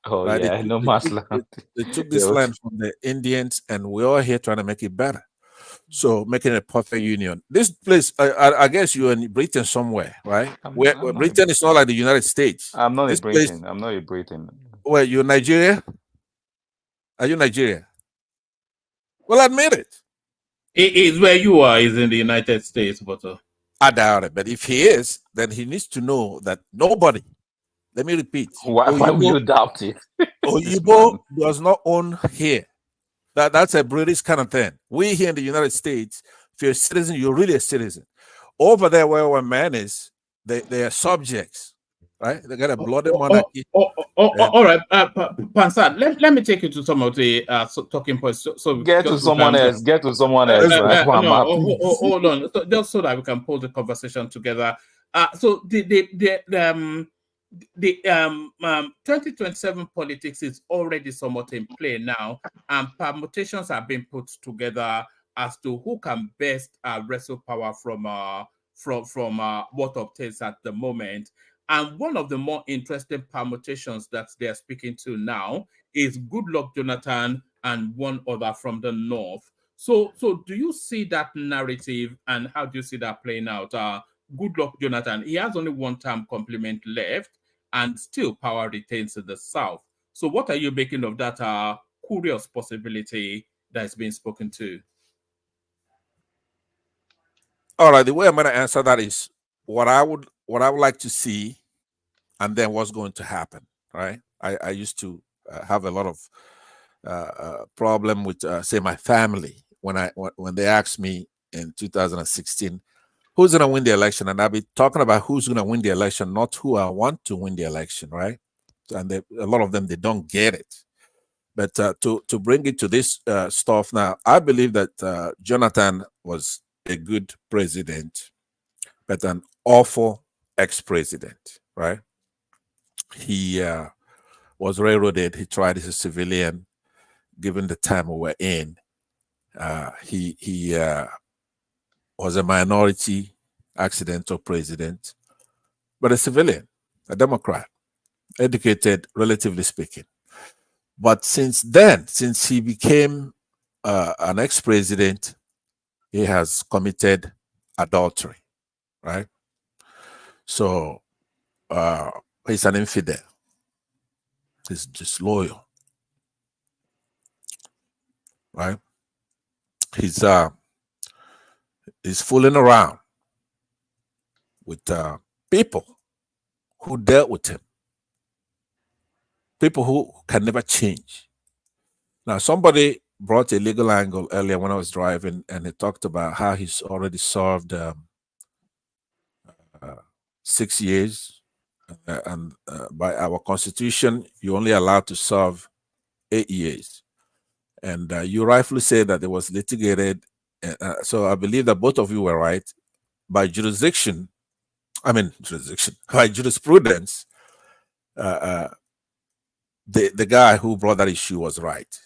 Oh, right? Yeah, no man's land. They took this land from the Indians, and we're all here trying to make it better. So making a perfect union. This place, I guess you're in Britain somewhere, right? Britain is not like the United States. I'm not in Britain. I'm not in Britain. Well, you're Nigeria? Are you Nigeria? Well, admit it. It is where you are, is in the United States, but I doubt it. But if he is, then he needs to know that nobody, let me repeat. Why would you doubt it? Oyinbo does not own here. That's a British kind of thing. We here in the United States, if you're a citizen, you're really a citizen. Over there where one man is, they are subjects, right? They got a bloody monarchy. All right, Pansan, let me take you to some of the talking points. So Get to someone else. Get to someone else, right? Mama, please. Hold on, just so that we can pull the conversation together. So the 2027 politics is already somewhat in play now, and permutations are being put together as to who can best wrestle power from what obtains at the moment. And one of the more interesting permutations that they're speaking to now is Goodluck Jonathan and one other from the north. So do you see that narrative, and how do you see that playing out? Goodluck Jonathan, he has only one term complement left, and still power retains in the south. So what are you making of that curious possibility that's been spoken to? All right, the way I'm going to answer that is what I would like to see, and then what's going to happen. Right? I used to have a lot of problem with say my family when they asked me in 2016 who's going to win the election, and I'll be talking about who's going to win the election, not who I want to win the election, right? And a lot of them, they don't get it. But to bring it to this stuff now, I believe that Jonathan was a good president, but an awful ex-president, right? He was railroaded. He tried as a civilian, given the time we were in. He was a minority accidental president, but a civilian, a Democrat, educated, relatively speaking. But since then, since he became an ex-president, he has committed adultery, right? So he's an infidel. He's disloyal, right? He's fooling around with people who dealt with him, people who can never change. Now, somebody brought a legal angle earlier when I was driving, and he talked about how he's already served 6 years, and by our constitution, you're only allowed to serve 8 years. And you rightfully said that it was litigated. So I believe that both of you were right. By by jurisprudence, the guy who brought that issue was right.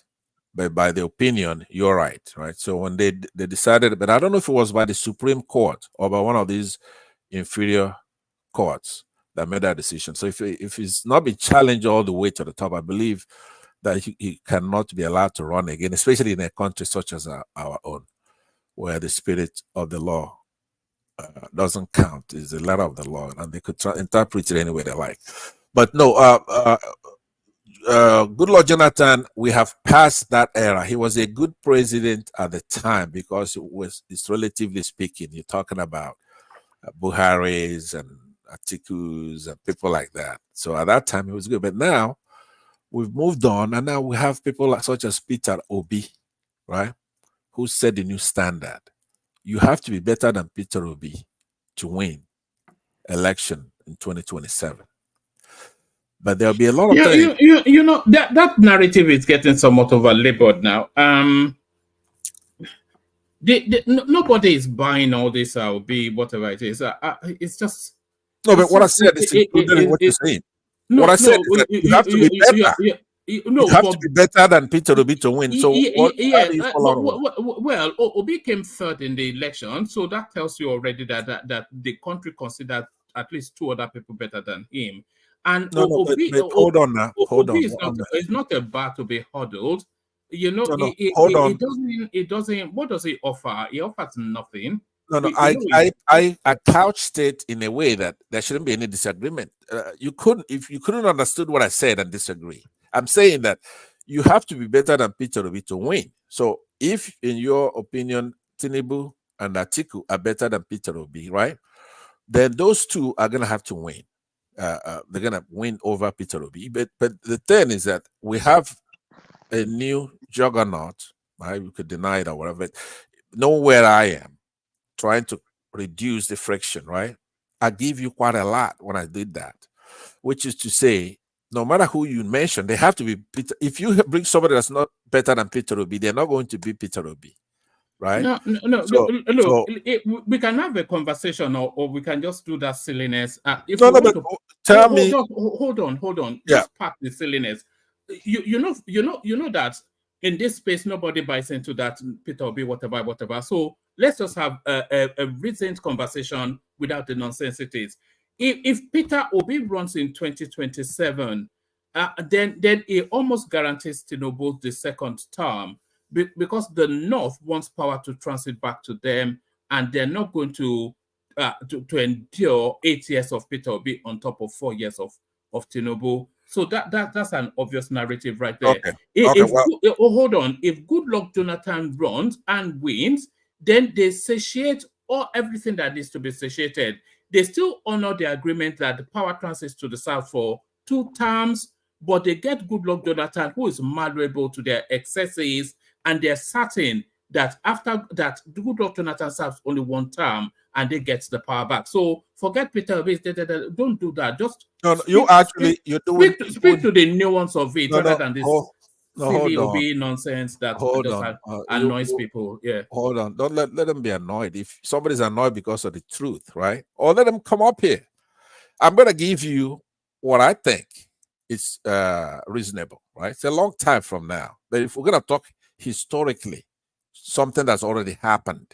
But by the opinion, you're right, right? So when they decided, but I don't know if it was by the Supreme Court or by one of these inferior courts that made that decision. So if he's not been challenged all the way to the top, I believe that he cannot be allowed to run again, especially in a country such as our own, where the spirit of the law doesn't count. It's the letter of the law, and they could interpret it any way they like. But no, Goodluck Jonathan, we have passed that era. He was a good president at the time because it's relatively speaking, you're talking about Buhari's and Atiku's and people like that. So at that time, it was good. But now we've moved on, and now we have people such as Peter Obi, right, who set the new standard. You have to be better than Peter Obi to win election in 2027. But there'll be a lot of things. You know that narrative is getting somewhat over-labored now. Nobody is buying all this Obi, whatever it is. It's just no. But what I said is included in what you're saying. What I said is that you have to be better. You have to be better than Peter Obi to win. So well, Obi came third in the election, so that tells you already that the country considered at least two other people better than him. And Obi, hold on now. Hold on. It's not a bar to be huddled. You know, hold on. It doesn't. What does he offer? He offers nothing. I couched it in a way that there shouldn't be any disagreement. You couldn't understood what I said and disagree. I'm saying that you have to be better than Peter Obi to win. So if, in your opinion, Tinubu and Atiku are better than Peter Obi, right? Then those two are going to have to win. They're going to win over Peter Obi. But the thing is that we have a new juggernaut, right? We could deny it or whatever. Know where I am, trying to reduce the friction, right? I give you quite a lot when I did that. which is to say, no matter who you mention, they have to be Peter. If you bring somebody that's not better than Peter Obi, they're not going to be Peter Obi, right? No, So, look, we can have a conversation, or we can just do that silliness. If no, you no, want but to, tell me, hold on. yeah, Just park the silliness. You know that in this space nobody buys into that Peter Obi, whatever. So let's just have a recent conversation without the nonsensities. If Peter Obi runs in 2027, then it almost guarantees Tinubu the second term, because the North wants power to transit back to them, and they're not going to endure 8 years of Peter Obi on top of 4 years of Tinubu. So that's an obvious narrative right there. okay, well, Hold on. If Goodluck Jonathan runs and wins, then they satiate everything that needs to be satiated. They still honor the agreement that the power transits to the South for 2 terms, but they get Goodluck Jonathan, who is malleable to their excesses, and they're certain that after that, Goodluck Jonathan serves only 1 term and they get the power back. So forget Peter Obi. Don't do that. Just no, you're doing speak to the nuance of it, rather than this silly hold on. Obi nonsense that Hold just on. annoys people. Yeah. Hold on. Don't let them be annoyed. If somebody's annoyed because of the truth, right? Or let them come up here. I'm going to give you what I think is reasonable, right? It's a long time from now. But if we're going to talk historically, something that's already happened,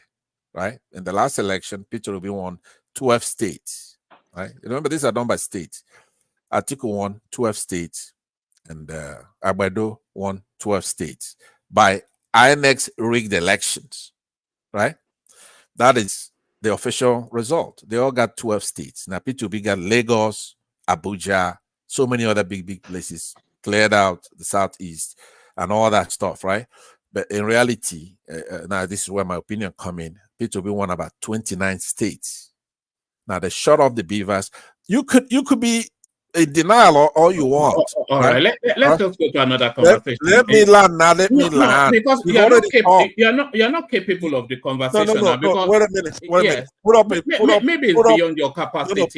right? In the last election, Peter Obi won 12 states, right? Remember, these are done by states. Atiku won 12 states, and Agbado won 12 states by INEX rigged elections, right? That is the official result. They all got 12 states. Now, P2B got Lagos, Abuja, so many other big places, cleared out the Southeast and all that stuff, right? But in reality, now this is where my opinion come in. P2B won about 29 states. Now, they shut off the beavers. You could be in denial all you want. All right. Let's just go to another conversation. Let me land now. Let me land. Because you're not capable of the conversation now. Because wait a minute. Maybe it's beyond your capacity. Let's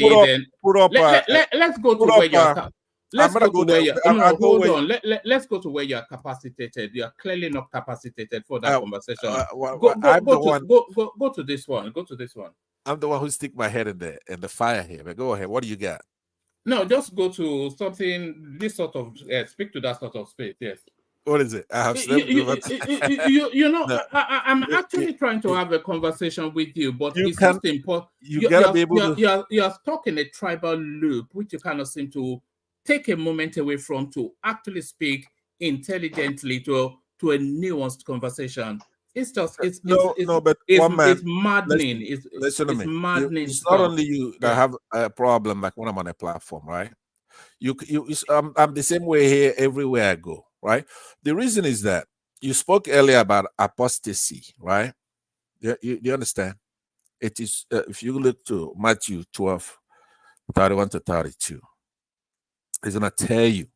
go to where you're. Let's go to where you're. No, hold on. Let's go to where you're capacitated. You're clearly not capacitated for that conversation. Go to this one. Go to this one. I'm the one who stick my head in the fire here. But go ahead. What do you got? No, just go to something. This sort of speak to that sort of space. Yes. What is it? I have slept. I'm actually trying to have a conversation with you, but it's just important. Gotta be able to. You're stuck in a tribal loop, which you kind of seem to take a moment away from to actually speak intelligently to a nuanced conversation. It's just it's maddening. Listen to me. Maddening. It's not only you that have a problem like when I'm on a platform, right? I'm the same way here everywhere I go, right? The reason is that you spoke earlier about apostasy, right? You understand? It is if you look to Matthew 12, 31 to 32, it's gonna tell you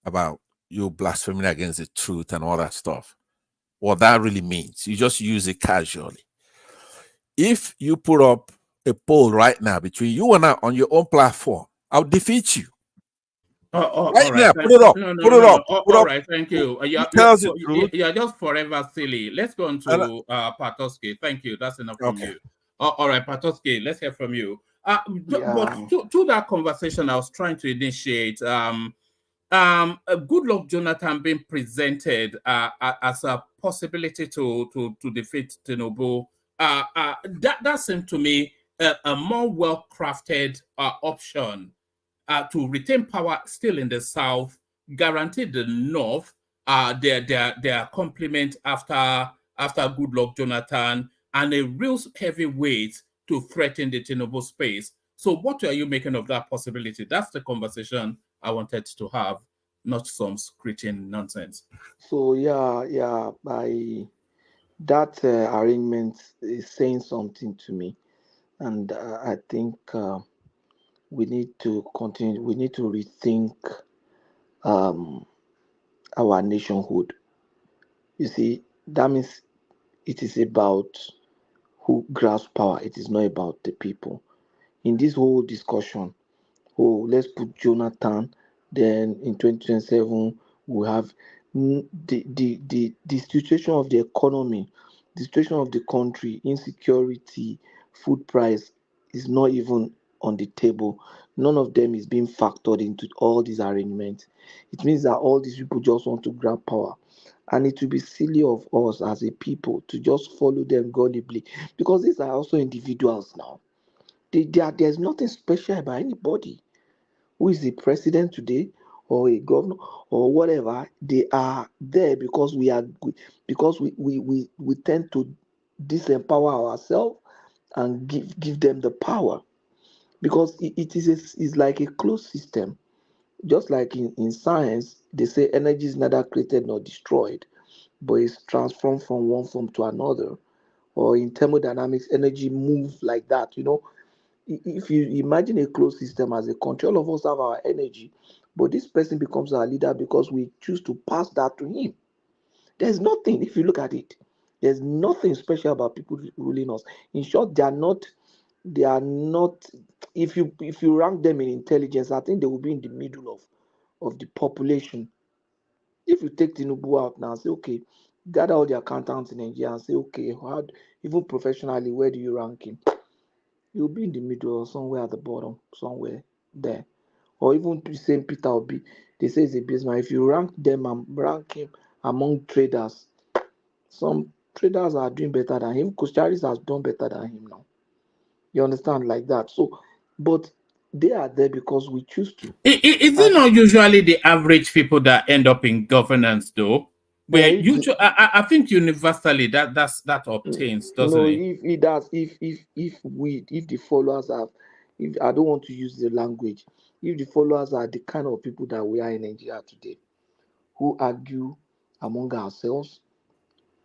about you blaspheming against the truth and all that stuff. What that really means. You just use it casually. If you put up a poll right now between you and I on your own platform, I'll defeat you. Right now, put it up. Put it up. All right, thank you. You're just forever silly. Let's go on to Patoski. Thank you. That's enough from you. All right, Patoski, let's hear from you. But to that conversation I was trying to initiate, Goodluck Jonathan being presented as a possibility to defeat Tinubu, that seemed to me a more well-crafted option to retain power still in the South, guarantee the North their complement after Goodluck Jonathan, and a real heavy weight to threaten the Tinubu space. So what are you making of that possibility? That's the conversation I wanted to have, not some screeching nonsense. So that arrangement is saying something to me, and I think we need to continue. We need to rethink our nationhood. You see, that means it is about who grasps power. It is not about the people. In this whole discussion, oh, let's put Jonathan. Then in 2027, we have the situation of the economy, the situation of the country, insecurity, food price is not even on the table. None of them is being factored into all these arrangements. It means that all these people just want to grab power. And it will be silly of us as a people to just follow them gullibly, because these are also individuals now. There's nothing special about anybody who is the president today or a governor or whatever. They are there because we tend to disempower ourselves and give them the power, because it's like a closed system. Just like in science, they say energy is neither created nor destroyed, but it's transformed from one form to another. Or in thermodynamics, energy moves like that. If you imagine a closed system as a country, all of us have our energy, but this person becomes our leader because we choose to pass that to him. There's nothing, if you look at it, there's nothing special about people ruling us. In short, they are not, if you rank them in intelligence, I think they will be in the middle of the population. If you take Tinubu out now and say, okay, gather all the accountants in Nigeria and say, okay, even professionally, where do you rank him? You'll be in the middle or somewhere at the bottom, somewhere there. Or even the same Peter Obi, they say he's a businessman. If you rank them and rank him among traders, some traders are doing better than him. Kustaris has done better than him now. You understand, like that. So, but they are there because we choose to. Is it not usually the average people that end up in governance, though? Where usually, I think universally that obtains, doesn't No, it? if the followers have, if I don't want to use the language, if the followers are the kind of people that we are in Nigeria today, who argue among ourselves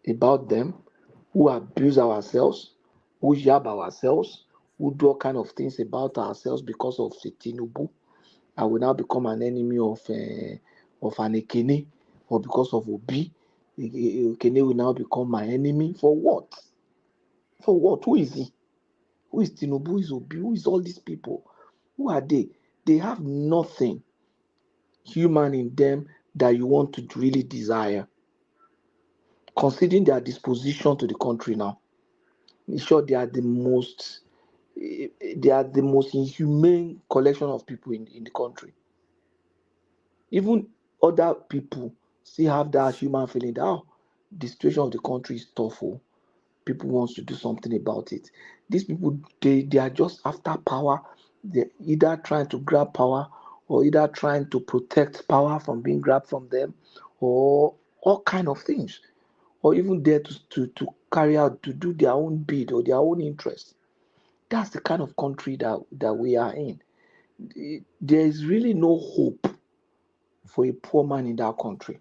about them, who abuse ourselves, who jab ourselves, who do all kind of things about ourselves because of Tinubu, I will now become an enemy of an Ekene, or because of Obi, Ekene will now become my enemy. For what? For what? Who is he? Who is Tinubu? Who is Obi? Who is all these people? Who are they? They have nothing human in them that you want to really desire. Considering their disposition to the country now, in short, they are the most inhumane collection of people in the country. Even other people still have that human feeling that the situation of the country is tough. People wants to do something about it. These people, they are just after power. They're either trying to grab power or either trying to protect power from being grabbed from them, or all kind of things, or even there to carry out, to do their own bid or their own interest. That's the kind of country that we are in. There is really no hope for a poor man in that country.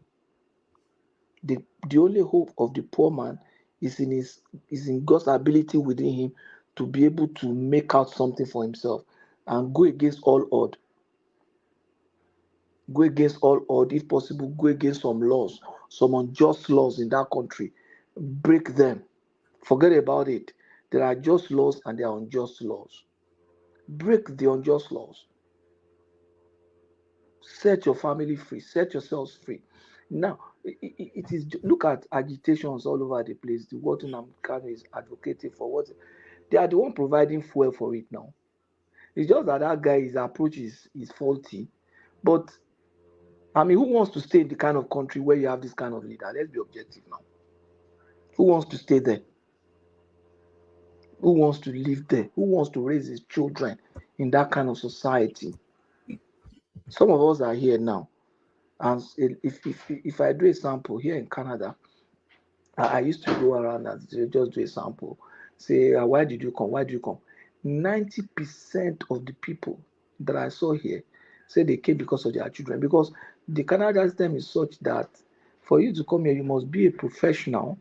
The only hope of the poor man is in God's ability within him to be able to make out something for himself and go against all odds. Go against all odds, if possible, go against some laws, some unjust laws in that country. Break them. Forget about it. There are just laws and there are unjust laws. Break the unjust laws. Set your family free. Set yourselves free. Now, it is, look at agitations all over the place. The what Nnamdi is advocating for, what they are the one providing fuel for it now. It's just that guy, his approach is faulty. But I mean, who wants to stay in the kind of country where you have this kind of leader? Let's be objective now. Who wants to stay there? Who wants to live there? Who wants to raise his children in that kind of society? Some of us are here now. And if I do a sample here in Canada, I used to go around and just do a sample. Say, why did you come? Why did you come? 90% of the people that I saw here say they came because of their children. Because the Canada system is such that for you to come here, you must be a professional,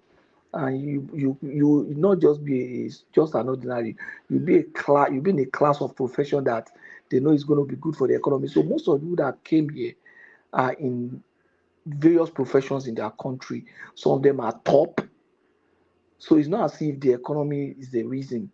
and you not just be just an ordinary. You be in a class of profession that they know is going to be good for the economy. So most of you that came here are in various professions in their country. Some of them are top. So it's not as if the economy is the reason.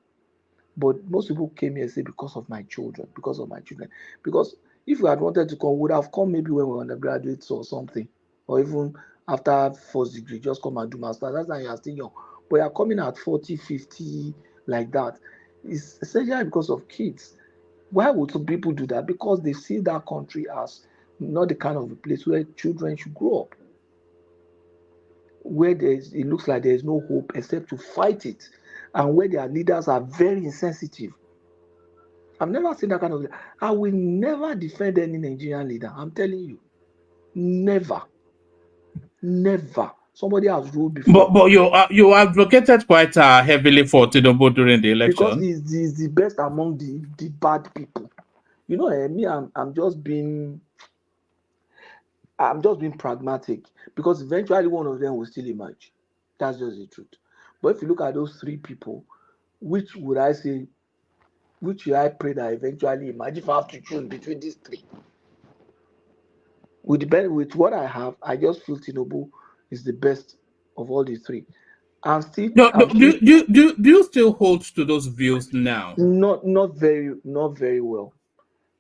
But most people came here and say because of my children, because of my children. Because if we had wanted to come, we would have come maybe when we were undergraduates or something, or even after first degree, just come and do master. That's why you are still young. But you're coming at 40, 50, like that. It's essentially because of kids. Why would some people do that? Because they see that country as not the kind of a place where children should grow up, where it looks like there is no hope except to fight it, and where their leaders are very insensitive. I've never seen that kind of. I will never defend any Nigerian leader. I'm telling you, never, never. Somebody has ruled before. But you advocated quite heavily for Tinubu during the Because election. he's the best among the bad people. You know, me, I'm just being pragmatic, because eventually one of them will still emerge. That's just the truth. But if you look at those three people, which would I say, which should I pray that eventually emerge? If I have to choose between these three, with what I have, I just feel Tinubu is the best of all the three. And still, Do you still hold to those views now? Not very well.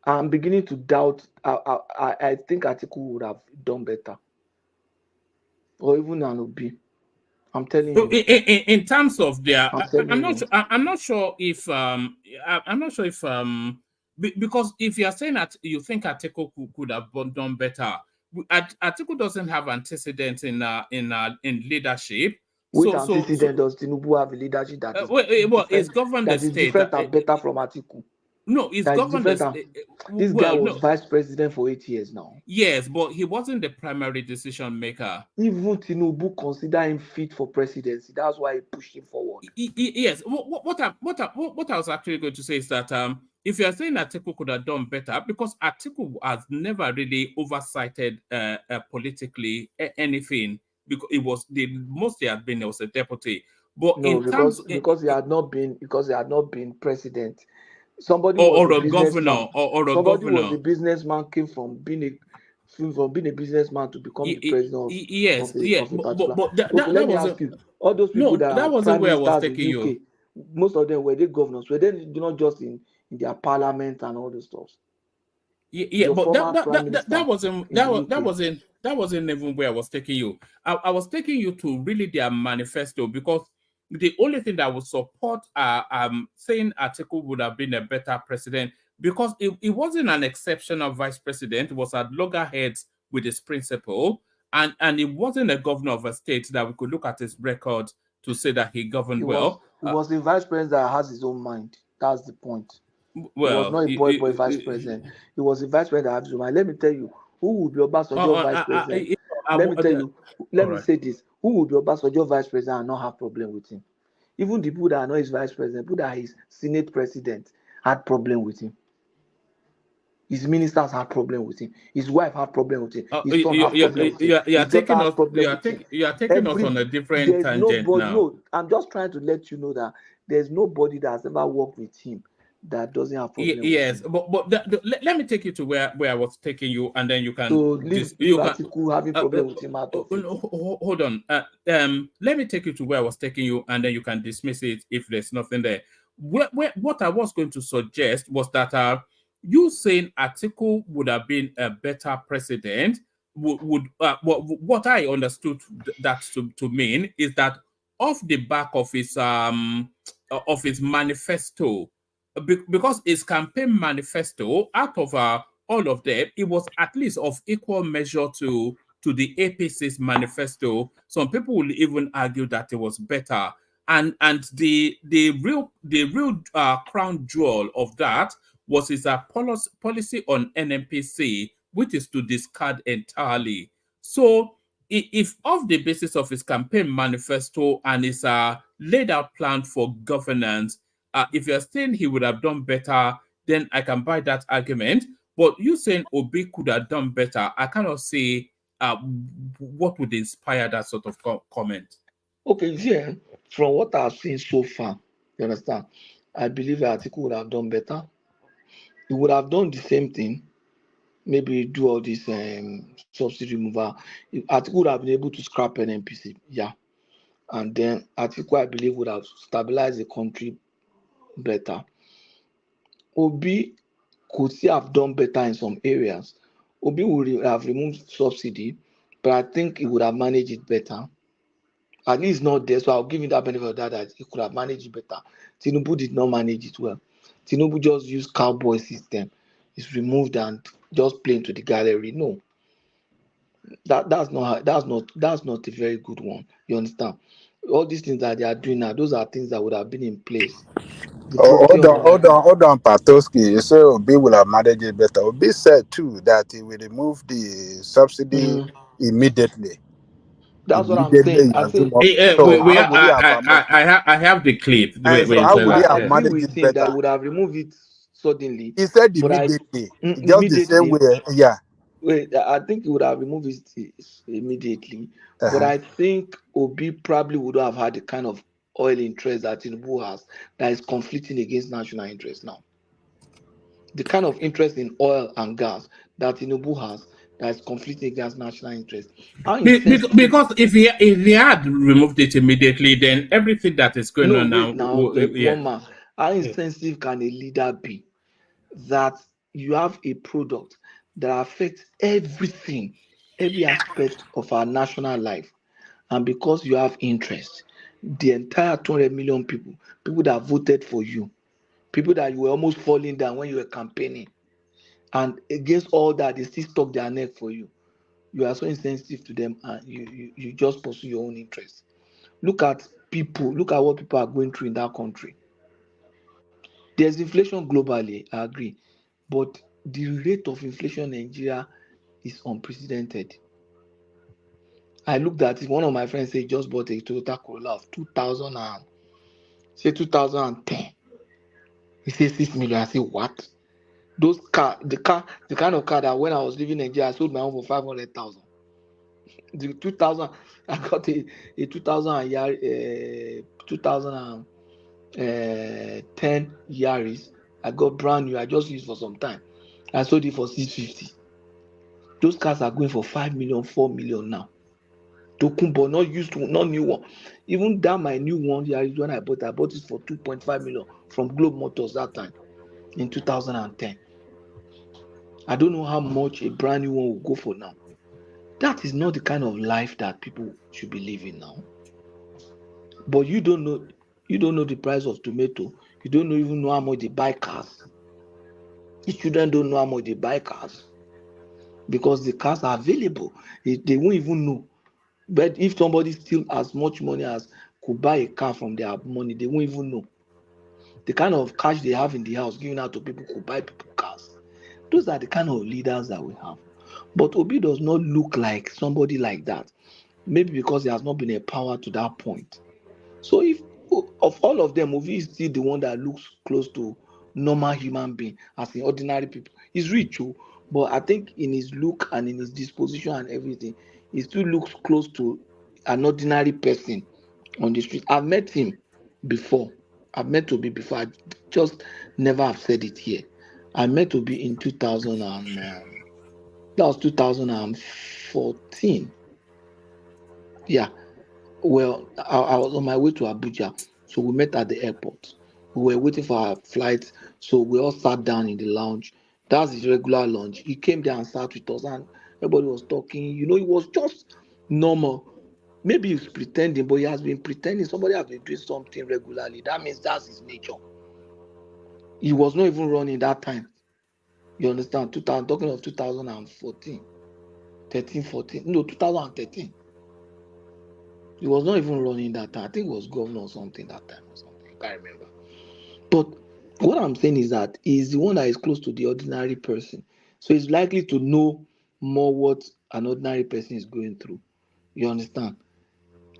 I'm beginning to doubt. I think Atiku would have done better, or even Anobi. I'm telling you. In terms of their, I'm not. You. I'm not sure if because if you are saying that you think Atiku could have done better, Atiku doesn't have antecedents in leadership. Which antecedent does Tinubu have a leadership that is it's governed the state different and better from Atiku? No, it's governed this guy was vice president for 8 years now. Yes, but he wasn't the primary decision maker. Even Tinubu considered him fit for presidency. That's why he pushed him forward. Yes. What I was actually going to say is that if you are saying Atiku could have done better, because Atiku has never really oversighted politically anything, because it was the most he had been was a deputy. But no, because he had not been president. Somebody was a governor, somebody was a businessman, came from being a businessman to become the president of a particular. Okay, let me ask you: all those people that are prime ministers in UK, most of them were they governors? Were they not just in their parliament and all those stuff? Yeah, but that wasn't even where I was taking you. I was taking you to really their manifesto, because the only thing that would support saying Atiku would have been a better president, because it wasn't an exceptional vice president. It was at loggerheads with his principal, and it wasn't a governor of a state that we could look at his record to say that he governed well. He was the vice president that has his own mind. That's the point. Well, he was not a boy vice president. He was a vice president that has his own mind. Let me tell you, who would be Obasanjo vice president? Let me tell you. Let me say this: who would be Obasanjo vice president and not have problem with him? Even the people that are not his vice president, people that are his Senate president, had problem with him. His ministers had problem with him. His wife had problem with him. His son had problem with him. You are taking us on a different tangent now. No, I'm just trying to let you know that there's nobody that has ever worked with him that doesn't have problem. Yes, but let me take you to where I was taking you, and then you can. So leave Atiku having problem with him out of it. Hold on. Let me take you to where I was taking you, and then you can dismiss it if there's nothing there. What I was going to suggest was that you saying Atiku would have been a better president what I understood that to mean is that off the back of his manifesto, because his campaign manifesto, out of all of them, it was at least of equal measure to the APC's manifesto. Some people will even argue that it was better. And the real crown jewel of that was his policy on NNPC, which is to discard entirely. So if off the basis of his campaign manifesto and his laid out plan for governance, if you're saying he would have done better, then I can buy that argument. But you saying Obi could have done better, I cannot say what would inspire that sort of comment. Okay, yeah. From what I've seen so far, you understand, I believe that Atiku would have done better. He would have done the same thing, maybe do all this subsidy removal. Atiku would have been able to scrap an NPC, yeah. And then Atiku, I believe, would have stabilized the country better. Obi could still have done better in some areas. Obi would have removed subsidy, but I think he would have managed it better. At least not there, so I'll give him that benefit of that he could have managed it better. Tinubu did not manage it well. Tinubu just used cowboy system. It's removed and just play into the gallery. No, that's not a very good one. You understand? All these things that they are doing now, those are things that would have been in place. The Oh, property hold on, Patoski. You say Obi will have managed it better. Obi said too that he will remove the subsidy immediately. That's what I'm saying. I think So how would he have I have the clip. and so how would he have agree managed with it him that better? he would have removed it suddenly. He said but immediately. Just the immediately. same way. Yeah. Wait, I think he would have removed it immediately. But I think Obi probably would have had the kind of oil interest that Tinubu has that is conflicting against national interest now. The kind of interest in oil and gas that Tinubu has that is conflicting against national interest. Because if he had removed it immediately, then everything that is going on now, one man, how insensitive can a leader be that you have a product that affects everything, every aspect of our national life, and because you have interest, the entire 200 million people that voted for you, people that you were almost falling down when you were campaigning, and against all that they still stuck their neck for you. You are so insensitive to them, and you just pursue your own interest. Look at what people are going through in that country. There's inflation globally, I agree, but the rate of inflation in Nigeria is unprecedented. I looked at it. One of my friends said he just bought a Toyota Corolla of 2010. He said 6 million. I said, what? The kind of car that when I was living in Nigeria, I sold my own for 500,000. The 2000, I got a 2010 Yaris. I got brand new. I just used for some time. I sold it for 650. Those cars are going for 5 million, 4 million now. Tokumbo, not used to, not new one. Even that my new one, Yaris, when I bought it for 2.5 million from Globe Motors that time in 2010. I don't know how much a brand new one will go for now. That is not the kind of life that people should be living now. But you don't know the price of tomato. You don't even know how much they buy cars. The children don't know how much they buy cars because the cars are available. They won't even know. But if somebody steals as much money as could buy a car from their money, they won't even know. The kind of cash they have in the house given out to people could buy people cars. Those are the kind of leaders that we have. But Obi does not look like somebody like that. Maybe because he has not been empowered to that point. So if of all of them, Obi is still the one that looks close to normal human being, as in ordinary people. He's rich, but I think in his look and in his disposition and everything, he still looks close to an ordinary person on the street. I've met him before. I've met Obi before. I just never have said it here. I met Obi in 2000 and that was 2014. Yeah. Well, I was on my way to Abuja, so we met at the airport. We were waiting for our flight, so we all sat down in the lounge. That's his regular lounge. He came there and sat with us, and everybody was talking. It was just normal. Maybe he's pretending, but he has been pretending. Somebody has been doing something regularly. That means that's his nature. He was not even running that time. You understand? Talking of 2014, 13, 14. No, 2013. He was not even running that time. I think he was governor or something that time or something. I can't remember. But what I'm saying is that he's the one that is close to the ordinary person. So he's likely to know more what an ordinary person is going through. You understand?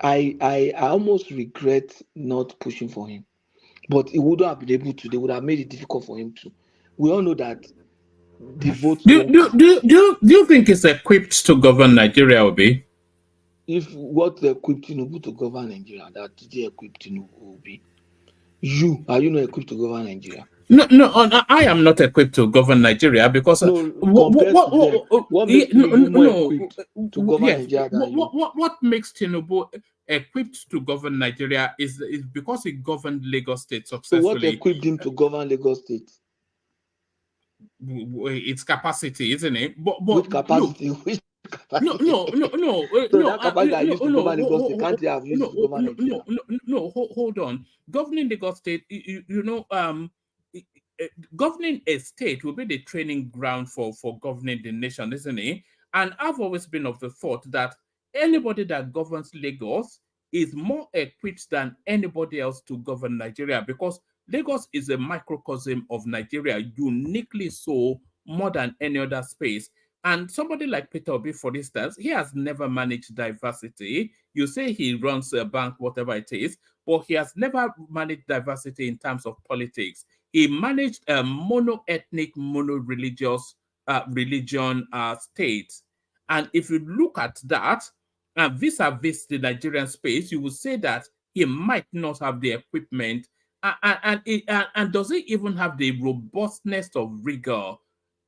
I almost regret not pushing for him. But he wouldn't have been able to. They would have made it difficult for him to. We all know that the votes Do you think he's equipped to govern Nigeria, Obi? If what equipped Tinubu to govern Nigeria, that they equipped Tinubu will be. Are you not equipped to govern Nigeria? I am not equipped to govern Nigeria because No, compared to them, what makes Tinubu more equipped to govern yes. Nigeria than you? What makes Tinubu equipped to govern Nigeria is because he governed Lagos State So what successfully. equipped him to govern Lagos State? Its capacity, isn't it? Which capacity? Which capacity? So that capacity I used to govern Lagos State, can't you have used it to govern Nigeria? Hold on. Governing Lagos State, governing a state will be the training ground for governing the nation, isn't it? And I've always been of the thought that anybody that governs Lagos is more equipped than anybody else to govern Nigeria, because Lagos is a microcosm of Nigeria, uniquely so, more than any other space. And somebody like Peter Obi, for instance, he has never managed diversity. You say he runs a bank, whatever it is, but he has never managed diversity in terms of politics. He managed a mono-ethnic, mono-religious religion state. And if you look at that, vis-a-vis the Nigerian space, you will say that he might not have the equipment, and does he even have the robustness of rigor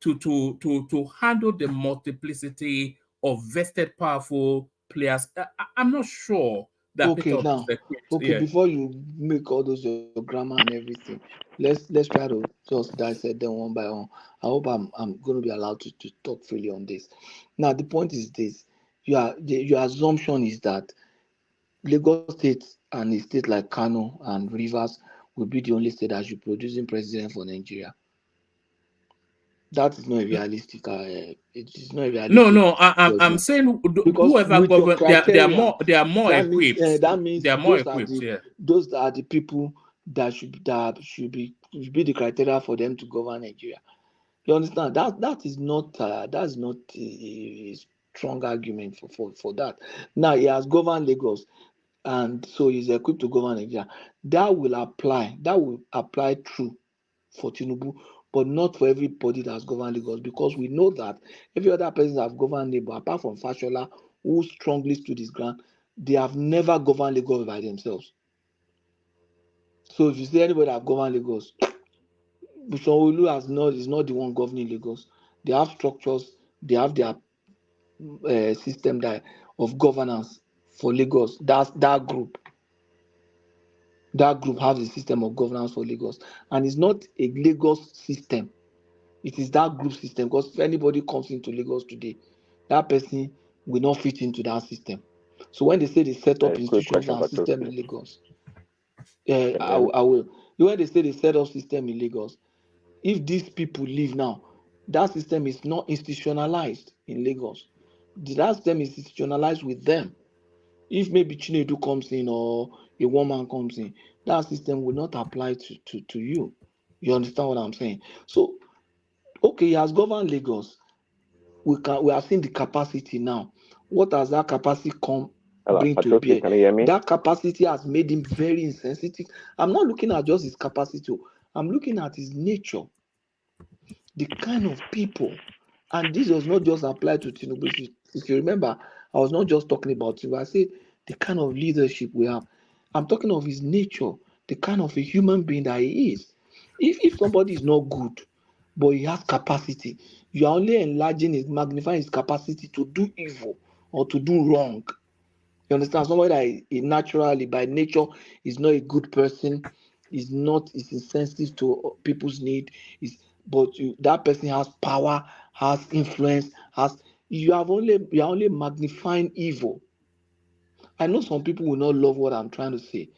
to handle the multiplicity of vested powerful players? I'm not sure that Okay, Peter now, is equipped. okay, Yeah. before you make all those your grammar and everything, let's try to just dissect them one by one. I hope I'm going to be allowed to talk freely on this. Now, the point is this: your assumption is that Lagos State and a state like Kano and Rivers will be the only state that should producing president for Nigeria. That is not realistic. It is not realistic. No, I'm saying because whoever with your govern, criteria, they are more that means equipped. that means They are more equipped. Yeah. those are the people that should be the criteria for them to govern Nigeria. You understand? That is not a strong argument for that. Now he has governed Lagos, and so he's equipped to govern Nigeria. That will apply true for Tinubu, but not for everybody that's governed Lagos, because we know that every other person that have governed Lagos, apart from Fashola, who strongly stood his ground, they have never governed Lagos by themselves. So if you say anybody that have governed Lagos, Sanwo-Olu is not the one governing Lagos. They have structures, they have their system of governance for Lagos. That's that group. That group has a system of governance for Lagos, and it's not a Lagos system. It is that group system, because if anybody comes into Lagos today, that person will not fit into that system. So when they say they set up institutions and system in Lagos, I will. When they say they set up system in Lagos, if these people leave now, that system is not institutionalized in Lagos. That system is institutionalized with them. If maybe Chinedu comes in or a woman comes in, that system will not apply to you. You understand what I'm saying? So, okay, he has governed Lagos. We are seeing the capacity now. What has that capacity bring to bear? Can you hear me? That capacity has made him very insensitive. I'm not looking at just his capacity. I'm looking at his nature, the kind of people. And this does not just apply to Tinubu. If you remember, I was not just talking about Tinubu. I said the kind of leadership we have. I'm talking of his nature, the kind of a human being that he is. If somebody is not good, but he has capacity, you are only magnifying his capacity to do evil or to do wrong. You understand? Somebody that naturally, by nature, is not a good person, is insensitive to people's need, but that person has power, has influence, you are only magnifying evil. I know some people will not love what I'm trying to say,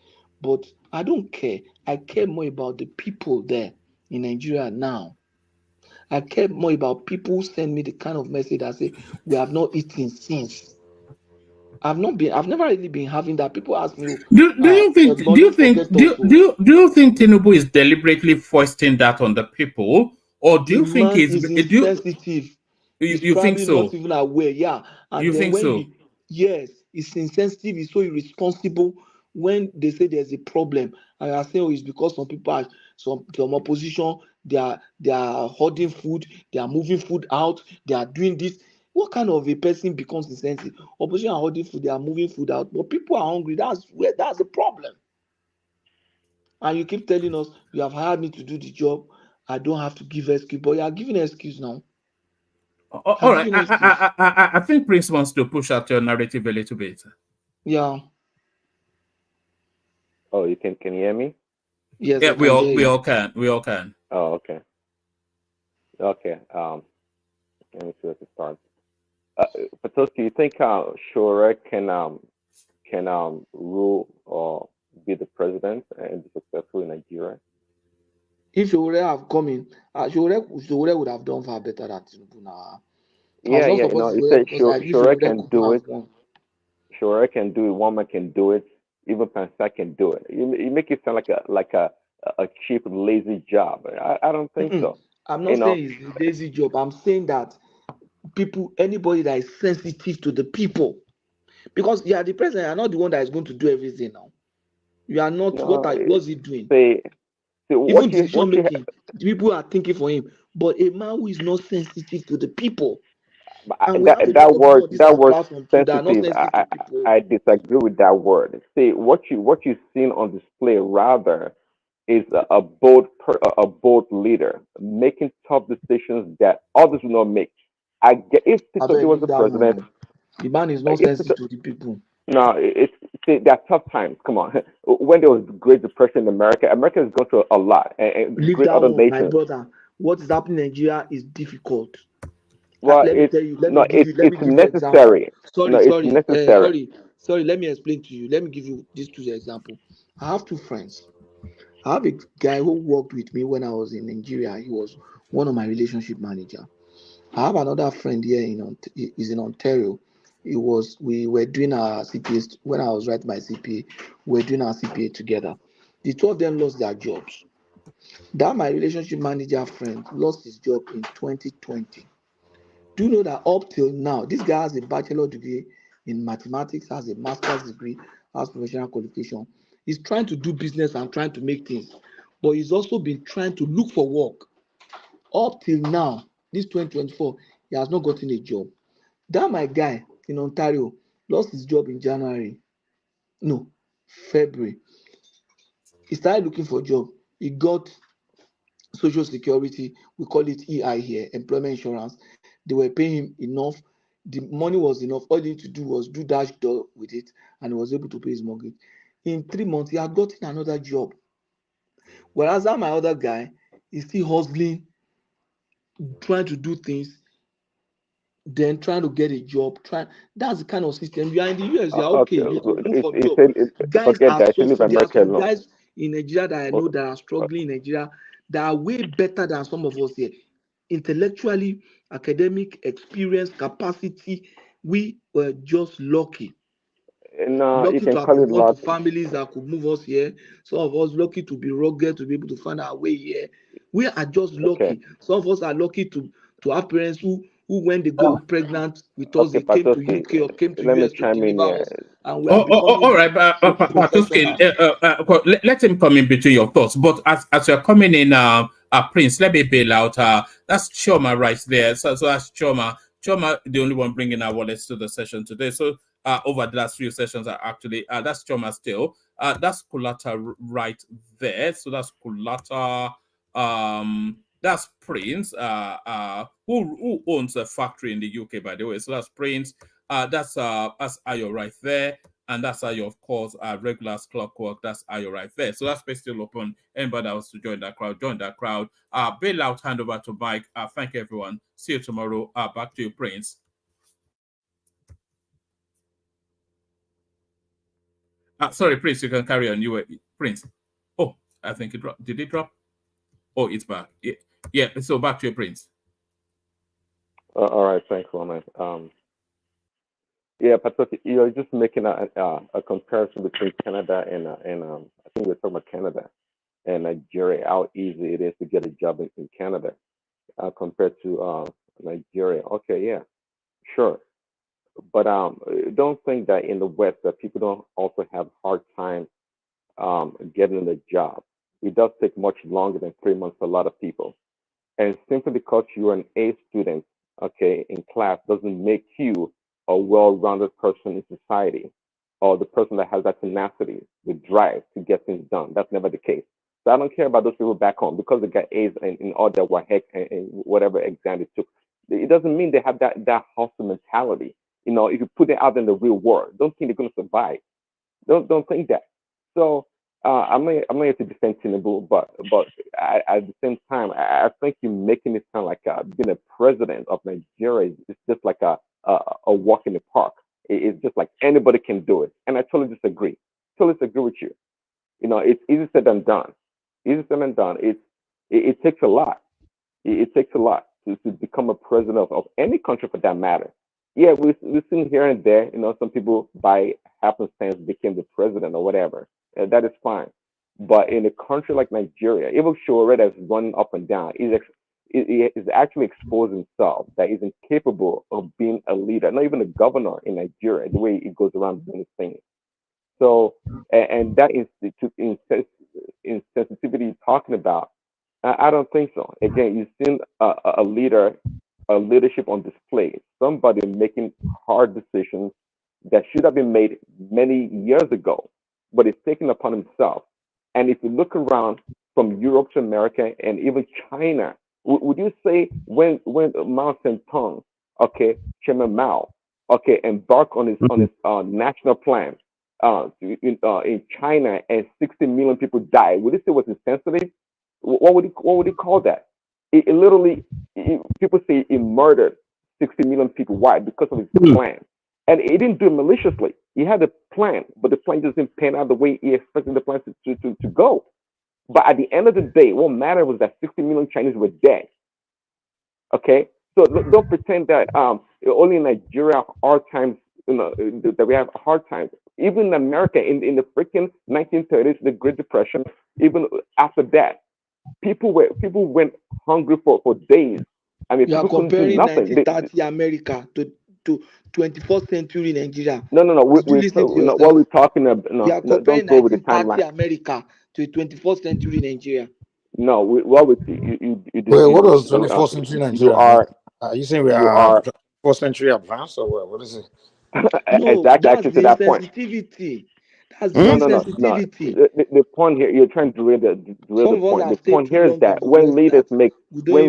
but I don't care. I care more about the people there in Nigeria now. I care more about people who send me the kind of message that say we have not eaten since. I've never really been having that. People ask me, Do you think Tinubu is deliberately foisting that on the people, or do you think he's insensitive? You think so? Not even aware, yeah. And you then think when so? Yes, he's insensitive. He's so irresponsible. When they say there's a problem, and I say, oh, it's because some people are some opposition. They are hoarding food. They are moving food out. They are doing this. What kind of a person becomes insensitive? Opposition are hoarding food. They are moving food out, but people are hungry. That's the problem. And you keep telling us you have hired me to do the job. I don't have to give excuse, but you are giving excuse now. All right. I think Prince wants to push out your narrative a little bit. Yeah. Oh, you can you hear me? Yes, Yeah, I can hear we you. all can. We all can. Oh, okay. Okay. Let me see where to start. Patoski, you think Shura can rule or be the president and be successful in Nigeria? If Showore have come in, Showore would have done far better than Tinubu now. I was Yeah, not yeah. You know, supposed he to said because I knew Shura Showore can could do not it. have won. Shura can do it. Woman can do it. Even Pansa can do it. You make it sound like a cheap, lazy job. I don't think so. I'm You not know, saying it's a lazy job. I'm saying that people, anybody that is sensitive to the people, because you are the president, you are not the one that is going to do everything now. You are not. no. What's he doing? See Even what decision you making, people are thinking for him. But a man who is not sensitive to the people, and we have a lot of people on this our word platform too that are not sensitive. sensitive to people. I disagree with that word. See what you've seen on display rather is a bold leader making tough decisions that others will not make. I get if I Peter beg was leave the that one president. now. The man is not If sensitive to the people. no, it's see, there are tough times. Come on, when there was Great Depression in America, America has gone through a lot, and Leave great that other one, my nations. brother. What is happening in Nigeria is difficult. Well, Let me tell you. Let me give you. Let me it's give you example. necessary. No, Sorry, it's sorry, necessary. sorry. Let me explain to you. Let me give you these two examples. I have two friends. I have a guy who worked with me when I was in Nigeria. He was one of my relationship manager. I have another friend here he's in Ontario. We were doing our CPA when I was writing my CPA. We were doing our CPA together. The two of them lost their jobs. That my relationship manager friend lost his job in 2020. Do you know that up till now, this guy has a bachelor degree in mathematics, has a master's degree, has professional qualification. He's trying to do business and trying to make things, but he's also been trying to look for work. Up till now, this 2024, he has not gotten a job. That my guy in Ontario lost his job in February. He started looking for a job. He got social security, we call it EI here, employment insurance. They were paying him enough. The money was enough. All he needed to do was do dash door with it, and he was able to pay his mortgage. In 3 months, he had gotten another job. Whereas that my other guy is still hustling, trying to do things, then trying to get a job. That's the kind of system. You are in the US, you are okay. Okay, You could move for job. Guys forget are that. You leave suffering. There are America some alone. guys in Nigeria that I know that are struggling in Nigeria that are way better than some of us here. Intellectually, academic experience, capacity, we were just lucky. And you Lucky to can have call been it born to luck. families that could move us here. Some of us lucky to be rugged, to be able to find our way here. We are just Okay. lucky. Some of us are lucky to have parents who when they Oh, got pregnant with us, okay, they came to Patoski, UK or came to let me US to chime in deliver here. us, and we are becoming All right, Patuski, professionals. let him come in between your thoughts. But as you're coming in, Prince, let me bail out. That's Choma right there. So that's Choma. Choma, the only one bringing our wallets to the session today. So over the last few sessions, are actually that's Choma still. That's Kulata right there. So that's Kulata. That's Prince. Who owns a factory in the UK, by the way. So that's Prince. That's Ayo right there. And that's Ayo, of course, regular clockwork. That's Ayo right there. So that space still open. Anybody else to join that crowd, join that crowd. Bail out, hand over to Mike. Thank you, everyone. See you tomorrow. Back to you, Prince. Sorry, Prince, you can carry on. You were Prince. Oh, I think it dropped. Did it drop? Oh, it's back. Yeah. So back to you, Prince. All right, thanks, Roman. Yeah, Patoski, you're just making a comparison between Canada and I think we're talking about Canada and Nigeria, how easy it is to get a job in Canada compared to Nigeria. Okay, yeah, sure. But don't think that in the West that people don't also have hard time getting a job. It does take much longer than 3 months for a lot of people. And simply because you're an A student, okay, in class doesn't make you a well-rounded person in society. or the person that has that tenacity, the drive to get things done. That's never the case. So I don't care about those people back home because they got A's in all their WAHEC and whatever exam they took. It doesn't mean they have that hustle mentality. You know, if you put it out in the real world, don't think they're going to survive. Don't think that. So I'm not here to defend Tinubu, but at the same time, I think you're making it sound like being a president of Nigeria is just like a walk in the park. It's just like anybody can do it, and I totally disagree. Totally disagree with you. You know, it's easier said than done. Easier said than done. It takes a lot. It takes a lot to become a president of any country for that matter. Yeah, we've seen here and there, you know, some people by happenstance became the president or whatever. That is fine. But in a country like Nigeria, even Shore that's running up and down, is actually exposed himself that he's incapable of being a leader, not even a governor in Nigeria, the way he goes around doing his thing. So, and that insensitivity you're talking about, I don't think so. Again, you've seen a leadership on display, somebody making hard decisions that should have been made many years ago, but it's taken upon himself. And if you look around from Europe to America and even China, would you say when Mao Zedong, okay, Chairman Mao, okay, embarked on his national plan in China and 60 million people died, would you say it was insensitive? What would you call that? It literally, people say he murdered 60 million people. Why? Because of his plan. And he didn't do it maliciously. He had a plan, but the plan just didn't pan out the way he expected the plan to go. But at the end of the day, what mattered was that 60 million Chinese were dead. Okay? So don't pretend that only in Nigeria hard times, you know, that we have hard times. Even in America, in the freaking 1930s, the Great Depression, even after that, people went hungry for days. I mean, You are people couldn't do comparing nothing. 1930 America to 21st century Nigeria. No. Did you listen to yourself? What we're talking about, You are no, comparing don't go with the 1930 timeline. America to 21st century Nigeria. No, what with you Wait, what does 24th century you Nigeria mean? Are you saying we are 4th century advanced or what? What is it? No, exactly that's actually to the that point. insensitivity. That's No, the no. insensitivity. The point here, you're trying to derail Some the of us point. The have stayed point too here is long that in the West when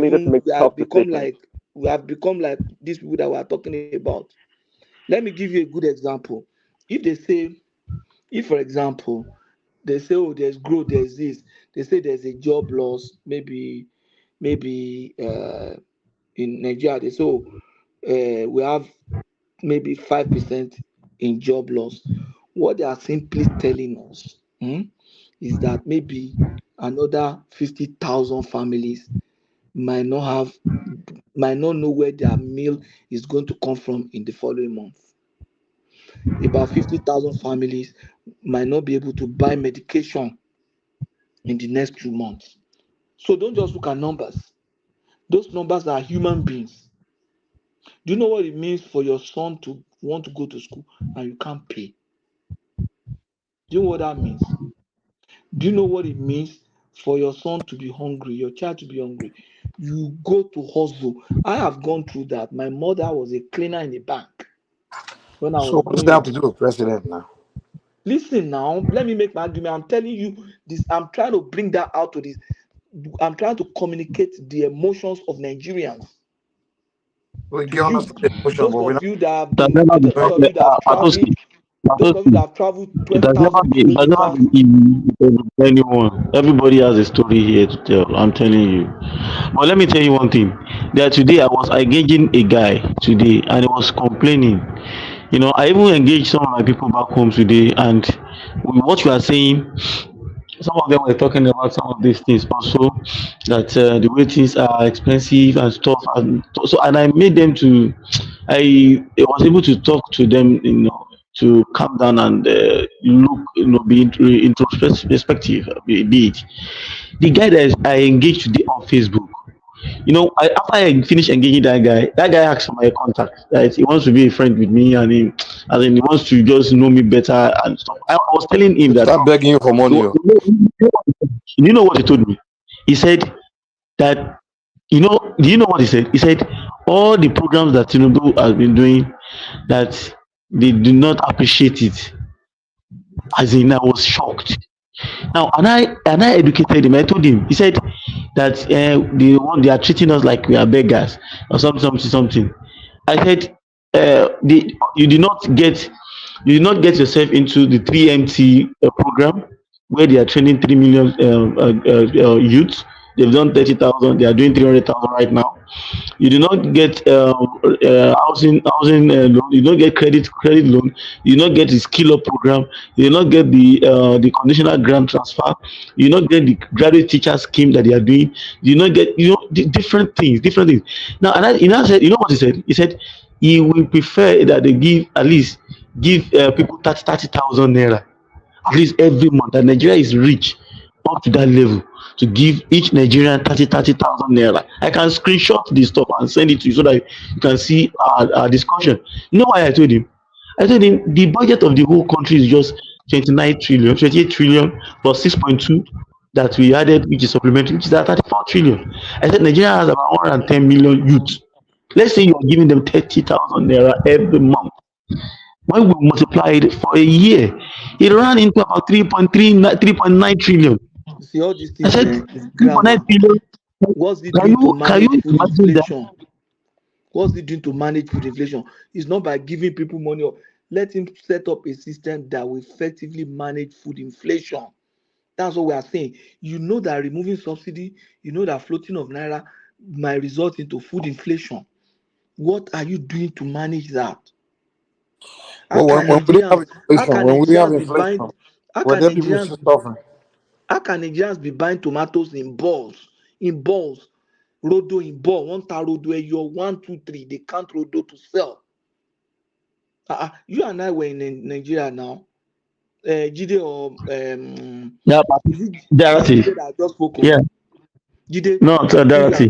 leaders make tough decisions. we have become like these people that we are talking about. Let me give you a good example. If for example, they say, oh, there's growth, there's this, they say there's a job loss, maybe in Nigeria, they say, oh, we have maybe 5% in job loss. What they are simply telling us is that maybe another 50,000 families might not know where their meal is going to come from in the following month. About 50,000 families might not be able to buy medication in the next 2 months. So don't just look at numbers. Those numbers are human beings. Do you know what it means for your son to want to go to school and you can't pay? Do you know what that means? Do you know what it means for your son to be hungry, your child to be hungry? You go to hustle. I have gone through that. My mother was a cleaner in a bank when I was So what does growing that have up. to do with president now? Listen now, let me make my argument. I'm telling you this. I'm trying to bring that out to this. I'm trying to communicate the emotions of Nigerians We to can you. understand the emotion, Those but we're of you that have It has been, never been those of you that have traveled, those of you that have traveled It has never 12,000 been. It has never kilometers. been easy for anyone. Everybody has a story here to tell. I'm telling you. But let me tell you one thing. That today I was engaging a guy today, and he was complaining. You know, I even engaged some of my people back home today, and with what you are saying, some of them were talking about some of these things also, that the way things are expensive and stuff, and so, and I made them to, I was able to talk to them, you know, to calm down and look, you know, be introspective, be it. The guy that I engaged today on Facebook, you know, after I finished engaging that guy asked for my contact. That he wants to be a friend with me, and he wants to just know me better and stuff. I was telling him that. Start begging you for money. You know what he told me? He said that, do you know what he said? He said all the programs that Tinubu has been doing, that they do not appreciate it. As in, I was shocked. Now, and I educated him. I told him. He said that they are treating us like we are beggars or something. I said, you did not get yourself into the 3MT program where they are training 3 million youths. They've done 30,000. They are doing 300,000 right now. You do not get housing loan. You don't get credit loan. You do not get the skill up program. You do not get the conditional grant transfer. You do not get the graduate teacher scheme that they are doing. You do not get different things. Now, and he now said, you know what he said? He said he will prefer that they give people 30,000 naira at least every month. And Nigeria is rich up to that level to give each Nigerian 30,000 naira. I can screenshot this stuff and send it to you so that you can see our discussion. You know why I told him? I told him the budget of the whole country is just 28 trillion plus 6.2 that we added, which is supplementary, which is at 34 trillion. I said Nigeria has about 110 million youth. Let's say you are giving them 30,000 naira every month. When we multiply it for a year, it ran into about 3.9 trillion. See all these I things said, is grammar. What's it doing to manage food inflation? What's it doing to manage food inflation? It's not by giving people money. Let him set up a system that will effectively manage food inflation. That's what we are saying. You know that removing subsidy, you know that floating of naira might result into food inflation. What are you doing to manage that? Well, when we didn't have inflation, when we didn't have inflation, were there people still suffering? How can Nigerians be buying tomatoes in balls? Rodo in ball, 1 rodo, you're 1, 2, 3. They can't rodo to sell. You and I were in Nigeria now. Jide or Darati. that I just spoke of. Yeah. Jide. No, Darati.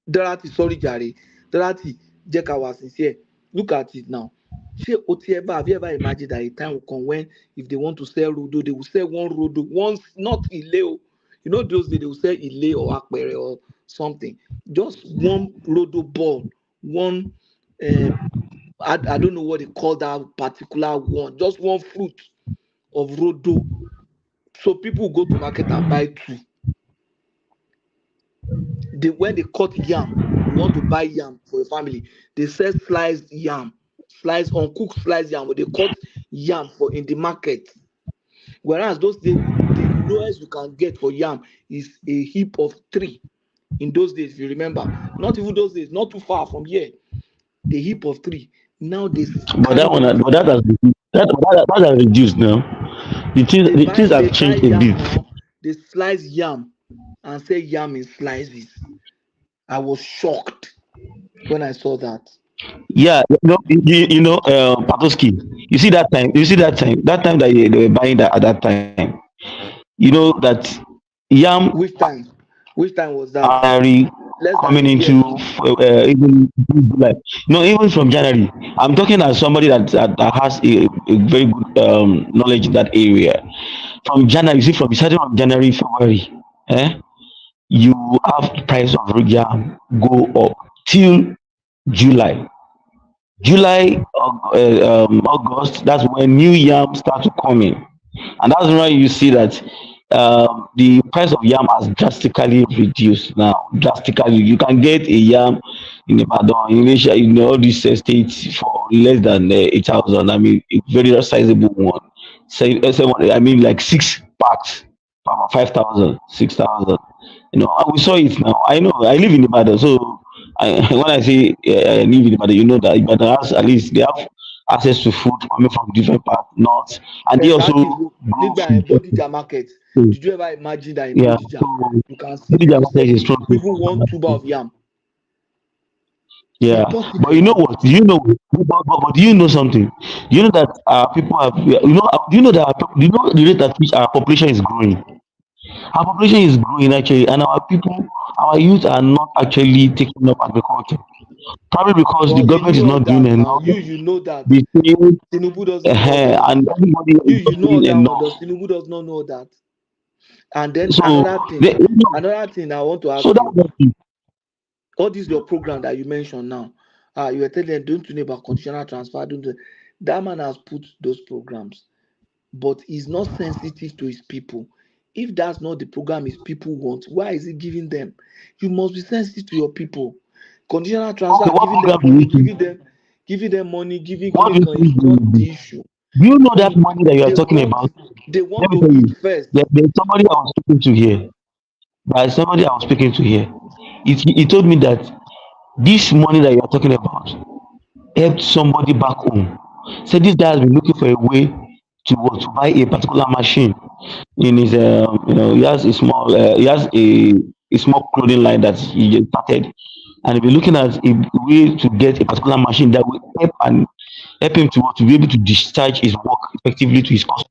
Darati, sorry, Jare. Darati, Jeka was sincere. Look at it now. Have you ever imagined that a time will come when if they want to sell rodo, they will sell one rodo, once, not Ileo. You know those days they will sell Ile or Akpere or something. Just one rodo ball, one I don't know what they call that particular one, just one fruit of rodo. So people go to market and buy 2. When they cut yam, you want to buy yam for your family, they sell sliced yam, uncooked sliced yam, but they cut yam for in the market. Whereas those days, the lowest you can get for yam is a heap of 3. In those days, if you remember, not even those days, not too far from here, a heap of 3. Now they that has reduced now. The things have changed a bit. Now, they slice yam and say yam in slices. I was shocked when I saw that. Yeah, Patoski. You see that time that they were buying that at that time. You know that yam. Which time was that? Coming into even July. No, even from January. I'm talking as somebody that has a very good knowledge in that area. From January, you see, starting from January, February, you have the price of yam go up till July. August, that's when new yam start to come in, and that's why you see that the price of yam has drastically reduced now. Drastically, you can get a yam in Ibadan, in Asia, in all these states for less than 8,000. I mean, a very sizable one. I mean, like 6 packs for 5,000, 6,000. And we saw it now. I know. I live in Ibadan, so when I say I live in Ibadan, you know that Ibadan has, at least they have access to food coming from different parts, north, and they also Bodija market. Did you ever imagine that in Bodija you can see even 1 tuber of yam? Yeah, but you know what? Do you know? But do you know something? You know that people have. Do you know that? Do you know the rate at which our population is growing? Our population is growing actually, and our youth are not actually taking up agriculture. Probably because the government is not doing enough. You know that. Tinubu doesn't know and everybody you know that enough. Tinubu does not know that. And then another thing I want to ask you. All this your program that you mentioned now. You were telling them, don't you know about conditional transfer? That man has put those programs, but he's not sensitive to his people. If that's not the program his people want, why is he giving them? You must be sensitive to your people. Conditional transfer, Okay, what giving them program do money, you think? giving them money, giving What do you is think they will not do? the issue. Do you know that money that you are They talking want about? they Let want me to tell eat you, first. there's somebody I was speaking to here. There's somebody I was speaking to here. He told me that this money that you are talking about helped somebody back home. Said this guy has been looking for a way to what, to buy a particular machine in his he has a small a small clothing line that he just started, and he'll be looking at a way to get a particular machine that will help him to be able to discharge his work effectively to his customer.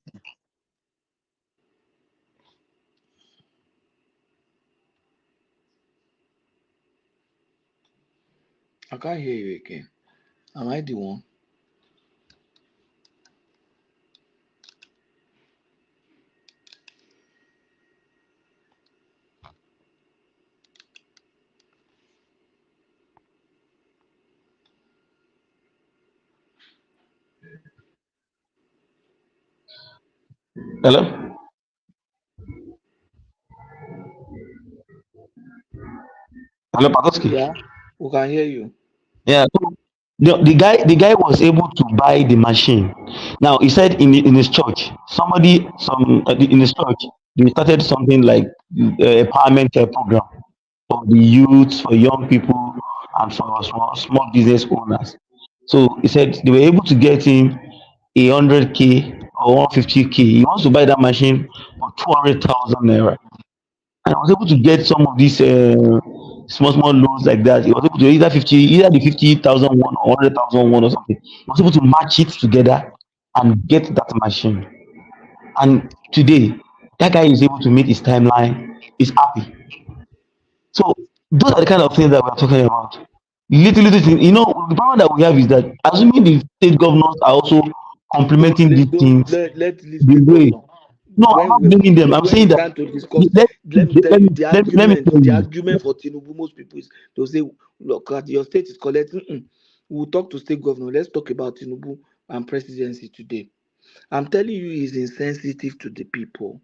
I can't hear you again. Am I the one? Hello? Hello, Patoski? Yeah, we can hear you. Yeah. So the guy was able to buy the machine. Now he said in his church, in his church they started something like empowerment program for the youth, for young people, and for small business owners. So he said they were able to get him 100K or 150K. He wants to buy that machine for 200,000 naira. And I was able to get some of these small loans like that. He was able to either the 50,000 one or 100,000 one or something. He was able to match it together and get that machine. And today, that guy is able to meet his timeline. He's happy. So those are the kind of things that we're talking about. Little things. You know, the problem that we have is that assuming the state governors are also complementing these things Let the the state way. governor. No, I'm not blaming them. I'm When saying it's that time to discuss, let, let me tell let, you me, let, me, let me tell the you. argument for Tinubu, most people is they'll say, look, your state is collecting. We'll talk to state governor. Let's talk about Tinubu and presidency today. I'm telling you, he's insensitive to the people.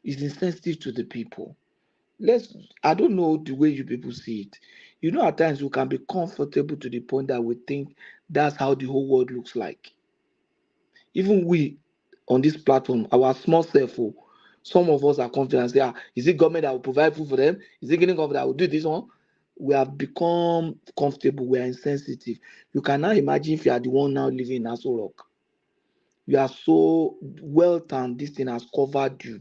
He's insensitive to the people. I don't know the way you people see it. You know, at times we can be comfortable to the point that we think that's how the whole world looks like. Even we on this platform, our small self, some of us are confident and say, is it government that will provide food for them? Is it getting government that will do this one? We have become comfortable, we are insensitive. You can now imagine if you are the one now living in Aso Rock. You are so wealth and this thing has covered you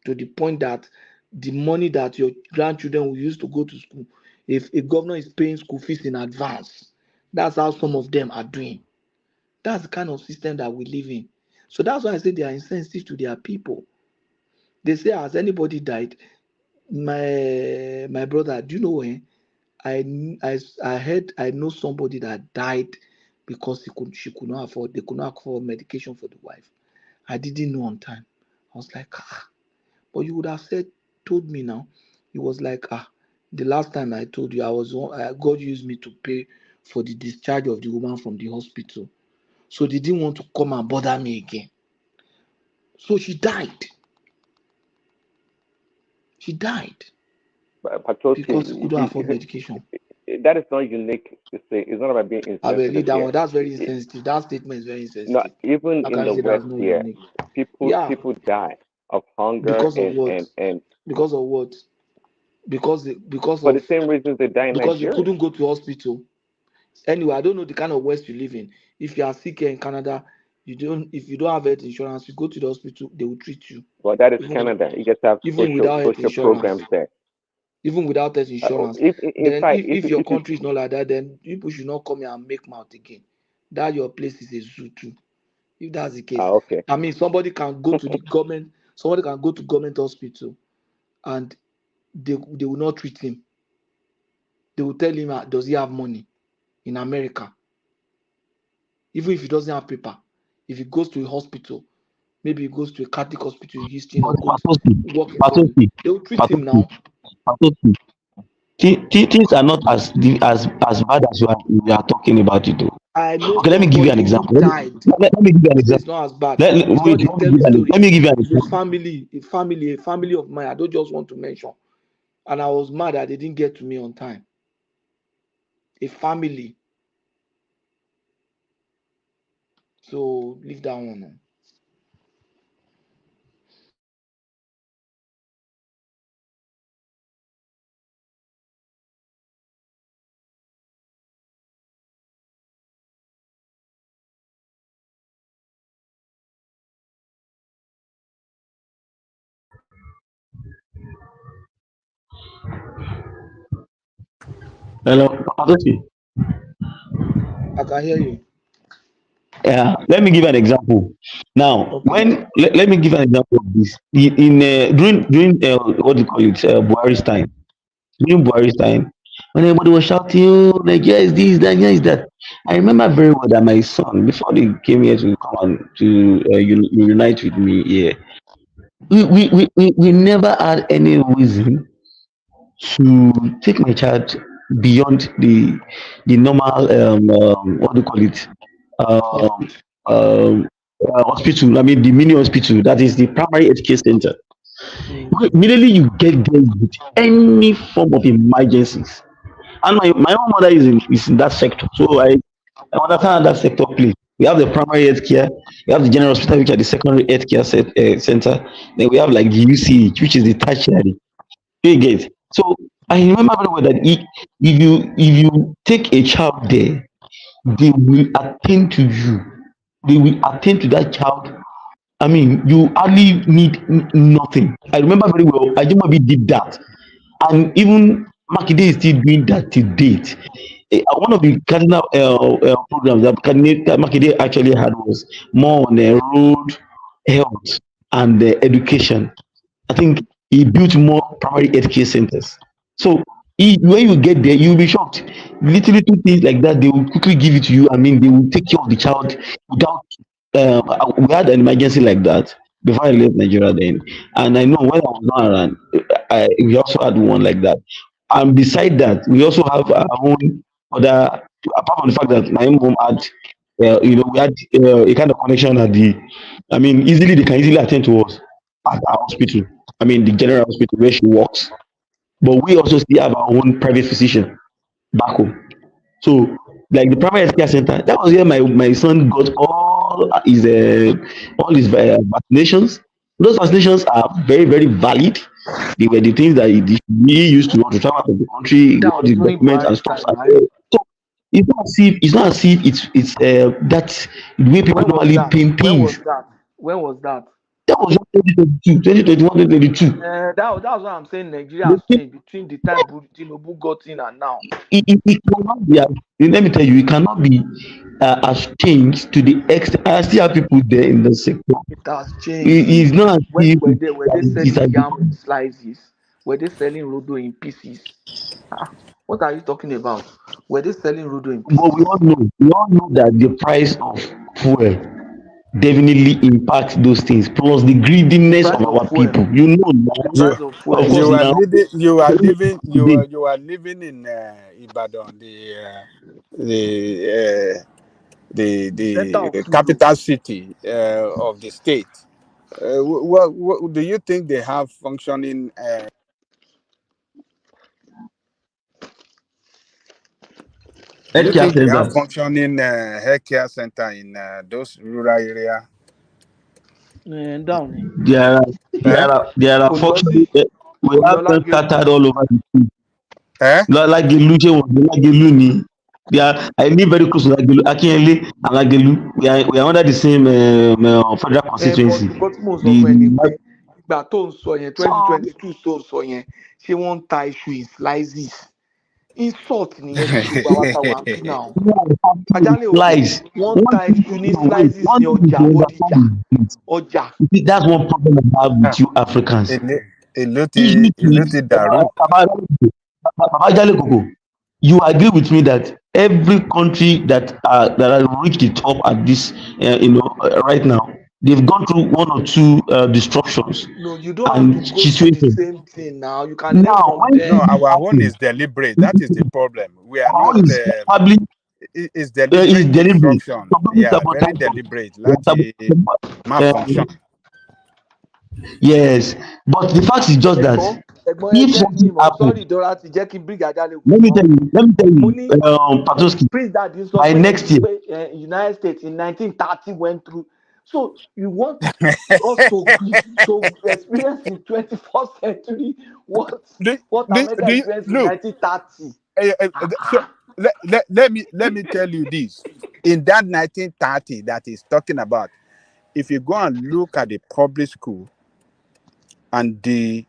to the point that the money that your grandchildren will use to go to school, if a governor is paying school fees in advance, that's how some of them are doing. That's the kind of system that we live in. So that's why I say they are insensitive to their people. They say, has anybody died? My brother, do you know when I heard I know somebody that died because they could not afford medication for the wife. I didn't know on time. I was like, but you would have told me now. He was like, the last time I told you God used me to pay for the discharge of the woman from the hospital. So they didn't want to come and bother me again. So she died. She died because she couldn't afford medication. That is not unique. It's not about being I believe insensitive that here. one. That's very insensitive. That statement is very No, insensitive. even I in can't the say that's West not here, unique. people die of hunger Because of what? and Because of what? Because for the same reasons they die in because you Nigeria. couldn't go to hospital. Anyway, I don't know the kind of West you live in. If you are sick here in Canada, if you don't have health insurance, you go to the hospital, they will treat you. Well, that is Canada. You just have Even without health social insurance. programs there. Even without health insurance. If your country is not like that, then people should not come here and make mouth again. That your place is a zoo too. If that's the case. Okay. I mean, somebody can go to the government, somebody can go to government hospital and they will not treat him. They will tell him, does he have money in America? Even if he doesn't have paper. If he goes to a hospital, maybe he goes to a Catholic hospital in Houston or goes working for, they will treat him now. things are not as bad as you are talking about it. Though. I know Okay, let me give you an somebody who example. died. Let me give you an He said example. it's not as bad. Wait, Somebody tell me story. let me give you an It's example. a family of mine. I don't just want to mention. And I was mad that they didn't get to me on time. A family. So leave that one on. Hello, Adosi. I can hear you. Yeah, let me give an example. Now, when let me give an example of this. During what do you call it, Buhari's time. During Buhari's time, when everybody was shouting, "Oh, Nigeria is this, Nigeria is that," I remember very well that my son, before they came here to come and to unite with me here, we never had any reason to take my child beyond the normal what do you call it hospital. I mean the mini hospital, that is the primary health care center. Immediately you get there with any form of emergencies, and my own mother is in that sector, so I understand how that sector plays. We have the primary health care, we have the general hospital, which are the secondary health care center. Then we have like the UCH, which is the tertiary. You get. So I remember very well that if you take a child there, they will attend to you. They will attend to that child. I mean, you hardly need nothing. I remember very well. Ajimabi did that, and even Makinde is still doing that to date. One of the cardinal programs that Makinde actually had was more on road health and education. I think he built more primary health care centers. So when you get there, you'll be shocked. Literally two things like that, they will quickly give it to you. I mean, they will take care of the child without. We had an emergency like that before I left Nigeria then, and I know when I was not around, we also had one like that. And beside that, we also have our own other. Apart from the fact that my own mom had, we had a kind of connection at the. I mean, easily they can easily attend to us at our hospital. I mean, the general hospital where she works. But we also still have our own private physician back home. So, like the primary health care center, that was where my son got all his vaccinations. Those vaccinations are very, very valid. They were the things that he used to want to travel out of the country, That all was the during documents and Buhari's stuff. time, right? So it's not as if it's that the way people When was normally that? paint When was things. that? When was that? That was just 2022, 2021, 2022. That's what I'm saying. Nigeria has changed between the time Tinubu got in and now. It cannot be let me tell you, it cannot be as changed to the extent. I still have people there in the sector. It has changed. It's not as if Were they it selling has yam become. in slices? Were they selling rodo in pieces? What are you talking about? Were they selling rodo in But pieces? we all know that the price of fuel definitely impacts those things. Plus the The greediness price of of our fuel. people. You know The now. price of fuel Of is course You are now. living. You are living. Today, You are living in Ibadan, the the center of the Sulu. capital city of the state. What do you think they have functioning? Do you healthcare think they have centers. functioning healthcare center in those rural area? Down. There are Eh? there are functioning. We have them Oyolagelu. scattered all over the place. Eh? Lagelu ṣé wọn Lagelu ni. I live very close to Lagelu. Akinyele and Lagelu. We are under the same federal But constituency. nǹkan tí mò ń sọ fún ẹ ni pé The ìgbà tó ń sọ yẹn 2022 tó ń sọ yẹn ṣé wọ́n ń ta iṣu in slices? Insult nìyẹn sí gbogbo àwa tá a wà ń bí náà. Ajálẹ̀ òkò lies. wọ́n ń ta iṣu ní slices ní One thing ọjà to Bódìjà. understand is this. Ọjà. You see, that's one problem I have with you Africans. Èló ti dàrú. Baba Jale Koko, you agree with me that every country that has reached the top at this, right now, they've gone through one or two disruptions No, you don't have and to go through the situations. same thing now. You can learn Now, from when No, them. this our own happens, is deliberate. That is the problem. We are not. all is probably It's is deliberate deliberate. destruction. Somebody Yeah, very sabotage us. deliberate. Láti malfunction. Yes, but the fact is just that Ẹ̀gbọ́n ẹ if get me something mọ̀. happens, Sorry, Dora ti jẹ́ kí n bring Ajale kù let me mọ́. tell Mo you, ní Patoski, Prince Daddy sọ by pé next year, United States in 1930 went through. So you want us to experience in 21st century what America Do you experienced in look? 1930? So let me tell you this. In that 1930 that he's talking about, if you go and look at the public school and the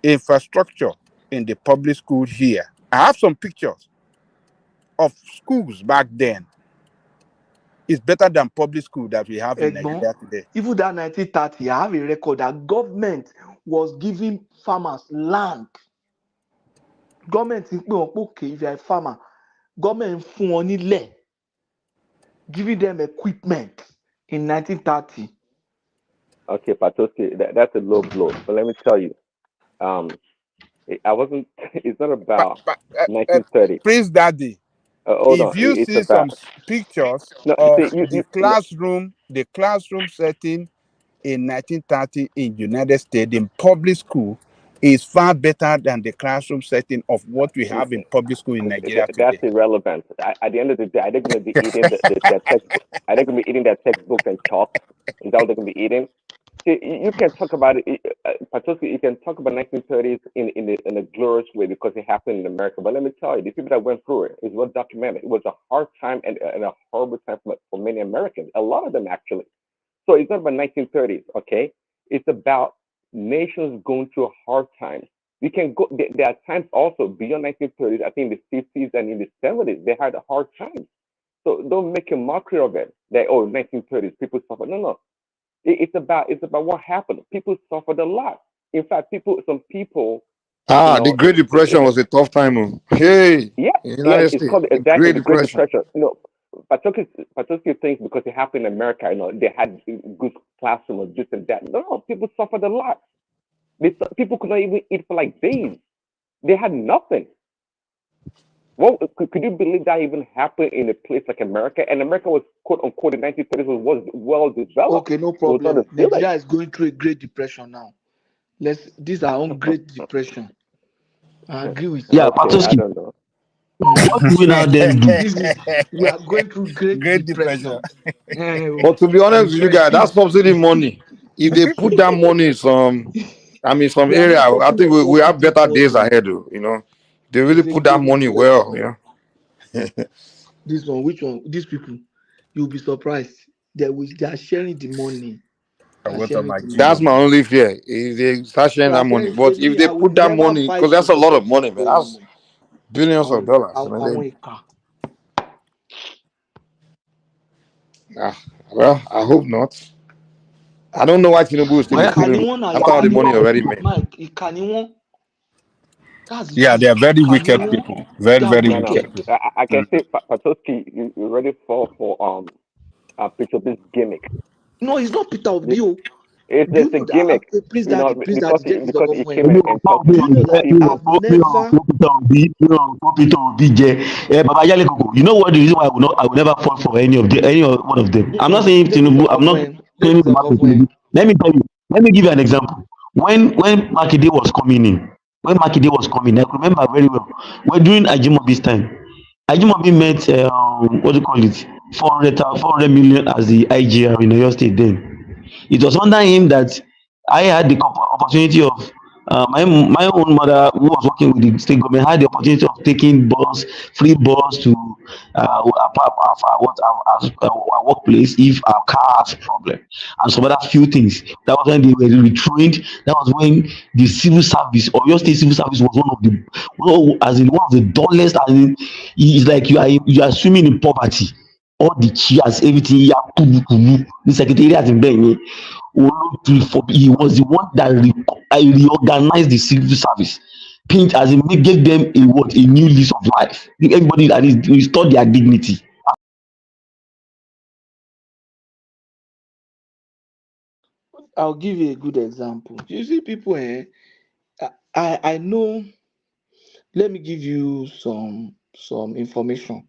infrastructure in the public school here, I have some pictures of schools back then. It's better than public school that we have in Ẹ̀gbọ́n, Nigeria today. even that 1930, I have a record that government was giving farmers land. Government ń pè wọ́n pé okay, if you are a farmer, government ń fún wọn nílẹ̀, giving them equipment in 1930. Okay, Patoski, that's a low blow. But let me tell you, I wasn't. It's not about 1930. Prince Daddy, Hold on. if you It's see about some pictures no. of See, the classroom setting in 1930 in United States in public school is far better than the classroom setting of what we have in public school in Nigeria That's today. irrelevant. At the end of the day, are they going to be eating the textbook? Are they going to be eating their textbook and chalk? Is that what they're going to be eating? See, you can talk about it, Patoski, you can talk about 1930s in a glorious way because it happened in America. But let me tell you, the people that went through it is well documented. It was a hard time and a horrible time for many Americans. A lot of them actually. So it's not about 1930s, okay? It's about nations going through hard times. You can go. There are times also beyond 1930s. I think in the 50s and in the 70s they had a hard time. So don't make a mockery of it. That 1930s people suffered. No. It's about what happened. People suffered a lot. In fact, some people. The Great Depression was a tough time. In the United It's States, called the exactly Great the Great Depression. Depression. Patoski thinks because it happened in America, they had good classrooms, this and that. No, people suffered a lot. People could not even eat for like days. They had nothing. Well, could you believe that even happened in a place like America? And America was, quote unquote, in 1930s was well developed. Okay, no It was not problem. a village. Nigeria is going through a Great Depression now. This is our own Great Depression. I agree with you. yeah, Okay, I Patoski, don't know. what do we now then do? We are going through Great Depression. But to be honest with you guys, that subsidy money, if they put that money in some We are area, not I talking think of we have subsidy better days money. ahead. They really Say put that Great money Depression. well. This one, which one? These people, you'll be surprised. They are sharing the money. They are sharing the That's money. my only fear. If they start sharing So I that money, said, but if they I will put that never money, because fight to that's a lot of support money, man. Igbo That's anymore. billions of dollars. I want a car. Well, I hope not. I don't know why Tinubu is still Ìkànnì after all the money already made. Mike, ìkànnì wọn. That's the Yeah, truth. they are very Ìkànnì wicked wọn. people. Very, They are very No, wicked wicked. people. I can say, Patoski, you already fall for Peter B's gimmick. No, it's not Peter Obi. Do It's you just a know that gimmick, Prince Daddy, because check his because off he when? came and talked to Do you know that people. I've never You know what the reason why I will never fall for any of one of them. I'm not saying Tinubu, I'm not claiming to back Tinubu. Let me tell you, let me give you an example. When Makinde was coming in, I remember very well. When during Ajimobi's time, Ajimobi met what do you call it? 400 million as the IGR in Oyo State then. It was under him that I had the opportunity of my own mother, who was working with the state government, had the opportunity of taking free bus to our workplace if our car has a problem, and some other few things. That was when they were retrained. That was when the civil service, or your state civil service, was one of the dullest. As in, it's like you are swimming in poverty. All the chairs, everything, the secretariat in Benny. He was the one that reorganized the civil service, gave them a new lease of life. Everybody that is restored their dignity. I'll give you a good example. You see, people, I know. Let me give you some information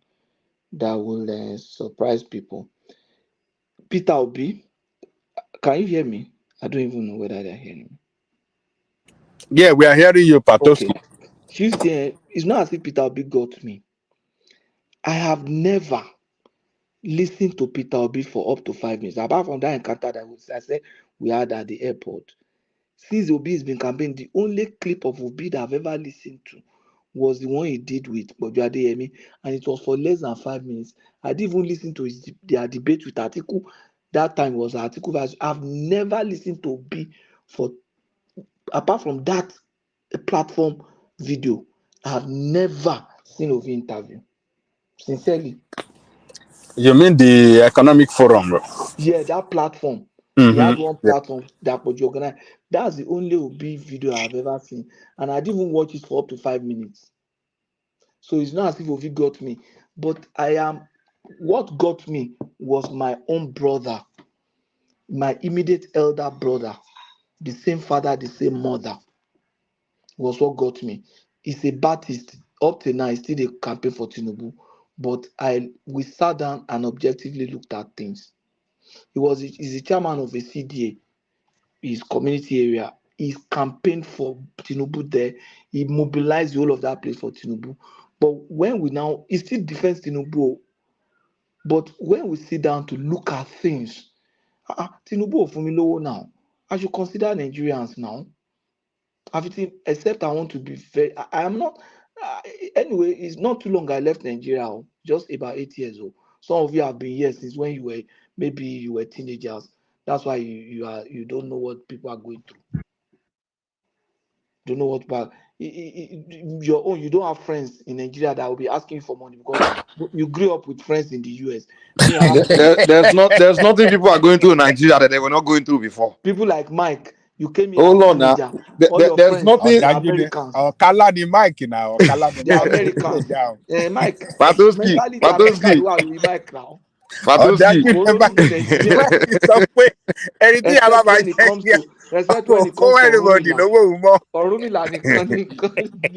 that will surprise people. Peter Obi, can you hear me? I don't even know whether they're hearing me. Yeah, we are hearing you, Patoski. Okay. Tuesday, it's not as if Peter Obi got me. I have never listened to Peter Obi for up to 5 minutes. Apart from that encounter that I said we had at the airport. Since Obi has been campaigning, the only clip of Obi that I've ever listened to was the one he did with Bojo Adeyemi, and it was for less than 5 minutes. I didn't even listen to their debate with Atiku. That time was Atiku. I've never listened to Obi for, apart from that platform video, I've never seen Obi interview. Sincerely. You mean the economic forum, bro? Yeah, that platform. Mm-hmm. He had one Yeah. platform that was organized. That's the only Obi video I've ever seen. And I didn't even watch it for up to 5 minutes. So it's not as if Obi got me. But what got me was my own brother, my immediate elder brother, the same father, the same mother, was what got me. He's a Baptist. Up to now, he's still a campaign for Tinubu. But we sat down and objectively looked at things. He's the chairman of a CDA, his community area. He's campaigned for Tinubu there. He mobilized the whole of that place for Tinubu. But when he still defends Tinubu. But when we sit down to look at things, Tinubu for me low now. I should consider Nigerians now. Except I want to be fair. I am not. Anyway, it's not too long I left Nigeria, just about 8 years old. Some of you have been here since when you were teenagers. That's why you don't know what people are going through. Don't know what about your own. You don't have friends in Nigeria that will be asking you for money because you grew up with friends in the US. There's nothing people are going through in Nigeria that they were not going through before. People like Mike, you came here Hold as a on now. teenager. All your There's friends nothing. are Americans. Kala the mic now. Kala the They are mic. Americans. Mike, Patoski, mentally the American one with Mike now. Patoski. Except when it comes to everybody know what more. Orumila nìkan ní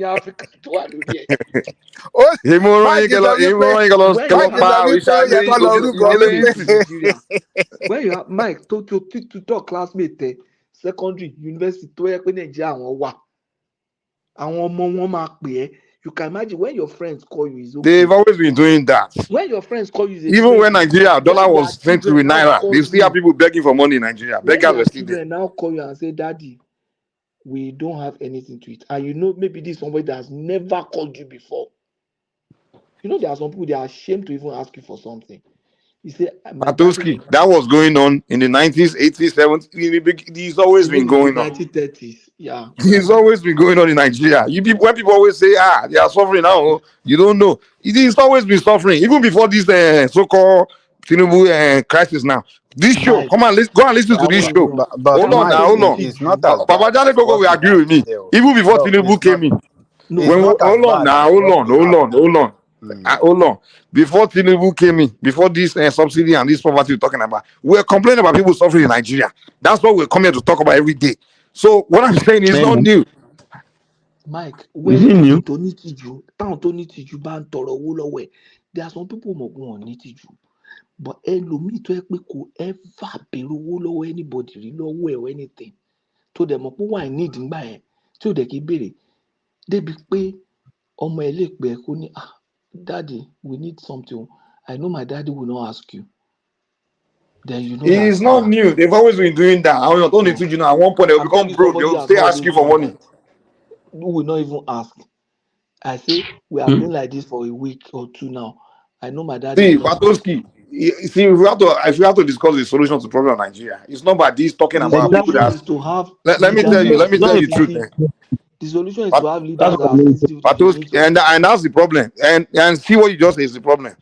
Africa tó wà lórí ẹ̀. When you have Mike to talk classmate secondary university tó yẹ pé Nàìjíríà àwọn wà àwọn ọmọ wọn máa pè é. You can imagine when your friends call you is okay. They've always been doing that. When your friends call you, even when Nigeria dollar was sent to naira, they still have people begging for money in Nigeria. Beggars were still there. Now call you and say, "Daddy, we don't have anything to eat," and maybe this is somebody that has never called you before. There are some people they are ashamed to even ask you for something. You say, Patoski, that was going on in the 90s, 80s, 70s. It's always been going on. 1930s, yeah. It's always been going on in Nigeria. When people always say, they are suffering now, you don't know. It's always been suffering, even before this so-called Tinubu crisis now. This show, come on, go and listen to this show. Hold on. It's not as Papa Jale Gogo will agree with me. Even before Tinubu came in. Hold on. Before Tinubu came in, before this subsidy and this poverty we're talking about, we're complaining about people suffering in Nigeria. That's what we're coming here to talk about every day. So what I'm saying is not new. Mike, when tó ní tìjú, táwọn tó ní tìjú bá ń tọrọ owó lọ́wọ́ ẹ̀, there are some people mọ̀ pé wọ́n ní tìjú. But ẹlòmíì tó yẹ pé kò ever béèrè owó lọ́wọ́ anybody rí lọ́wọ́ ẹ̀ or anything. Tó dẹ̀ mọ̀ pé wà ní ìdíngbà yẹn tí ò dẹ̀ kí béèrè. Débi pé ọmọ ẹ̀ lè pè ẹ́ kó ní Daddy, we need something. I know my daddy will not ask you. Then you know it's not new. They've always been doing that. I don't need to, at one point they will become broke. They will stay ask you for money. Who will not even ask. I say we have been like this for a week or two now. I know my daddy. See, Patoski. See, if we have to discuss the solution to the problem of Nigeria, it's not about this talking about people that is to have. Let me tell you the truth. The solution is to have leaders that are sensitive to the and that's the problem. And see what you just say is the problem.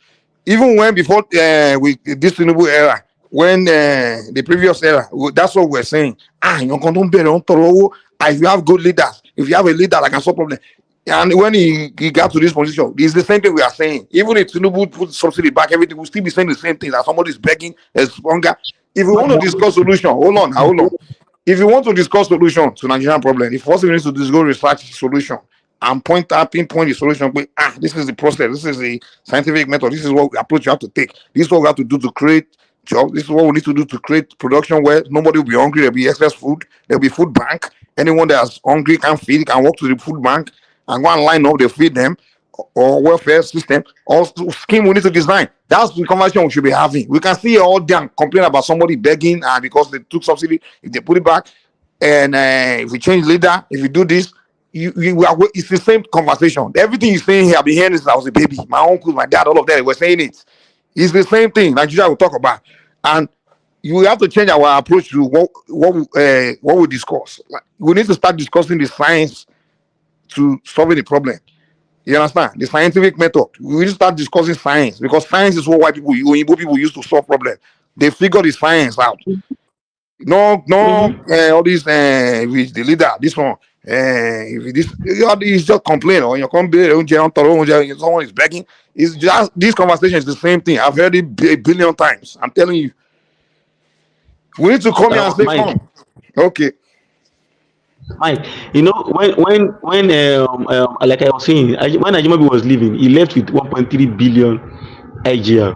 Even when before with this Tinubu era, when the previous era, that's what we're saying. If you have good leaders, if you have a leader that can solve problem, and when he got to this position, it's the same thing we are saying. Even if Tinubu put subsidy back, everything will still be saying the same thing. That somebody is begging, is hunger. If we want to discuss solution, hold on. if you want to discuss solution to Nigerian problem, the first thing you need to do is go research solution and pinpoint the solution. But, this is the process. This is the scientific method. This is what approach you have to take. This is what we have to do to create jobs. This is what we need to do to create production where nobody will be hungry. There'll be excess food. There'll be food bank. Anyone that's hungry can feed, can walk to the food bank and go and line up. They feed them. Or welfare system or scheme we need to design. That's the conversation we should be having. We can see all damn complain about somebody begging because they took subsidy, if they put it back, and if we change leader, if we do this, it's the same conversation. Everything you're saying here, I've been hearing this since I was a baby. My uncle, my dad, all of them were saying it. It's the same thing Nigeria will talk about, and you have to change our approach to what we discuss. Like, we need to start discussing the science to solving the problem. You understand? The scientific method. We need to start discussing science because science is what white people, Igbo people use to solve problems. They figure the science out. All these with the leader, this one, it's just complain or you come someone is begging. It's just this conversation is the same thing. I've heard it a billion times. I'm telling you. We need to come here and say, come. Okay. Mike, you know, when like I was saying, when Ajimobi was leaving, he left with 1.3 billion IGR.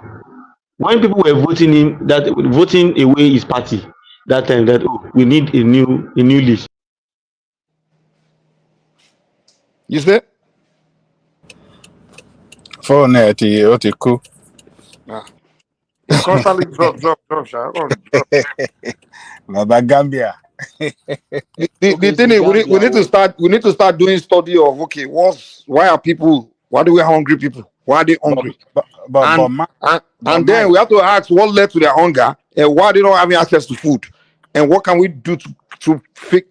When people were voting away his party that time, that we need a new list. You said? For cool. It's constantly drop. Baba Gambia. The thing is, we need to start doing study of why do we have hungry people? Why are they hungry? And then we have to ask what led to their hunger and why they don't have access to food, and what can we do to fill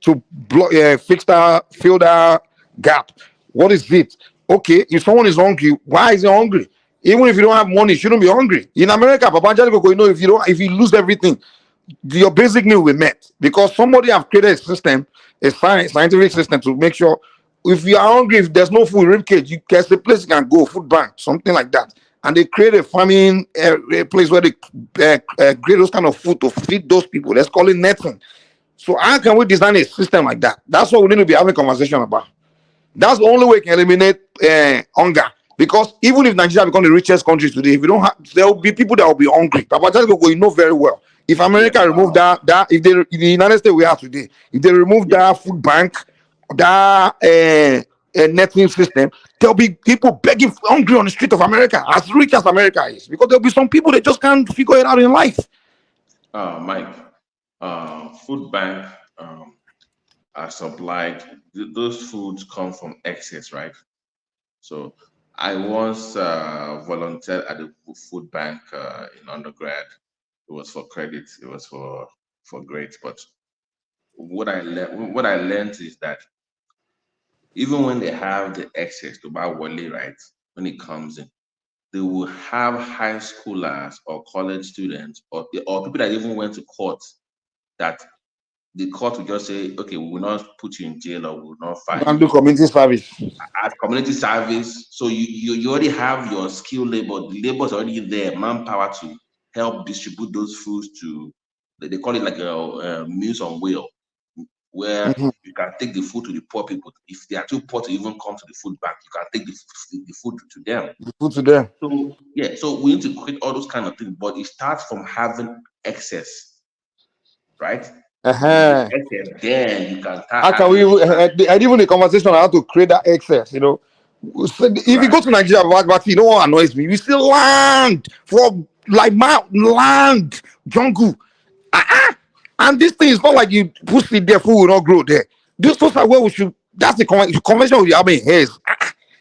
that gap? What is it? Okay, if someone is hungry, why is he hungry? Even if you don't have money, you shouldn't be hungry. In America, Papa Jalico, you know, if you lose everything, your basic need will be met because somebody have created a system, a scientific system to make sure if you are hungry, if there's no food, ribcage, there's a place you can go, food bank, something like that. And they create a farming a place where they create those kind of food to feed those people. Let's call it netting. So how can we design a system like that? That's what we need to be having a conversation about. That's the only way we can eliminate hunger. Because even if Nigeria becomes the richest country today, if we don't have, there will be people that will be hungry. Papa Jalico, you know very well. If America remove that if they in the United States we have today, if they remove that food bank, that netting system, there'll be people begging hungry on the street of America, as rich as America is, because there'll be some people that just can't figure it out in life. Mike, food bank are supplied. Those foods come from excess, right? So I once volunteered at the food bank in undergrad. It was for credit. It was for grades. But what I learned is that even when they have the excess to buy wale, right, when it comes in, they will have high schoolers or college students or people that even went to court that the court will just say, okay, we will not put you in jail or we will not fine you. And do community service. At community service, so you already have your skilled labor. The labor is already there, manpower to help distribute those foods to. They call it like a meals on wheel, where you can take the food to the poor people. If they are too poor to even come to the food bank, you can take the food to them. The food to them. So yeah, so we need to create all those kind of things, but it starts from having excess, right? Uh-huh. Then you can start. How can we even the conversation on how to create that excess, you know? So if you go to Nigeria, but you know what annoys me? We still land for like land jungle. And this thing is not like you put seed there, food will not grow there. This those are where we should. That's the convention we have in here.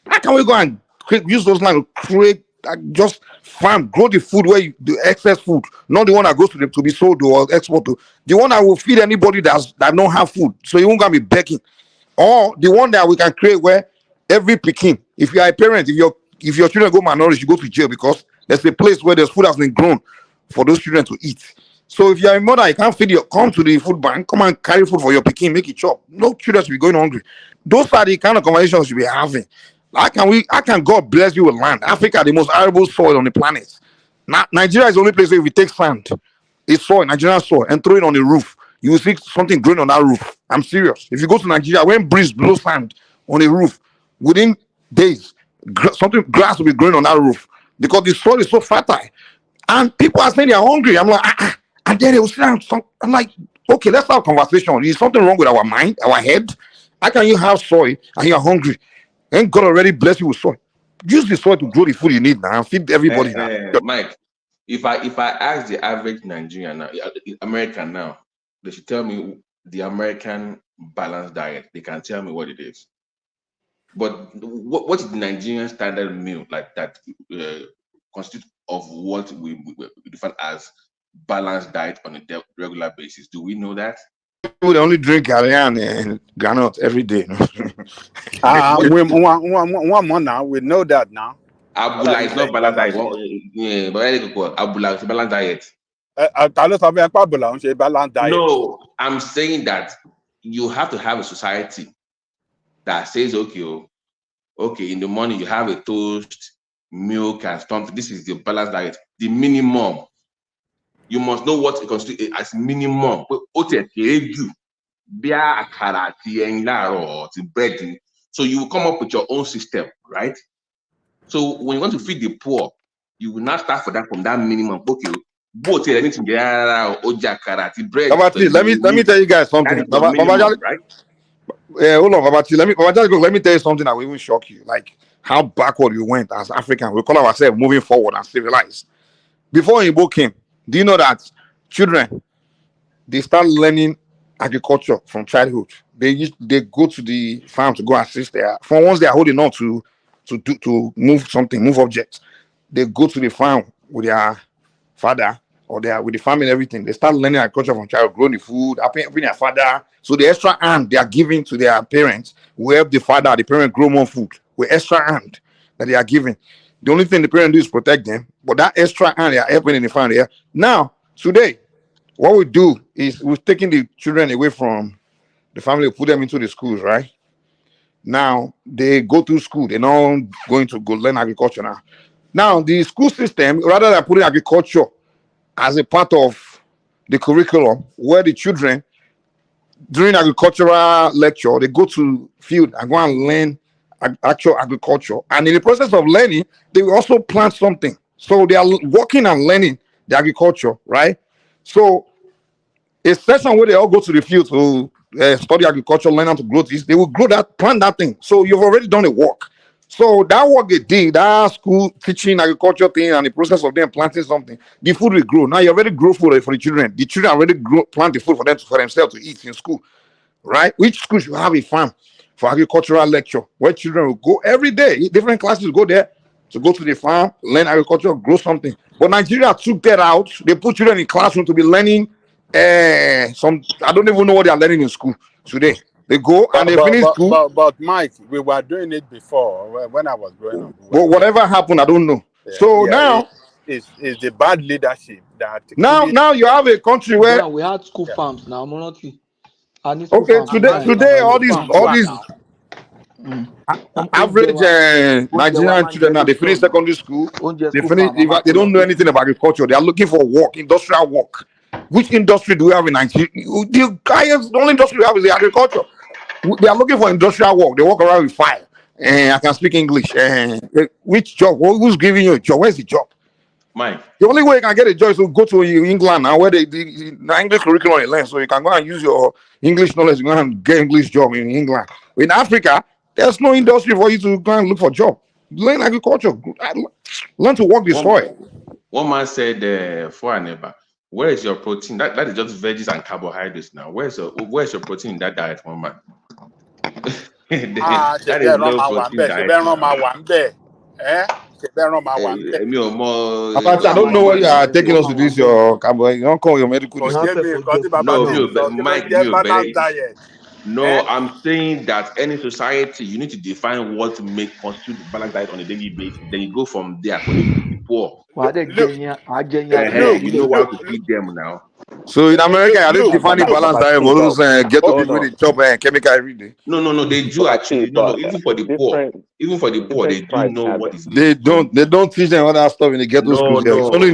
How can we go and use those land to create just farm, grow the food where the excess food, not the one that goes to them to be sold or export to, the one that will feed anybody that don't have food, so you won't gonna be begging, or the one that we can create where every pikin, if you are a parent, if your children go malnourished, you go to jail because there's a place where there's food has been grown for those children to eat. So if you're a mother, you can't feed come to the food bank, come and carry food for your pikin, make it chop. No children should be going hungry. Those are the kind of conversations we should be having. How can God bless you with land? Africa, the most arable soil on the planet. Nigeria is the only place where if we take sand, it's soil, Nigerian soil, and throw it on the roof, you will see something growing on that roof. I'm serious. If you go to Nigeria, when breeze blows sand on a roof, within days, something grass will be growing on that roof because the soil is so fertile. And people are saying they are hungry. I'm like, and then they will sit down. I'm like, okay, let's have a conversation. Is something wrong with our mind, our head? How can you have soil and you're hungry? And God already bless you with soil. Use the soil to grow the food you need now and feed everybody now. Mike, if I ask the average Nigerian now, American now, they should tell me the American balanced diet. They can tell me what it is. But what is the Nigerian standard meal like that constitutes of what we define as balanced diet on a regular basis? Do we know that? People only drink Ghanaian and granite every day. One more now. We know that now. Abula is not balanced diet. Yeah, but Abula is balanced diet. No, I'm saying that you have to have a society that says, okay, in the morning you have a toast, milk, and something. This is the balanced diet. The minimum. You must know what it constitutes as minimum. So you will come up with your own system, right? So when you want to feed the poor, you will not start from that minimum. Okay, both anything bread. Let me tell you guys something. Minimum, right? Hold on, Babati. Let me tell you something that will even shock you. Like how backward we went as Africans. We call ourselves moving forward and civilized. Before Igbo came, do you know that children, they start learning agriculture from childhood? They go to the farm to go assist there. For once they are holding on to move objects, they go to the farm with their father or with the family and everything. They start learning agriculture from childhood, growing the food, helping their father. So the extra hand they are giving to their parents will help the father, the parent grow more food with extra hand that they are giving. The only thing the parent do is protect them, but that extra hand they are helping in the family. Now, today, what we do is we're taking the children away from the family, put them into the schools, right? Now, they go to school. They're not going to go learn agriculture now. Now, the school system, rather than putting agriculture as a part of the curriculum, where the children, during agricultural lecture, they go to field and go and learn actual agriculture. And in the process of learning, they will also plant something. So they are working and learning the agriculture, right? So a session where they all go to the field to study agriculture, learn how to grow this, they will grow that, plant that thing. So you've already done the work. So that work they did, that school teaching agriculture thing and the process of them planting something, the food will grow. Now you already grow food for the children. The children already plant the food for themselves to eat in school, right? Which school should have a farm for agricultural lecture where children will go every day. Different classes go there to go to the farm, learn agriculture, grow something. But Nigeria took that out. They put children in classroom to be learning I don't even know what they are learning in school today. They go and they finish school. But Mike, we were doing it before when I was growing up. But whatever happened, I don't know. So now it's the bad leadership that now you have a country where we had school farms now. Okay, today all these average Nigerian children now, they finish secondary school, they don't know anything about agriculture. They are looking for work, industrial work. Which industry do we have in Nigeria? The only industry we have is the agriculture. They are looking for industrial work. They walk around with fire. I can speak English. Which job? Who's giving you a job? Where's the job? Mike. The only way you can get a job is to go to England now, where the English curriculum is learned. So you can go and use your English knowledge to go and get English job in England. In Africa, there's no industry for you to go and look for a job. Learn agriculture. Learn to work the soil. One man said for a neighbor, where is your protein? That is just veggies and carbohydrates now. Where's your protein in that diet, one man? That is no protein diet. I don't know why you are taking us to this your carbohydrate. You don't call your medical. No, I'm saying that any society, you need to define what to constitute balanced diet on a daily basis. Then you go from there for the poor. You know how to feed them now. So in America, are they Look, defining balance diet for those ghetto people hold they chop chemical every day? No, they do actually. No, even for the poor, they do know what is They don't teach them all that stuff in the ghetto schools. Yeah. It's only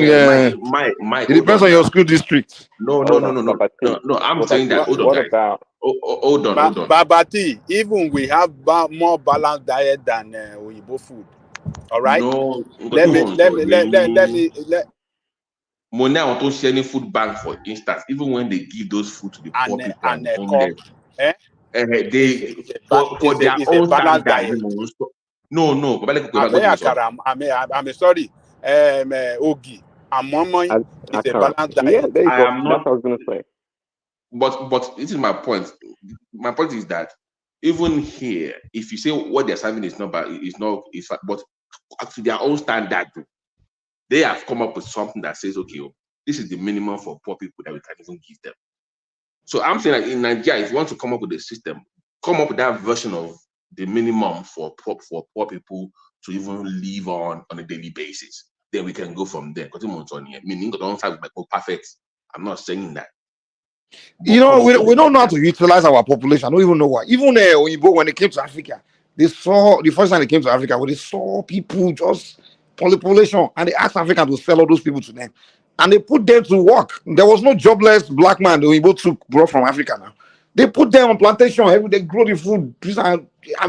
Mike, it hold depends on on your now. school district. No. I'm saying that. Hold on, What guys. about Hold on. Babati, even we have more balanced diet than Oyibo food. All right. No, Let me. Money I don't see any food bank, for instance, even when they give those food to the poor people and homeless, they for their own standard. No, but like I'm sorry. Ogi and Momoy is a balanced diet. Yeah, there you I go. am That's not. what I was gonna say. But this is my point. My point is that even here, if you say what they're serving is not bad, but to their own standard, they have come up with something that says, okay, this is the minimum for poor people that we can even give them. So I'm saying that in Nigeria, if you want to come up with a system, come up with that version of the minimum for poor people to even live on a daily basis. Then we can go from there. Meaning, don't have perfect. I'm not saying that. You know, we don't know how to utilize our population. I don't even know why. Even Oyibo, when they came to Africa, they saw the first time they came to Africa, when they saw people just population, and they asked Africa to sell all those people to them, and they put them to work. There was no jobless black man the Oyibo brought from Africa. Now they put them on plantation. They grow the food. I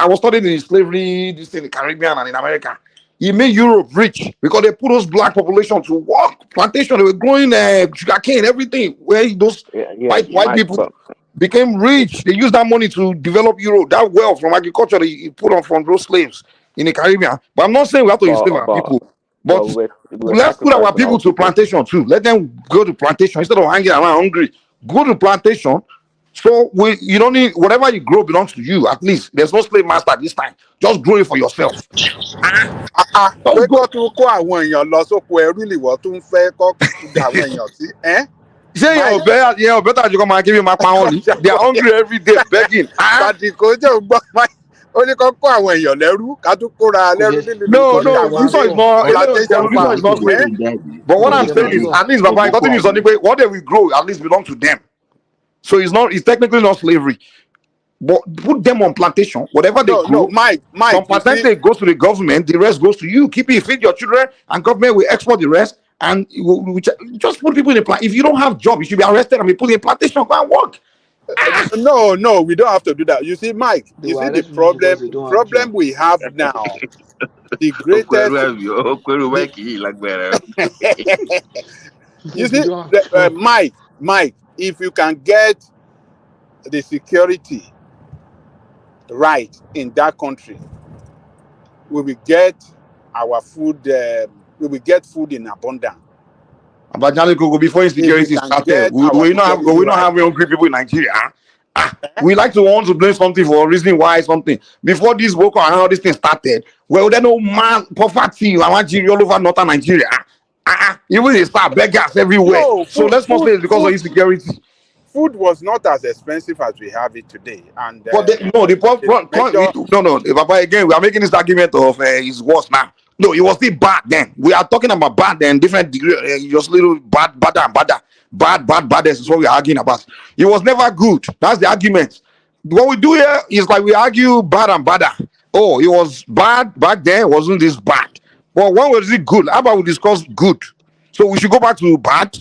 was studying in slavery, this in the Caribbean and in America. He made Europe rich because they put those black population to work plantation. They were growing sugarcane, everything. Where those white people became rich. They used that money to develop Europe. That wealth from agriculture they put on from those slaves in the Caribbean. But I'm not saying we have to enslave our people. But let's put our people to plantation too. Let them go to plantation instead of hanging around hungry. Go to plantation. So you don't need whatever you grow belongs to you. At least there's no slave master this time. Just grow it for yourself. Pé kó tún kó àwọn èèyàn lọ sóko ẹrú nìwọ tún fẹ́ kó da àwọn èèyàn sí. Ṣé yẹn ò bẹ́tà ju kọ́ máa kí mi máa pa wọn ni? They are hungry every day begging. Pàtìkó jẹ́ ògbọ́n máa ó ní kó kó àwọn èèyàn lẹ́rú ká tún kóra lẹ́rú No, this one is not slavery. But what I'm saying is, at least Baba, I got things on the way. What they will grow at least belong to them. So it's technically not slavery. But put them on plantation, whatever they grow. Mike, some percentage goes to the government, the rest goes to you. Keep it, feed your children, and government will export the rest. And we just put people in a plant. If you don't have job, you should be arrested and be put in a plantation. Go and work. No, we don't have to do that. You see, Mike, you see the problem we have now. The greatest. You see, Mike, if you can get the security right in that country, we will get our food. We will get food in abundance. But before insecurity started, we not have hungry people in Nigeria. We like to want to blame something for a reason why something. Before this Boko and all this thing started, well, there no man poverty all over northern Nigeria. Even they start beggars everywhere. No, so let's not say it's because of insecurity. Food was not as expensive as we have it today, and but Papa, again, we are making this argument of it's worse now. No, it was still bad then. We are talking about bad then, different degree, just little badder. Bad is what we are arguing about. It was never good. That's the argument. What we do here is like we argue bad and badder. Oh, it was bad back then, wasn't this bad? Well, when was it good? How about we discuss good? So we should go back to bad.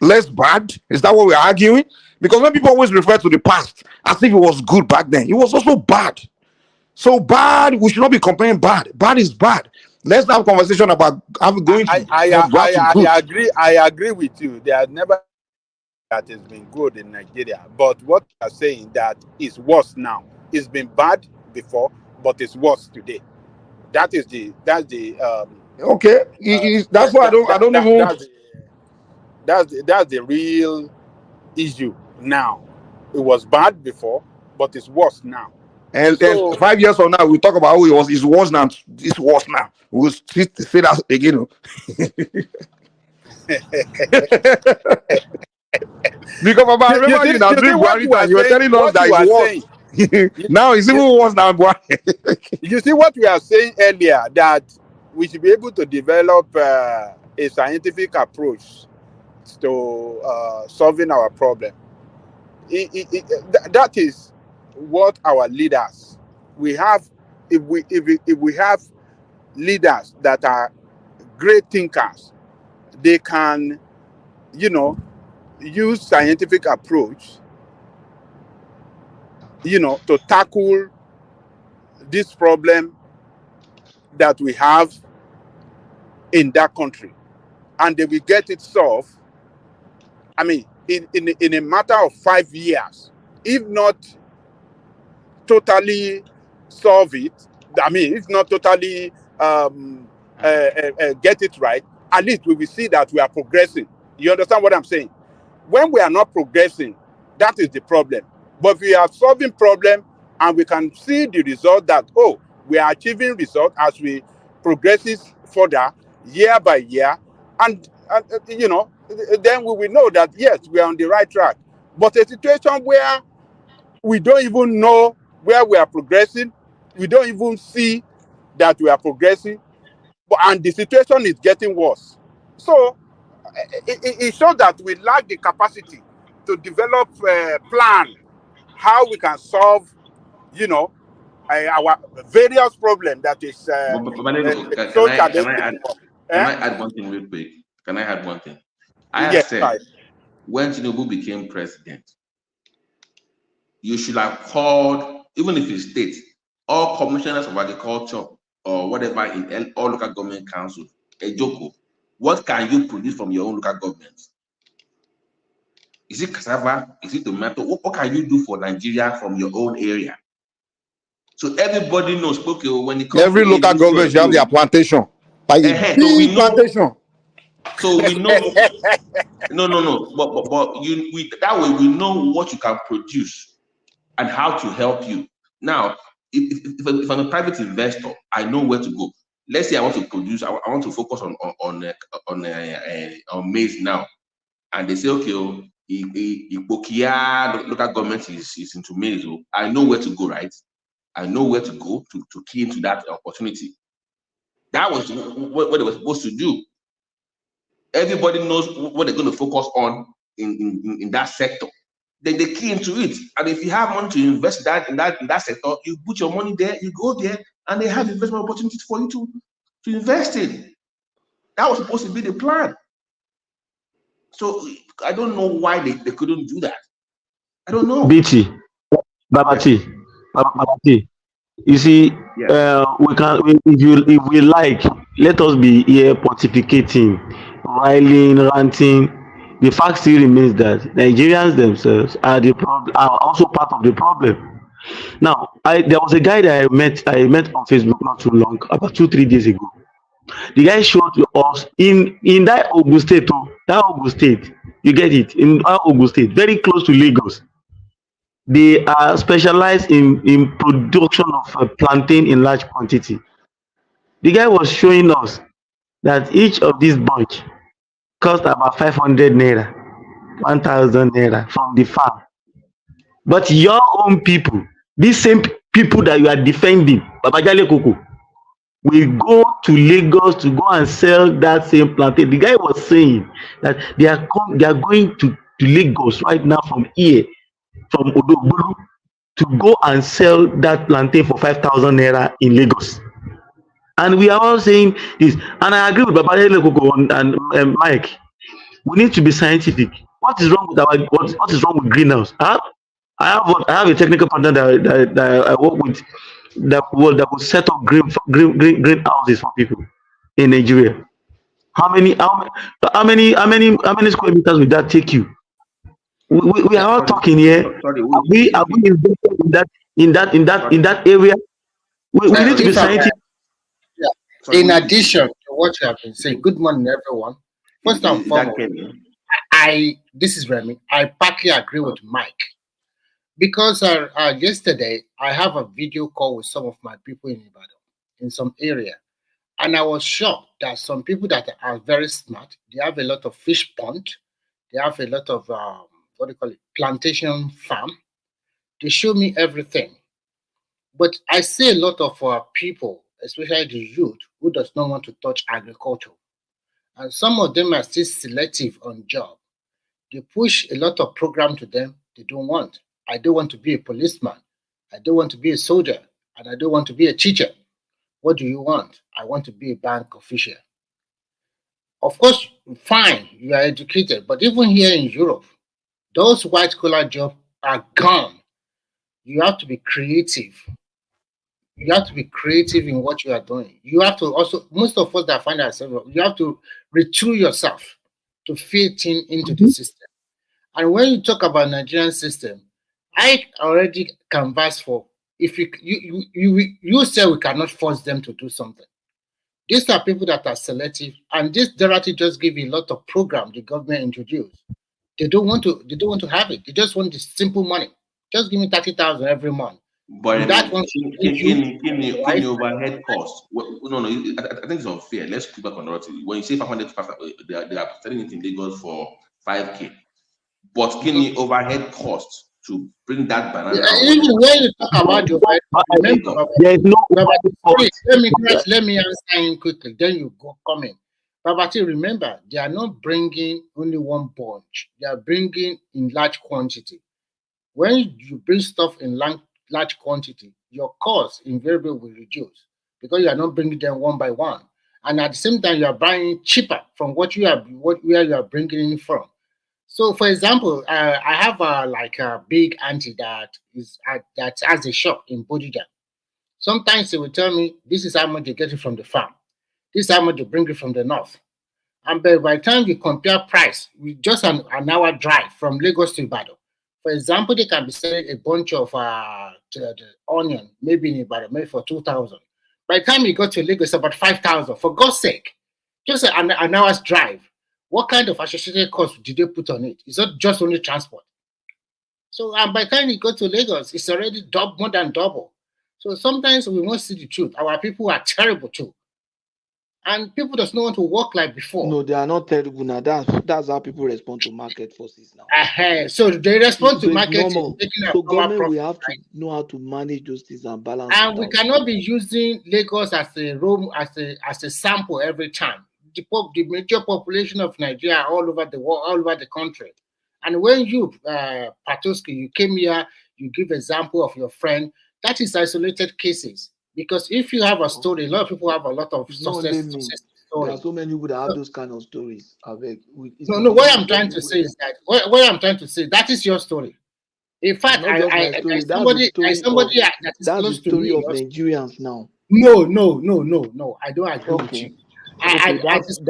Less bad? Is that what we're arguing? Because when people always refer to the past as if it was good back then, it was also bad. So bad, we should not be comparing bad. Bad is bad. Let's have a conversation about going to I agree with you. There has never that has been good in Nigeria. But what you are saying that is worse now. It's been bad before, but it's worse today. That's the okay. That's why I don't even. That's the real issue now. It was bad before, but it's worse now. And 5 years from now, we'll talk about how it's worse now. It's worse now. We'll say that again. Because Papa, remember you now drink Buhari, you were telling us that it's worse. Now it's even worse now, Buhari. You see what we are saying earlier, that we should be able to develop a scientific approach to solving our problem. That is what our leaders we have. If we have leaders that are great thinkers, they can, use scientific approach, to tackle this problem that we have in that country, and they will get it solved. I mean, in a matter of 5 years, if not totally solve it. I mean, if not totally get it right, at least we will see that we are progressing. You understand what I'm saying? When we are not progressing, that is the problem. But we are solving problem, and we can see the result that, oh, we are achieving result as we progresses further year by year, and then we will know that yes, we are on the right track. But a situation where we don't even know where we are progressing, we don't even see that we are progressing, and the situation is getting worse. So it shows that we lack the capacity to develop a plan how we can solve, our various problems that is so challenging for us. Can I add one thing real quick? Can I add one thing? I have Yes, said right. when Tinubu became president, you should have called, even if it's state, all commissioners of agriculture or whatever in all local government councils, a joko. What can you produce from your own local government? Is it cassava? Is it tomato? What can you do for Nigeria from your own area? So everybody knows, okay, when it comes Every to local government should have their plantation. By a so we big know. plantation. So we know. No. But that way we know what you can produce and how to help you. Now, if I'm a private investor, I know where to go. Let's say I want to produce. I want to focus on maize now, and they say, okay, Ipokia local government is into maize. I know where to go, right? I know where to go to key into that opportunity. That was what they were supposed to do. Everybody knows what they're going to focus on in that sector. Then they key into it. And if you have money to invest in that sector, you put your money there, you go there, and they have investment opportunities for you to invest in. That was supposed to be the plan. So I don't know why they couldn't do that. I don't know. BT, Babati, Babati. You see, Yes. if we like, let us be here pontificating, riling, ranting. The fact still remains that Nigerians themselves are also part of the problem. Now, there was a guy that I met on Facebook not too long, about 2-3 days ago. The guy showed us in that Ogun State, you get it, in that Ogun State, very close to Lagos. They are specialized in production of plantain in large quantity. The guy was showing us that each of these bunch cost about 500 naira, 1,000 naira from the farm. But your own people, these same people that you are defending, Babajale Koko, will go to Lagos to go and sell that same plantain. The guy was saying that they are going to Lagos right now from here, from Odogbulu, to go and sell that plantain for 5,000 naira in Lagos. And we are all saying this, and I agree with Babajale Koko and Mike. We need to be scientific. What is wrong with what is wrong with greenhouse? I have a technical partner that I work with that will set up greenhouses for people in Nigeria. How many square meters will that take you? We are all talking here. Are we invested in that area? We need to be If I may, scientific. yeah. In addition to what you have been saying, good morning, everyone. First and foremost, this is Remy. I partly agree with Mike because yesterday I have a video call with some of my people in Ibadan, in some area, and I was shocked that some people that are very smart, they have a lot of fish pond, they have a lot of plantation farm. They show me everything. But I see a lot of people, especially the youth, who does not want to touch agriculture. And some of them are still selective on job. They push a lot of program to them they don't want. I don't want to be a policeman. I don't want to be a soldier. And I don't want to be a teacher. What do you want? I want to be a bank official. Of course, fine, you are educated, but even here in Europe, those white collar jobs are gone. You have to be creative. You have to be creative in what you are doing. You have to also, most of us that find ourselves, you have to retool yourself to fit into the system. And when you talk about Nigerian system, I already canvassed for, if you say we cannot force them to do something. These are people that are selective, and this directive just give you a lot of program the government introduced. They don't want to have it. They just want the simple money. Just give me 30,000 every month. But That one can overhead cost. No, I think it's unfair. Let's put back on the road. When you say 500, they are selling it in Lagos for 5K. But can you overhead cost to bring that banana? Even when you talk about the remember, there is no let me answer him quickly. Then you go comment. Babati, remember, they are not bringing only one bunch. They are bringing in large quantity. When you bring stuff in large quantity, your cost invariably will reduce because you are not bringing them one by one, and at the same time you are buying cheaper from where you are bringing in from. So, for example, I have like a big auntie that has a shop in Bodija. Sometimes they will tell me this is how much they get it from the farm. This is how much they bring it from the north. And by the time you compare price with just an hour drive from Lagos to Ibadan, for example, they can be selling a bunch of the onion, maybe in Ibadan, maybe for 2,000. By the time you go to Lagos, about 5,000. For God's sake, just an hour's drive. What kind of associated cost did they put on it? It's not just only transport. So, and by the time you go to Lagos, it's already more than double. So sometimes we must see the truth. Our people are terrible too. And people does not want to work like before. No, they are not terrible now. That's how people respond to market forces now. So they respond to it's market. normal. So government will have to know how to manage those things and balance. And we cannot be using Lagos as a sample every time. The major population of Nigeria all over the world, all over the country. And when you, Patoski, you came here, you give example of your friend, that is isolated cases. Because if you have a story, a lot of people have a lot of success stories. There are so many people that have those kind of stories. No. What I'm trying to say is that what I'm trying to say, that is your story. In fact, that's the story of Nigerians now. No. I don't agree with you. That's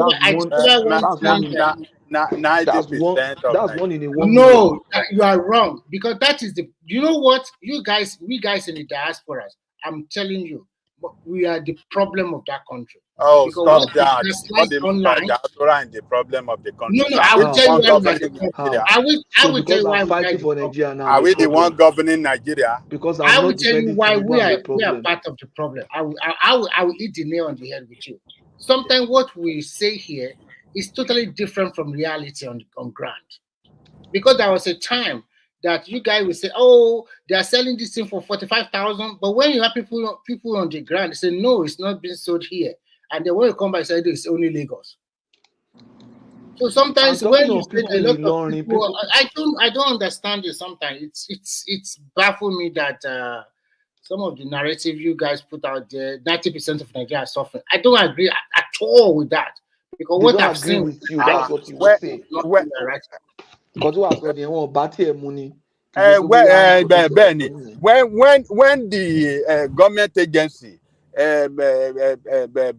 one in a one. No, you are wrong, because that is you know what, we guys in the diaspora, I'm telling you, we are the problem of that country. Oh, because stop that. What do you mean by diaspora and the problem of the country? No, I will tell you why. I will tell you why fighting for Nigeria now. Are we the one governing Nigeria? Because I will tell you why we are part of the problem. I will hit the nail on the head with you. Sometimes what we say here is totally different from reality on ground. Because there was a time that you guys will say, oh, they are selling this thing for 45,000. But when you have people on the ground, they say, no, it's not being sold here. And then when you come back and say, it's only Lagos. So sometimes when you say a lot of people, I don't understand it sometimes. It's baffled me that some of the narrative you guys put out there, 90% of Nigeria are suffering. I don't agree at all with that. Because they what I've seen with you, that's what you will say. Because what was the one batty money? When the government agency,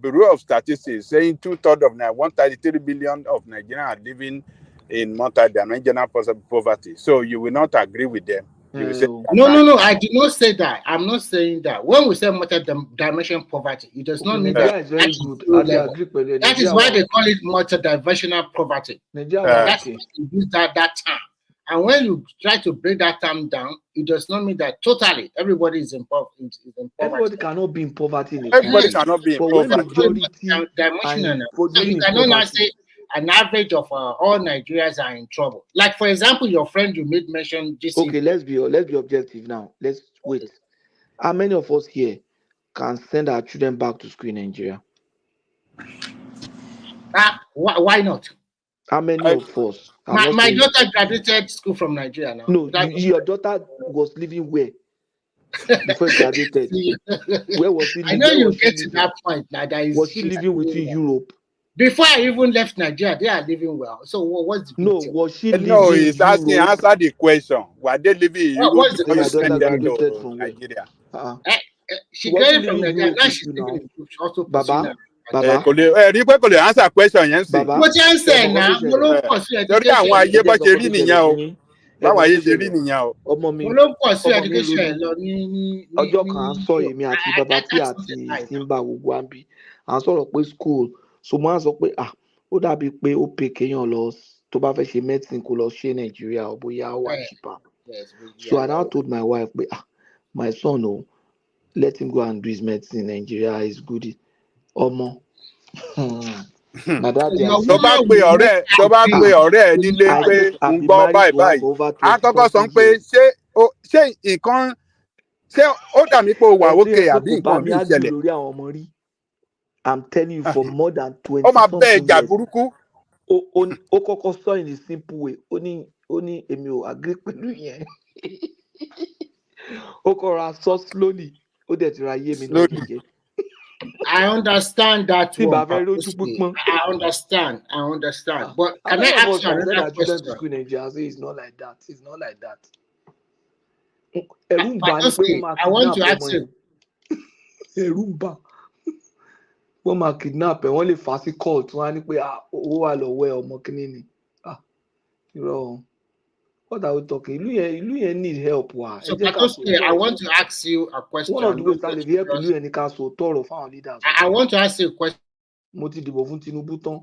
Bureau of Statistics, saying 2/3 of 133 billion of Nigerians are living in multi-dimensional poverty, so you will not agree with them. You will say no, I did not say that. I'm not saying that. When we say multi-dimensional poverty, it does not mean that. Is very good. That is why they call it multi-dimensional poverty. That's why they use that term. And when you try to break that term down, it does not mean that totally everybody is in poverty. Everybody cannot be in poverty. Everybody cannot be in poverty. So you cannot now say an average of all Nigerians are in trouble. Like, for example, your friend you made mention this. Okay, let's be objective now. Let's wait. How many of us here can send our children back to school in Nigeria? Why not? How many of us? My daughter graduated school from Nigeria now. No, your daughter was living where before you graduated? Where was she? I know where you was she get to living? that point now. Was she living within Europe? Before I even left Nigeria, they are living well. So what's the big No, deal? was she living No, in he's asking, Europe? answer the question. Were they living in Europe What's the before you My question? daughter sent them graduated to from where? Nigeria? She Was she graduated from living in Nigeria. Europe Now with she's you living now? in Europe. She's also pursuing her. Baba. Kò lè answer question yẹn sì. Baba. Mo ti ń sẹ̀ Ṣé náà, mo mo ló ń ṣẹlẹ̀? pursue Torí education. àwọn ayé Ẹ bó jẹ́ ṣe nǹkan rí tó nìyẹn ṣẹlẹ̀ o. sí yín. Báwo Ẹ̀gbọ́n ayé tó ṣe rí ṣẹlẹ̀. nìyẹn o. Ọmọ mi Mo ló ń pursue ọmọ mi education lójú. ẹ̀ lọ ní Ọjọ́ kan à ń sọ èmi àti bàbá tí àti Simba gbogbo wa ń bí. À ń sọ̀rọ̀ pé school. So mo á sọ pé ó dàbí pé ó pè kéèyàn lọ tó bá fẹ́ ṣe medicine kó lọ ṣe Nàìjíríà ó bóyá ó wà cheaper. So I now told my wife pé my son o let him go and do his medicine in Nigeria is good. Ọmọ. Tó bá pe ọ̀rẹ́ ẹ nílé pé ń gbọ́ báyìí báyìí, á kọ́kọ́ sọ pé ṣé nǹkan ṣé ó dà mí pé o wà òkè àbí nǹkan mi ìṣẹ̀lẹ̀. lórí àwọn ọmọ rí. I'm telling you for more than 20 ó máa bẹ́ something ẹja years. burúkú. Ó kọ́kọ́ sọ in a simple way. Ó ní èmi ò agree pẹ̀lú yẹn. Ó kọ́ra sọ slowly. Ó dẹ̀ ti ra yé mi náà jẹ́jẹ́. I understand that Tí one. bá fẹ́ rójú pípọ́n. I understand. But can I ask you another question? School in Nigeria say it's not like that. It's not like that. Ẹ̀rù ń bà ní pé wọ́n máa I want to kidnap ask ọmọ you. yẹn. Ẹ̀rù ń bà. Wọ́n máa kidnap ẹ̀, wọ́n lè fà á sí court, wọ́n á ní pé owó wà lọ́wọ́ ẹ̀ ọmọ kínní ni. Irọ́. What are we talking? Ìlú yẹn need help wa. So Patoske, I want to ask you a question. One of the ways that lè fi help ìlú yẹn ni ká sọ tọrọ fáwọn leaders. I want to ask you a question. Mo ti dìbò fún Tinubu tán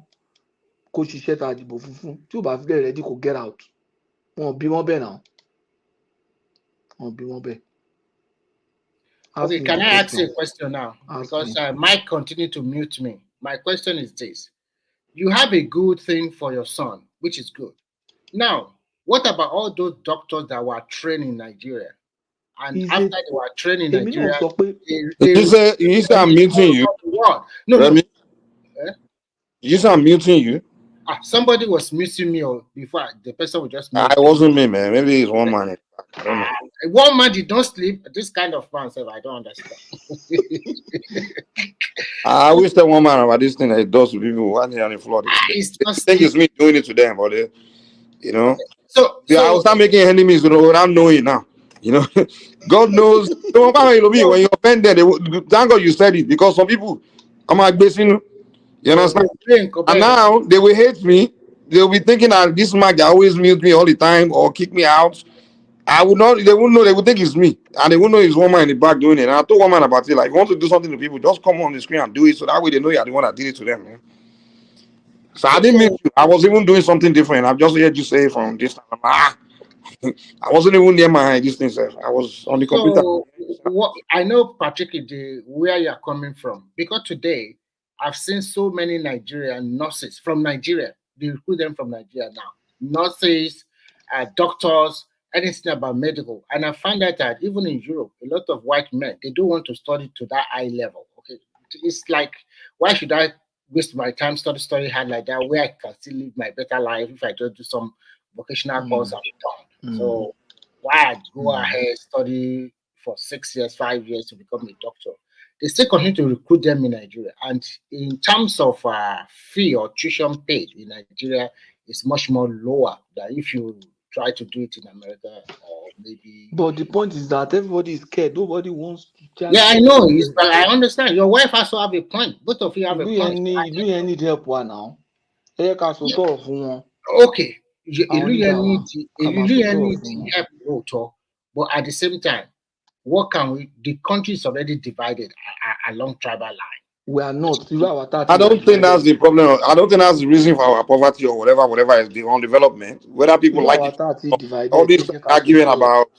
kó ṣiṣẹ́ tá a dìbò fún tí ò bá fi bẹ́ẹ̀ rẹ́dí kó get out. Wọn bí wọ́n bẹ́ẹ̀ náà. Wọn bí wọ́n bẹ́ẹ̀. Okay, can I ask you a question now? Because Mike continued to mute me. My question is this. You have a good thing for your son, which is good. Now, what about all those doctors that were trained in Nigeria? And after they were trained in Nigeria, you say I'm muting you. No. You say I'm muting you. Somebody was muting me before the person would just mute It wasn't me, man. Maybe it's one man. I don't know. One man did not sleep. This kind of man, so I don't understand. I wish that one man about this thing that it does to people on the floor. I think it's me doing it to them, but you know. So I will start making enemies without knowing now. You know, God knows. When you offend them, thank God you said it, because some people come out basing. You understand? And now they will hate me. They will be thinking that this man that always mute me all the time or kick me out. I would not. They wouldn't know. They would think it's me, and they wouldn't know it's one man in the back doing it. And I told one man about it. Like, if you want to do something to people, just come on the screen and do it, so that way they know you're the one that did it to them. Man. So I didn't mean to. I was even doing something different. I've just heard you say from this time. I wasn't even near my these things. I was on the computer. What I know, Patrick, where you're coming from, because today I've seen so many Nigerian nurses from Nigeria. They recruit them from Nigeria now. Nurses, doctors, anything about medical. And I find out that even in Europe, a lot of white men, they don't want to study to that high level. Okay, it's like, why should I waste my time study hard like that, where I can still live my better life if I just do some vocational course and done. So why I go ahead study for 6 years, 5 years to become a doctor? They still continue to recruit them in Nigeria. And in terms of fee or tuition paid in Nigeria, it's much more lower than if you try to do it in America or maybe. But the point is that everybody is scared. Nobody wants to. Yeah, I know. But I understand. Your wife also have a point. Both of you have a point. You need help now. Okay. Need help, but at the same time, what can we? The country is already divided along tribal line. We are not. I don't think that's the problem. I don't think that's the reason for our poverty or whatever is the on development. Whether people like it, all this arguing about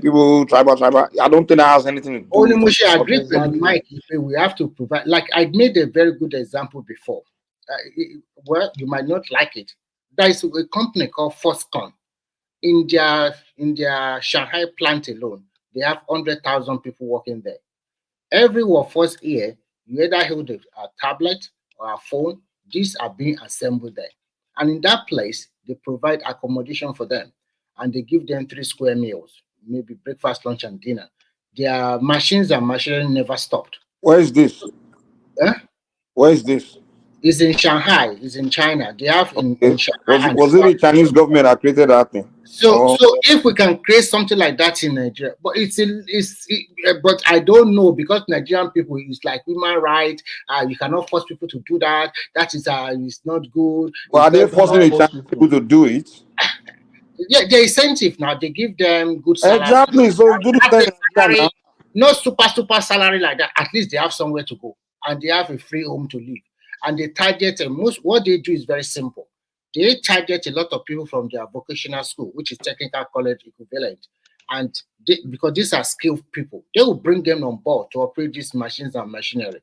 people tribal. I don't think that has anything to do. Only Moshe agreed with Mike. We have to provide. Like I made a very good example before. Well, you might not like it. There is a company called Foxconn. In their Shanghai plant alone, they have 100,000 people working there. Every first year, you either hold a tablet or a phone. These are being assembled there. And in that place, they provide accommodation for them and they give them 3 square meals, maybe breakfast, lunch, and dinner. Their machines and machinery never stopped. Where is this? Eh? Where is this? It's in Shanghai, it's in China. They have in Shanghai. Was it the Chinese government that created that thing? So if we can create something like that in Nigeria, but but I don't know, because Nigerian people is like human rights. You cannot force people to do that. That is it's not good. Well, are they forcing the Chinese people to do it? Yeah, the incentive now, they give them good salary. Exactly. So do the salary, no super salary like that. At least they have somewhere to go and they have a free home to live. And they target what they do is very simple. They target a lot of people from their vocational school, which is technical college equivalent. And because these are skilled people, they will bring them on board to operate these machines and machinery.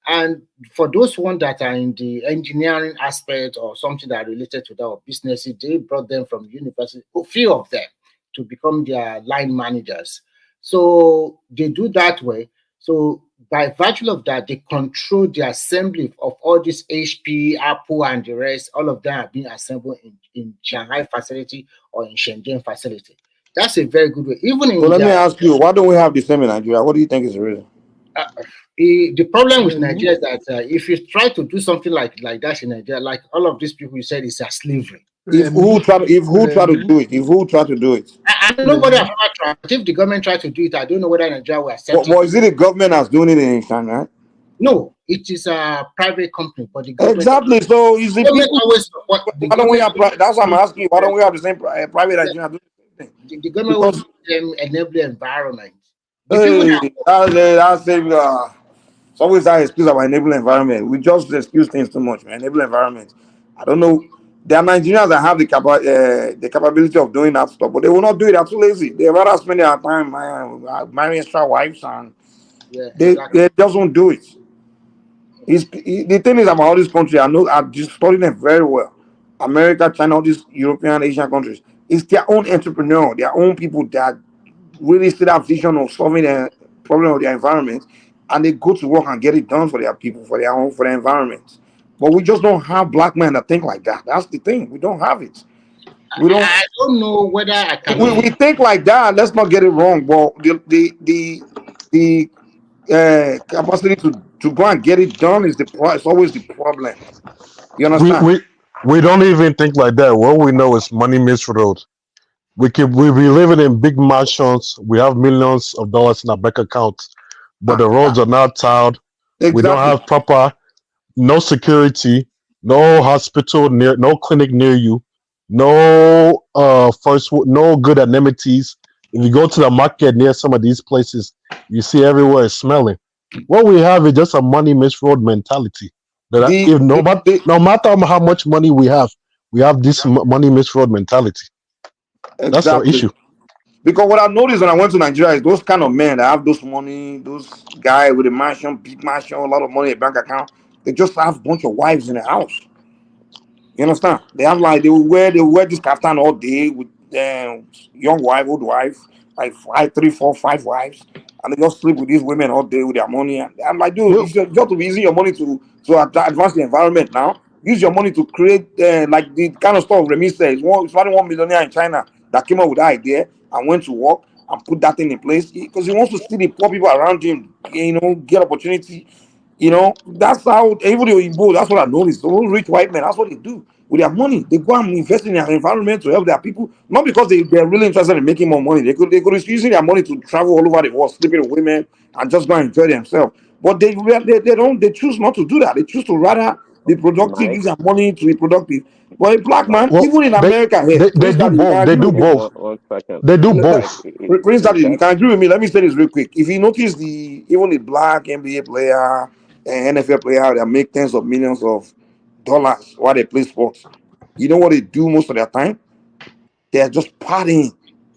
And for those ones that are in the engineering aspect or something that are related to that or businesses, they brought them from university, a few of them, to become their line managers. So they do that way. So by virtue of that, they control the assembly of all these HP, Apple, and the rest. All of them are being assembled in Shanghai facility or in Shenzhen facility. That's a very good way. Even in let me ask you, why don't we have the same in Nigeria? What do you think is the reason? The problem with Nigeria is that if you try to do something like that in Nigeria, like all of these people you said, it's a slavery. If who try to do it? Nobody has ever tried. If the government tried to do it, I don't know whether Nigeria will accept it. But is it the government that's doing it in China? Right? No, it is a private company. But the government, exactly. So is the government people? Always, why don't we have? That's what I'm asking you. Why don't we have the same private Nigeria doing the same thing? The government will enable the environment. It's always that excuse about enable environment. We just excuse things too much, man. Enable environment. I don't know. There are Nigerians that have the capability of doing that stuff, but they will not do it. They're too lazy. They rather spend their time marrying extra wives, and they just won't do it. The thing is about all these countries, I've just studied them very well. America, China, all these European, Asian countries. It's their own entrepreneur, their own people that really see that vision of solving the problem of their environment, and they go to work and get it done for their people, for their environment. But we just don't have black men that think like that. That's the thing. We don't have it. We don't. I don't know whether I can. We think like that. Let's not get it wrong. But the capacity to go and get it done is it's always the problem. You understand? We don't even think like that. What we know is money misroad. We be living in big mansions. We have millions of dollars in our bank accounts, but the roads are not tiled. Exactly. We don't have proper, no security, no hospital near, no clinic near you, no no good amenities. If you go to the market near some of these places, you see everywhere is smelling. What we have is just a money misroad mentality. That no matter how much money we have this money misroad mentality. Exactly. That's our issue. Because what I noticed when I went to Nigeria is those kind of men that have those money, those guys with a mansion, big mansion, a lot of money in a bank account, they just have a bunch of wives in the house. You understand? They have they wear this kaftan all day with young wife, old wife, like 3, 4, 5 wives, and they just sleep with these women all day with their money. And I'm like, dude, you got to be using your money to advance the environment now. Use your money to create like the kind of stuff Remy says. It's only one millionaire in China that came up with that idea and went to work and put that thing in place because he wants to see the poor people around him, get opportunity. That's how even the Igbo, that's what I noticed. Those rich white men, that's what they do with their money. They go and invest in their environment to help their people, not because they're really interested in making more money. They could be using their money to travel all over the world, sleeping with women, and just go and enjoy themselves. But they choose not to do that. They choose to rather be productive, use their money to be productive. But a black man, even in America, they do both. They do both. They do both. Prince Daddy, you can agree with me. Let me say this real quick. If you notice even the black NBA player and NFL player that make tens of millions of dollars while they play sports, you know what they do most of their time? They're just partying,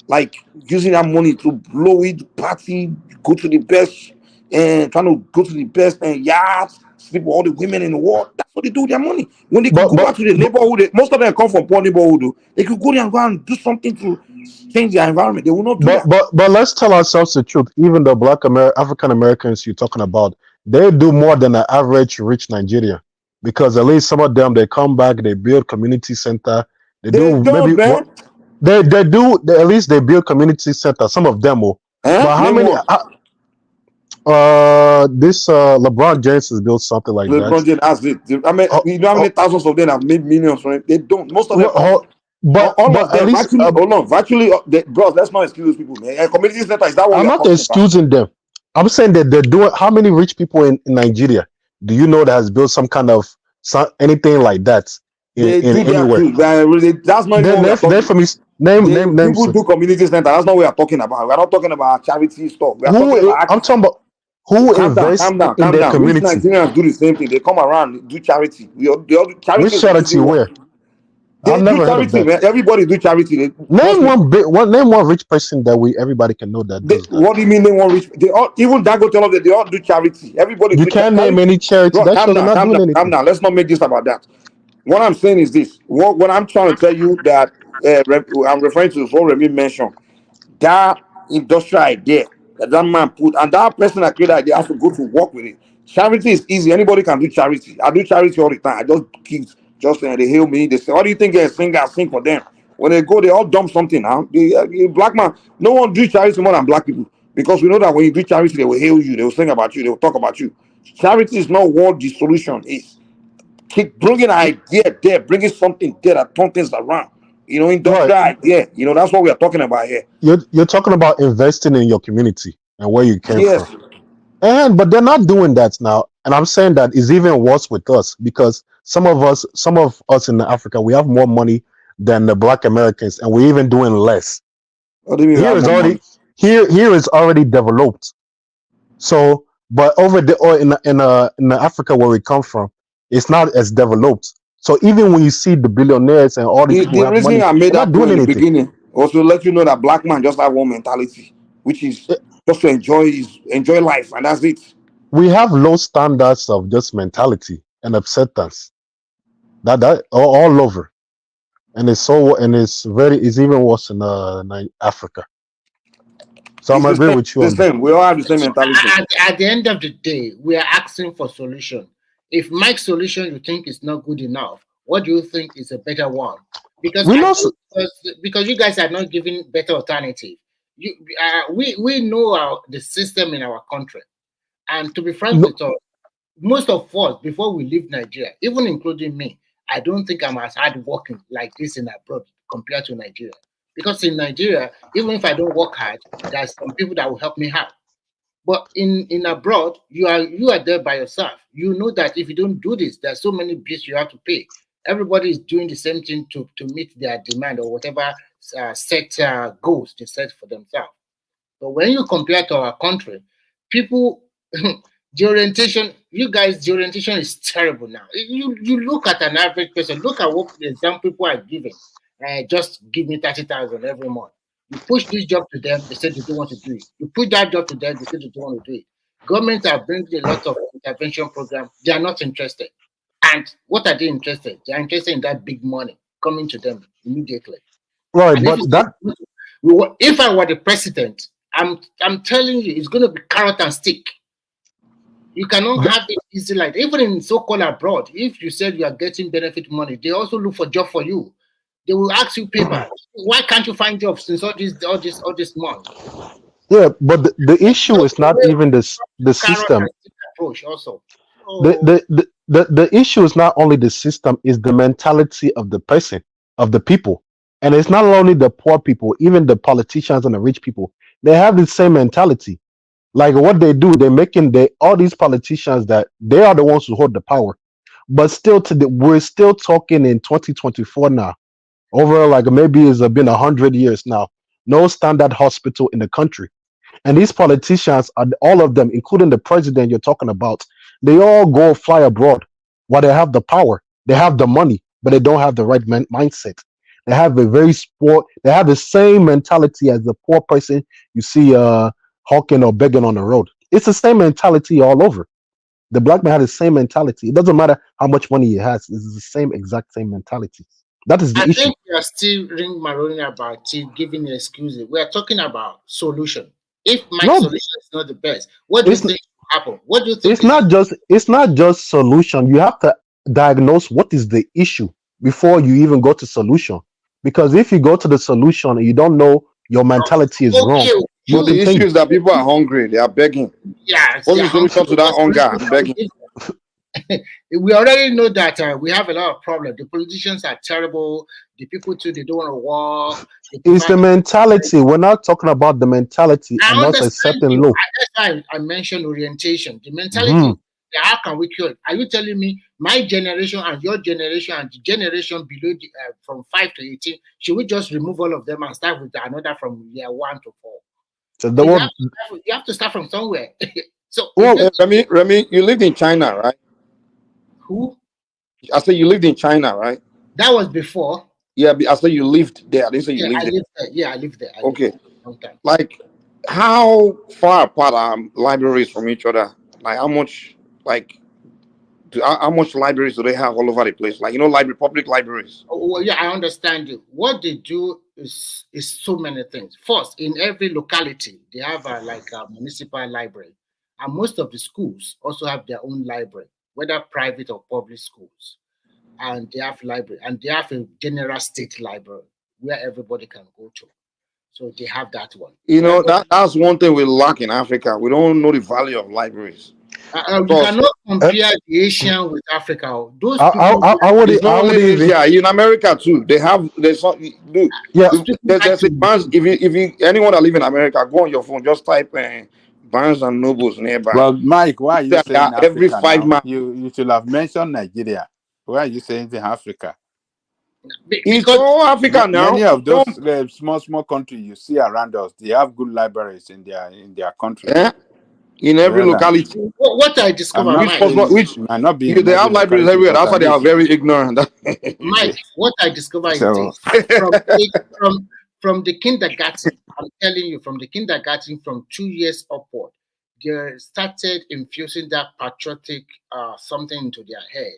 like using that money to blow it, party, go to the best, and trying to go to the best yachts, sleep with all the women in the world. That's what they do with their money. When they could go back to the neighborhood, most of them come from poor neighborhood. They could go there and go and do something to change their environment. They will not do that. But let's tell ourselves the truth. Even the African Americans you're talking about, they do more than the average rich Nigerian. because at least some of them they come back, they build community center, they They do don't, maybe man. they do at least they build community center. Some of them will, but how Name many? one. This LeBron James has built something like that. LeBron James has it. I mean, you know how many thousands of them have made millions from it? They don't. Most of them don't. But All but of at them least actually, hold on, virtually, bro. Let's not excuse those people, man. A community center, is that what I'm we are not talking about? excusing them. I'm saying that they're doing. How many rich people in Nigeria do you know that has built some kind of anything like that They in do that anywhere? too. That's not even what we are talking. For me, name People some. do community center. That's not what we are talking about. We are not talking about charity stuff. We are Who talking about. I'm talking about who Calm down, invests calm down, in calm their down. Rich community? Nigerians do the same thing. They come around, do charity. They all do, charity Which is the charity? easy one. Where? They I've do never heard of charity, that. man. Everybody do charity. Name one rich person that everybody can know that does that. What do you mean they want rich? They all, even Dangote, all of them, they all do charity. Everybody You do can't name any charity. Bro, That calm shows they're down, not calm doing down, calm anything. down. Let's not make this about that. What I'm saying is this. What I'm trying to tell you that I'm referring to is what Remy mentioned. That industrial idea that man put, and that person that created the idea has to go to work with it. Charity is easy. Anybody can do charity. I do charity all the time. I just kids they hail me. They say, "What do you think? I sing for them." When they go, they all dump something now. Black man, no one do charity more than black people because we know that when you do charity, they will hail you. They will sing about you. They will talk about you. Charity is not what the solution is. Keep bringing an idea there, bringing something there that turn things around. Industrial idea. That's what we are talking about here. You're talking about investing in your community and where you came Yes. from. But they're not doing that now. And I'm saying that is even worse with us because some of us in Africa, we have more money than the black Americans, and we're even doing less. What do you mean Here is already here is already developed. So, but over the or in Africa where we come from, it's not as developed. So even when you see the billionaires and all these people The have reason money, I made they're that not doing point in the anything. beginning was to let you know that black man just have one mentality, which is just to enjoy life, and that's it. We have low standards of just mentality and acceptance. That all over, and it's even worse in Africa. So I'm agree with you on that. We all have the same mentality. At the end of the day, we are asking for solution. If Mike's solution you think is not good enough, what do you think is a better one? Because because you guys are not giving better alternative. We know the system in our country, and to be frank with us, most of us before we leave Nigeria, even including me, I don't think I'm as hard working like this in abroad compared to Nigeria. Because in Nigeria, even if I don't work hard, there's some people that will help me out. But in abroad, you are there by yourself. You know that if you don't do this, there's so many bills you have to pay. Everybody is doing the same thing to meet their demand or whatever set goals they set for themselves. But when you compare to our country, people, the orientation is terrible now. You look at an average person, look at what the example people are giving. Just give me 30,000 every month. You push this job to them, they say they don't want to do it. You push that job to them, they say they don't want to do it. Governments are bringing a lot of intervention programs. They are not interested. And what are they interested? They are interested in that big money coming to them immediately. Right, and but if I were the president, I'm telling you, it's going to be carrot and stick. You cannot have it easy like that. Even in so-called abroad, if you said you are getting benefit money, they also look for job for you. They will ask you paper. Why can't you find jobs since all this month? Yeah, but the issue is not even the system. Approach also. The issue is not only the system, is the mentality of the person, of the people. And it's not only the poor people, even the politicians and the rich people, they have the same mentality. Like what they do, they're making all these politicians that they are the ones who hold the power. But still, we're still talking in 2024 now. Over like maybe it's been 100 years now. No standard hospital in the country. And these politicians, are all of them, including the president you're talking about, they all go fly abroad while they have the power. They have the money, but they don't have the right mindset. They have they have the same mentality as the poor person you see hawking or begging on the road. It's the same mentality all over. The black man has the same mentality. It doesn't matter how much money he has. It's the exact same mentality. That is the issue. I think we are still ring-maroning about it, giving excuses. We are talking about solution. If my solution is not the best, what do you think will happen? What do you think? It's not just solution. You have to diagnose what is the issue before you even go to solution. Because if you go to the solution and you don't know your mentality is wrong, Okay, you But the can issue think. is that people are hungry. They are begging. yeah, What's they're the solution to hungry. that hunger and begging? We already know that we have a lot of problems. The politicians are terrible. The people too, they don't want to work. They It's prefer the to. mentality. We're not talking about the mentality I and us understand accepting you. low. That's why I mentioned orientation. The Hmm. mentality. How can we cure it? Are you telling me my generation and your generation and the generation below from 5 to 18, should we just remove all of them and start with another from year 1 to 4? So So the you word, have to you have to start from somewhere. So well, is it Remy, you lived in China, right? who? I said you lived in China, right? That was before. Yeah, I said you lived there. I didn't say you Yeah, lived I there. lived there. Yeah, I lived there. Okay. Long time. Like, how far apart are libraries from each other? Like, how much, like, how much libraries do they have all over the place? Like, public libraries. Oh, well, yeah, I understand you. What they do is so many things. First, in every locality, they have like a municipal library, and most of the schools also have their own library, whether private or public schools. And they have library, and they have a general state library where everybody can go to. So they have that one. That's one thing we lack in Africa. We don't know the value of libraries. You cannot compare the Asian with Africa. Those people. It's not only Asia. In America too. There's a Barnes. If anyone that live in America, go on your phone, just type Barnes and Nobles nearby. Well, Mike, why are you There saying are every Africa 5 now? miles. You should have mentioned Nigeria. Why are you saying in Africa? It's all Africa now. Many of those small countries you see around us, they have good libraries in their country. Yeah. In every locality. What I discovered, Which might not be they have libraries everywhere. That's why they are very ignorant. Mike, what I discovered So- is this. From the kindergarten, I'm telling you, from the kindergarten, from 2 years upward, they started infusing that patriotic something into their head.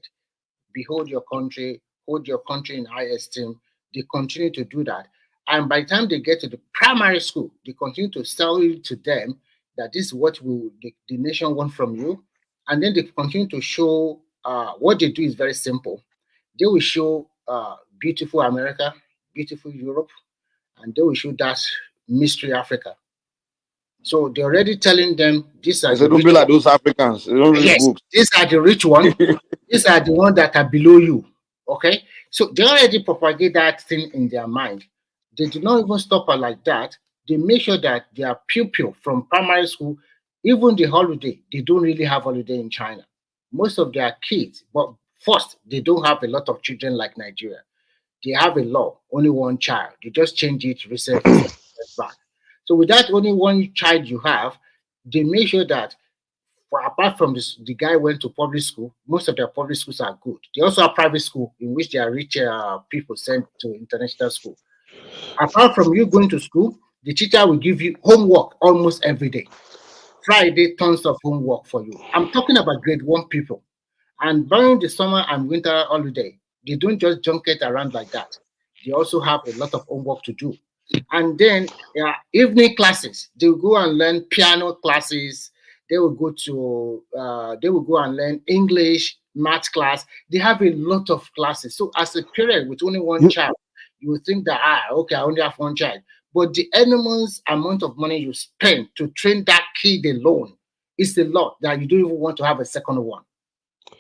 Behold your country, hold your country in high esteem. They continue to do that. And by the time they get to the primary school, they continue to sell it to them that this is what the nation want from you. And then they continue to show what they do is very simple. They will show beautiful America, beautiful Europe, and they will show that mystery Africa. So they're already telling them these are So don't be like those Africans. They don't read yes, books. these are the rich ones. These are the ones that are below you. Okay, so they already propagate that thing in their mind. They do not even stop at like that. They make sure that their pupil from primary school, even the holiday, they don't really have holiday in China. Most of their kids, but first, they don't have a lot of children like Nigeria. They have a law, only one child. They just changed it recently back. So with that only one child you have, they make sure that apart from this, the guy went to public school. Most of their public schools are good. They also have private school in which they are rich people sent to international school. Apart from you going to school, the teacher will give you homework almost every day. Friday, tons of homework for you. I'm talking about grade 1 people. And during the summer and winter holiday, they don't just junket around like that. They also have a lot of homework to do. And then evening classes, they will go and learn piano classes. They will go and learn English, math class. They have a lot of classes. So as a parent with only one child, you would think that, okay, I only have one child. But the enormous amount of money you spend to train that kid alone is a lot that you don't even want to have a second one.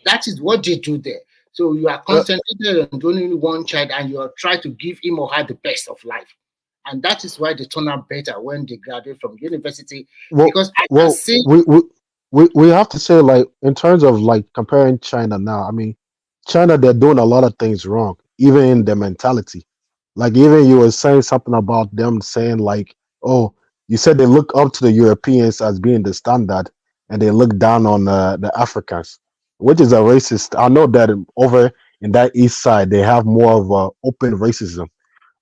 That is what they do there. So you are concentrated on only one child and you are trying to give him or her the best of life. And that is why they turn out better when they graduate from university. Because I can see we have to say, like, in terms of like comparing China now, I mean, China, they're doing a lot of things wrong, even in their mentality. Like, even you were saying something about them saying like, oh, you said they look up to the Europeans as being the standard and they look down on the Africans, which is a racist. I know that over in that east side, they have more of a open racism.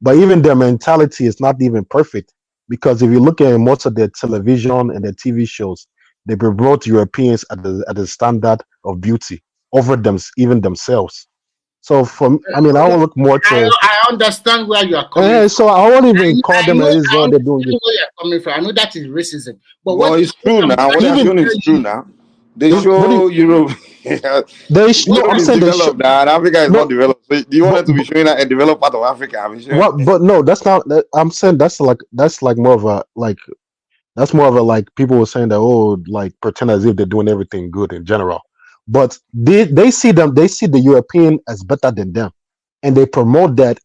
But even their mentality is not even perfect, because if you look at most of their television and their TV shows, they promote Europeans at the standard of beauty over them, even themselves. So I would look more to. I understand where you are coming from. So I won't even call them as though they're doing where you're coming from. I know that is racism, but Well, it's true now. What they're doing is true now. They show Europe. They Europe I'm is saying they developed now, and Africa is not no, developed. So do you want but, them to be showing a developed part of Africa? I mean, showing. what? But no, that's not. I'm saying that's like more of a like that's more of a like people were saying that like pretend as if they're doing everything good in general, but they see the European as better than them, and they promote that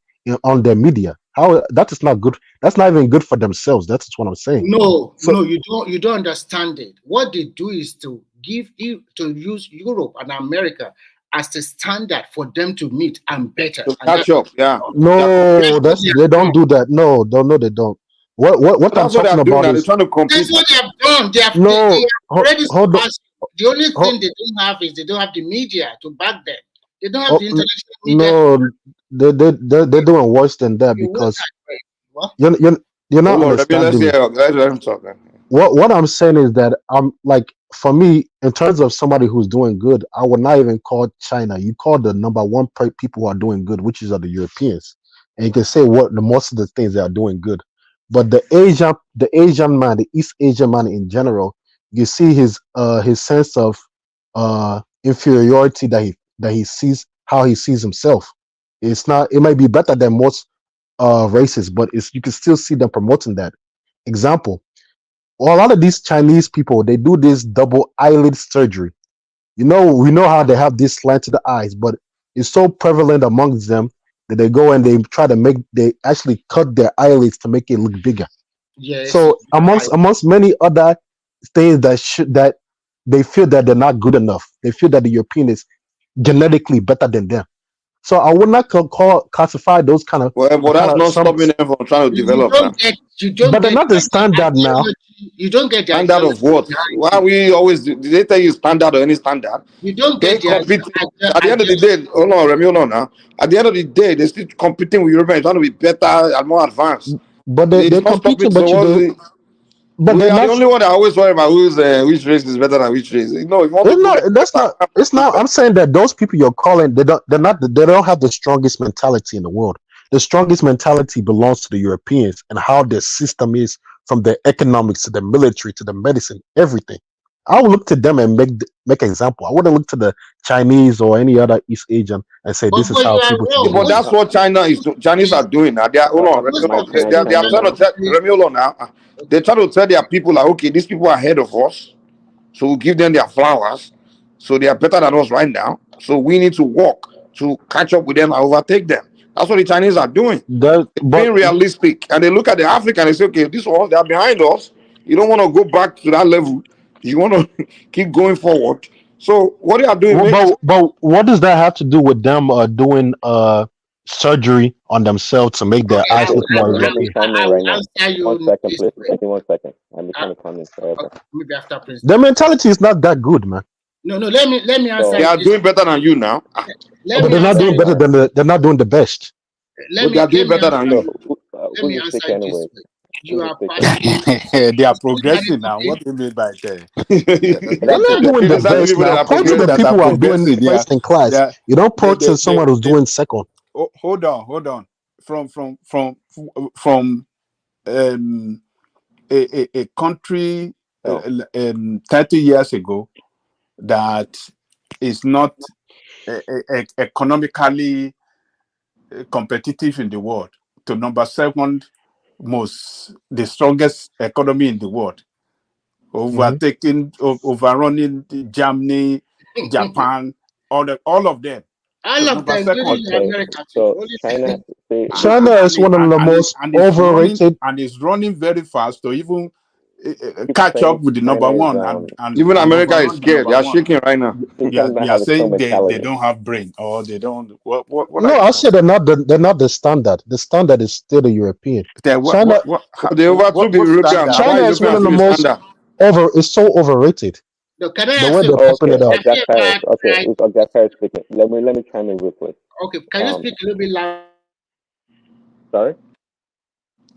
on their media. How that is not good. That's not even good for themselves. That's just what I'm saying. No, So you don't understand it. What they do is to use Europe and America as the standard for them to meet and better. To And catch up, yeah. no, that's what they they have don't done. do that. No, they don't. What But I'm that's what talking they're doing about now. They're is trying to compete. That's what they have done. They have no. already Hold on. surpassed. The only thing they don't have is they don't have the media to back them. They don't have Oh, the international media. no, they're doing worse than that You want because that way. What? you're not Hold on, let's understanding me. hear. Let him talk. What I'm saying is that I'm like for me in terms of somebody who's doing good, I would not even call China. You call the number one people who are doing good, which is the Europeans, and you can say what the most of the things they are doing good. But the Asian man, the East Asian man in general, you see his sense of inferiority that he sees how he sees himself. It's not. It might be better than most races, but it's you can still see them promoting that. Example, well, a lot of these Chinese people they do this double eyelid surgery. We know how they have these slanted eyes, but it's so prevalent amongst them that they go and they actually cut their eyelids to make it look bigger. Yes. So amongst many other things that they feel that they're not good enough, they feel that the European is genetically better than them. So I would not classify those kind of Well, but that's not some, stopping them from trying to You develop now. but they're not the standard now. You don't get the Standard ideology of what? behind Why it. we always did they tell you standard or any standard? You don't They get the competing at the end of the day. Hold on, Remy, hold on now. At the end of the day, they're still competing with Europeans, trying to be better and more advanced. But It's they're not stopping. competing, So but we they're are the not. only one that always worry about which race is better than which race. If you want It's to not. do That's not. It's not. I'm saying that those people you're calling, they don't have the strongest mentality in the world. The strongest mentality belongs to the Europeans and how their system is, from the economics to the military to the medicine, everything. I would look to them and make an example. I wouldn't look to the Chinese or any other East Asian and say this is but how you are people should be wrong. but doing that's it. what Chinese are doing now. They are hold on, Remy, Most hold of on. the They are trying to tell Remy, hold on now. They're trying to tell their people like, okay, these people are ahead of us, so we'll give them their flowers. So they are better than us right now. So we need to work to catch up with them and overtake them. That's what the Chinese are doing. They're being realistic, and they look at the African and they say, okay, this one they are behind us. You don't want to go back to that level. You want to keep going forward. So what they are doing Well, makes but what does that have to do with them doing surgery on themselves to make their eyes look more Let me European? chime in I right will now. answer you 1 second, this please. way. Give me 1 second. I've been trying to comment forever. Maybe after Prince. Their mentality is not that good, man. No, let me answer they you are this. doing better than you now. Let But me they're not answer doing you. better than they're not doing the best. Let But they me are doing better answer than you. you. Let Who's me the answer speaker you this anyway? way. You Who's are the speaker? They are partially progressing now. okay. What do you mean by that? They're not doing the Criticizing best people that now. are Point to People the that progressing. are people who are doing progressing, first in they class. are, You don't point to someone who's doing second. oh, hold on. From a country Oh, 30 years ago that is not economically competitive in the world to number seven the strongest economy in the world, overrunning Germany, Japan, all of them All to of number them, including second. America too. so Only China, say, China is one of the most overrated. And is running very fast to even keep catch up saying with the number China is one and Even America is overrun the scared. number They are one. shaking right now. he's talking about You have are a strong saying they mentality. don't have brain or they don't. What are No, you I trying to said say? they're not the standard. The standard is still the European. China They overtook the What European. standard? Now why China is one Europeans of still the the most standard? it's so overrated. No, can I The ask way you a they're pumping Okay, question? it up. August Have you Paris. ever Okay, tried? it's August Paris speaking. Let me chime in real quick. Okay, can you speak a little bit loud? Sorry.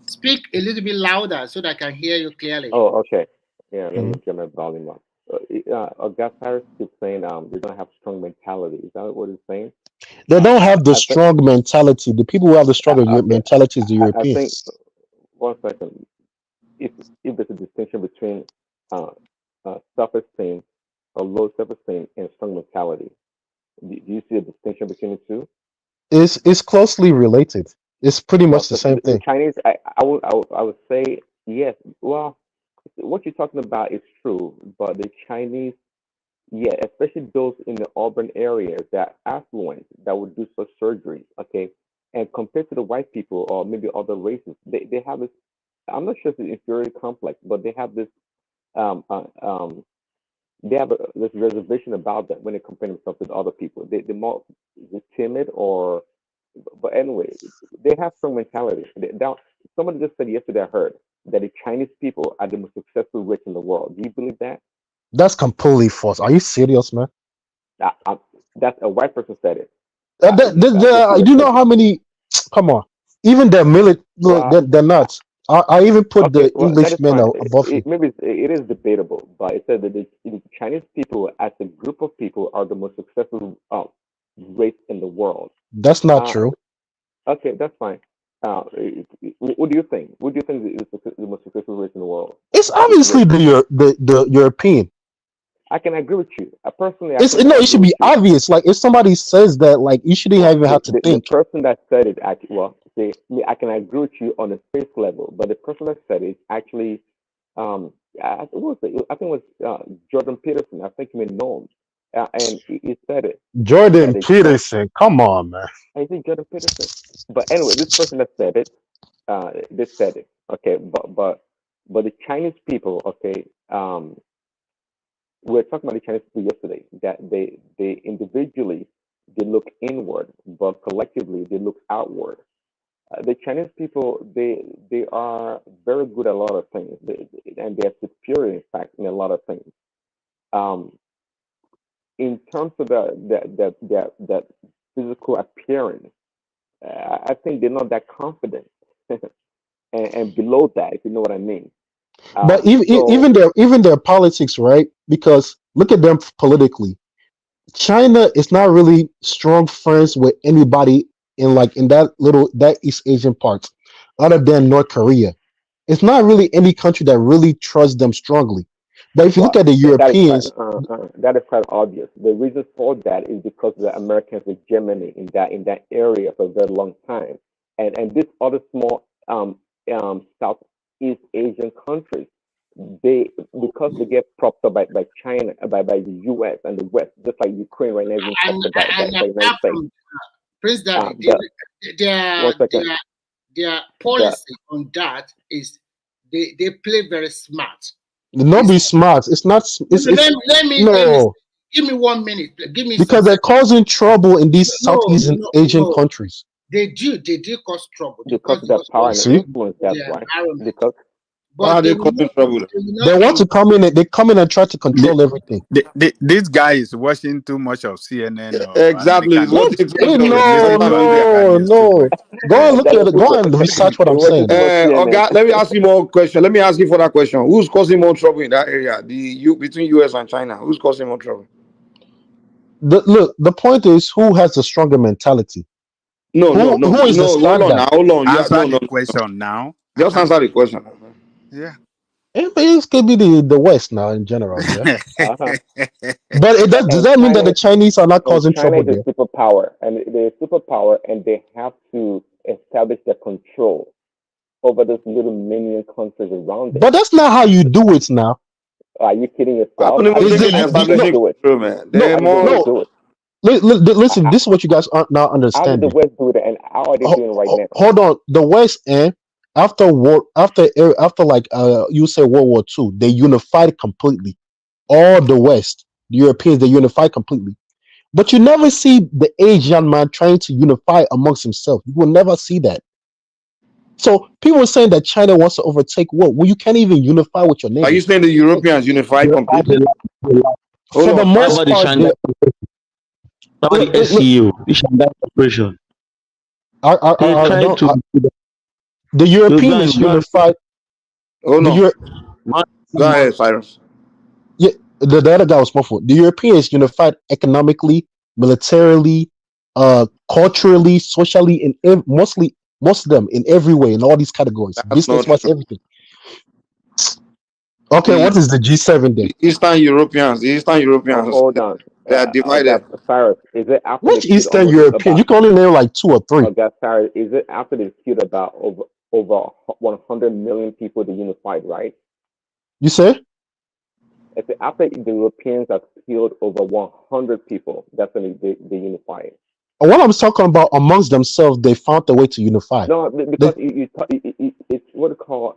Speak a little bit louder so that I can hear you clearly. Oh, okay. Yeah, let me Mhm. get my volume up. August Paris keeps saying they don't have strong mentality. Is that what he's saying? They don't have the I think strong mentality. The people who have the stronger okay. mentality is the I think Europeans. 1 second. If there's a distinction between self-esteem, or low self-esteem and strong mentality. Do you see a distinction between the two? It's closely related. It's pretty Well, much the same the thing. Chinese, I would say yes. Well, what you're talking about is true, but the Chinese, yeah, especially those in the urban areas that are affluent that would do such surgeries, okay, and compared to the white people or maybe other races, they have this. I'm not sure if it's inferiority complex, but they have this um, uh, um, they have this reservation about them when they compare themselves with other people. They're more timid or, but anyway, they have strong mentality. Somebody just said yesterday, I heard that the Chinese people are the most successful rich in the world. Do you believe that? That's completely false. Are you serious, man? That's a white person said it. You know how many? Come on. Even the military, Well, they're not. I even put okay, the well, that is Englishmen fine. above him. Maybe it is debatable, but it said that the Chinese people, as a group of people, are the most successful race in the world. That's not Uh, true. okay, that's fine. What do you think? What do you think is the most successful race in the world? It's Which obviously race? the European. I can agree with you. Personally, I It's can no, it agree should with be you. obvious. Like if somebody says that, like you shouldn't Well, even have to the think. person that said it actually, well, see, I can agree with you on a face level, but the person that said it actually, what was it? I think it was Jordan Peterson. I think he made known, and he said it that Jordan the Peterson, come on, man. I think Jordan Peterson. But anyway, this person that said it, they said it. Okay, but the Chinese people, okay, we were talking about the Chinese people yesterday that they individually they look inward, but collectively they look outward. The Chinese people they are very good at a lot of things, and they are superior, in fact, in a lot of things. Um, in terms of the physical appearance, I think they're not that confident, and below that, if you know what I mean. But So even their politics, right? Because look at them politically. China is not really strong friends with anybody in that East Asian part, other than North Korea. It's not really any country that really trusts them strongly. But if you look well, at the Europeans, that is quite obvious. The reason for that is because the Americans were Germany in that area for a very long time, and these other small Southeast Asian countries, they because they get propped up by China, by the U.S. and the West, just like Ukraine right now is being propped up by the United Apart States. from Prince Daddy, One second. their The policy on that is they play very smart. not be smart. It's not. Let me No, give me 1 minute. Give me some because they're seconds. causing trouble in these No, Southeast Asian no. countries. They do cause trouble because of because their power and See, influence, that's their why. environment. Because Why are But they causing trouble? they will they not want to come in. They come in and try to control everything. This guy is watching too much of CNN or Exactly. It's American what news. it's No, what He's listening to American news too no. much. Go and look that at is it. Go and research what I'm saying. Okay, let me ask you more question. Let me ask you for that question. Who's causing more trouble in that area? Between US and China. Who's causing more trouble? The point is who has the stronger mentality. No. Who is the Hold on standard? now. Hold on. Answer the question now. Just answer the question. Yeah. It could be the West now in general, yeah. uh-huh. But does and that mean that China the Chinese are not and causing China trouble is there? a superpower, and they're a superpower, and they have to establish their control over those little minion countries around it. But that's not how you do it now. Are you kidding I yourself? don't How even do think they, it's how, how do they establishing do it? control, man. No, They're How do the more. West do it? Listen, this is what you guys aren't now How did the understanding. West do it, and how are they doing right now? Hold on, the West after like you say World War II, they unified completely. All the West, the Europeans, they unified completely. But you never see the Asian man trying to unify amongst himself. You will never see that. So people are saying that China wants to overtake world. Well, you can't even unify with your Are you neighbors. saying the Europeans unified completely? For the How most about the part, Shanghai? How about the SCU, the Shanghai Operation? They try to. the European is go and- unified. Oh The no. Euro- Go ahead, Cyrus. yeah, the other guy was small. The European is unified economically, militarily, culturally, socially, most of them in every way in all these categories, That's not business wise, true. everything. Okay, The what is the G7 then? Eastern Europeans, Oh, hold on. they are divided. Cyrus, is it after Which they've killed Eastern almost European? You about? can only name like 2 or 3. Oh, Cyrus, is it after they've killed about over 100 million people they unified, right? You say? It's after the Europeans have killed over 100 people, that's when they unified. What I'm talking about, amongst themselves, they found a way to unify. No, because it's what they call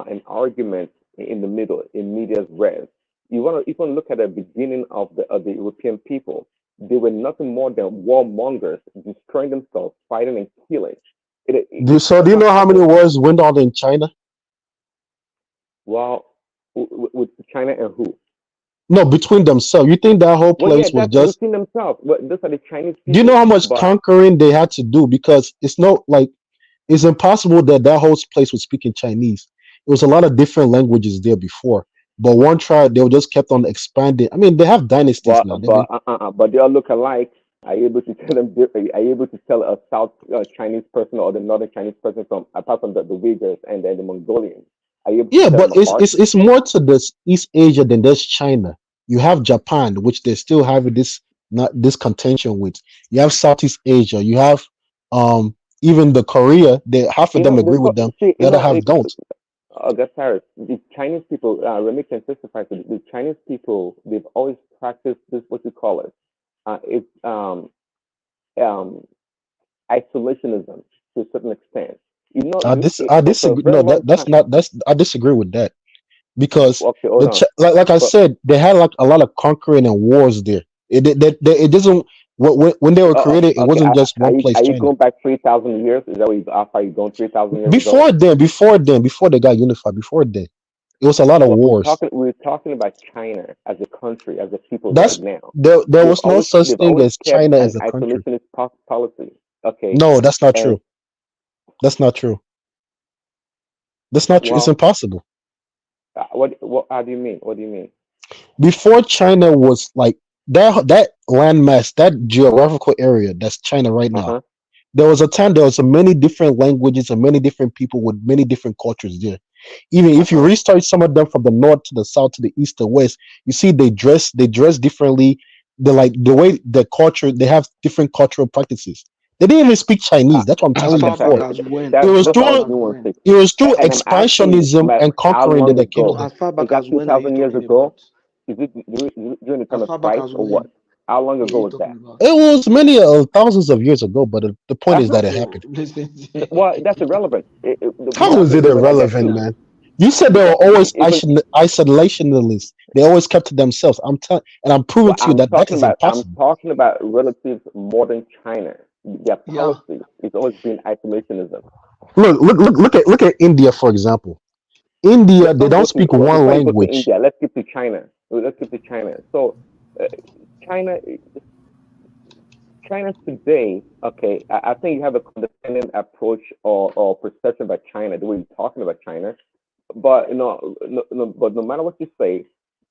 an argument in the middle, in medias res. You want to even look at the beginning of the European people. They were nothing more than warmongers, destroying themselves, fighting and killing. Do you know how many wars went on in China? Well, with China and who? No, between themselves. You think that whole Well, yeah, place was that's just? between themselves. Well, those are the Chinese people. Do you know how much but conquering they had to do? Because it's not like it's impossible that that whole place was speaking Chinese. It was a lot of different languages there before, but one tribe they just kept on expanding. I mean, they have dynasties now. But they all look alike. Are you able to tell them different? Are you able to tell a South Chinese person or the Northern Chinese person from apart from the Uyghurs and then the Mongolians? Are you able to Yeah, tell but them apart? it's more to this East Asia than just China. You have Japan, which they still have this contention with. You have Southeast Asia. You have even the Korea. They half of them agree with them. The other half don't. Cyrus, the Chinese people, Remy can testify to the Chinese people. They've always practiced this. What you call it? It's isolationism to a certain extent. You know, I for a disagree. very No, long time. I disagree with that because Okay, hold on. like I But said, they had like a lot of conquering and wars there. It doesn't when they were created, it okay, wasn't just one place. are you China. going back 3,000 years? Is that what how far you going 3,000 years ago? Before they got unified, before then, it was a lot of wars. We're talking about China as a country, as a people That's right now. there was no such They've thing always as kept China an as a country. isolationist policy. Okay. No, that's not And true. That's not true. That's not true. It's well, impossible. what? How do you mean? What do you mean? Before China was like that landmass, that geographical area that's China right now. Uh-huh. There was a time there was so many different languages and many different people with many different cultures there. Even if you restart some of them from the north to the south to the east to west, you see they dress differently. They like the way the culture they have different cultural practices. They didn't even speak Chinese. That's what I'm telling you As far before. back as when? It was As far through back as when? it was through And I'm asking you, expansionism and how conquering that long they came ago? there. As far Is back that as when are you 2,000 years talking ago? about? Is it during the time As of far back Christ as or when what? How long are ago you was that? talking about? It was many thousands of years ago, but the point is that it happened. Listen. Well, that's irrelevant. We How have is to it look at that irrelevant, too. man? You said they were Because always even isolationists. They always kept to themselves. I'm proving well, to you that is I'm impossible. talking about relative modern China. Their Yeah. policy is always been isolationism. Look at India, for example. India, Let's they not don't go to speak well, one before you go to language. India. Let's skip to China. Let's skip to China. So, uh, China, China today. Okay, I think you have a condescending approach or perception about China, the way you're talking about China. But but no matter what you say,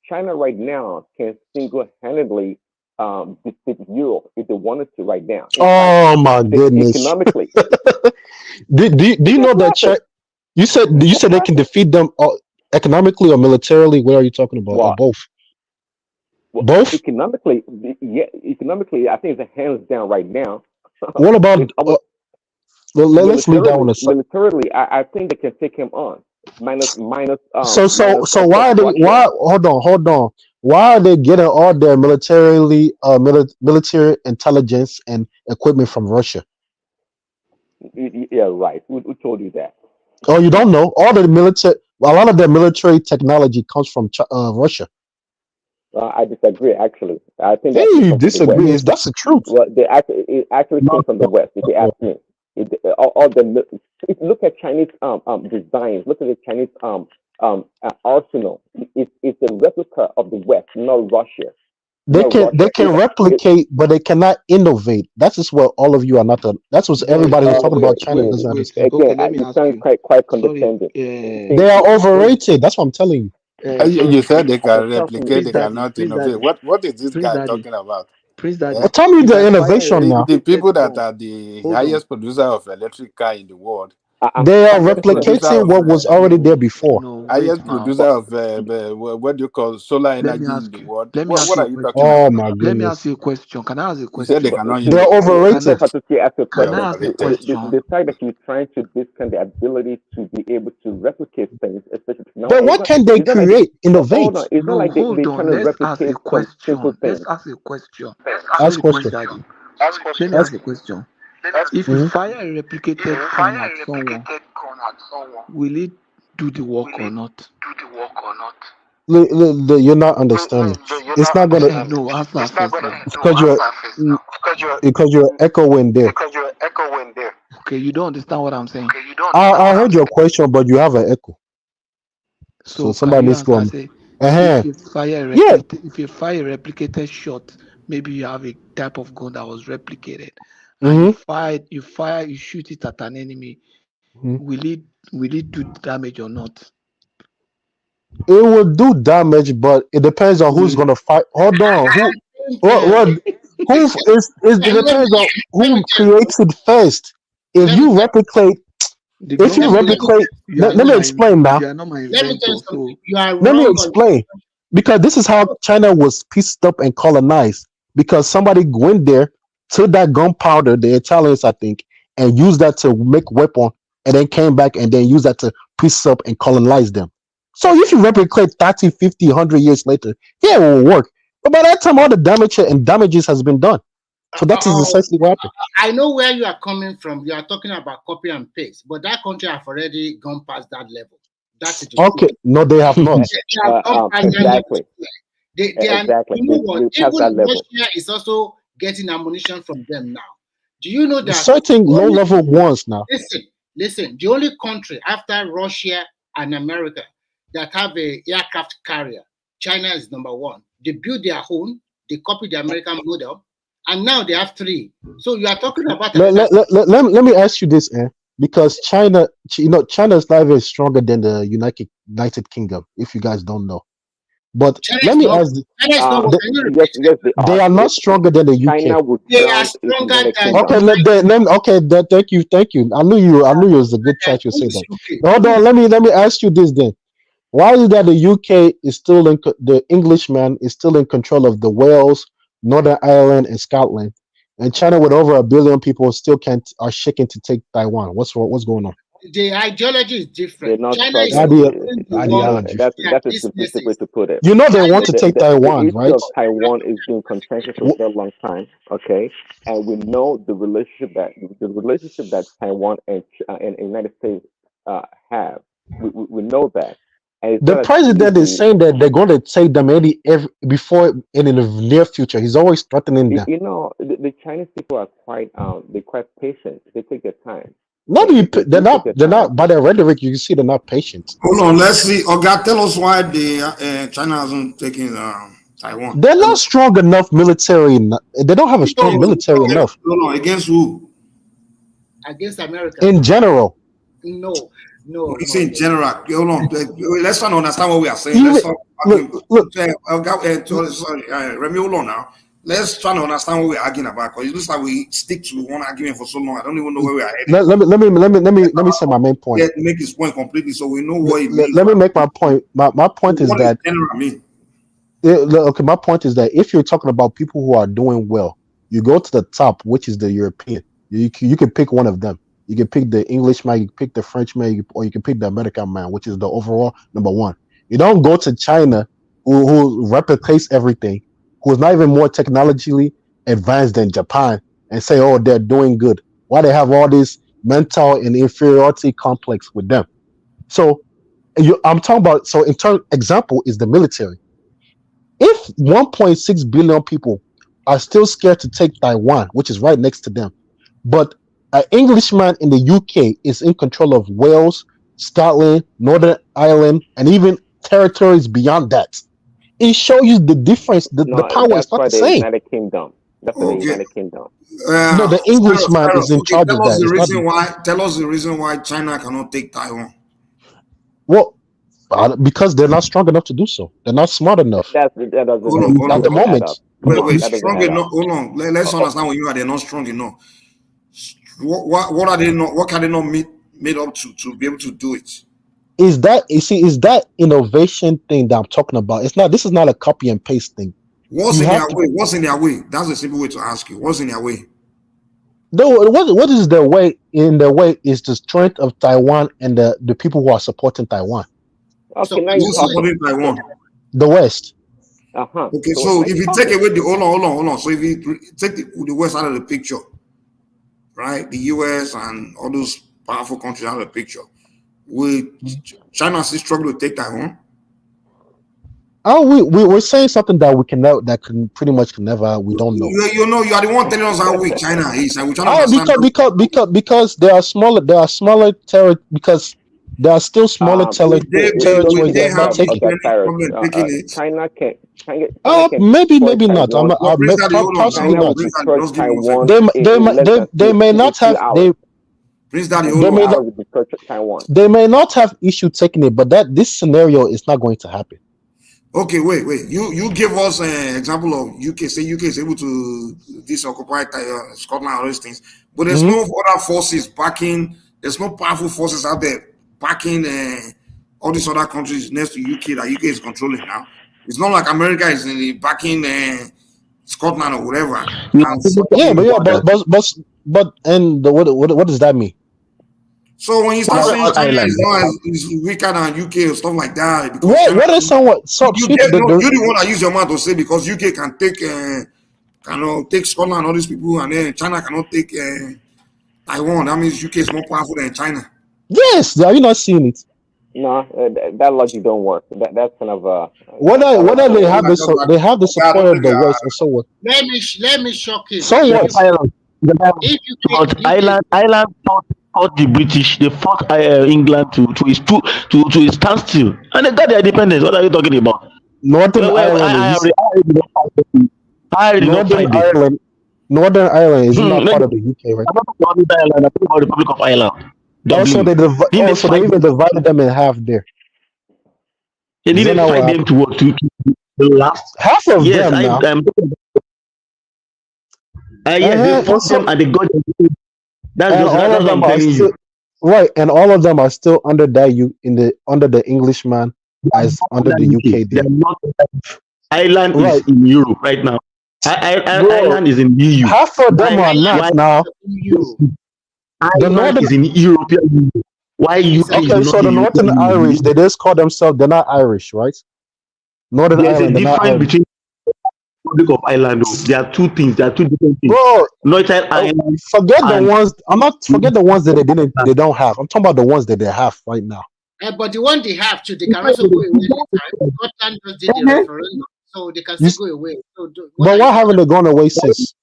China right now can single-handedly defeat Europe if they wanted to right now. In Oh fact, my goodness. economically. Do you know that you said they can defeat them economically or militarily? What are you talking about? Or What? both? Well, Both? economically, yeah, economically, I think it's a hands down right now. What about well, let's leave that one aside. Militarily, I think they can take him on. Minus So of course why are they Russia. hold on. Why are they getting all their military intelligence and equipment from Russia? Yeah, right. Who told you that? Oh, you don't know? A lot of their military technology comes from Russia. I disagree. Actually, I think Hey, that actually you comes from the West. disagree? That's the truth. Well, it actually came from the West. If you ask me, look at Chinese designs. Look at the Chinese arsenal. It's a replica of the West, not Russia, They not can Russia. replicate, but they cannot innovate. That's just what all of you are not. That's what everybody who's talking about China doesn't understand. Again, let me you ask sound you. quite Sorry. condescending. They are overrated. That's what I'm telling you. You said they can replicate, Prince they Daddy, cannot Prince innovate. Daddy, What is this Prince guy Daddy, talking about? Prince Eh? Daddy. Tell me If the I fire innovation now. The replicated people that bomb, are the hold on. highest producer of electric car in the world, They are Highest producer replicating of what was already there before. No, highest wait now. producer of what do you call solar Let me energy in ask the you. world. Let me ask What you are a you talking question. about? Oh my Let me ask goodness. you a question. Can I ask a You said they question? cannot They're innovate. Can overrated. I Ask a can They're I ask a question. overrated. question? The fact that you're trying to discount the ability to be able to replicate things, especially now, But what can they it's not like create, hold on, innovate? it's not No, like hold they're on. trying to Let's ask a replicate some simple question. Let's things. ask a question. Ask Sorry, Point question. Daddy. Let me Ask. ask a question. If you Mhm. fire a replicated corn at someone, will it do the work or not? You're not understanding. It's not gonna No, answer first now. because you're echoing there. Okay, you don't understand what I'm saying. I heard your question, but you have an echo. So So can somebody you needs to answer? Say uh-huh. if you fire a Yeah. replicated shot, maybe you have a type of gun that was replicated, and Mm-hmm. you shoot it at an enemy. Mm-hmm. Will it do damage or not? It will do damage, but it depends on who's gonna fight. Hold on, who is it depends on who creates it first. If you replicate, The if you government don't. replicate, let me explain now. You are not my Let me tell inventor, you something. so You are Let me wrong on explain. Because this is how China was pieced up and colonized. Because somebody went there, took that gunpowder, the Italians, I think, and used that to make weapon, and then came back and then used that to piece up and colonize them. So if you replicate 30, 50, 100 years later, yeah, it will work. But by that time, all the damage and damages has been done. So that is essentially what happened. I know where you are coming from. You are talking about copy and paste, but that country have already gone past that level. That's it. Okay, no, they have not. They have gone past that Exactly. level. They are, Exactly. you know what? They passed that Even level. Russia is also getting ammunition from them now. Do you know that? Certain low-level ones now. Listen. The only country after Russia and America that have a aircraft carrier, China is number one. They build their own. They copy the American model, and now they have three. So you are talking about Let me ask you this, because China, China's not even stronger than the United Kingdom. If you guys don't know, but let me ask, they are not stronger than the China UK. would They are trump the stronger United than Kingdom. Thank you. I knew it was a good try to say that. Hold on, let me ask you this then. Why is it that the UK is still the Englishman is still in control of the Wales, Northern Ireland, and Scotland, and China with over 1 billion people still are shaking to take Taiwan? What's going on? the ideology is different. They're not China is Ideology. That's a simplistic way to put it. You know they want to take The Taiwan, issue right? of Taiwan is being contentious for a very long time. Okay, and we know the relationship that Taiwan and the United States have. We know that. And it's The not as president is easy. saying that they're going to take them before and in the near future. He's always threatening them. You know, the Chinese people are they're quite patient. They take their time. They're not by their rhetoric. You can see they're not patient. Hold on, let's see. Oga, tell us why China hasn't taken Taiwan. They're not strong enough military. They don't have a strong military enough. Hold on, against who? Against America. In general. No. You say in general. Hold on. Let's try to understand what we are saying. Even, Let's look. Sorry, Remy, hold on now. Let's try to understand what we're arguing about, because it looks like we stick to one argument for so long. I don't even know where we are heading. Let me say my main point. Make his point completely, so we know what it means. Let me make my point. My point is what that does general mean? Okay, my point is that if you're talking about people who are doing well, you go to the top, which is the European. You can pick one of them. You can pick the Englishman, you can pick the Frenchman, or you can pick the American man, which is the overall number one. You don't go to China, who replicates everything, who is not even more technologically advanced than Japan, and say, oh, they're doing good. Why they have all this mental and inferiority complex with them? So I'm talking about. So example is the military. If 1.6 billion people are still scared to take Taiwan, which is right next to them, but an Englishman in the UK is in control of Wales, Scotland, Northern Ireland, and even territories beyond that, it shows you the difference. The power is That's not why the the same. United Kingdom. That's why the United Kingdom. No, the Englishman is in charge tell of us that. the It's not reason why. Tell us the reason why China cannot take Taiwan. well, because they're not strong enough to do so. They're not smart enough. That doesn't Hold At the moment. Wait, strong enough. Hold on. Let's understand what you are. They're not strong enough. What are they not? What can they not meet? made up to be able to do it. Is that innovation thing that I'm talking about? It's not. This is not a copy and paste thing. What's You in have their to. way? What's in their way? That's a simple way to ask you. What's in their way? What is the way? In the way is the strength of Taiwan and the people who are supporting Taiwan. Okay, now you're Who's talking. supporting Taiwan? The West. Okay, So so now if you're you talking. take away the hold on. So if you take the West out of the picture, right? The US and all those powerful countries out of the picture, will China still struggle to take Taiwan? Oh, we're saying something that we can know that can pretty much can never. We don't know. You know, you are the one telling us how weak China is, and we're trying to understand. Because there are smaller because there are still smaller territories that are not taking. China can Maybe destroy not. Taiwan. Possibly China will not. destroy Taiwan They in less than may not 2 have hours. Prince Daddy, they may not, Hours to destroy Taiwan. they may not have issue taking it, but this scenario is not going to happen. Okay, wait. You give us an example of UK. Say UK is able to disoccupy Scotland, all those things, but there's no other forces backing. There's no powerful forces out there backing all these other countries next to UK that UK is controlling now. It's not like America is backing Scotland or whatever. But what does that mean? So when you start saying China is weaker than UK or stuff like that, because what is somewhat you're the one that use your mouth to say because UK can take Scotland and all these people, and then China cannot take Taiwan. That means UK is more powerful than China. Yes, are you not seeing it? No, that logic don't work. That's kind of whether they have the support of the West or so what. Let me shock you. So what? Ireland fought the British. They fought England to its standstill, and they got their independence. What are you talking about? Northern Ireland is not part of the UK, right? I'm not talking about Ireland. I'm talking about the Republic of Ireland. Also, they even divided them in half there. They didn't fight them to work to the last half of them now. Yes, they fought them and they got them. That's what I'm telling you. Right, and all of them are still under under the Englishman as under the UK. They're not. Ireland is in Europe right now. Ireland is in EU. Half of them are not now. Ireland is in European Union. Why UK? Okay, so the Northern Irish, they just call themselves. They're not Irish, right? Northern Ireland. There's a difference between Republic of Ireland. There are two things. There are two different things. Bro, Northern Ireland. Forget the ones. Forget the ones that they don't have. I'm talking about the ones that they have right now. But the one they have to, they can also go away. Scotland just did the referendum, so they can still go away. So but why haven't they gone away since?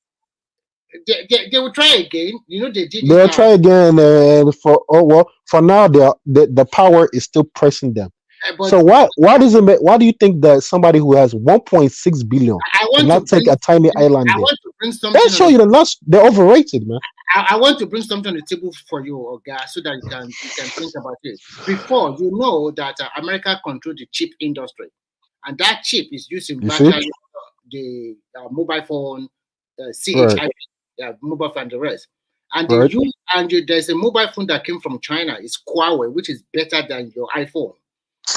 They will try again. You know they did. They'll try again, and for now, the power is still pressing them. So why do you think that somebody who has 1.6 billion cannot take a tiny island? I want to bring something. They'll show you they're overrated, man. I want to bring something on the table for you, Oga, so that you can think about it. Before you know that America controls the chip industry, and that chip is used in the mobile phone, CHIP, mobile phone, and the rest. And there's a mobile phone that came from China. It's Huawei, which is better than your iPhone.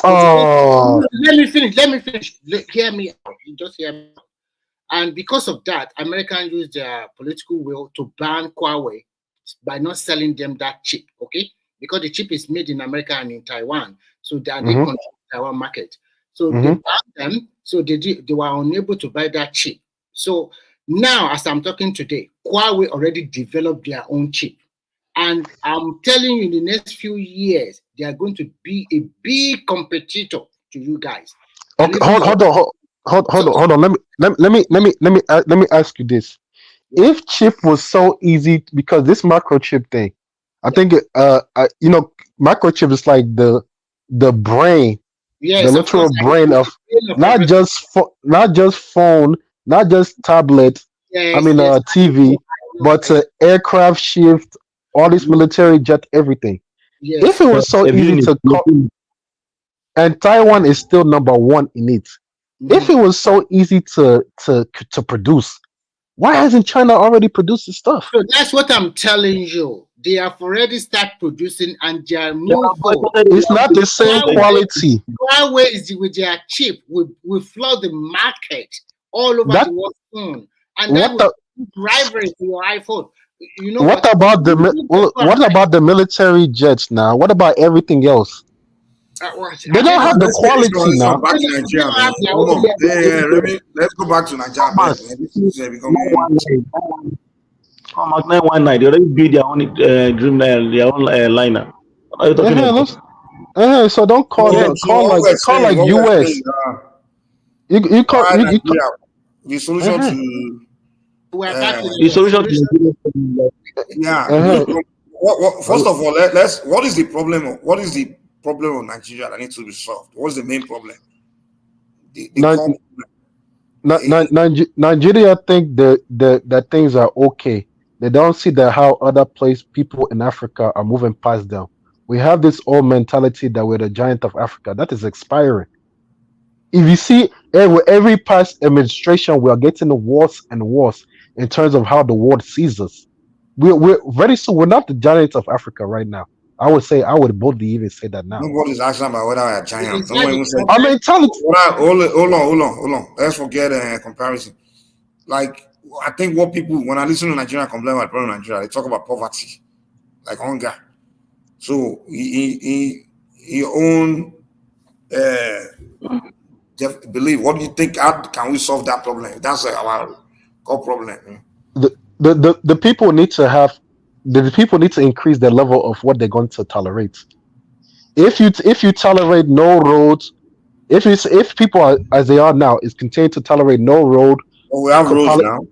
Oh, let me finish. Hear me out. Just hear me out. And because of that, Americans use their political will to ban Huawei by not selling them that chip, okay? Because the chip is made in America and in Taiwan, so they control the Taiwan market. So they banned them, so they were unable to buy that chip. So now, as I'm talking today, Huawei already developed their own chip. And I'm telling you, in the next few years, they are going to be a big competitor to you guys. Okay, hold on. Let me ask you this: if chip was so easy, because this microchip thing, I think microchip is like the brain, the literal brain of not just phone, not just tablet. TV, but aircraft shift, all this military jet, everything. Yes. If it was so easy to and Taiwan is still number one in it. If it was so easy to produce, why hasn't China already produced this stuff? So that's what I'm telling you. they have already started producing and they are Yeah, no but fault. It's not the same quality. Huawei is with their chip. We flood the market all over That the world soon, and that what will rivalry to your iPhone. You know what what? about the what about the military jets now? What about everything else? They don't have the Let's take this quality conversation now. back to Nigeria, man. Come on. Yeah, let's go back to Nigeria, man. This is becoming. Come out 919. They already build their own dream their own liner. What are you talking about? So don't call So, them what we're saying, US. You call why you Nigeria, the solution to The solution to yeah. First of all, what is the problem? What is the problem of Nigeria that needs to be solved? What's the main problem? Nigeria think that things are okay. They don't see that how other people in Africa are moving past them. We have this old mentality that we're the giant of Africa. That is expiring. If you see every past administration, we are getting worse and worse in terms of how the world sees us. We're very soon. We're not the giant of Africa right now. I would boldly even say that now. Nobody's asking about whether we're a giant. Our mentality. Hold on. Let's forget comparison. Like, I think what people, when I listen to Nigeria complain about problem in Nigeria, they talk about poverty, like hunger. So he own believe. What do you think? How can we solve that problem? That's our core problem. The people need to have the people need to increase the level of what they're going to tolerate. If you tolerate no roads, if people are as they are now is continue to tolerate no road, we have roads now.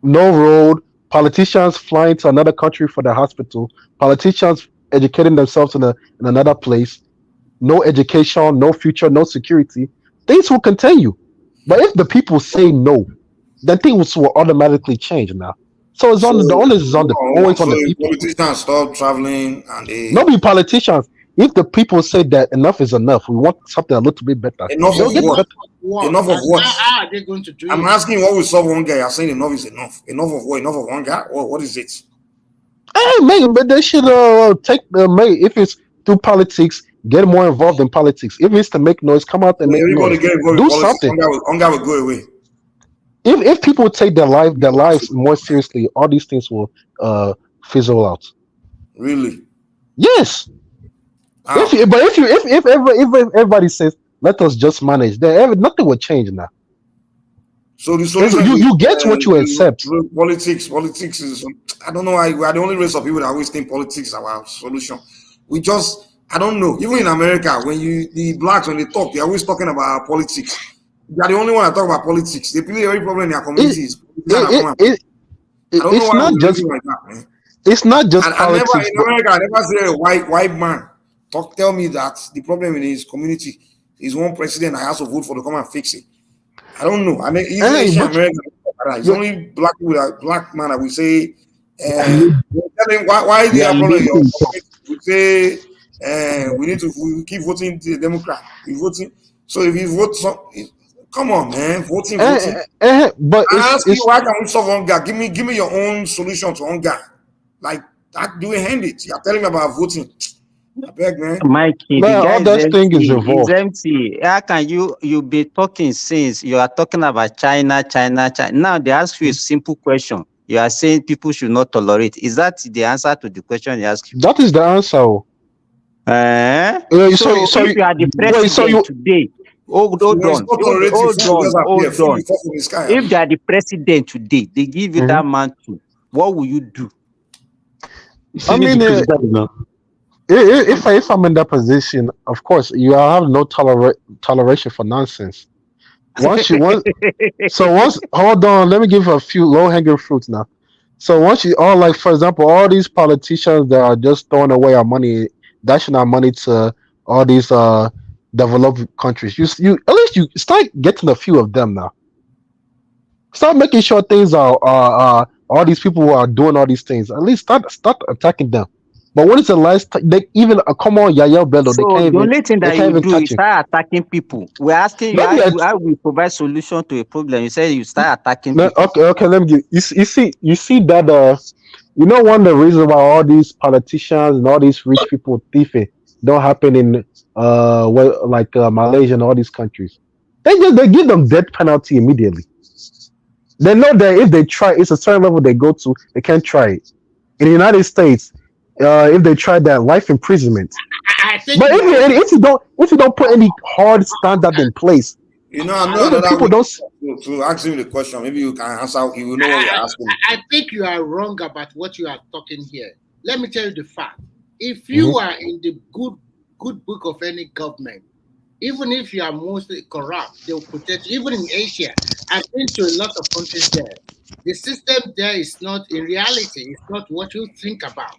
No road, politicians flying to another country for the hospital, politicians educating themselves in another place, no education, no future, no security, things will continue. But if the people say no, then things will automatically change now. So it's on the onus is on always on the people. Politicians stop traveling and they not be politicians. If the people say that enough is enough, we want something a little bit better. Enough of what? Enough of what? How are they going to do I'm it? asking what will solve hunger. You're saying enough is enough. Enough of what? Enough of hunger? What is it? Hey, man, but they should take if it's through politics, get more involved in politics. If it's to make noise, come out and make noise. Get involved Do in politics. something. Hunger will go away. If people take their lives more seriously, all these things will fizzle out. Really? Yes. If everybody says let us just manage, then nothing will change now. So the solution you get what you accept. Politics is. I don't know why we are the only race of people that always think politics is our solution. We just I don't know. Even in America, when the blacks when they talk, they're always talking about politics. They are the only one that talk about politics. They believe every problem in their communities. It's not just like that, man. It's not just politics. politics. In America, I never see a white man tell me that the problem in his community is one president I have to vote for to come and fix it. I don't know. I mean, it's only black man that we say. Tell him why is there a problem in your community? We say we need to keep voting the Democrat. We're voting. So if you vote, come on, man, voting. But I ask you, why can we solve hunger? Give me your own solution to hunger. Like that, do we hand it? You're telling me about voting. I beg, man. Mikey, Man, the guy all that is thing is empty. involved. It's empty. How can you be talking since you are talking about China? Now they ask you a simple question. You are saying people should not tolerate. Is that the answer to the question they ask you? That is the answer. So if you are the president today, hold on. If you are the president today, they give you that mantle. What will you do? I mean, if I'm in that position, of course, you have no toleration for nonsense. Hold on, let me give a few low-hanging fruits now. So once you all like, for example, all these politicians that are just throwing away our money, dashing our money to all these developed countries, you at least you start getting a few of them now. Start making sure things are all these people who are doing all these things. At least start attacking them. But what is the last time they even come on Yaya Bello? So the only thing that you do is start attacking people. We're asking you how we provide solution to a problem. You say you start attacking people. Okay. Let me give you see that You know, one of the reasons why all these politicians and all these rich people thieving don't happen in Malaysia and all these countries. They give them death penalty immediately. They know that if they try, it's a certain level they go to, they can't try it. In the United States, if they try that, life imprisonment. I think But if you don't put any hard standard in place, You know, I know if the another people way don't. to ask him the question. Maybe you can answer. You will know what you're asking. I think you are wrong about what you are talking here. Let me tell you the fact. If you are in the good book of any government, even if you are mostly corrupt, they will protect you. Even in Asia, I've been to a lot of countries there. The system there is not, in reality, it's not what you think about.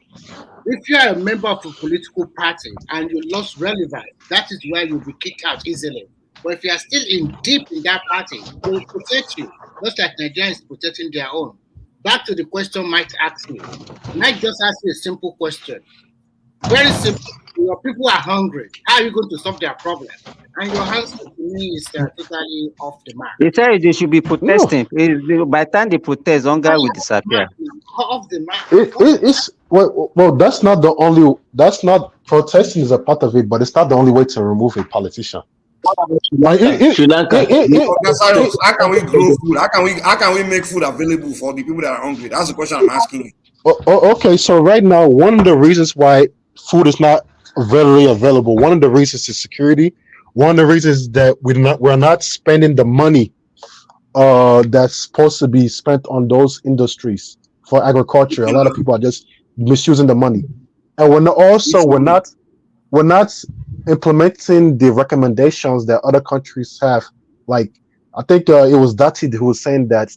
If you are a member of a political party and you lost relevance, that is where you'll be kicked out easily. But if you are still deep in that party, they will protect you, just like Nigerians protecting their own. Back to the question Mike asked me. Mike just asked you a simple question. Very simple. Your people are hungry. How are you going to solve their problem? And your answer to me is totally off the mark. They tell you they should be protesting. By the time they protest, hunger will disappear. Off the mark. It's well, that's not the only. That's not protesting is a part of it, but it's not the only way to remove a politician. Like, Sri Lanka. How can we grow food? How can we make food available for the people that are hungry? That's the question I'm asking you. Okay, so right now, one of the reasons why food is not readily available, one of the reasons is security. One of the reasons is that we're not spending the money that's supposed to be spent on those industries for agriculture. A lot of people are just misusing the money, and we're not implementing the recommendations that other countries have. Like, I think it was Dati who was saying that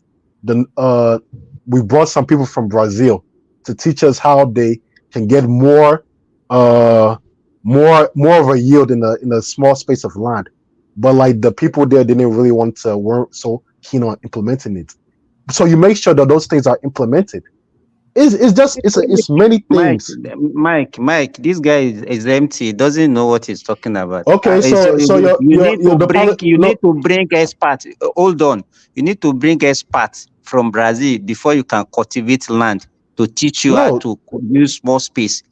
we brought some people from Brazil to teach us how they can get more of a yield in a small space of land. But like the people there didn't really weren't so keen on implementing it. So you make sure that those things are implemented. It's many things. Mike, this guy is empty. He doesn't know what he's talking about. Okay, so you need to bring experts. Hold on, you need to bring experts from Brazil before you can cultivate land to teach you how to use small space.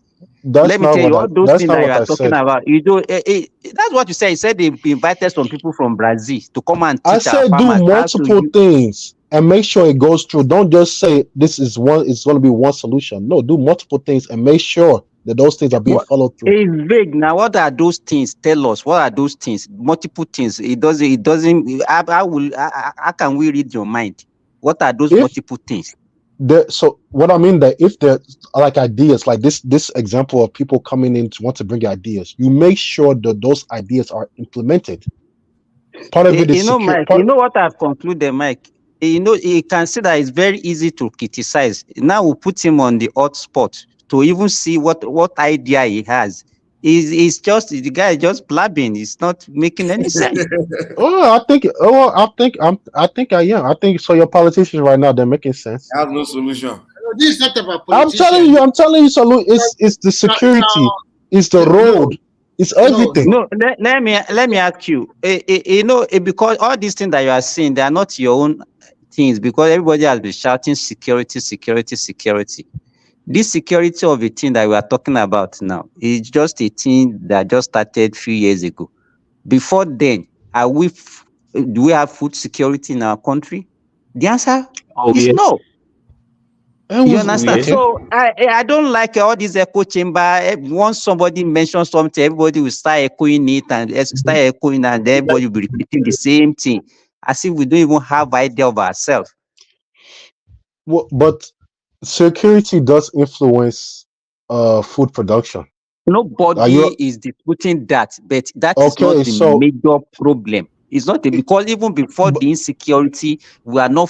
Let me tell you, all those things that you are talking about. You do. That's what you said. You said they invited some people from Brazil to come and teach I said do multiple things and make sure it goes through. Don't just say this is one. It's going to be one solution. No, do multiple things and make sure that those things are being followed through. It's vague. Now, what are those things? Tell us. What are those things? Multiple things. It doesn't. How can we read your mind? What are those multiple things? So what I mean that if there are like ideas like this example of people coming in to want to bring ideas, you make sure that those ideas are implemented. Part of it is Mike, you know what I've concluded, Mike. You can see that it's very easy to criticize. Now we put him on the hot spot to even see what idea he has. He's just the guy is just blabbing. It's not making any sense. I think I am. I think so. Your politicians right now, they're making sense. I have no solution. This is not about politicians. I'm telling you, it's the security, it's the road, it's everything. No, let me ask you. Because all these things that you are seeing, they are not your own things. Because everybody has been shouting security, security, security. This security of a thing that we are talking about now is just a thing that just started a few years ago. Before then, do we have food security in our country? The answer is no. You understand? So I don't like all this echo chamber. Once somebody mentions something, everybody will start echoing it and everybody will be repeating the same thing as if we don't even have idea of ourselves. Well, but security does influence food production. Nobody is disputing that, but that is not the major problem. It's not because even before the insecurity, we are not.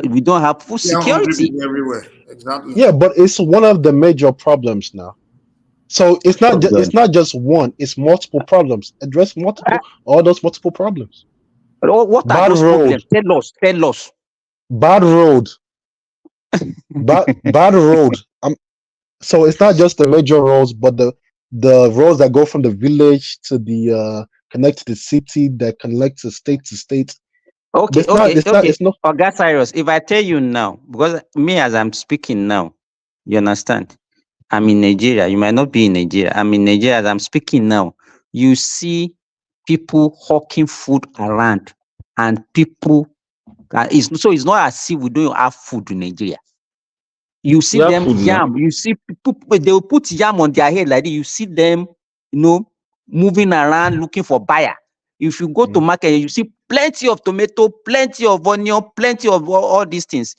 We don't have food security everywhere. Exactly. Yeah, but it's one of the major problems now. So it's not just one; it's multiple problems. Address all those multiple problems. What are those problems? Tell us. Bad road. Bad road. So it's not just the major roads, but the roads that go from the village to the connect to the city, that connect to state. Okay. Cyrus, if I tell you now, because me as I'm speaking now, You understand? I'm in Nigeria. You might not be in Nigeria. I'm in Nigeria as I'm speaking now. You see people hawking food around, and people. It's not as if we don't have food in Nigeria. You see We have them food now. yam. You see people, they will put yam on their head like this. You see them, moving around looking for buyer. If you go to market, you see plenty of tomato, plenty of onion, plenty of all these things.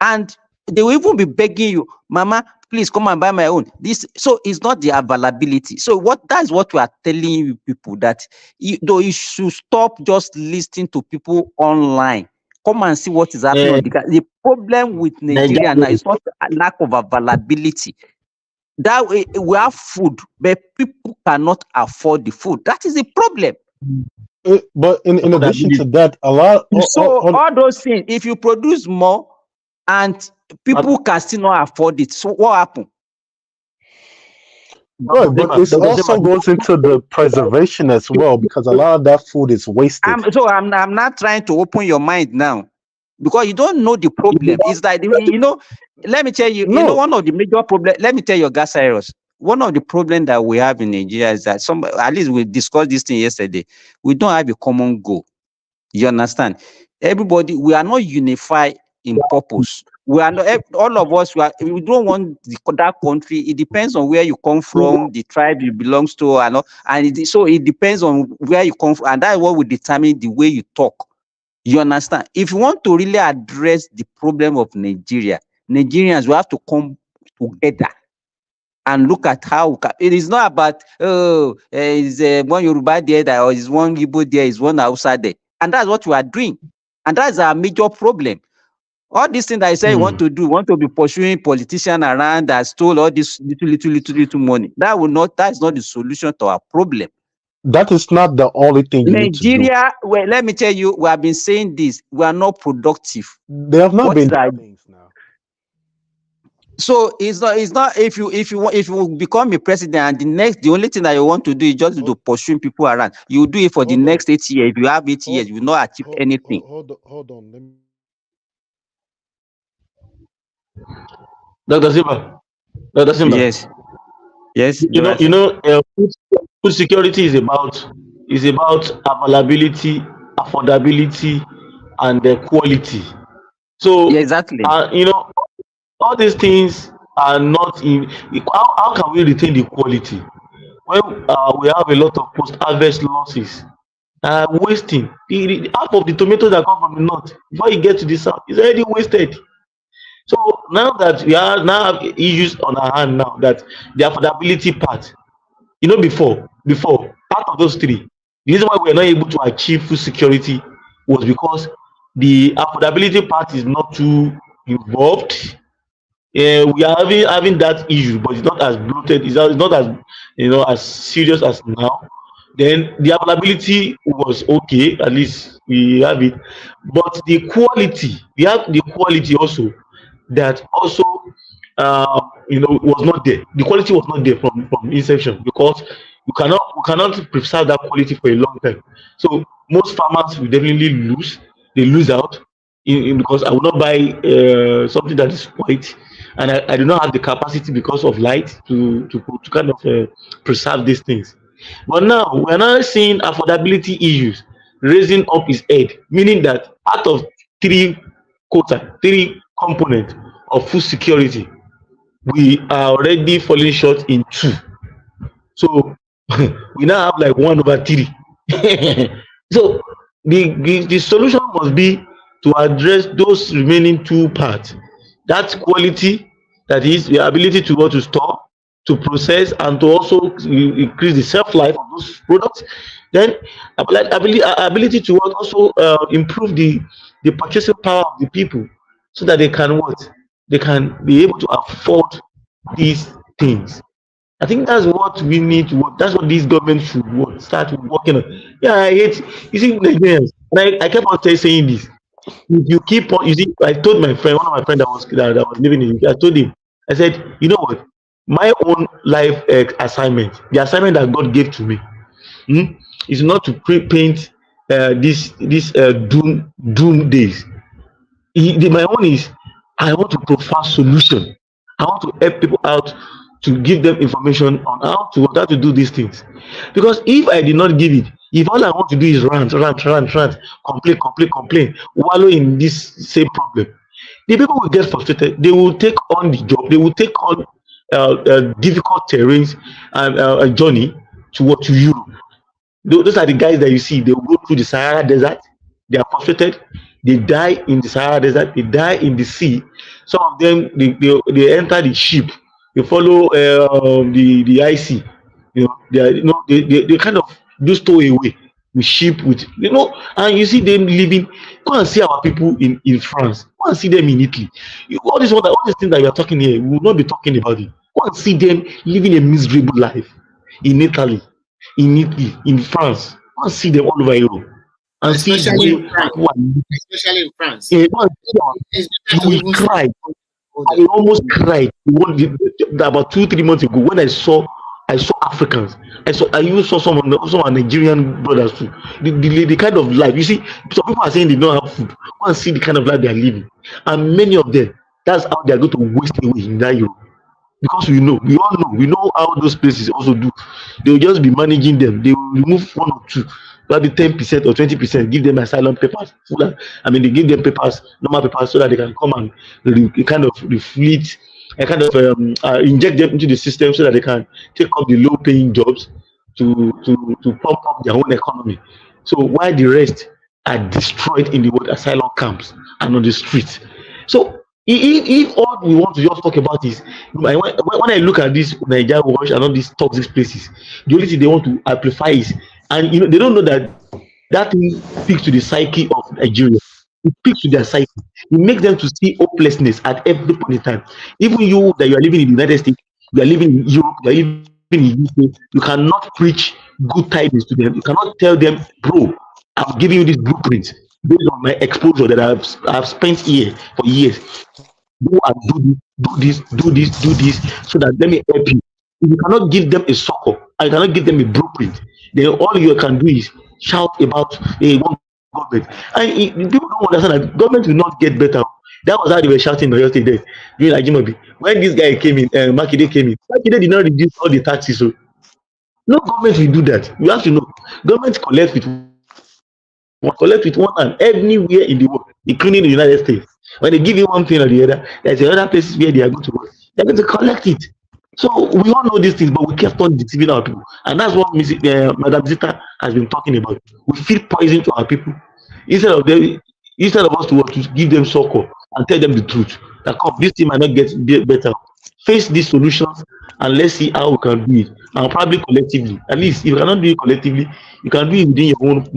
And they will even be begging you, Mama, please come and buy my own. So it's not the availability. So that's what we are telling you people, that you should stop just listening to people online. Come and see what is happening on the ground. The problem with Nigeria now is not a lack of availability. That we have food, but people cannot afford the food. That is the problem. But in addition to that, all those things, if you produce more and people can still not afford it, so what happened? Right, but it also goes into the preservation as well, because a lot of that food is wasted. I'm not trying to open your mind now, because you don't know the problem. It's like, let me tell you, one of the major problems, let me tell you, Cyrus, one of the problems that we have in Nigeria is that at least we discussed this thing yesterday, we don't have a common goal. You understand? Everybody, we are not unified in purpose. We are not, all of us, we don't want that country. It depends on where you come from, the tribe you belong to, so it depends on where you come from, and that is what will determine the way you talk. You understand? If you want to really address the problem of Nigeria, Nigerians will have to come together and look at how it is not about is one Yoruba there, or is one Igbo there, is one outside there, and that's what we are doing, and that's our major problem. All these things that you say you want to do, want to be pursuing politicians around that stole all this little money. That is not the solution to our problem. That is not the only thing you need to do. Nigeria, well, let me tell you, we have been saying this. We are not productive. They have not been things now. So it's not if you become a president and the only thing that you want to do is just to pursue people around. You do it for the next 8 years. If you have 8 years, you will not achieve anything. Hold on. Let me... Dr. Simba. Yes. Food security is about availability, affordability, and quality. So exactly. All these things are not in. How can we retain the quality when we have a lot of post-harvest losses? Wasting. Half of the tomatoes that come from the north, before you get to the south, is already wasted. So now that we have issues on our hand now, that the affordability part, before part of those three, the reason why we are not able to achieve food security was because the affordability part is not too involved. We are having that issue, but it's not as bloated. It's not as as serious as now. Then the availability was okay, at least we have it, but the quality, we have the quality also that also was not there. The quality was not there from inception, because we cannot preserve that quality for a long time. So most farmers will definitely lose. They lose out because I will not buy something that is white, and I do not have the capacity because of light to kind of preserve these things. But now we are now seeing affordability issues raising up its head, meaning that out of three components of food security, we are already falling short in 2. So we now have like 1/3. So the solution must be to address those remaining 2 parts. That quality, that is the ability to store, to process, and to also increase the shelf life of those products. Then ability to also improve the purchasing power of the people, so that they can be able to afford these things. I think that's what we need to work. That's what this government should start working on. Yeah, I hate, you see, Nigerians, and I kept on saying this. If you keep on, you see, I told my friend, one of my friends that was living in UK, I told him, I said, you know what, my own life assignment, the assignment that God gave to me, is not to paint this doom days. My own is, I want to provide solution. I want to help people out to give them information on how to do these things. Because if I did not give it, if all I want to do is rant, complain, wallow in this same problem, the people will get frustrated. They will take on the job. They will take on difficult terrains and a journey to Europe. Those are the guys that you see. They will go through the Sahara Desert. They are frustrated. They die in the Sahara Desert. They die in the sea. Some of them they enter the ship. They follow the IC. They kind of do stow away with ship with and you see them living. Go and see our people in France. Go and see them in Italy. All these things that we are talking here, we will not be talking about it. Go and see them living a miserable life in Italy, in France. Go and see them all over Europe. And especially in France. Especially in France. You will cry. I almost cried about 2-3 months ago when I saw Africans. I even saw some Nigerian brothers too. The kind of life you see, some people are saying they don't have food. Go and see the kind of life they are living, and many of them, that's how they are going to waste away in that Europe. Because we all know how those places also do. They will just be managing them. They will remove 1 or 2, maybe 10% or 20%, give them asylum papers. They give them papers, normal papers, so that they can come and kind of reflect and kind of inject them into the system so that they can take up the low-paying jobs to pump up their own economy. So while the rest are destroyed in the world asylum camps and on the streets. So if all we want to just talk about is when I look at this Nigeria watch and all these toxic places, the only thing they want to amplify is, and they don't know that thing speaks to the psyche of Nigeria. It speaks to their psyche. It makes them to see hopelessness at every point in time. Even you that you are living in the United States, you are living in Europe, you are living in UK, you cannot preach good tidings to them. You cannot tell them, bro, I'm giving you this blueprint based on my exposure that I've spent here for years. Go and do this, so that let me help you. If you cannot give them a succor, I cannot give them a blueprint, then all you can do is shout about one government. And people don't understand that government will not get better. That was how they were shouting yesterday during Ajimobi. When this guy came in, Makinde came in, Makinde did not reduce all the taxes. So no government will do that. You have to know. Government collect with one hand everywhere in the world, including the United States. When they give you one thing or the other, there's other places where they are going to work. They're going to collect it. So we all know these things, but we kept on deceiving our people. And that's what Madam Zita has been talking about. We feed poison to our people. Instead of us to give them succor and tell them the truth. That this thing might not get better. Face these solutions and let's see how we can do it. And probably collectively. At least if you cannot do it collectively, you can do it within your own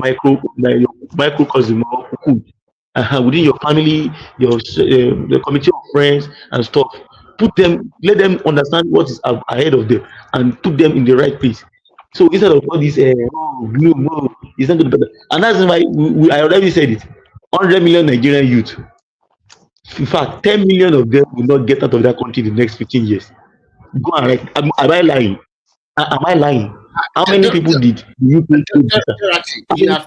microcosm within your family, the committee of friends and stuff. Let them understand what is ahead of them and put them in the right place. So instead of all this, it's not going to be better. And that's why I already said it. 100 million Nigerian youth. In fact, 10 million of them will not get out of that country in the next 15 years. Go and write. Am I lying? Am I lying? How many people did you think? You have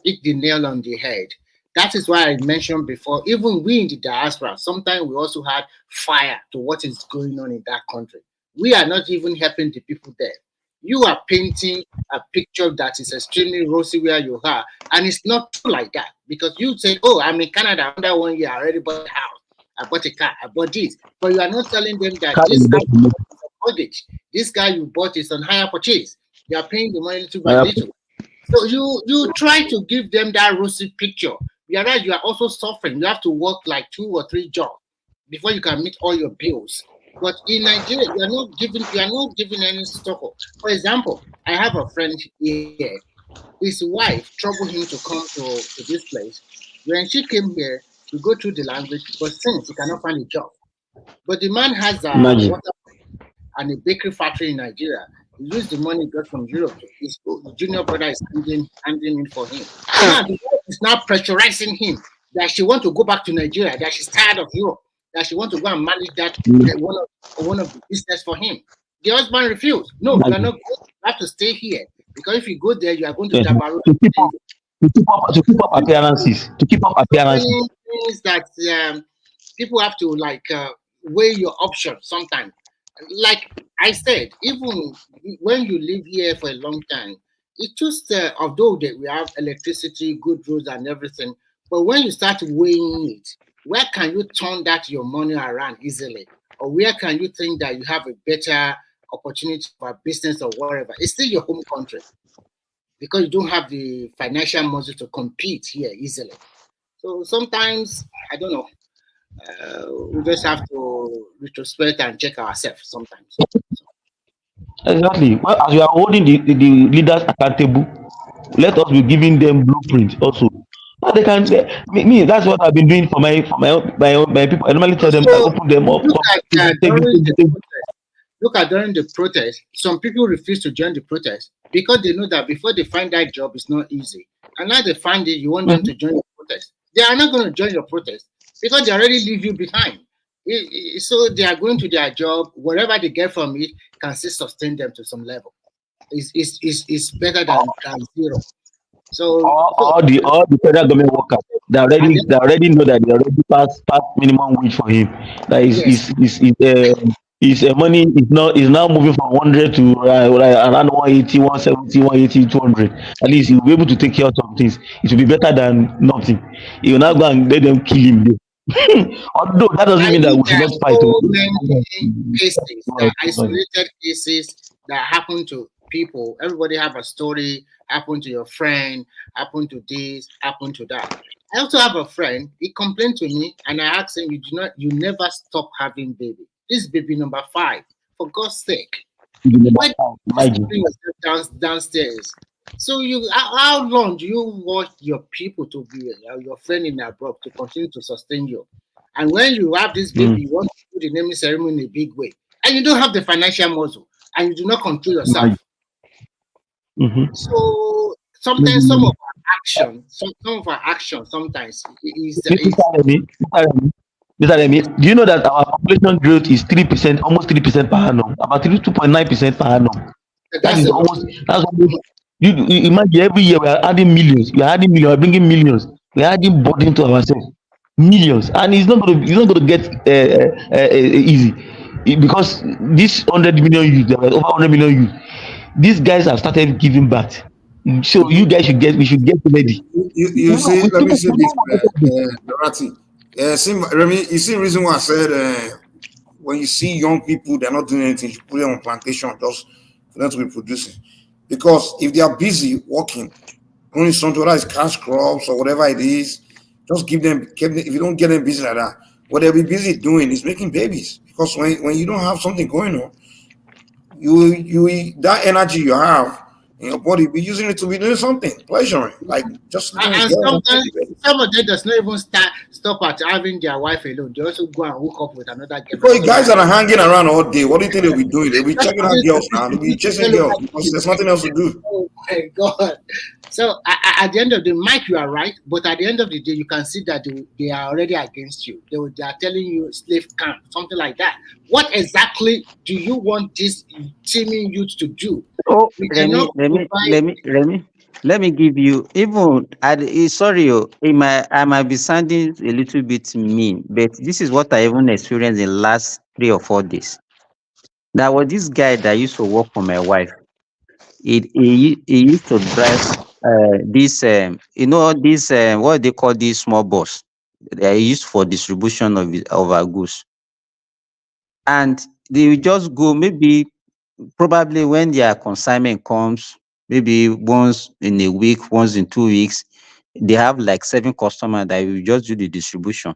hit the nail on the head. That is why I mentioned before, even we in the diaspora, sometimes we also had fire to what is going on in that country. We are not even helping the people there. You are painting a picture that is extremely rosy where you are, and it's not true like that. Because you say, oh, I'm in Canada under 1 year, I already bought a house, I bought a car, I bought this. But you are not telling them that this guy is a mortgage. This guy you bought is on higher purchase. You are paying the money little by little. So you try to give them that rosy picture. Whereas you are also suffering. You have to work like 2 or 3 jobs before you can meet all your bills. But in Nigeria, you are not giving any support. For example, I have a friend here. His wife troubled him to come to this place. When she came here, we go through the language, but since he cannot find a job. But the man has a water and a bakery factory in Nigeria. He used the money he got from Europe. His junior brother is handing it for him. Now the wife is now pressurizing him that she wants to go back to Nigeria, that she's tired of Europe, that she wants to go and manage that one of the business for him. The husband refused. No, you are not going. You have to stay here because if you go there, you are going to Jabaru. To keep up appearances. To keep up appearances. Things that people have to weigh your options sometimes. Like I said, even when you live here for a long time, it just although that we have electricity, good roads, and everything, but when you start weighing it, where can you turn that your money around easily, or where can you think that you have a better opportunity for business or whatever? It's still your home country because you don't have the financial muscle to compete here easily. So sometimes I don't know. We just have to retrospect and check ourselves sometimes. Exactly. Well, as we are holding the leaders accountable, let us be giving them blueprint also. Now they can that's what I've been doing for my people. I normally tell them, I So open them up. look at during the protest, some people refuse to join the protest because they know that before they find that job, it's not easy. And now they find it, you want them to join the protest. They are not going to join your protest because they already leave you behind. So they are going to their job, whatever they get from it can still sustain them to some level. It's better than zero. So all the federal government workers, they already know that they already passed minimum wage for him. That his money is now moving from 100 to around 180, 170, 180, 200. At least he'll be able to take care of some things. It will be better than nothing. He will not go and let them kill him. Although that doesn't mean that we should not fight. So many cases, isolated cases that happen to people. Everybody have a story. Happen to your friend. Happen to this. Happen to that. I also have a friend. He complained to me, and I asked him, "You never stop having baby. This is baby number 5. For God's sake, why bring yourself downstairs?" So how long do you want your people to be your friend in abroad to continue to sustain you? And when you have this baby, you want to do the naming ceremony in a big way, and you don't have the financial muscle, and you do not control yourself. So sometimes some of our action sometimes is Mr. Remy, do you know that our population growth is 3%, almost 3% per annum, about 2.9% per annum? That's almost you imagine every year we are adding millions, we are bringing millions, we are adding burden to ourselves, millions, and it's not going to get easy because this 100 million youth, there were over 100 million youth. These guys have started giving back. So we should get ready. You see, let me say this, Dorothy. Remy, you see the reason why I said when you see young people, they're not doing anything, you put them on plantation just for them to be producing. Because if they are busy working, only something, whether it's cash crops or whatever it is, just give them, if you don't get them busy like that, what they'll be busy doing is making babies. Because when you don't have something going on, you that energy you have in your body, be using it to be doing something, pleasuring, like just. And sometimes some of them does not even stop at having their wife alone. They also go and hook up with another girl. Because guys that are hanging around all day, what do you think they'll be doing? They'll be checking out girls now. They'll be chasing girls because there's nothing else to do. Oh my God! So at the end of the Mike, you are right, but at the end of the day, you can see that they are already against you. They are telling you slave camp, something like that. What exactly do you want this teeming youth to do? Oh, let me give you even. Sorry, I might be sounding a little bit mean, but this is what I even experienced in the last 3 or 4 days. There was this guy that used to work for my wife. He used to drive this this what they call these small bus. They are used for distribution of our goods, and they will just go probably when their consignment comes, maybe once in a week, once in 2 weeks, they have like 7 customers that will just do the distribution.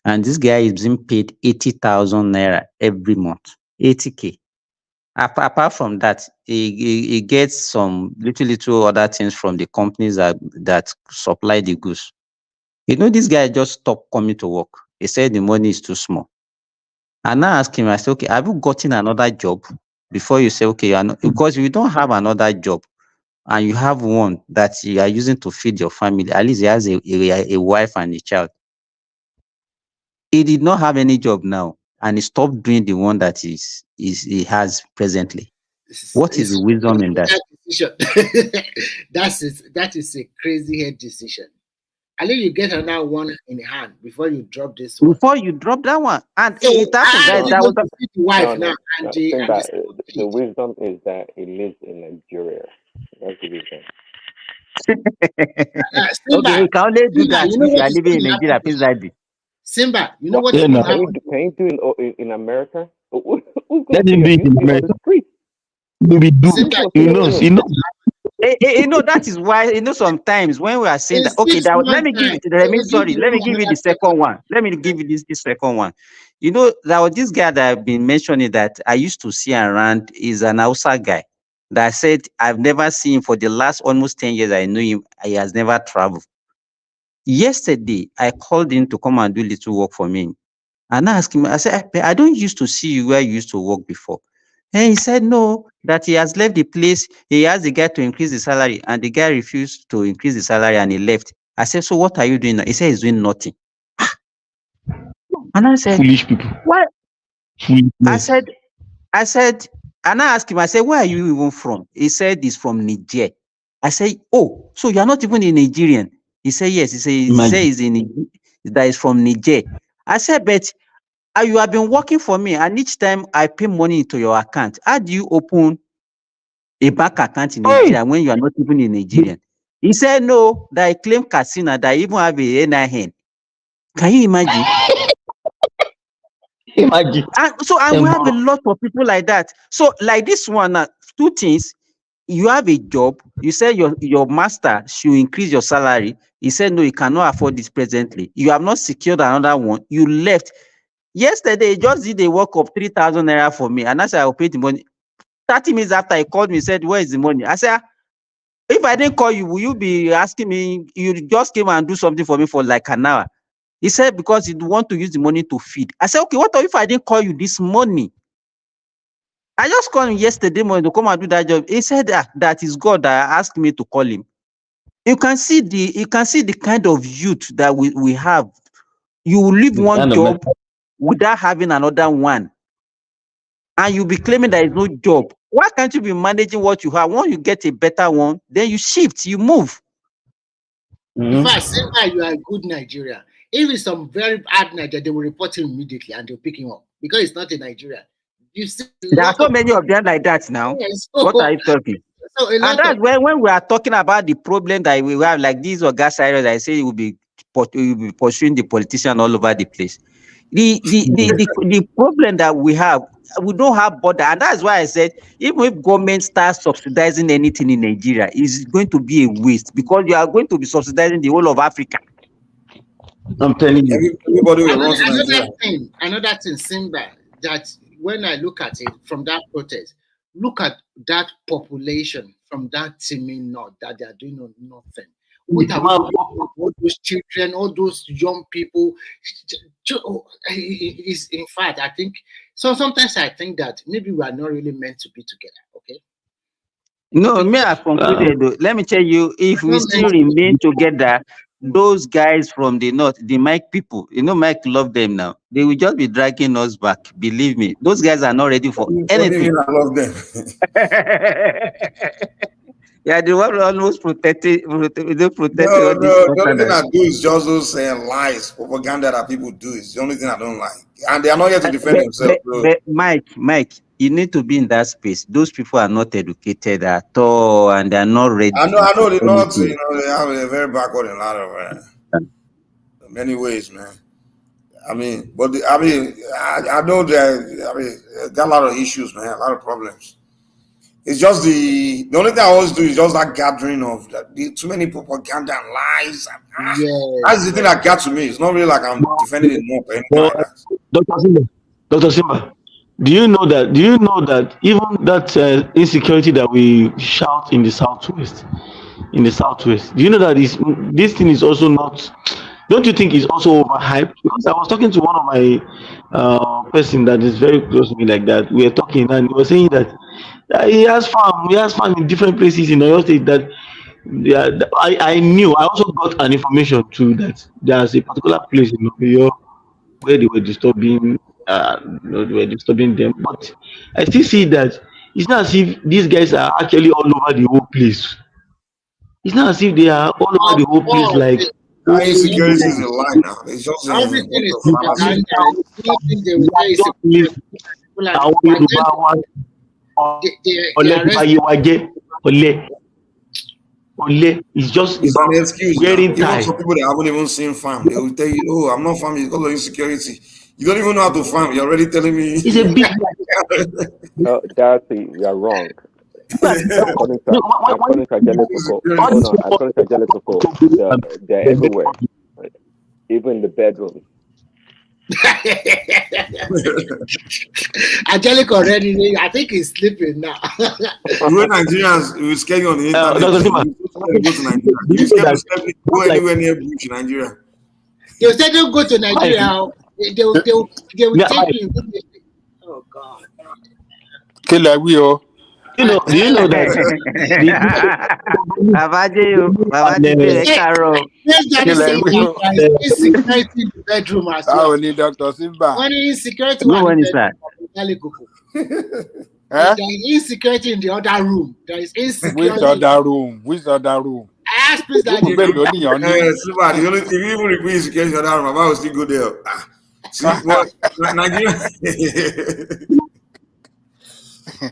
And this guy is being paid 80,000 naira every month, 80K. Apart from that, he gets some little other things from the companies that supply the goods. This guy just stopped coming to work. He said the money is too small. And I asked him, I said, okay, have you gotten another job before you say, okay, because if you don't have another job and you have one that you are using to feed your family, at least he has a wife and a child. He did not have any job now, and he stopped doing the one that he has presently. What is the wisdom in that? That is a crazy head decision. at least you get another one in hand before you drop this one. Before you drop that one, and So it happened, how guys. are you That was going to feed the wife now No, and the Simba, the wisdom is that it lives in Nigeria. That's the wisdom. okay. Simba, You can only do Simba, that you know if you what are is living going in to happen Nigeria, to please, daddy. Simba? You know What? what is Yeah, going no. to happen? Can you do it in America? Who's going Let to him pay do your it in bills? On the America. street. Maybe do. Simba, Who's you going know to what pay is You your know. bills? That is why sometimes when we are saying in that, okay, 6 let months me give time? let They me will give sorry, the let me woman give you the another second person. one. Let me give you this second one. There was this guy that I've been mentioning that I used to see around is an Hausa guy that said I've never seen him for the last almost 10 years. I know him. He has never traveled. Yesterday, I called him to come and do little work for me. And I asked him, I said, I don't used to see you where you used to work before. And he said, no, that he has left the place. He asked the guy to increase the salary, and the guy refused to increase the salary and he left. I said, so what are you doing now? He said, he's doing nothing. And I said, Foolish people. what? I Foolishness. said, and I asked him, I said, where are you even from? He said, he's from Niger. I said, oh, so you're not even a Nigerian? He said, yes. He said that he's from Niger. I said, but you have been working for me, and each time I pay money into your account, how do you open a bank account in Nigeria when you are not even a Nigerian? He said, no, that I claim casino, that I even have a NIN. Can you imagine? Imagine. And we have a lot of people like that. So, like this one, two things. You have a job. You said your master should increase your salary. He said, no, you cannot afford this presently. You have not secured another one. You left. Yesterday, he just did a work of 3,000 naira for me. And I said, I'll pay the money. 30 minutes after, he called me, he said, where is the money? I said, if I didn't call you, will you be asking me? You just came and do something for me for like an hour. He said, because you want to use the money to feed. I said, okay, what if I didn't call you this morning? I just called him yesterday morning to come and do that job. He said that is God that asked me to call him. You can see the kind of youth that we have. You will leave one job without having another one, and you'll be claiming there is no job. Why can't you be managing what you have? Once you get a better one, then you shift, you move. In fact, Simba, you are a good Nigerian. If it's some very bad Nigeria, they will report him immediately and they'll pick him up because it's not a Nigerian. You see, There are so many of them like that now. Yes. What are you talking? So a And lot that's of when we are talking about the problem that we have, like these gas areas, I say will be pursuing the politician all over the place. The problem that we have, we don't have border, and that's why I said even if government starts subsidizing anything in Nigeria, it's going to be a waste because you are going to be subsidizing the whole of Africa. I'm telling you. Everybody will run to Nigeria. another thing, Simba, that when I look at it from that protest, look at that population from that teaming north that they are doing nothing. What are we doing with all those children, all those young people? Is in fact, I think so. Sometimes I think that maybe we are not really meant to be together. Okay. No, me I concluded though. Let me tell you, if we still remain together, those guys from the north, the Mike people, Mike love them now. They will just be dragging us back. Believe me, those guys are not ready for anything. I love them. Yeah, they were almost protected. No, all this the only thing I do is just those lies, propaganda that people do. It's the only thing I don't like, and they are not here to defend themselves. But Mike, you need to be in that space. Those people are not educated at all, and they are not ready. I know they're not. They're very backward in a lot of many ways, man. I mean, but I know that. They got a lot of issues, man. A lot of problems. It's just the only thing I always do is just that gathering of too many propaganda and lies. That's the thing that got to me. It's not really like I'm defending it more or anything like that. Dr. Simba, do you know that even that insecurity that we shout in the southwest, do you know that this thing is also not? Don't you think it's also overhyped? Because I was talking to one of my person that is very close to me like that. We were talking and he was saying that he has farm in different places in Oyo State that I also got an information too that there's a particular place in Oyo where they were disturbing them, but I still see that it's not as if these guys are actually all over the whole place. It's not as if they are all over the whole place like That insecurity is a lie now. It's just a Everything bunch is of fallacy. propaganda. Nothing they will say is people are they arrest. It's just It's an excuse now. wearing Even tie. some people that haven't even seen farm, they will tell you, "Oh, I'm not farming because of insecurity." You don't even know how to farm. You're already telling me. It's a big Darcy, you are wrong. According to Angelico, they're everywhere, even in the bedroom. Angelic already, I think he's sleeping now. When Nigerians will scare you on the internet, you go to Nigeria. You scared to go anywhere near bush in Nigeria. They'll say don't go to Nigeria. They will take you. Oh God. Do you know that insecurity in the bedroom as well. Dr. Simba. When insecurity one is that? There is insecurity in the other room. There is insecurity. Which other room? Which other room? I asked please that. If you even repeat insecurity in the other room, I will still go there. See what Nigeria.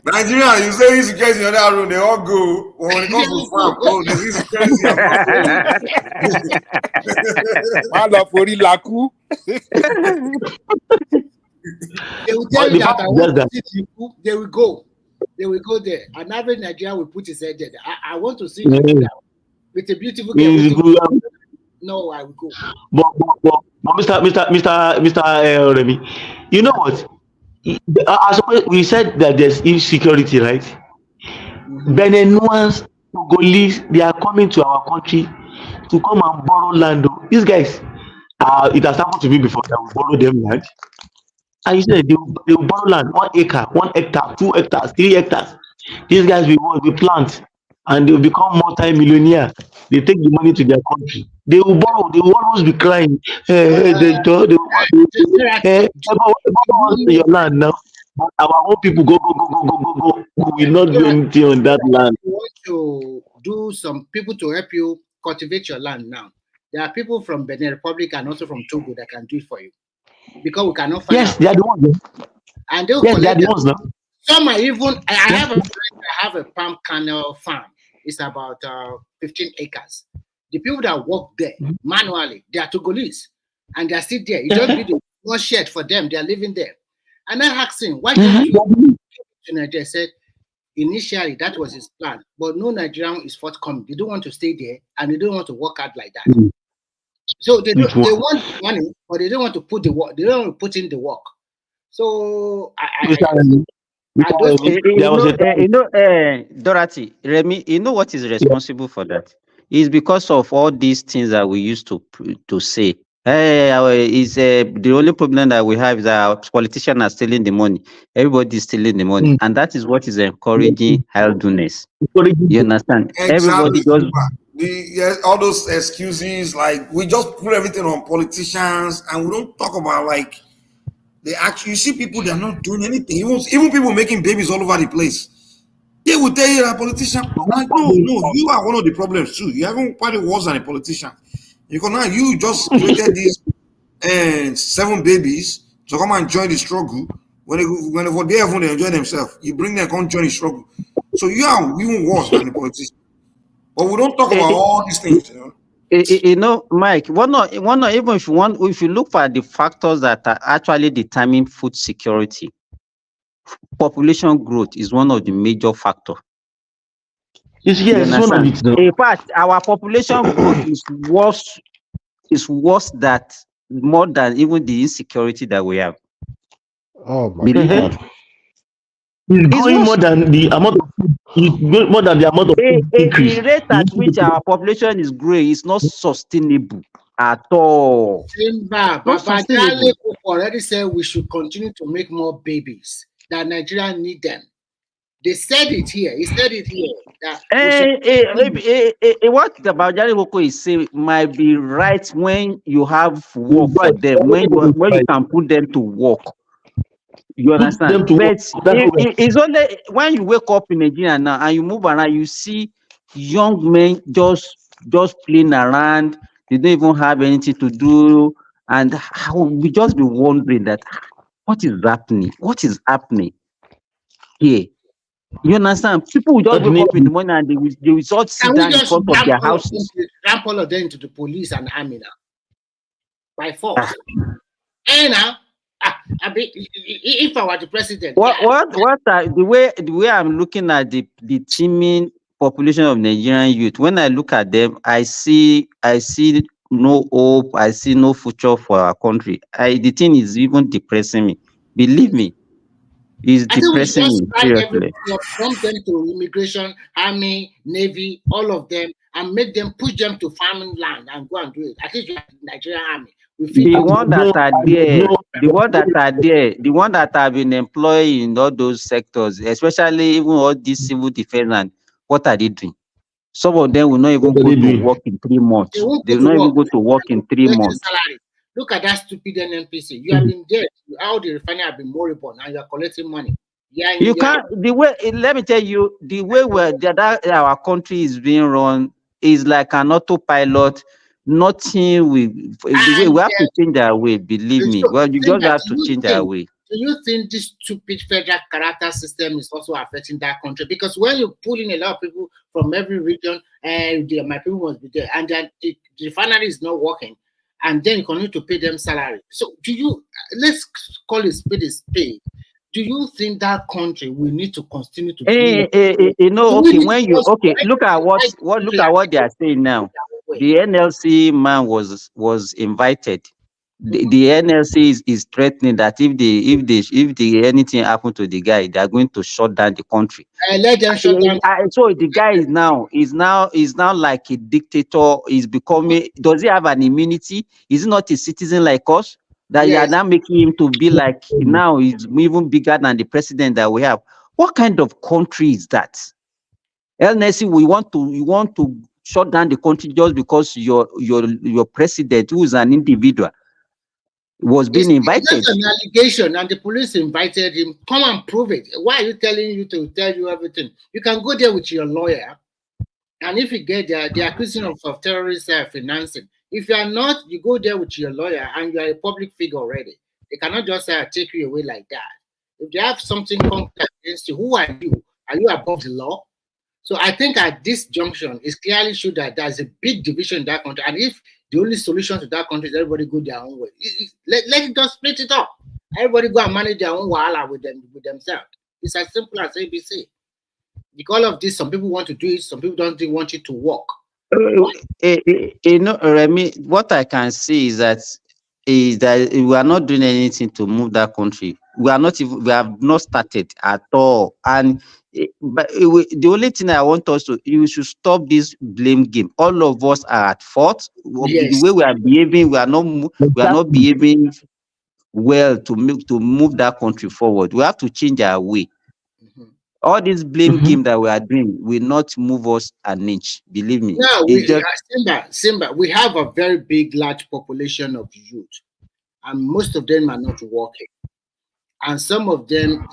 Nigeria, you say insecurity in the other room, they all go. But when it comes to farm, oh, there's insecurity. They will tell you that I want to see people. They will go. They will go there. An average Nigerian will put his head there. I want to see you with a beautiful girl. No, I will go. But Mr. Remy, you know what? I suppose we said that there's insecurity, right? Benenuans, Togolese, they are coming to our country to come and borrow land. These guys, it has happened to me before that we borrow them land. And you said they will borrow land, 1 acre, 1 hectare, 2 hectares, 3 hectares. These guys will plant and they will become multi-millionaire. They take the money to their country. They will borrow, they will always be crying. Your land now. But our own people go. We will not do anything on that land. You want to do some people to help you cultivate your land now. There are people from Benin Republic and also from Togo that can do it for you. Because we cannot find Yes, they are the ones. And they'll yes, they are the ones now. Some are even, I have a friend that have a palm kernel farm. It's about 15 acres. The people that work there manually, they are Togolese. And they are still there. You don't need one shed for them. They are living there. And I asked him, why don't you go to Nigeria? He said, initially, that was his plan. But no Nigerian is forthcoming. They don't want to stay there. And they don't want to work out like that. So they want money, but they don't want to put the work. They don't want to put in the work. So Dorothy, Remy, you know what is responsible for that? It's because of all these things that we used to say. The only problem that we have is that politicians are stealing the money. Everybody is stealing the money, and that is what is encouraging idleness. You understand? Exactly. Everybody goes. All those excuses, like we just put everything on politicians, and we don't talk about like they actually. You see people that are not doing anything. Even people making babies all over the place. They will tell you that politician. Like, no, you are one of the problems too. You haven't quite worse than a politician. Because now you just created these 7 babies to come and join the struggle. When they enjoy themselves, you bring them come join the struggle. So you are even worse than the politician. But we don't talk about all these things. You know, Mike, one not even if you look at the factors that are actually determining food security, population growth is one of the major factors. Yes, one of it. In fact, our population growth is worse more than even the insecurity that we have. Oh my God. It's growing more than the amount of food. More than the amount of food increase. The rate at which our population is growing is not sustainable at all. Baba Jale already said we should continue to make more babies. That Nigeria need them. They said it here. He said it here. What the Bajari is saying might be right when you have work for them, when you can put them to work. You understand? But it's only when you wake up in Nigeria now and you move around, you see young men just playing around. They don't even have anything to do, and we just be wondering that what is happening? What is happening here? You understand? People will just wake up in the morning and they will all sit Can we down in just front of their houses. ramp all of them into the police and army now? By force. And now, if I were the president. The way I'm looking at the teeming population of Nigerian youth, when I look at them, I see no hope, I see no future for our country. The thing is even depressing me. Believe me, it's depressing me, seriously. From them to immigration, army, navy, all of them, and make them push them to farming land and go and do it. At least you have the Nigerian army. The one that have been employed in all those sectors, especially even all these civil defense, what are they doing? Some of them will not even go to work in 3 months. They will not even go to work in 3 months. Look at that stupid NNPC. You have been dead. All the refinery have been moribund, and you are collecting money. You can't. The way, let me tell you, the way our country is being run is like an autopilot. Nothing we have to change our way. Believe me. Well, you just have to change our way. Do you think this stupid federal character system is also affecting that country? Because when you pull in a lot of people from every region, my people must be there, and then the refinery is not working, and then you continue to pay them salary. So let's call it spade a spade. Do you think that country will need to continue to look at what they are saying now. The NLC man was invited. The NLC is threatening that if anything happen to the guy, they are going to shut down the country. Let them shut down. So the guy is now like a dictator. He's becoming. Does he have an immunity? Is he not a citizen like us? That you are now making him to be like, now he's even bigger than the president that we have. What kind of country is that? LNC, you want to shut down the country just because your president, who is an individual, was being invited. It's an allegation, and the police invited him. Come and prove it. Why are you telling you to tell you everything? You can go there with your lawyer, and if you get there, they are accusing of terrorist financing. If you are not, you go there with your lawyer, and you are a public figure already. They cannot just take you away like that. If they have something concrete against you, who are you? Are you above the law? So I think at this junction, it's clearly shown that there's a big division in that country. And if the only solution to that country is everybody go their own way, let it just split it up. Everybody go and manage their own wahala with themselves. It's as simple as ABC. Because of this, some people want to do it, some people don't want it to work. Remy, what I can see is that we are not doing anything to move that country. We have not started at all. And the only thing I want us to, you should stop this blame game. All of us are at fault. Yes. The way we are behaving, we are not behaving well to move that country forward. We have to change our way. All this blame game that we are doing will not move us an inch. Believe me. No, Simba, we have a very big, large population of youth, and most of them are not working. And some of them,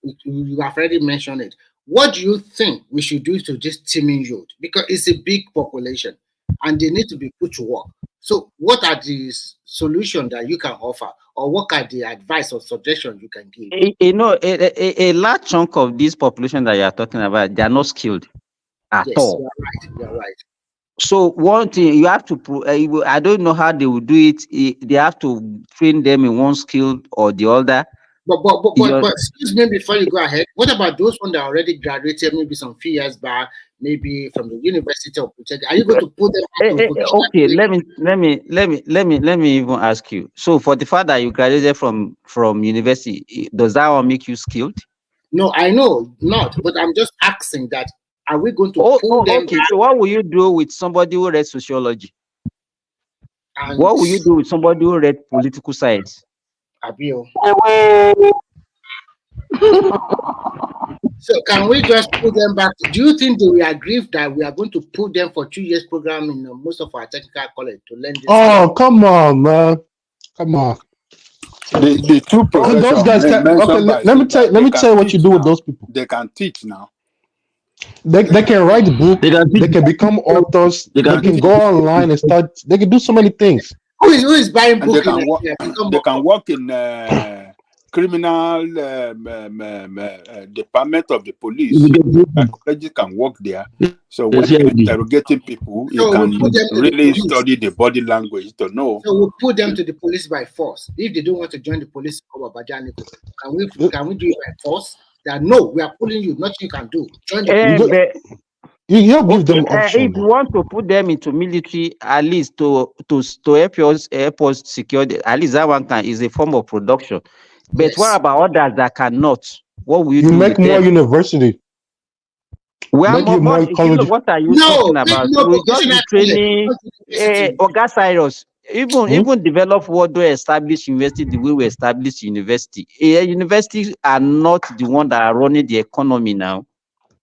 you have already mentioned it. What do you think we should do to this teeming youth? Because it's a big population, and they need to be put to work. So what are the solutions that you can offer, or what are the advice or suggestions you can give? A large chunk of this population that you are talking about, they are not skilled at all. You're right. So one thing you have to, I don't know how they will do it. They have to train them in one skill or the other. But excuse me before you go ahead. What about those ones that already graduated, maybe some few years back, maybe from the University of Puchek? Are you going to put them? Okay, let me even ask you. So for the fact that you graduated from university, does that one make you skilled? No, I know not. But I'm just asking that. Are we going to pull them? Okay, so what will you do with somebody who read sociology? And what will you do with somebody who read political science? Abio. So can we just put them back? Do you think they will agree that we are going to put them for 2 years program in most of our technical college to learn this? Oh, come on, man. Come on. The two professions. Those guys can, okay, let me tell you what you do with those people. They can teach now. They can write book. They can become authors. They can go online and start. They can do so many things. Who is buying And they book in can work. Nigeria? They can work in criminal department of the police. Psychologists can work there. So when you're interrogating people, you So we can put them to the really police. study the body language to know. So we put them to the police by force. If they don't want to join the police, can we do it by force? That no, we are pulling you. Nothing you can do. Join the police. You give them if option. you want to put them into military, at least to help us secure, at least that one is a form of production. But what about others that cannot? What will you do? You make with more them? university. Well, Make you more college. what are you No, talking about? no We just be vocational training college. Oga Cyrus. Even develop what do establish university the way we establish university. Universities are not the one that are running the economy now.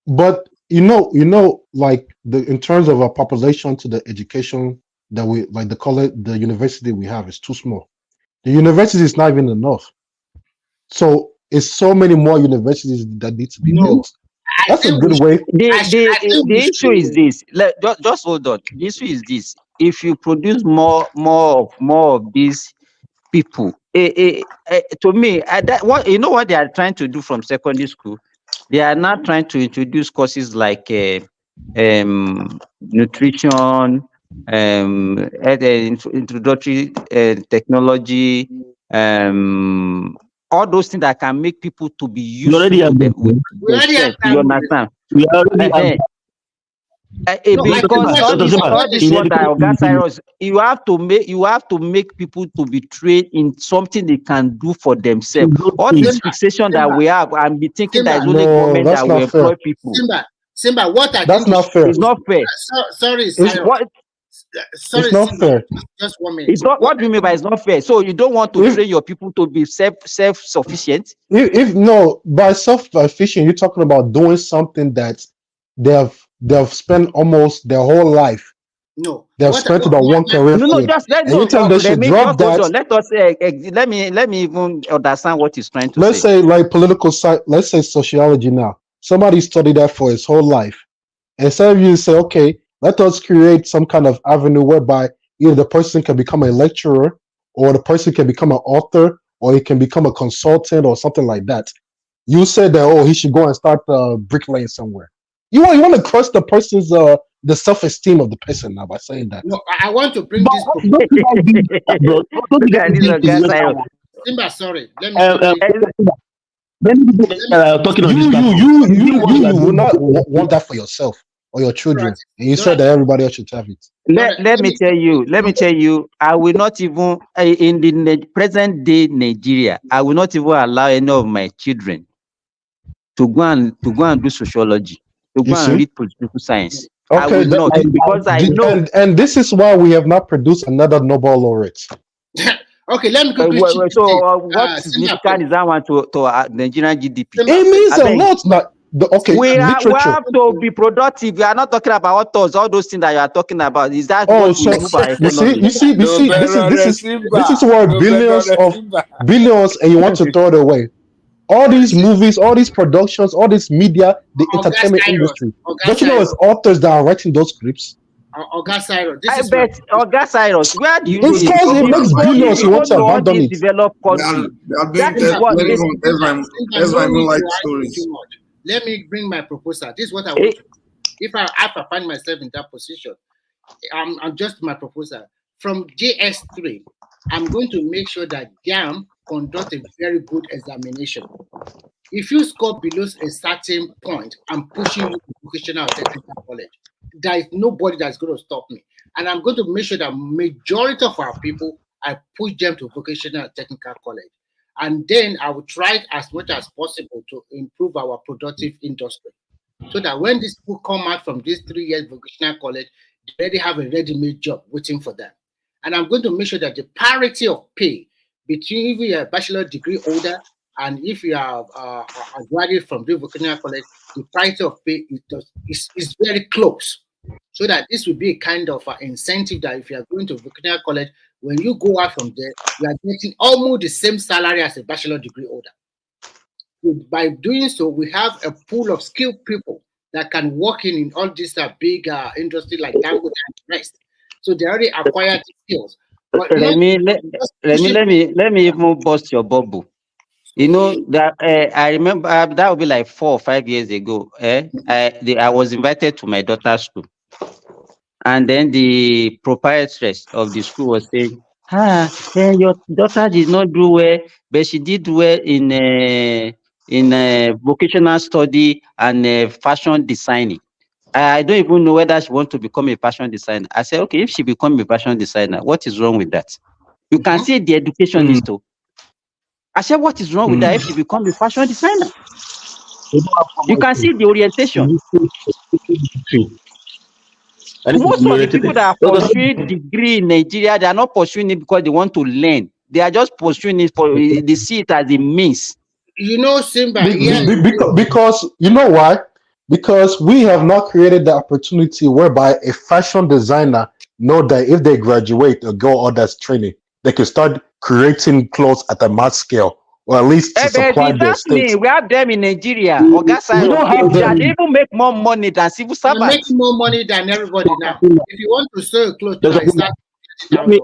But like in terms of our population to the education that we like the college, the university we have is too small. The university is not even enough. So it's so many more universities that need to be built. That's a good way. The issue is this. Just hold on. The issue is this. If you produce more of these people, to me, what they are trying to do from secondary school, they are not trying to introduce courses like nutrition, introductory technology, all those things that can make people to be used to themselves. You understand? We already have. Because all this what Oga Cyrus, you have to make people to be trained in something they can do for themselves. All this fixation that we have and be thinking that it's only government that will employ people. Simba, what I that's think not fair. It's not fair. Sorry, Sorry, it's not Simba, fair. Just 1 minute. It's not. What do you mean by it's not fair? So you don't want to train your people to be self-sufficient? If no, by self-sufficient, you're talking about doing something that they've spent almost their whole life. No, they've spent about one career. No, just let us let me even understand what he's trying to let's say. say like political science, let's say sociology now. Somebody studied that for his whole life. And some of you say, okay, let us create some kind of avenue whereby either the person can become a lecturer or the person can become an author or he can become a consultant or something like that. You said that, oh, he should go and start bricklaying somewhere. You want to crush the person's the self-esteem of the person now by saying that. No, I want to bring this. Simba, sorry. Let me. Talking on you will not want that for yourself or your children, and you said that everybody else should have it. Let me tell you, I will not even in the present day Nigeria, I will not even allow any of my children to go and do sociology, to go and read political science. Okay, I will not, because I know. And this is why we have not produced another Nobel laureate. Okay, let me quickly. What significant is that one to Nigerian GDP? It means a lot. Okay, we have to be productive. We are not talking about authors, all those things that you are talking about. Is that what so we move our economy? you see, this is where billions, and you want to throw it away. All these movies, all these productions, all this media, the entertainment industry. Don't you know it's authors that are writing those scripts? Oga Cyrus, Oga Cyrus, where do you it's because it makes billions. You want to abandon it. Developed country. That is what let me bring my proposal. This is what I want to do. If I find myself in that position, I'm just my proposal. From JS3, I'm going to make sure that JAM conduct a very good examination. If you score below a certain point, I'm pushing you to vocational technical college. There is nobody that's going to stop me. And I'm going to make sure that majority of our people, I push them to vocational technical college. And then I will try as much as possible to improve our productive industry. So that when these people come out from this 3 years vocational college, they already have a ready-made job waiting for them. And I'm going to make sure that the parity of pay between if you're a bachelor degree holder and if you are a graduate from the vocational college, the parity of pay is very close. So that this will be a kind of incentive that if you are going to vocational college, when you go out from there, you are getting almost the same salary as a bachelor degree holder. So by doing so, we have a pool of skilled people that can work in all these big industry like Dangote and the rest. So they already acquired the skills. But let me even bust your bubble. You know that I remember that would be like 4 or 5 years ago. I was invited to my daughter's school, and then the proprietress of the school was saying, your daughter did not do well, but she did well in vocational study and fashion designing. I don't even know whether she wants to become a fashion designer. I said, okay, if she becomes a fashion designer, what is wrong with that? You can see the education is too. I said, what is wrong with that if she becomes a fashion designer? You can see the orientation. Most of the people that are pursuing degree in Nigeria, they are not pursuing it because they want to learn. They are just pursuing it for they see it as a means. You know, Simba. Because you know why? Because we have not created the opportunity whereby a fashion designer know that if they graduate or go on that training, they can start creating clothes at a mass scale, or at least to supply their states. We have them in Nigeria. We don't have them. They even make more money than civil servants. They make more money than everybody now. If you want to sell clothes, let me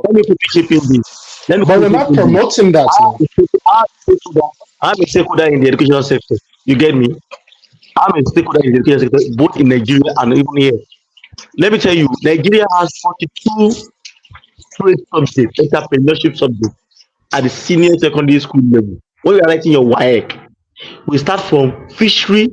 chip in this. But we're not promoting that. I'm a stakeholder in the educational sector. You get me? I'm a stakeholder in the education sector, both in Nigeria and even here. Let me tell you, Nigeria has 42 trade subjects, entrepreneurship subjects at the senior secondary school level. When you are writing your WAEC, we start from fishery,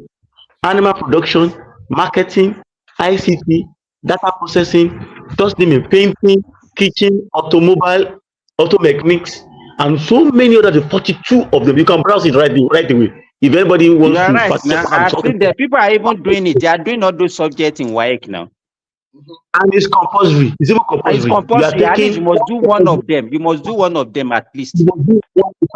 animal production, marketing, ICT, data processing, just name painting, kitchen, automobile, auto mechanics, and so many other, 42 of them. You can browse it right away. If anybody wants to right. The people are even doing it. They are doing all those subjects in WAEC now. And it's compulsory. It's even compulsory. It's compulsory. At least you must do one of them. You must do one of them at least.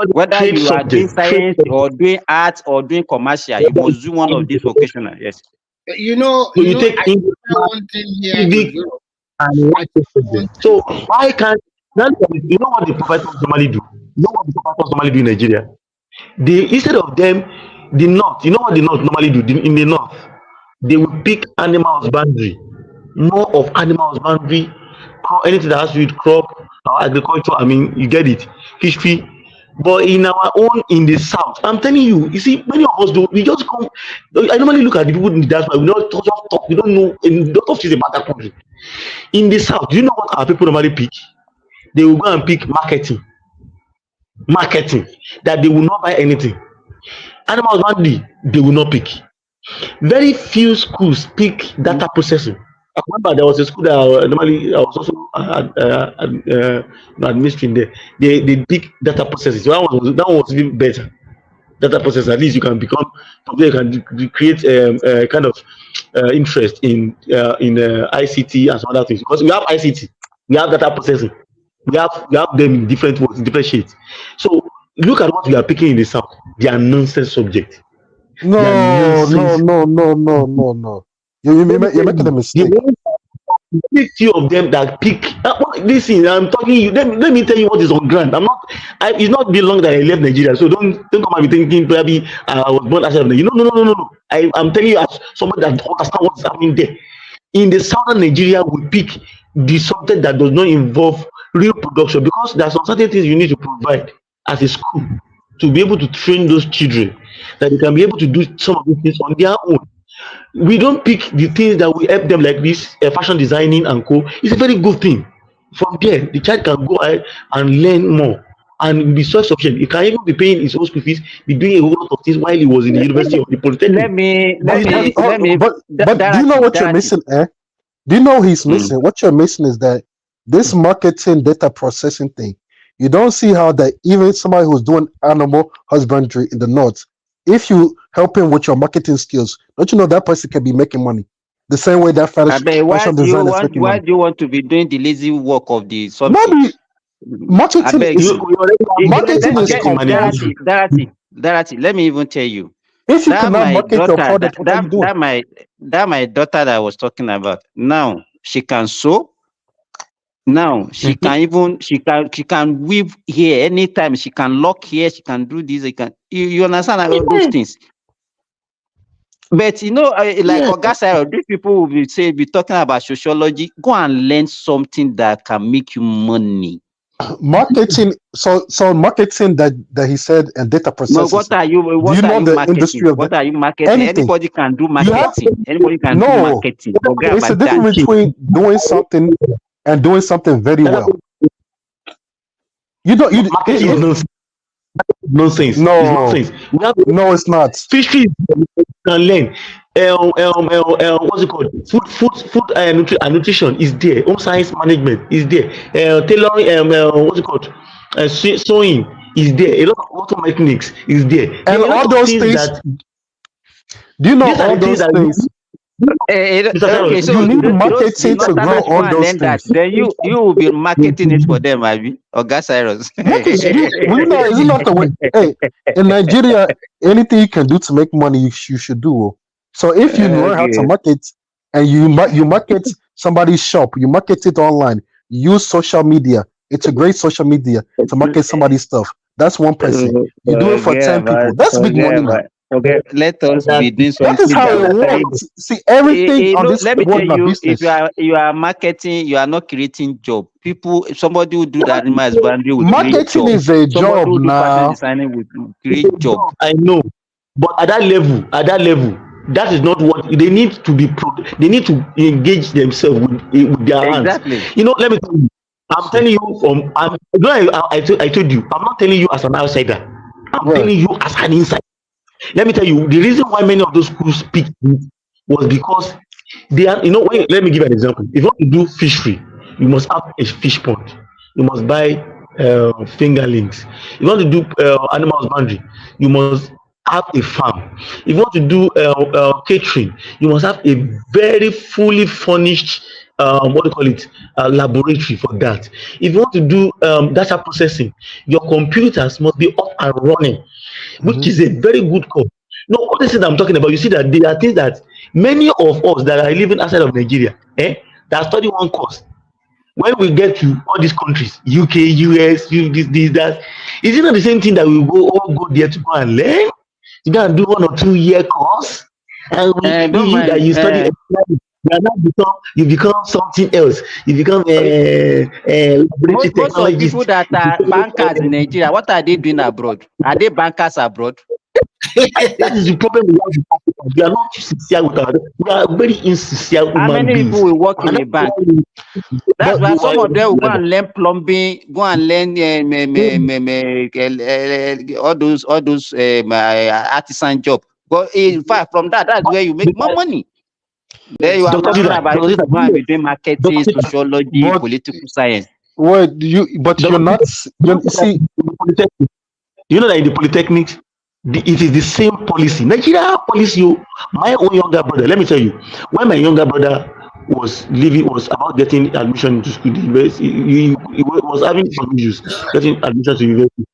Whether you are doing science or doing art or doing commercial, you must do one of these vocational. Yes. You know, so you take one thing here in Europe. So why can't you know what the professors normally do? You know what the professors normally do in Nigeria? They instead of them, the north. You know what the north normally do? In the north, they will pick animal husbandry, more of animal husbandry, anything that has to do with crop or agriculture. I mean, you get it, history. But in our own, in the south, I'm telling you, you see, many of us do. We just come. I normally look at the people in the diaspora. We don't just talk. We don't know. A lot of things about that country. In the south, do you know what our people normally pick? They will go and pick marketing, that they will not buy anything. Animal husbandry, they will not pick. Very few schools pick data processing. I remember there was a school that normally I was also administering there. They pick data processing. So that one was even better. Data processing, at least you can become, from there you can create kind of interest in ICT and some other things. Because we have ICT, we have data processing. We have them in different words, in different shades. So look at what we are picking in the south. They are nonsense subjects. No. You're making a mistake. Few of them that pick. Listen, I'm talking you. Let me tell you what is on ground. It's not been long that I left Nigeria, so don't come and be thinking probably I was born outside of Nigeria. No. I'm telling you as somebody that understands what's happening there. In the southern Nigeria, we pick the subject that does not involve real production, because there are some certain things you need to provide as a school to be able to train those children that they can be able to do some of these things on their own. We don't pick the things that will help them, like this fashion designing and co. It's a very good thing. From there, the child can go ahead and learn more and be self-sufficient. He can even be paying his own school fees, be doing a whole lot of things while he was in the University of the Polytechnic. But do you know what you're missing, eh? Do you know he's missing? What you're missing is that this marketing data processing thing, you don't see how that even somebody who's doing animal husbandry in the north, if you help him with your marketing skills, don't you know that person can be making money the same way that fashion designer is making money? Why do you want to be doing the lazy work of the subject? Maybe marketing is Darati, let me even tell you. If you cannot market your product, what are you doing? My daughter that I was talking about, now she can sew. Now she can even she can weave here anytime. She can lock here. She can do this. You understand all those things? But you know, like Yeah. Ogasaro, these people will be talking about sociology. Go and learn something that can make you money. Marketing. So marketing that he said and data No, what processing. are you? Do What you are know you the marketing? industry of What that? are you marketing? Anything. Anybody can do You have marketing. Anybody can do no. marketing. Forget It's a about that. difference between doing something and doing something very well. You don't. You Marketing is nonsense. Nonsense. It's no. nonsense. We have No, it's not. fishery can learn. What's it called? Food and nutrition is there. Home science management is there. Tailoring, what's it called? Sewing is there. A lot of auto mechanics is there. There And are a lot all of those things things. that Do you know these are all the things those that things? Mr. Carlos, Okay, so You need those marketing to grow Northerners all want to those learn that. things. Then you will be marketing it for them, Abi. Ogasirus. What is you? Well, you know, is it not the way? Hey, in Nigeria, anything you can do to make money, you should do. Oh. So if you learn how to Okay. market and you market somebody's shop, you market it online, use social media, integrate social media to market somebody's stuff. That's one person. You do it for 10 people. That's big money now. Okay. Let us be doing That is something how that it will carry. works. See, everything on No, this let me world tell is you, if business. you are marketing, you are not creating job. People, somebody who do that animal husbandry will create Marketing job. is a Somebody job who do fashion now. designing will create job. I know, but at that level, that is not what they need to be. They need to engage themselves with their hands. Exactly. You know, let me tell you. I'm telling you from. I told you. I'm not telling you as an outsider. I'm Right. telling you as an insider. Let me tell you, the reason why many of those schools pick it was because they are, you know, let me give an example. If you want to do fishery, you must have a fish pond. You must buy fingerlings. If you want to do animal husbandry, you must have a farm. If you want to do catering, you must have a very fully furnished what do you call it, laboratory for that. If you want to do data processing, your computers must be up and running, which is a very good call. No, all these things I'm talking about, you see that there are things that many of us that are living outside of Nigeria, that study one course, when we get to all these countries, UK, US, this, that, is it not the same thing that we all go there to go and learn? You go and do 1 or 2 year course, and Don't you that mind. you study, you become something else. You become laboratory Most of people technologist. that are bankers in Nigeria, what are they doing abroad? Are they bankers abroad? That is the problem we have with Africa. We are not sincere with our. We are very insincere How human many beings. people will work in And a bank? that's That's why why some of them will go and learn plumbing, go and learn all those artisan job. But in fact, from that's where you make more money. There you are Dr. talking Dila, about Dr. people Dila, go and be doing marketing, Dr. Dila, sociology, But political science. what but you're not. You see, you know that in the polytechnics, it is the same policy. Nigeria policy. My own younger brother, let me tell you, when my younger brother was about getting admission into school, the university, he was having some issues getting admission to university.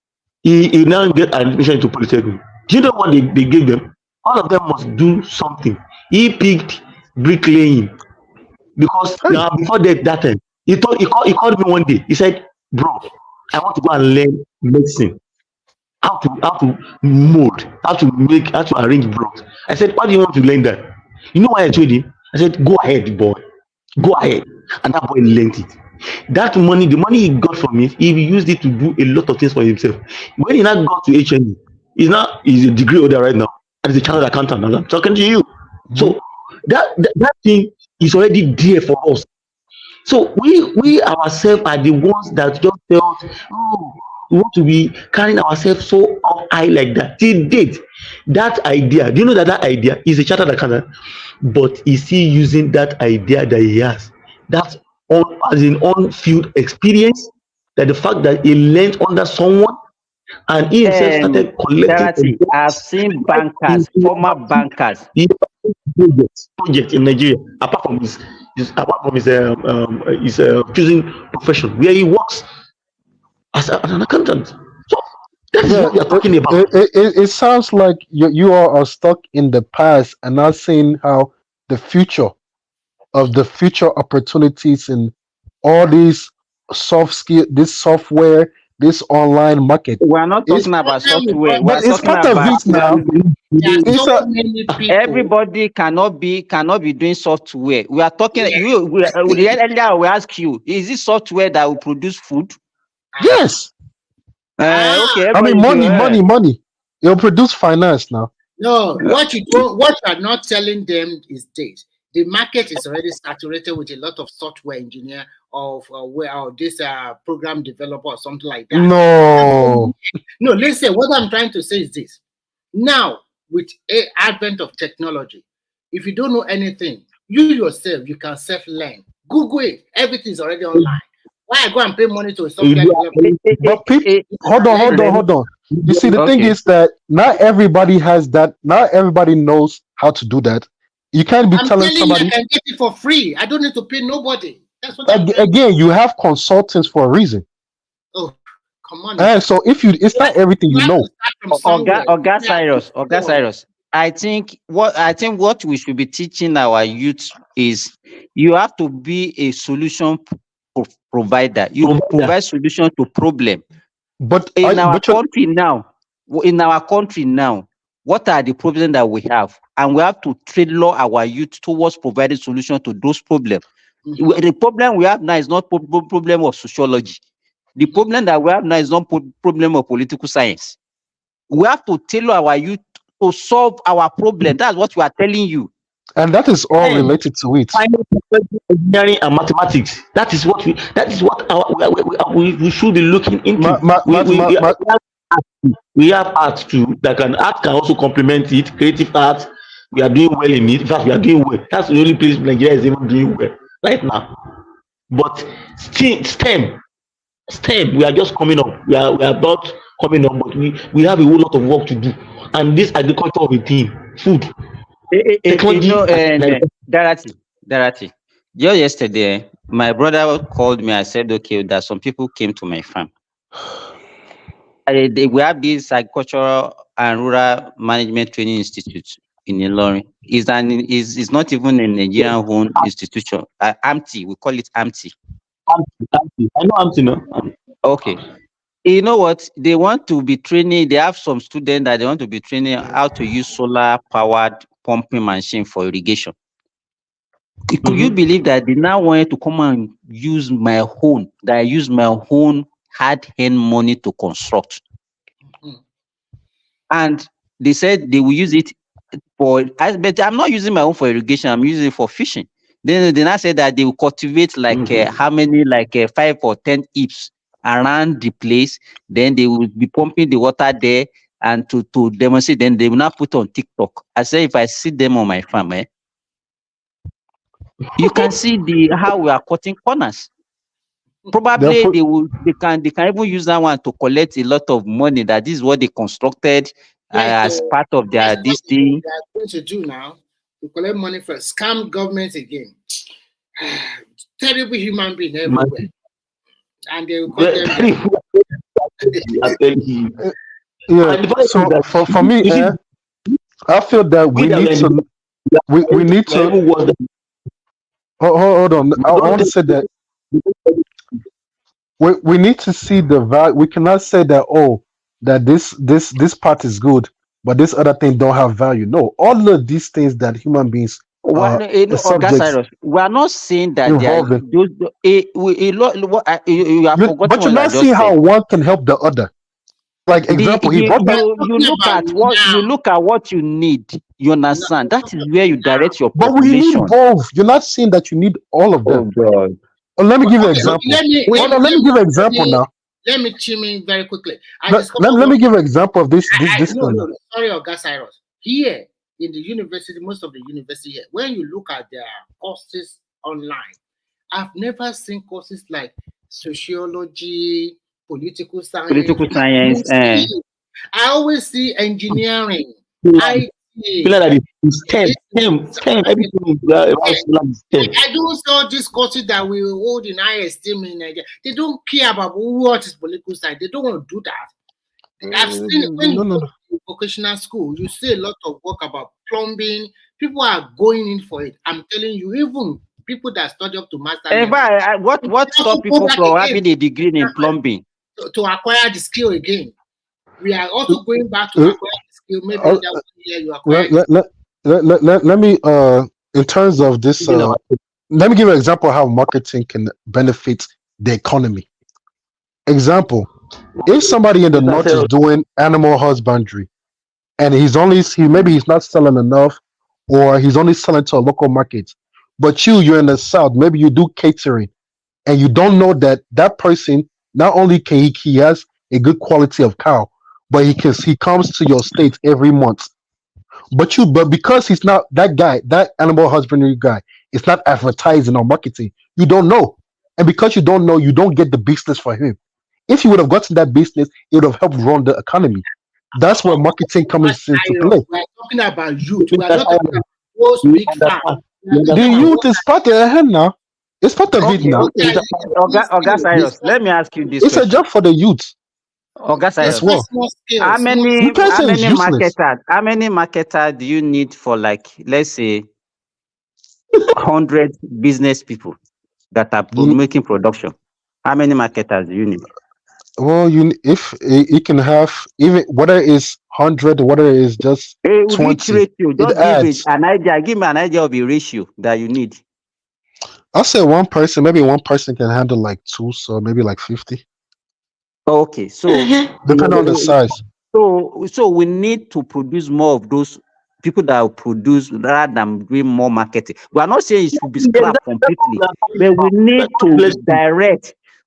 He now get admission into polytechnic. Do you know what they gave them? All of them must do something. He picked bricklaying because before that time, he called me one day. He said, "Bro, I want to go and learn medicine. How to mold, how to arrange blocks." I said, "Why do you want to learn that?" You know why I told him? I said, "Go ahead, boy. Go ahead." And that boy learned it. That money, the money he got from it, he used it to do a lot of things for himself. When he now got to HND, he's a degree holder right now, and he's a chartered accountant. And I'm talking to you. So that thing is already there for us. So we ourselves are the ones that just felt, oh, we want to be carrying ourselves so up high like that. Till date, that idea, do you know that idea is a chartered accountant, but he's still using that idea that he has. That's as in on-field experience, that the fact that he learned under someone and he himself started collecting Charity, I've seen bankers, former bankers. Project in Nigeria, apart from his choosing profession where he works as an accountant. So that is what we are talking about. It sounds like you all are stuck in the past and not seeing how the future opportunities and all these soft skill, this software, this online market. We are not talking about software. We are But it's talking part of about it now. There are so many people. Everybody cannot be doing software. We are talking. Earlier we ask you: is this software that will produce food? Yes. Okay. I mean, money. It'll produce finance now. No, what you are not telling them is this: the market is already saturated with a lot of software engineer of this program developer or something like that. No, listen. What I'm trying to say is this: now, with the advent of technology, if you don't know anything, you yourself you can self-learn. Google it. Everything's already online. Why I go and pay money to a software developer? But people, hold on. You see, the thing is that not everybody has that. Not everybody knows how to do that. You can't be telling somebody. I can get it for free. I don't need to pay nobody. That's what Again, you have consultants for a reason. Oh, come on. And so it's not everything you know. Oga Cyrus, I think what we should be teaching our youth is you have to be a solution provider. You provide solution to problem. But in our country now, what are the problems that we have? And we have to tailor our youth towards providing solution to those problems. The problem we have now is not problem of sociology. The problem that we have now is not problem of political science. We have to tailor our youth to solve our problem. That's what we are telling you. And that is all related to it. Engineering and mathematics. That is what we should be looking into. We have art too. Art can also complement it. Creative art. We are doing well in it. In fact, we are doing well. That's the only place Nigeria is even doing well right now. But STEM, we are just coming up. We are about coming up, but we have a whole lot of work to do. And this agriculture of a team, food. Darati. Just yesterday, my brother called me. I said, okay, that some people came to my farm. We have this agricultural and rural management training institute in Ilorin. It's not even a Nigerian-owned institution. AMTI, we call it AMTI. I know AMTI, no? Okay. You know what? They want to be training. They have some students that they want to be training how to use solar-powered pumping machine for irrigation. Could you believe that they now wanted to come and use my own hard-earned money to construct? And they said they will use it but I'm not using my own for irrigation. I'm using it for fishing. Then they now said that they will cultivate like how many, like 5 or 10 heaps around the place. Then they will be pumping the water there and to demonstrate. Then they will not put on TikTok. I say if I see them on my farm, you can see how we are cutting corners. Probably they can even use that one to collect a lot of money. That is what they constructed as part of their this thing. They are going to do now to collect money for scam government again. Terrible human being everywhere, and they will call them. So for me, I feel that we need to. Hold on. I want to say that we need to see the value. We cannot say that that this part is good, but this other thing don't have value. No, all of these things that human beings we are not saying that but you're not seeing how one can help the other. Like example, you look at what you need. You understand? That is where you direct your population. But we need both. You're not saying that you need all of them. Let me give you an example. Let me give an example now. Let me chime in very quickly. Let me give an example of this. No, sorry, Oga Cyrus. Here in the university, most of the university here, when you look at their courses online, I've never seen courses like sociology, political science. I always see engineering. I don't see all these courses that we hold in high esteem in Nigeria. They don't care about what is political science. They don't want to do that. I've seen when you go to vocational school, you see a lot of work about plumbing. People are going in for it. I'm telling you, even people that study up to master. What stop people from having a degree in plumbing? To acquire the skill again. We are also going back to acquire the You maybe Oh, that 1 year you are let, quiet. let me in terms of this let me give you an example of how marketing can benefit the economy. Example, if somebody in the north is doing animal husbandry and maybe he's not selling enough or he's only selling to a local market, but you're in the south, maybe you do catering and you don't know that that person not only can he has a good quality of cow, but he comes to your state every month. But because he's not that guy, that animal husbandry guy, it's not advertising or marketing. You don't know, and because you don't know, you don't get the business for him. If you would have gotten that business, it would have helped run the economy. That's where marketing comes into play. We're talking about youth. We are not talking about those big farms. The youth is part of it now. It's part of it now. Oga Cyrus, let me ask you this It's a question. job for the youth. Oga Cyrus, as well. how many useless. marketers do you need for, like, let's say 100 business people that are making production? How many marketers do you need? Well, if it can have even whether it's 100, whether it's just Which 20, ratio? it Just adds. an idea. Give me an idea of a ratio that you need. I'll say maybe one person can handle like two, so maybe like 50. Okay, so Depending on the size. So we need to produce more of those people that will produce rather than doing more marketing. We are not saying it should be scrapped completely, but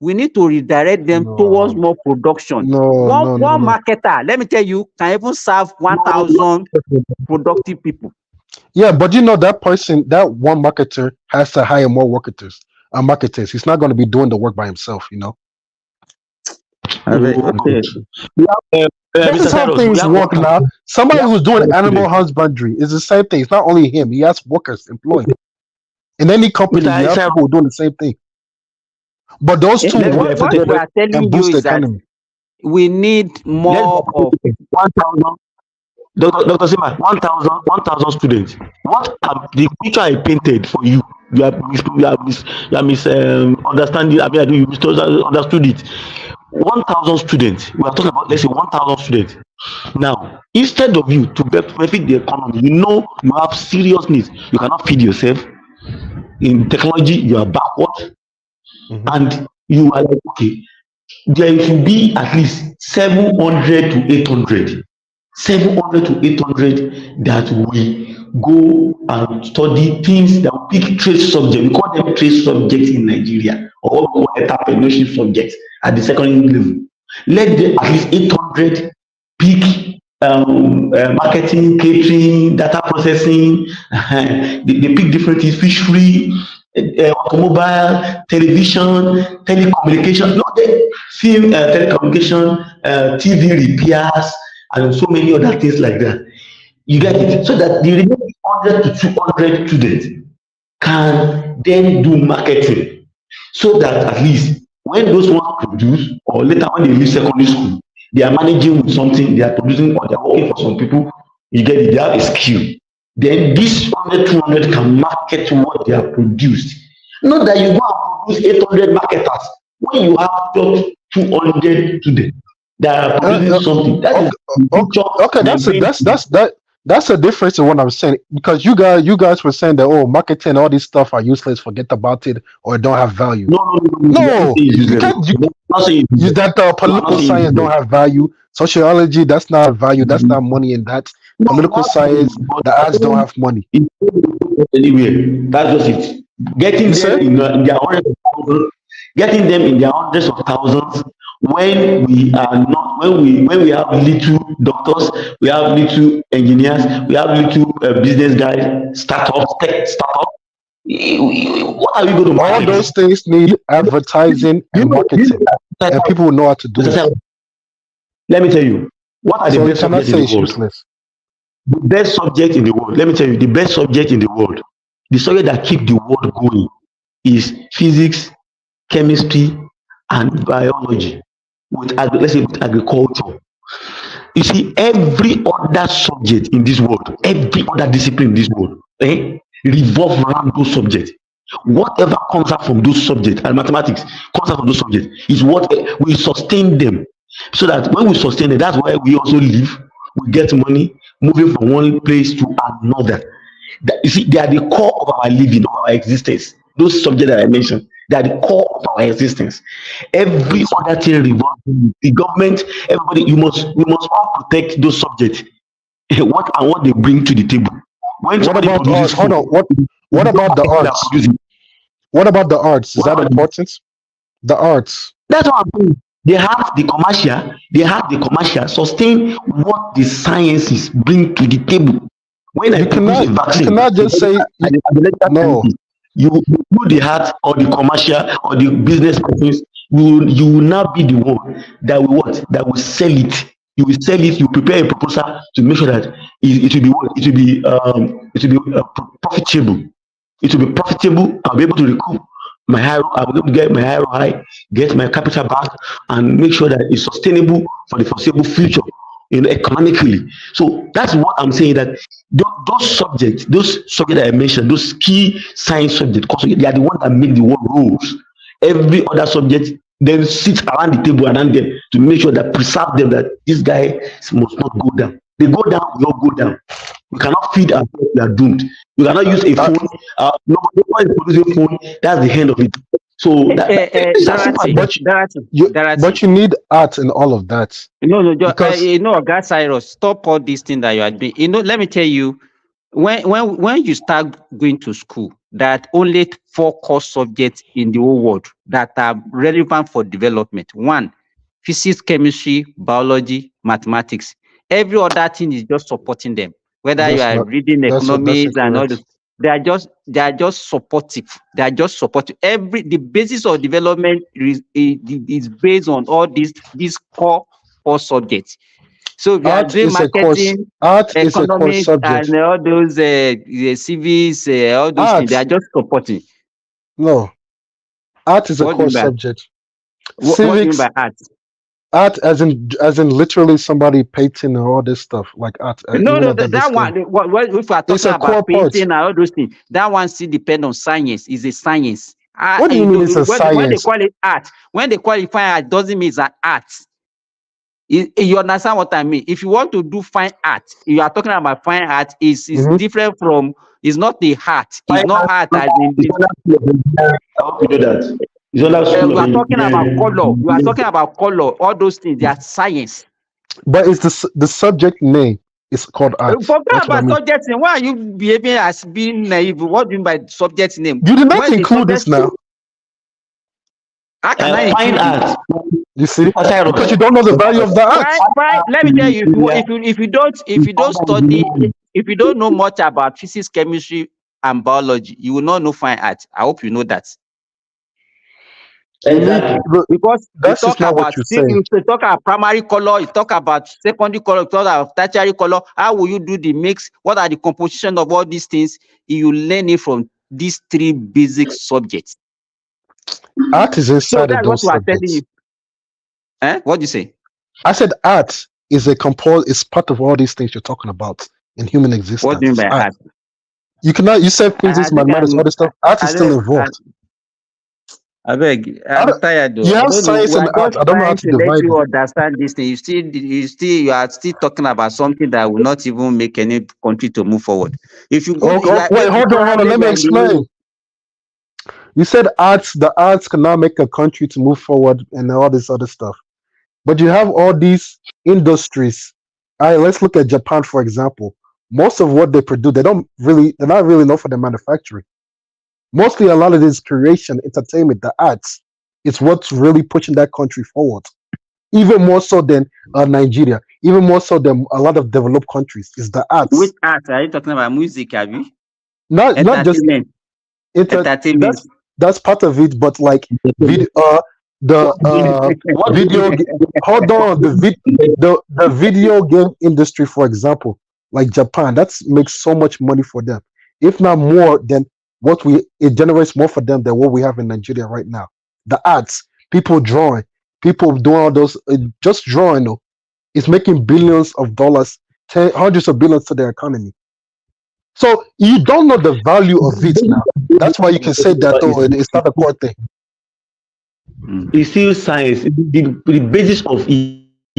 we need to redirect them towards more production. One marketer, let me tell you, can even serve 1,000 productive people. Yeah, but that person, that one marketer has to hire more marketers. He's not going to be doing the work by himself, This is how things work now. Somebody who's doing animal husbandry is the same thing. It's not only him. He has workers employed. In any company, you have people doing the same thing. But those two work What we are telling and boost you the is that economy. we need more of 1,000. Dr. Sima, 1,000 students. What the picture I painted for you? You have misunderstanding. I mean, you misunderstood it. 1,000 students. We are talking about, let's say, 1,000 students. Now, instead of you to benefit the economy, you have serious needs. You cannot feed yourself. In technology, you are backward, and you are like, okay, there should be at least 700 to 800. 700 to 800 that we go and study things that we pick trade subjects. We call them trade subjects in Nigeria, or what we call entrepreneurship subjects at the secondary level. Let them at least 800 pick marketing, catering, data processing. They pick different things: fishery, automobile, television, telecommunication, film, telecommunication, TV repairs, and so many other things like that. You get it? So that the remaining 100 to 200 students can then do marketing, so that at least when those ones produce, or later when they leave secondary school, they are managing with something, they are producing, or they are working for some people. You get it? They have a skill. Then this 100, 200 can market what they have produced. Not that you go and produce 800 marketers when you have just 200 students that are producing something. That's a difference in what I'm saying, because you guys were saying that marketing, all this stuff are useless, forget about it, or it don't have value. No, you can't. That political science don't have value. Sociology, that's not value. That's not money in that. Political science, the arts don't have money. Anyway, that's just it. Getting them in their hundreds of thousands, getting them in their hundreds of thousands. When we have little doctors, we have little engineers, we have little business guys, tech startups. What are we going to market? All those things need advertising and marketing, and people will know how to do it. Let me tell you, what are the best subjects in the world? The best subject in the world. Let me tell you, the best subject in the world, the subject that keep the world going, is physics, chemistry, and biology. Let's say with agriculture. You see, every other subject in this world, every other discipline in this world, revolve around those subjects. Whatever comes out from those subjects, and mathematics comes out from those subjects, is what we sustain them. So that when we sustain them, that's why we also live, we get money, moving from one place to another. You see, they are the core of our living, of our existence. Those subjects that I mentioned, they are the core of our existence. Every other thing revolves around the government. Everybody, we must all protect those subjects. What they bring to the table. When What somebody about produces hold food, on? What about the people that arts? produce it. What about the arts? Is What that about important? The arts. That's what I'm saying. They have the commercial, sustain what the sciences bring to the table. When I You produce a cannot. You vaccine, cannot just say as a medical no. scientist, you do the art or the commercial or the business persons, you will now be the one that will what? That will sell it. You will sell it, you prepare a proposal to make sure that it will be what? It will be profitable. It will be profitable. I'll be able to recoup my high, I'll be able to get my high high, get my capital back, and make sure that it's sustainable for the foreseeable future, economically. So that's what I'm saying, that those subjects that I mentioned, those key science subjects, they are the ones that make the world rules. Every other subject then sits around the table around them to make sure that preserve them, that this guy must not go down. They go down, we all go down. We cannot feed ourselves, we are doomed. You cannot use a phone. Nobody is producing a phone, that's the end of it. So it's as simple as but you need art and all of that. Because God Cyrus, stop all these things that you are doing. Let me tell you, when you start going to school, there are only 4 core subjects in the whole world that are relevant for development. 1, physics, chemistry, biology, mathematics. Every other thing is just supporting them. Whether you are reading economics and all this, they are just supportive. They are just supportive. The basis of development is based on all these core subjects. So if you are doing marketing, economics, and all those civics, all those things, they are just supporting. No, art is a core subject. What do you mean by art? Art, as in literally somebody painting and all this stuff, like art. No, that one. If we are talking about painting and all those things, that one still depend on science. It's a science. What do you mean it's a science? When they call it art, when they qualify art, doesn't mean it's an art. You understand what I mean? If you want to do fine art, you are talking about fine art, is different from. It's not the art. It's not art as in. I hope you know that. You are talking about color. You are talking about color. All those things, they are science. But it's the subject name is called art. Forget about subject name. Why are you behaving as being naive? What do you mean by subject name? You did not include this now. How can I fine art? You see, because you don't know the value of the art. Fine. Let me tell you, if you don't study, if you don't know much about physics, chemistry, and biology, you will not know fine art. I hope you know that. Exactly. Because that's you talk about you talk about primary color, you talk about secondary color, you talk about tertiary color. How will you do the mix? What are the composition of all these things? You learn it from these 3 basic subjects. Art is inside of those subjects. What do you say? I said art is is part of all these things you're talking about in human existence. What do you mean by art? You cannot. You said physics, mathematics, all this stuff. Art is still involved. I beg, I'm tired though. You have science and art. I don't know how to divide you understand this thing. You are still talking about something that will not even make any country to move forward. If you go, wait, hold on. Let me explain. You said the arts cannot make a country to move forward and all this other stuff. But you have all these industries. All right, let's look at Japan, for example. Most of what they produce, they're not really known for their manufacturing. Mostly a lot of this creation, entertainment, the arts, is what's really pushing that country forward. Even more so than Nigeria, even more so than a lot of developed countries, is the arts. Which arts are you talking about? Music, have you? Not just entertainment. That's part of it, but like video, hold on, the video game industry, for example, like Japan, that makes so much money for them, if not more than it generates more for them than what we have in Nigeria right now. The arts, people drawing, people doing all those, just drawing, it's making billions of dollars, hundreds of billions to their economy. So you don't know the value of it now. That's why you can say that it's not a core thing. It's still science. The basis of it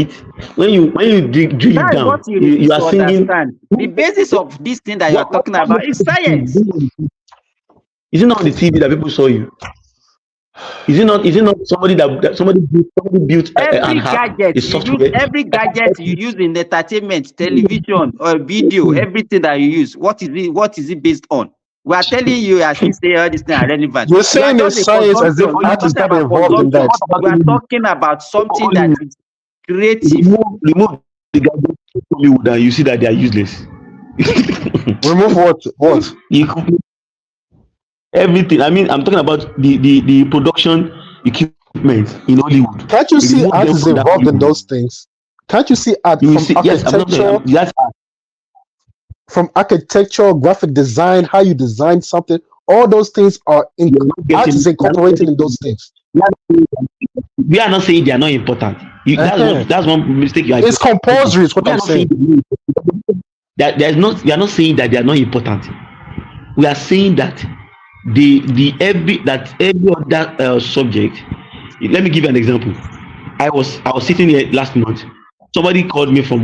when you drill it That's down, what you you need are to singing. understand. The basis of this thing that you are talking about is science. Is it not on the TV that people saw you? Is it not somebody that somebody built an Every app, gadget a you use, software? every gadget you use in entertainment, television, or video, everything that you use, what is it based on? We are telling you as you say all these things are relevant. You're You are saying just it's a science as if consumption. We are art is talking not about involved in that. consumption. We are talking about something that is creative. Remove the gadgets from Hollywood and you see that they are useless. Remove what? What? Everything. I mean, I'm talking about the production equipment in Hollywood. Can't you see Remove art them is from that involved in Hollywood. those things? Can't you see art You will from see. Yes, I'm not. architecture, That's art. graphic design, how you design something? All those things are in You're not art is getting. You're not incorporated in getting. those things. We are not saying they are not important. Uh-huh. That's one mistake you are It's making. compulsory, is what We are I'm not saying saying. that there's not. We are not saying that they are not important. We are saying that every other subject. Let me give you an example. I was sitting here last month. Somebody called me from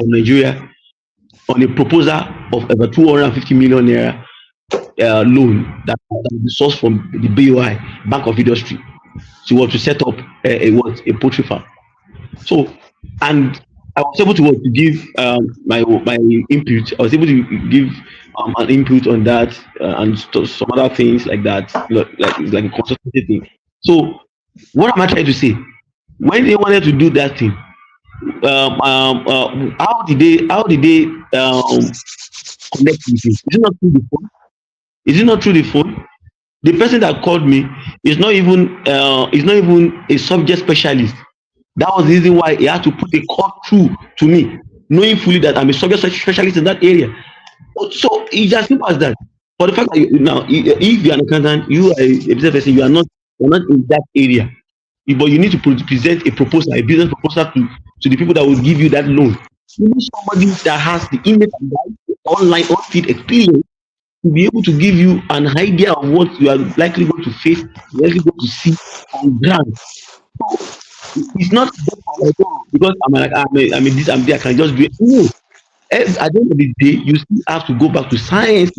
Nigeria on a proposal of about 250 million naira loan that will be sourced from the BOI, Bank of Industry. She was to set up a poultry farm. So, and I was able to give my input. I was able to give an input on that and some other things like that, like a consultancy thing. So, what am I trying to say? When they wanted to do that thing, how did they connect with you? Is it not through the phone? Is it not through the phone? The person that called me is not even a subject specialist. That was the reason why he had to put a call through to me, knowing fully that I'm a subject specialist in that area. So it's as simple as that. For the fact that if you are an accountant, you are a business person, you're not in that area. But you need to present a proposal, a business proposal to the people that will give you that loan. You need somebody that has the innate online on-field experience to be able to give you an idea of what you are likely going to face, likely going to see on ground. So it's not because I'm this, I'm there, I can just do it. No. At the end of the day, you still have to go back to science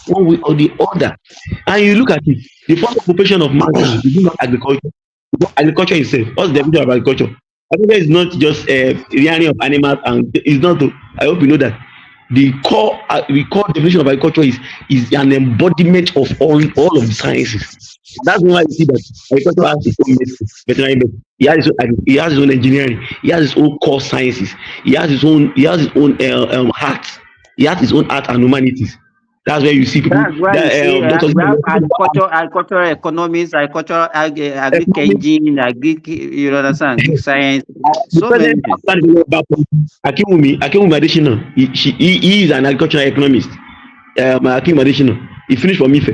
one way or the other. And you look at it, the first occupation of mankind is not agriculture. It's not agriculture itself. What's the definition of agriculture? Agriculture is not just rearing of animals, and it's not. I hope you know that the core definition of agriculture is an embodiment of all of the sciences. That's why you see that agriculture has its own medicine, veterinary medicine. He has his own engineering. He has his own core sciences. He has his own art. He has his art and humanities. That's where you see people That's why that you see we have doctors agricultural economics, agric engine, you understand, agric science, the so many president things. after the Akinwumi Adesina, he is an agricultural economist. Akim Adesina, he finished from Ife.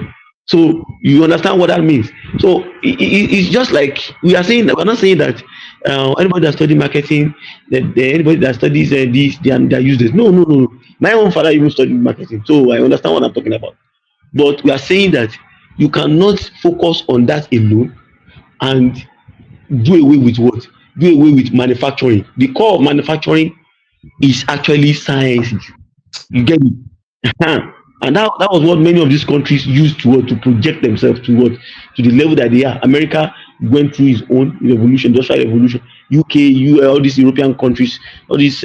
So you understand what that means. So it's just like we are saying. We're not saying that anybody that studies marketing, that anybody that studies this, they are useless. No. My own father even studied marketing, so I understand what I'm talking about. But we are saying that you cannot focus on that alone and do away with what? Do away with manufacturing. The core of manufacturing is actually sciences. You get it? And that was what many of these countries used to project themselves to the level that they are. America went through its own revolution, industrial revolution. UK, all these European countries, all these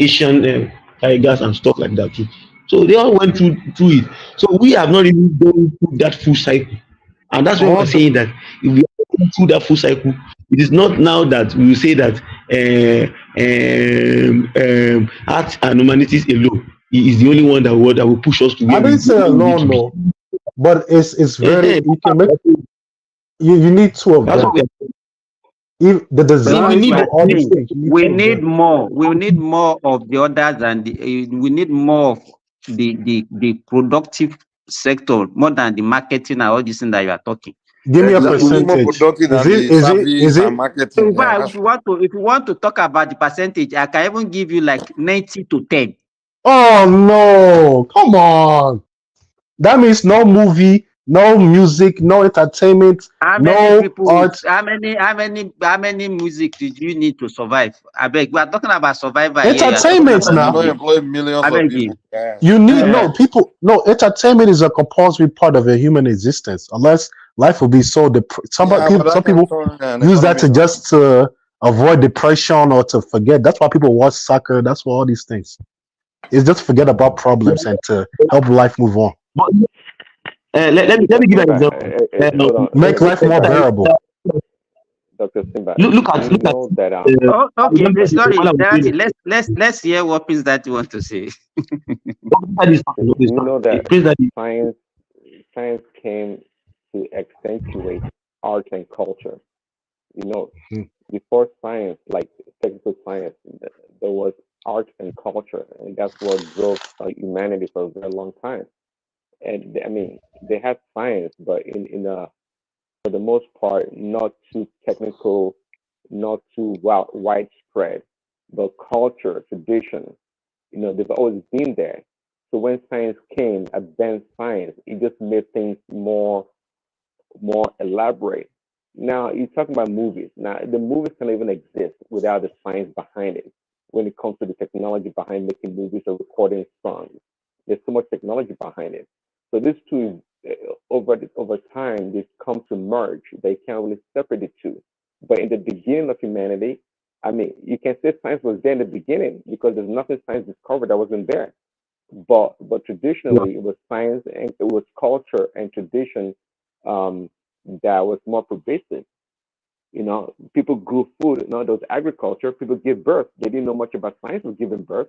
Asian tigers and stuff like that too. So they all went through it. So we have not even gone through that full cycle. And that's why we're saying that if we are going through that full cycle, it is not now that we will say that art and humanities alone is the only one that will push us to I where we didn't say need to alone, be. no, but it's very you can make you need two of That's them. what we are If the design We for are all these saying things, you need we two of need them. more. We need more of the others, and we need more of the productive sector more than the marketing and all this thing that you are talking. Give me a Exactly. We need more percentage. productive than the service and marketing. In Yeah, fact, that's if you want to talk about the percentage, I can even give you like 90 to 10. Oh no, come on. That means no movie, no music, no entertainment, How many no people art. how many music did you need to survive? I beg, we are talking about survivor here. You are talking Entertainment about now. music. Employ millions I of beg people. you. Yeah. You need Uh, entertainment is a compulsory part of a human existence. Unless life will be so Yeah, but some that can people turn an use that economy to around. just avoid depression or to forget. That's why people watch soccer. That's why all these things. It's just to forget about problems and to help life move on. But let me give an Simba, example. hold on, Make life more bearable. Dr. Simba. Look You at know that oh, okay, sorry, when I was doing Darati, it. let's hear what Prince that you want to say. you know that Praise Daddy. science came to accentuate art and culture. You know, before science, like technical science, there was art and culture, and that's what drove humanity for a very long time. And I mean, they had science, but for the most part, not too technical, not too widespread, but culture, tradition, they've always been there. So when science came, advanced science, it just made things more elaborate. Now you're talking about movies. Now the movies can even exist without the science behind it. When it comes to the technology behind making movies or recording songs, there's so much technology behind it. So these two, over time, they come to merge. They can't really separate the two. But in the beginning of humanity, I mean, you can say science was there in the beginning because there's nothing science discovered that wasn't there. But traditionally, it was science and it was culture and tradition that was more pervasive. People grew food. There was agriculture. People gave birth. They didn't know much about science was giving birth.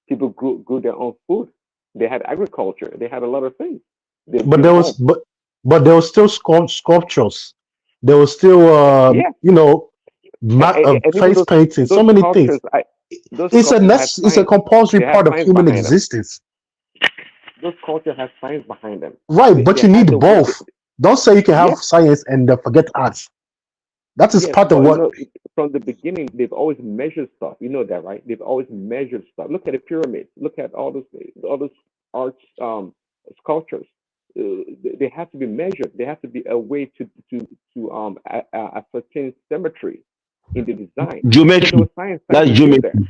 People grew their own food. They had agriculture. They had a lot of things. They But built there was homes. but there was still sculptures. There was still Yeah, and even face painting. So those many things. cultures, those It's cultures had it's a science. compulsory They had part of science human behind them. existence. Those cultures have science behind them. Right, They but you had need both. Don't say you can have yeah, science and forget arts. That is yes, part of but what. from the beginning, they've always measured stuff. You know that, right? They've always measured stuff. Look at the pyramids. Look at all those arts, sculptures. They have to be measured. They have to be a way to ascertain symmetry in the design. So there Geometry. was science That's in there. geometry.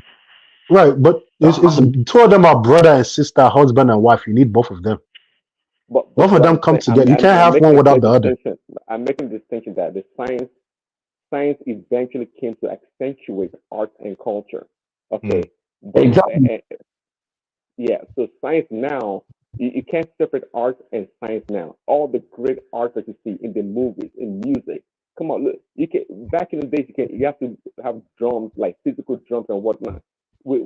Right, but it's two of them are brother and sister, husband and wife. You need both of them. But Both of what them I'm come saying, I'm, together. You I'm, can't I'm have making one a without clear the other. distinction. I'm making a distinction that the science eventually came to accentuate art and culture. Okay, but Exactly. yeah, so science now you can't separate art and science now. All the great art that you see in the movies, in music. Come on, look. You can back in the days you have to have drums like physical drums and whatnot. You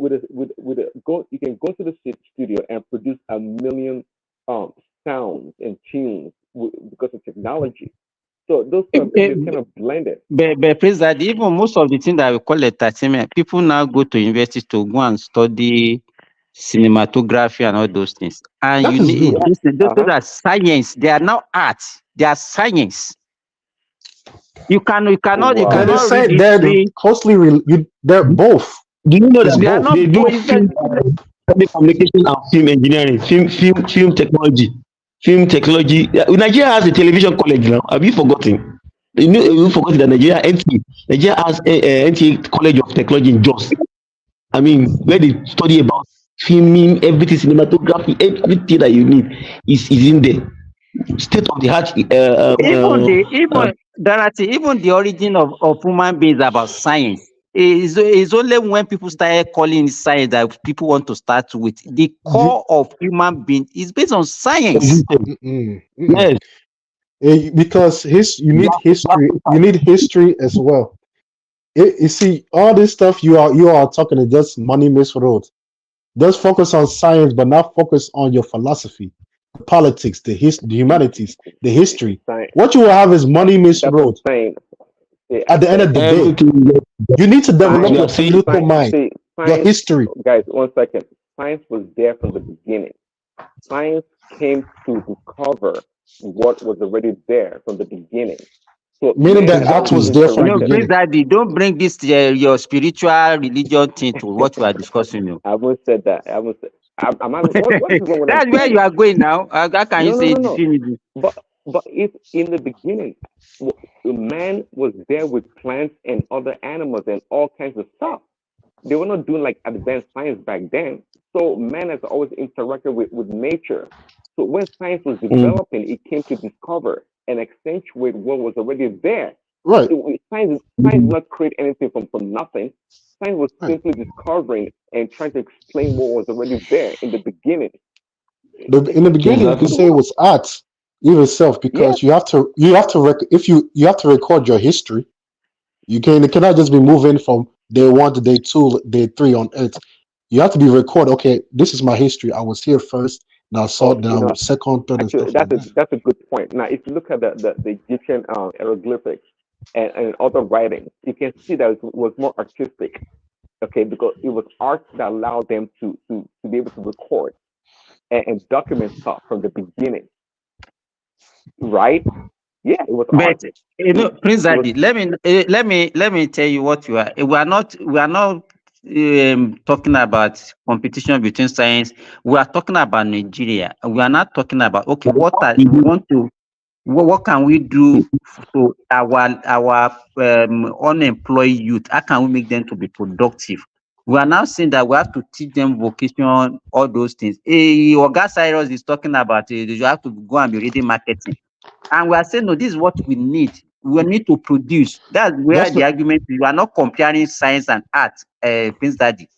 can go to the studio and produce a million sounds and tunes because of technology. So those stuff they kind of blended. But Prince that even most of the things that we call entertainment, people now go to university to go and study cinematography and all those things. And That you is need good. those are science. They are not art. They are science. You But they cannot read say they're history. they're both. Do you know It's that They are both. not they do both. telecommunication and film engineering, film technology, film technology? Nigeria has a television college now. Have you forgotten? You forgot that Nigeria has a NTA College of Technology in Jos. I mean, where they study about filming, everything, cinematography, everything that you need is in there. State of the art. Even Dorothy, even the origin of human beings about science is only when people started calling it science that people want to start with. The core of human being is based on science. Yes. Because you need history. You need history as well. You see, all this stuff you are talking is just money misroad. Just focus on science, but not focus on your philosophy, the politics, the humanities, the history. Science. What you will have is money That's what misroad. I'm saying. See, At the end of the day, you need to develop your political mind, your science, history. guys, 1 second. Science was there from the beginning. Science came to discover what was already there from the beginning. So Meaning man that had art always was been there from the No, interacted. please, beginning. Daddy, don't bring this your spiritual religion thing to what we are discussing now. I haven't said that. What is wrong when I'm That's where saying? you are going now. How can you No, no, say no, no. definitively? But But if in the beginning, man was there with plants and other animals and all kinds of stuff, they were not doing like advanced science back then. So man has always interacted with nature. So when science was developing, it came to discover and accentuate what was already there. Right. Science did not create anything from nothing. Science was simply discovering and trying to explain what was already there in the beginning. In the beginning, you could say it was art, even itself, because you have to you have to record your history. You cannot just be moving from day 1 to day 2, day 3 on Earth. You have to be record. Okay, this is my history. I was here first. Now I saw down second, third, and stuff like that. That's a good point. Now, if you look at the Egyptian hieroglyphics and other writings, you can see that it was more artistic. Okay, because it was art that allowed them to be able to record and document stuff from the beginning. Right? Yeah, it was art. But you know, Prince Adi, let me tell you what you are. We are not talking about competition between science. We are talking about Nigeria. We are not talking about what can we do to our unemployed youth? How can we make them to be productive? We are now saying that we have to teach them vocation, all those things. Oga Cyrus is talking about you have to go and be reading marketing. And we are saying, no, this is what we need. We need to produce. That's where the argument is. We are not comparing science and art, Prince Daddy.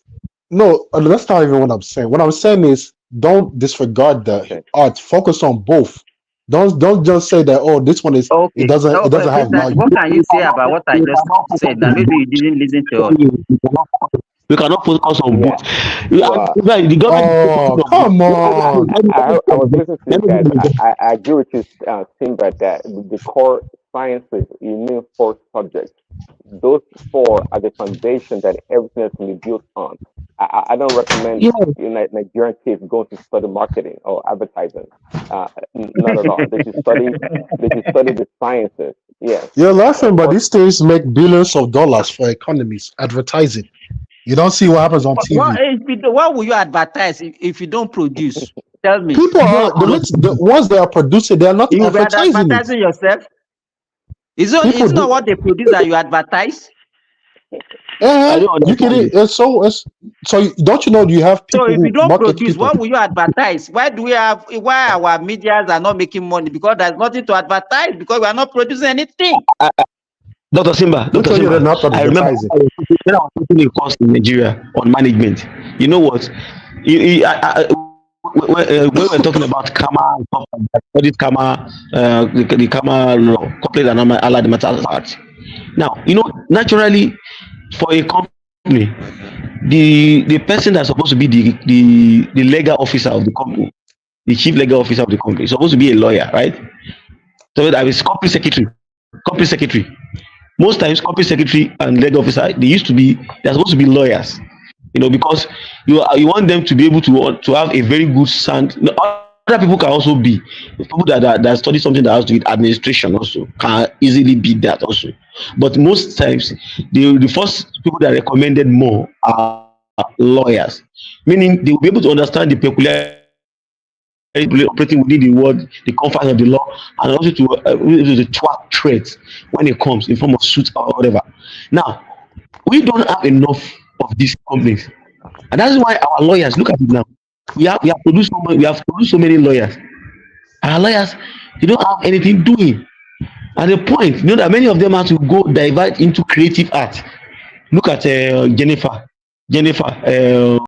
No, that's not even what I'm saying. What I'm saying is don't disregard the art. Focus on both. Don't just say that, this one is it doesn't have value. What can you say about what I just said? That maybe you didn't listen to us. We cannot focus on both. Come on. I was listening to you guys. I agree with you, Simba, that the core sciences, you need 4 subjects. Those 4 are the foundation that everything has been built on. I don't recommend Nigerian kids going to study marketing or advertising. Not at all. They should study the sciences. Yes. You're laughing, but these things make billions of dollars for economies. Advertising. You don't see what happens on TV. What will you advertise if you don't produce? Tell me. People are the ones that are producing. They are not advertising yourself. It's not what they produce that you advertise. You can. So don't you know? You have people. So if you don't produce, what will you advertise? Why our medias are not making money? Because there's nothing to advertise. Because we are not producing anything. Dr. Simba, I remember when I was taking a course in Nigeria on management. You know what? When we're talking about Kama, audit Kama, the Kama law, corporate and allied matters act. Now, naturally, for a company, the person that's supposed to be the legal officer of the company, the chief legal officer of the company, is supposed to be a lawyer, right? So that is company secretary. Most times, company secretary and legal officer, they're supposed to be lawyers, because you want them to be able to have a very good sound. Other people can also be people that study something that has to do with administration also can easily be that also. But most times, the first people that are recommended more are lawyers, meaning they will be able to understand the peculiar operating within the confines of the law, and also to track trades when it comes in form of suits or whatever. Now, we don't have enough of these companies, and that's why our lawyers, look at it now. We have produced so many lawyers. Our lawyers, they don't have anything doing. At the point, that many of them have to go divert into creative art. Look at Jennifer.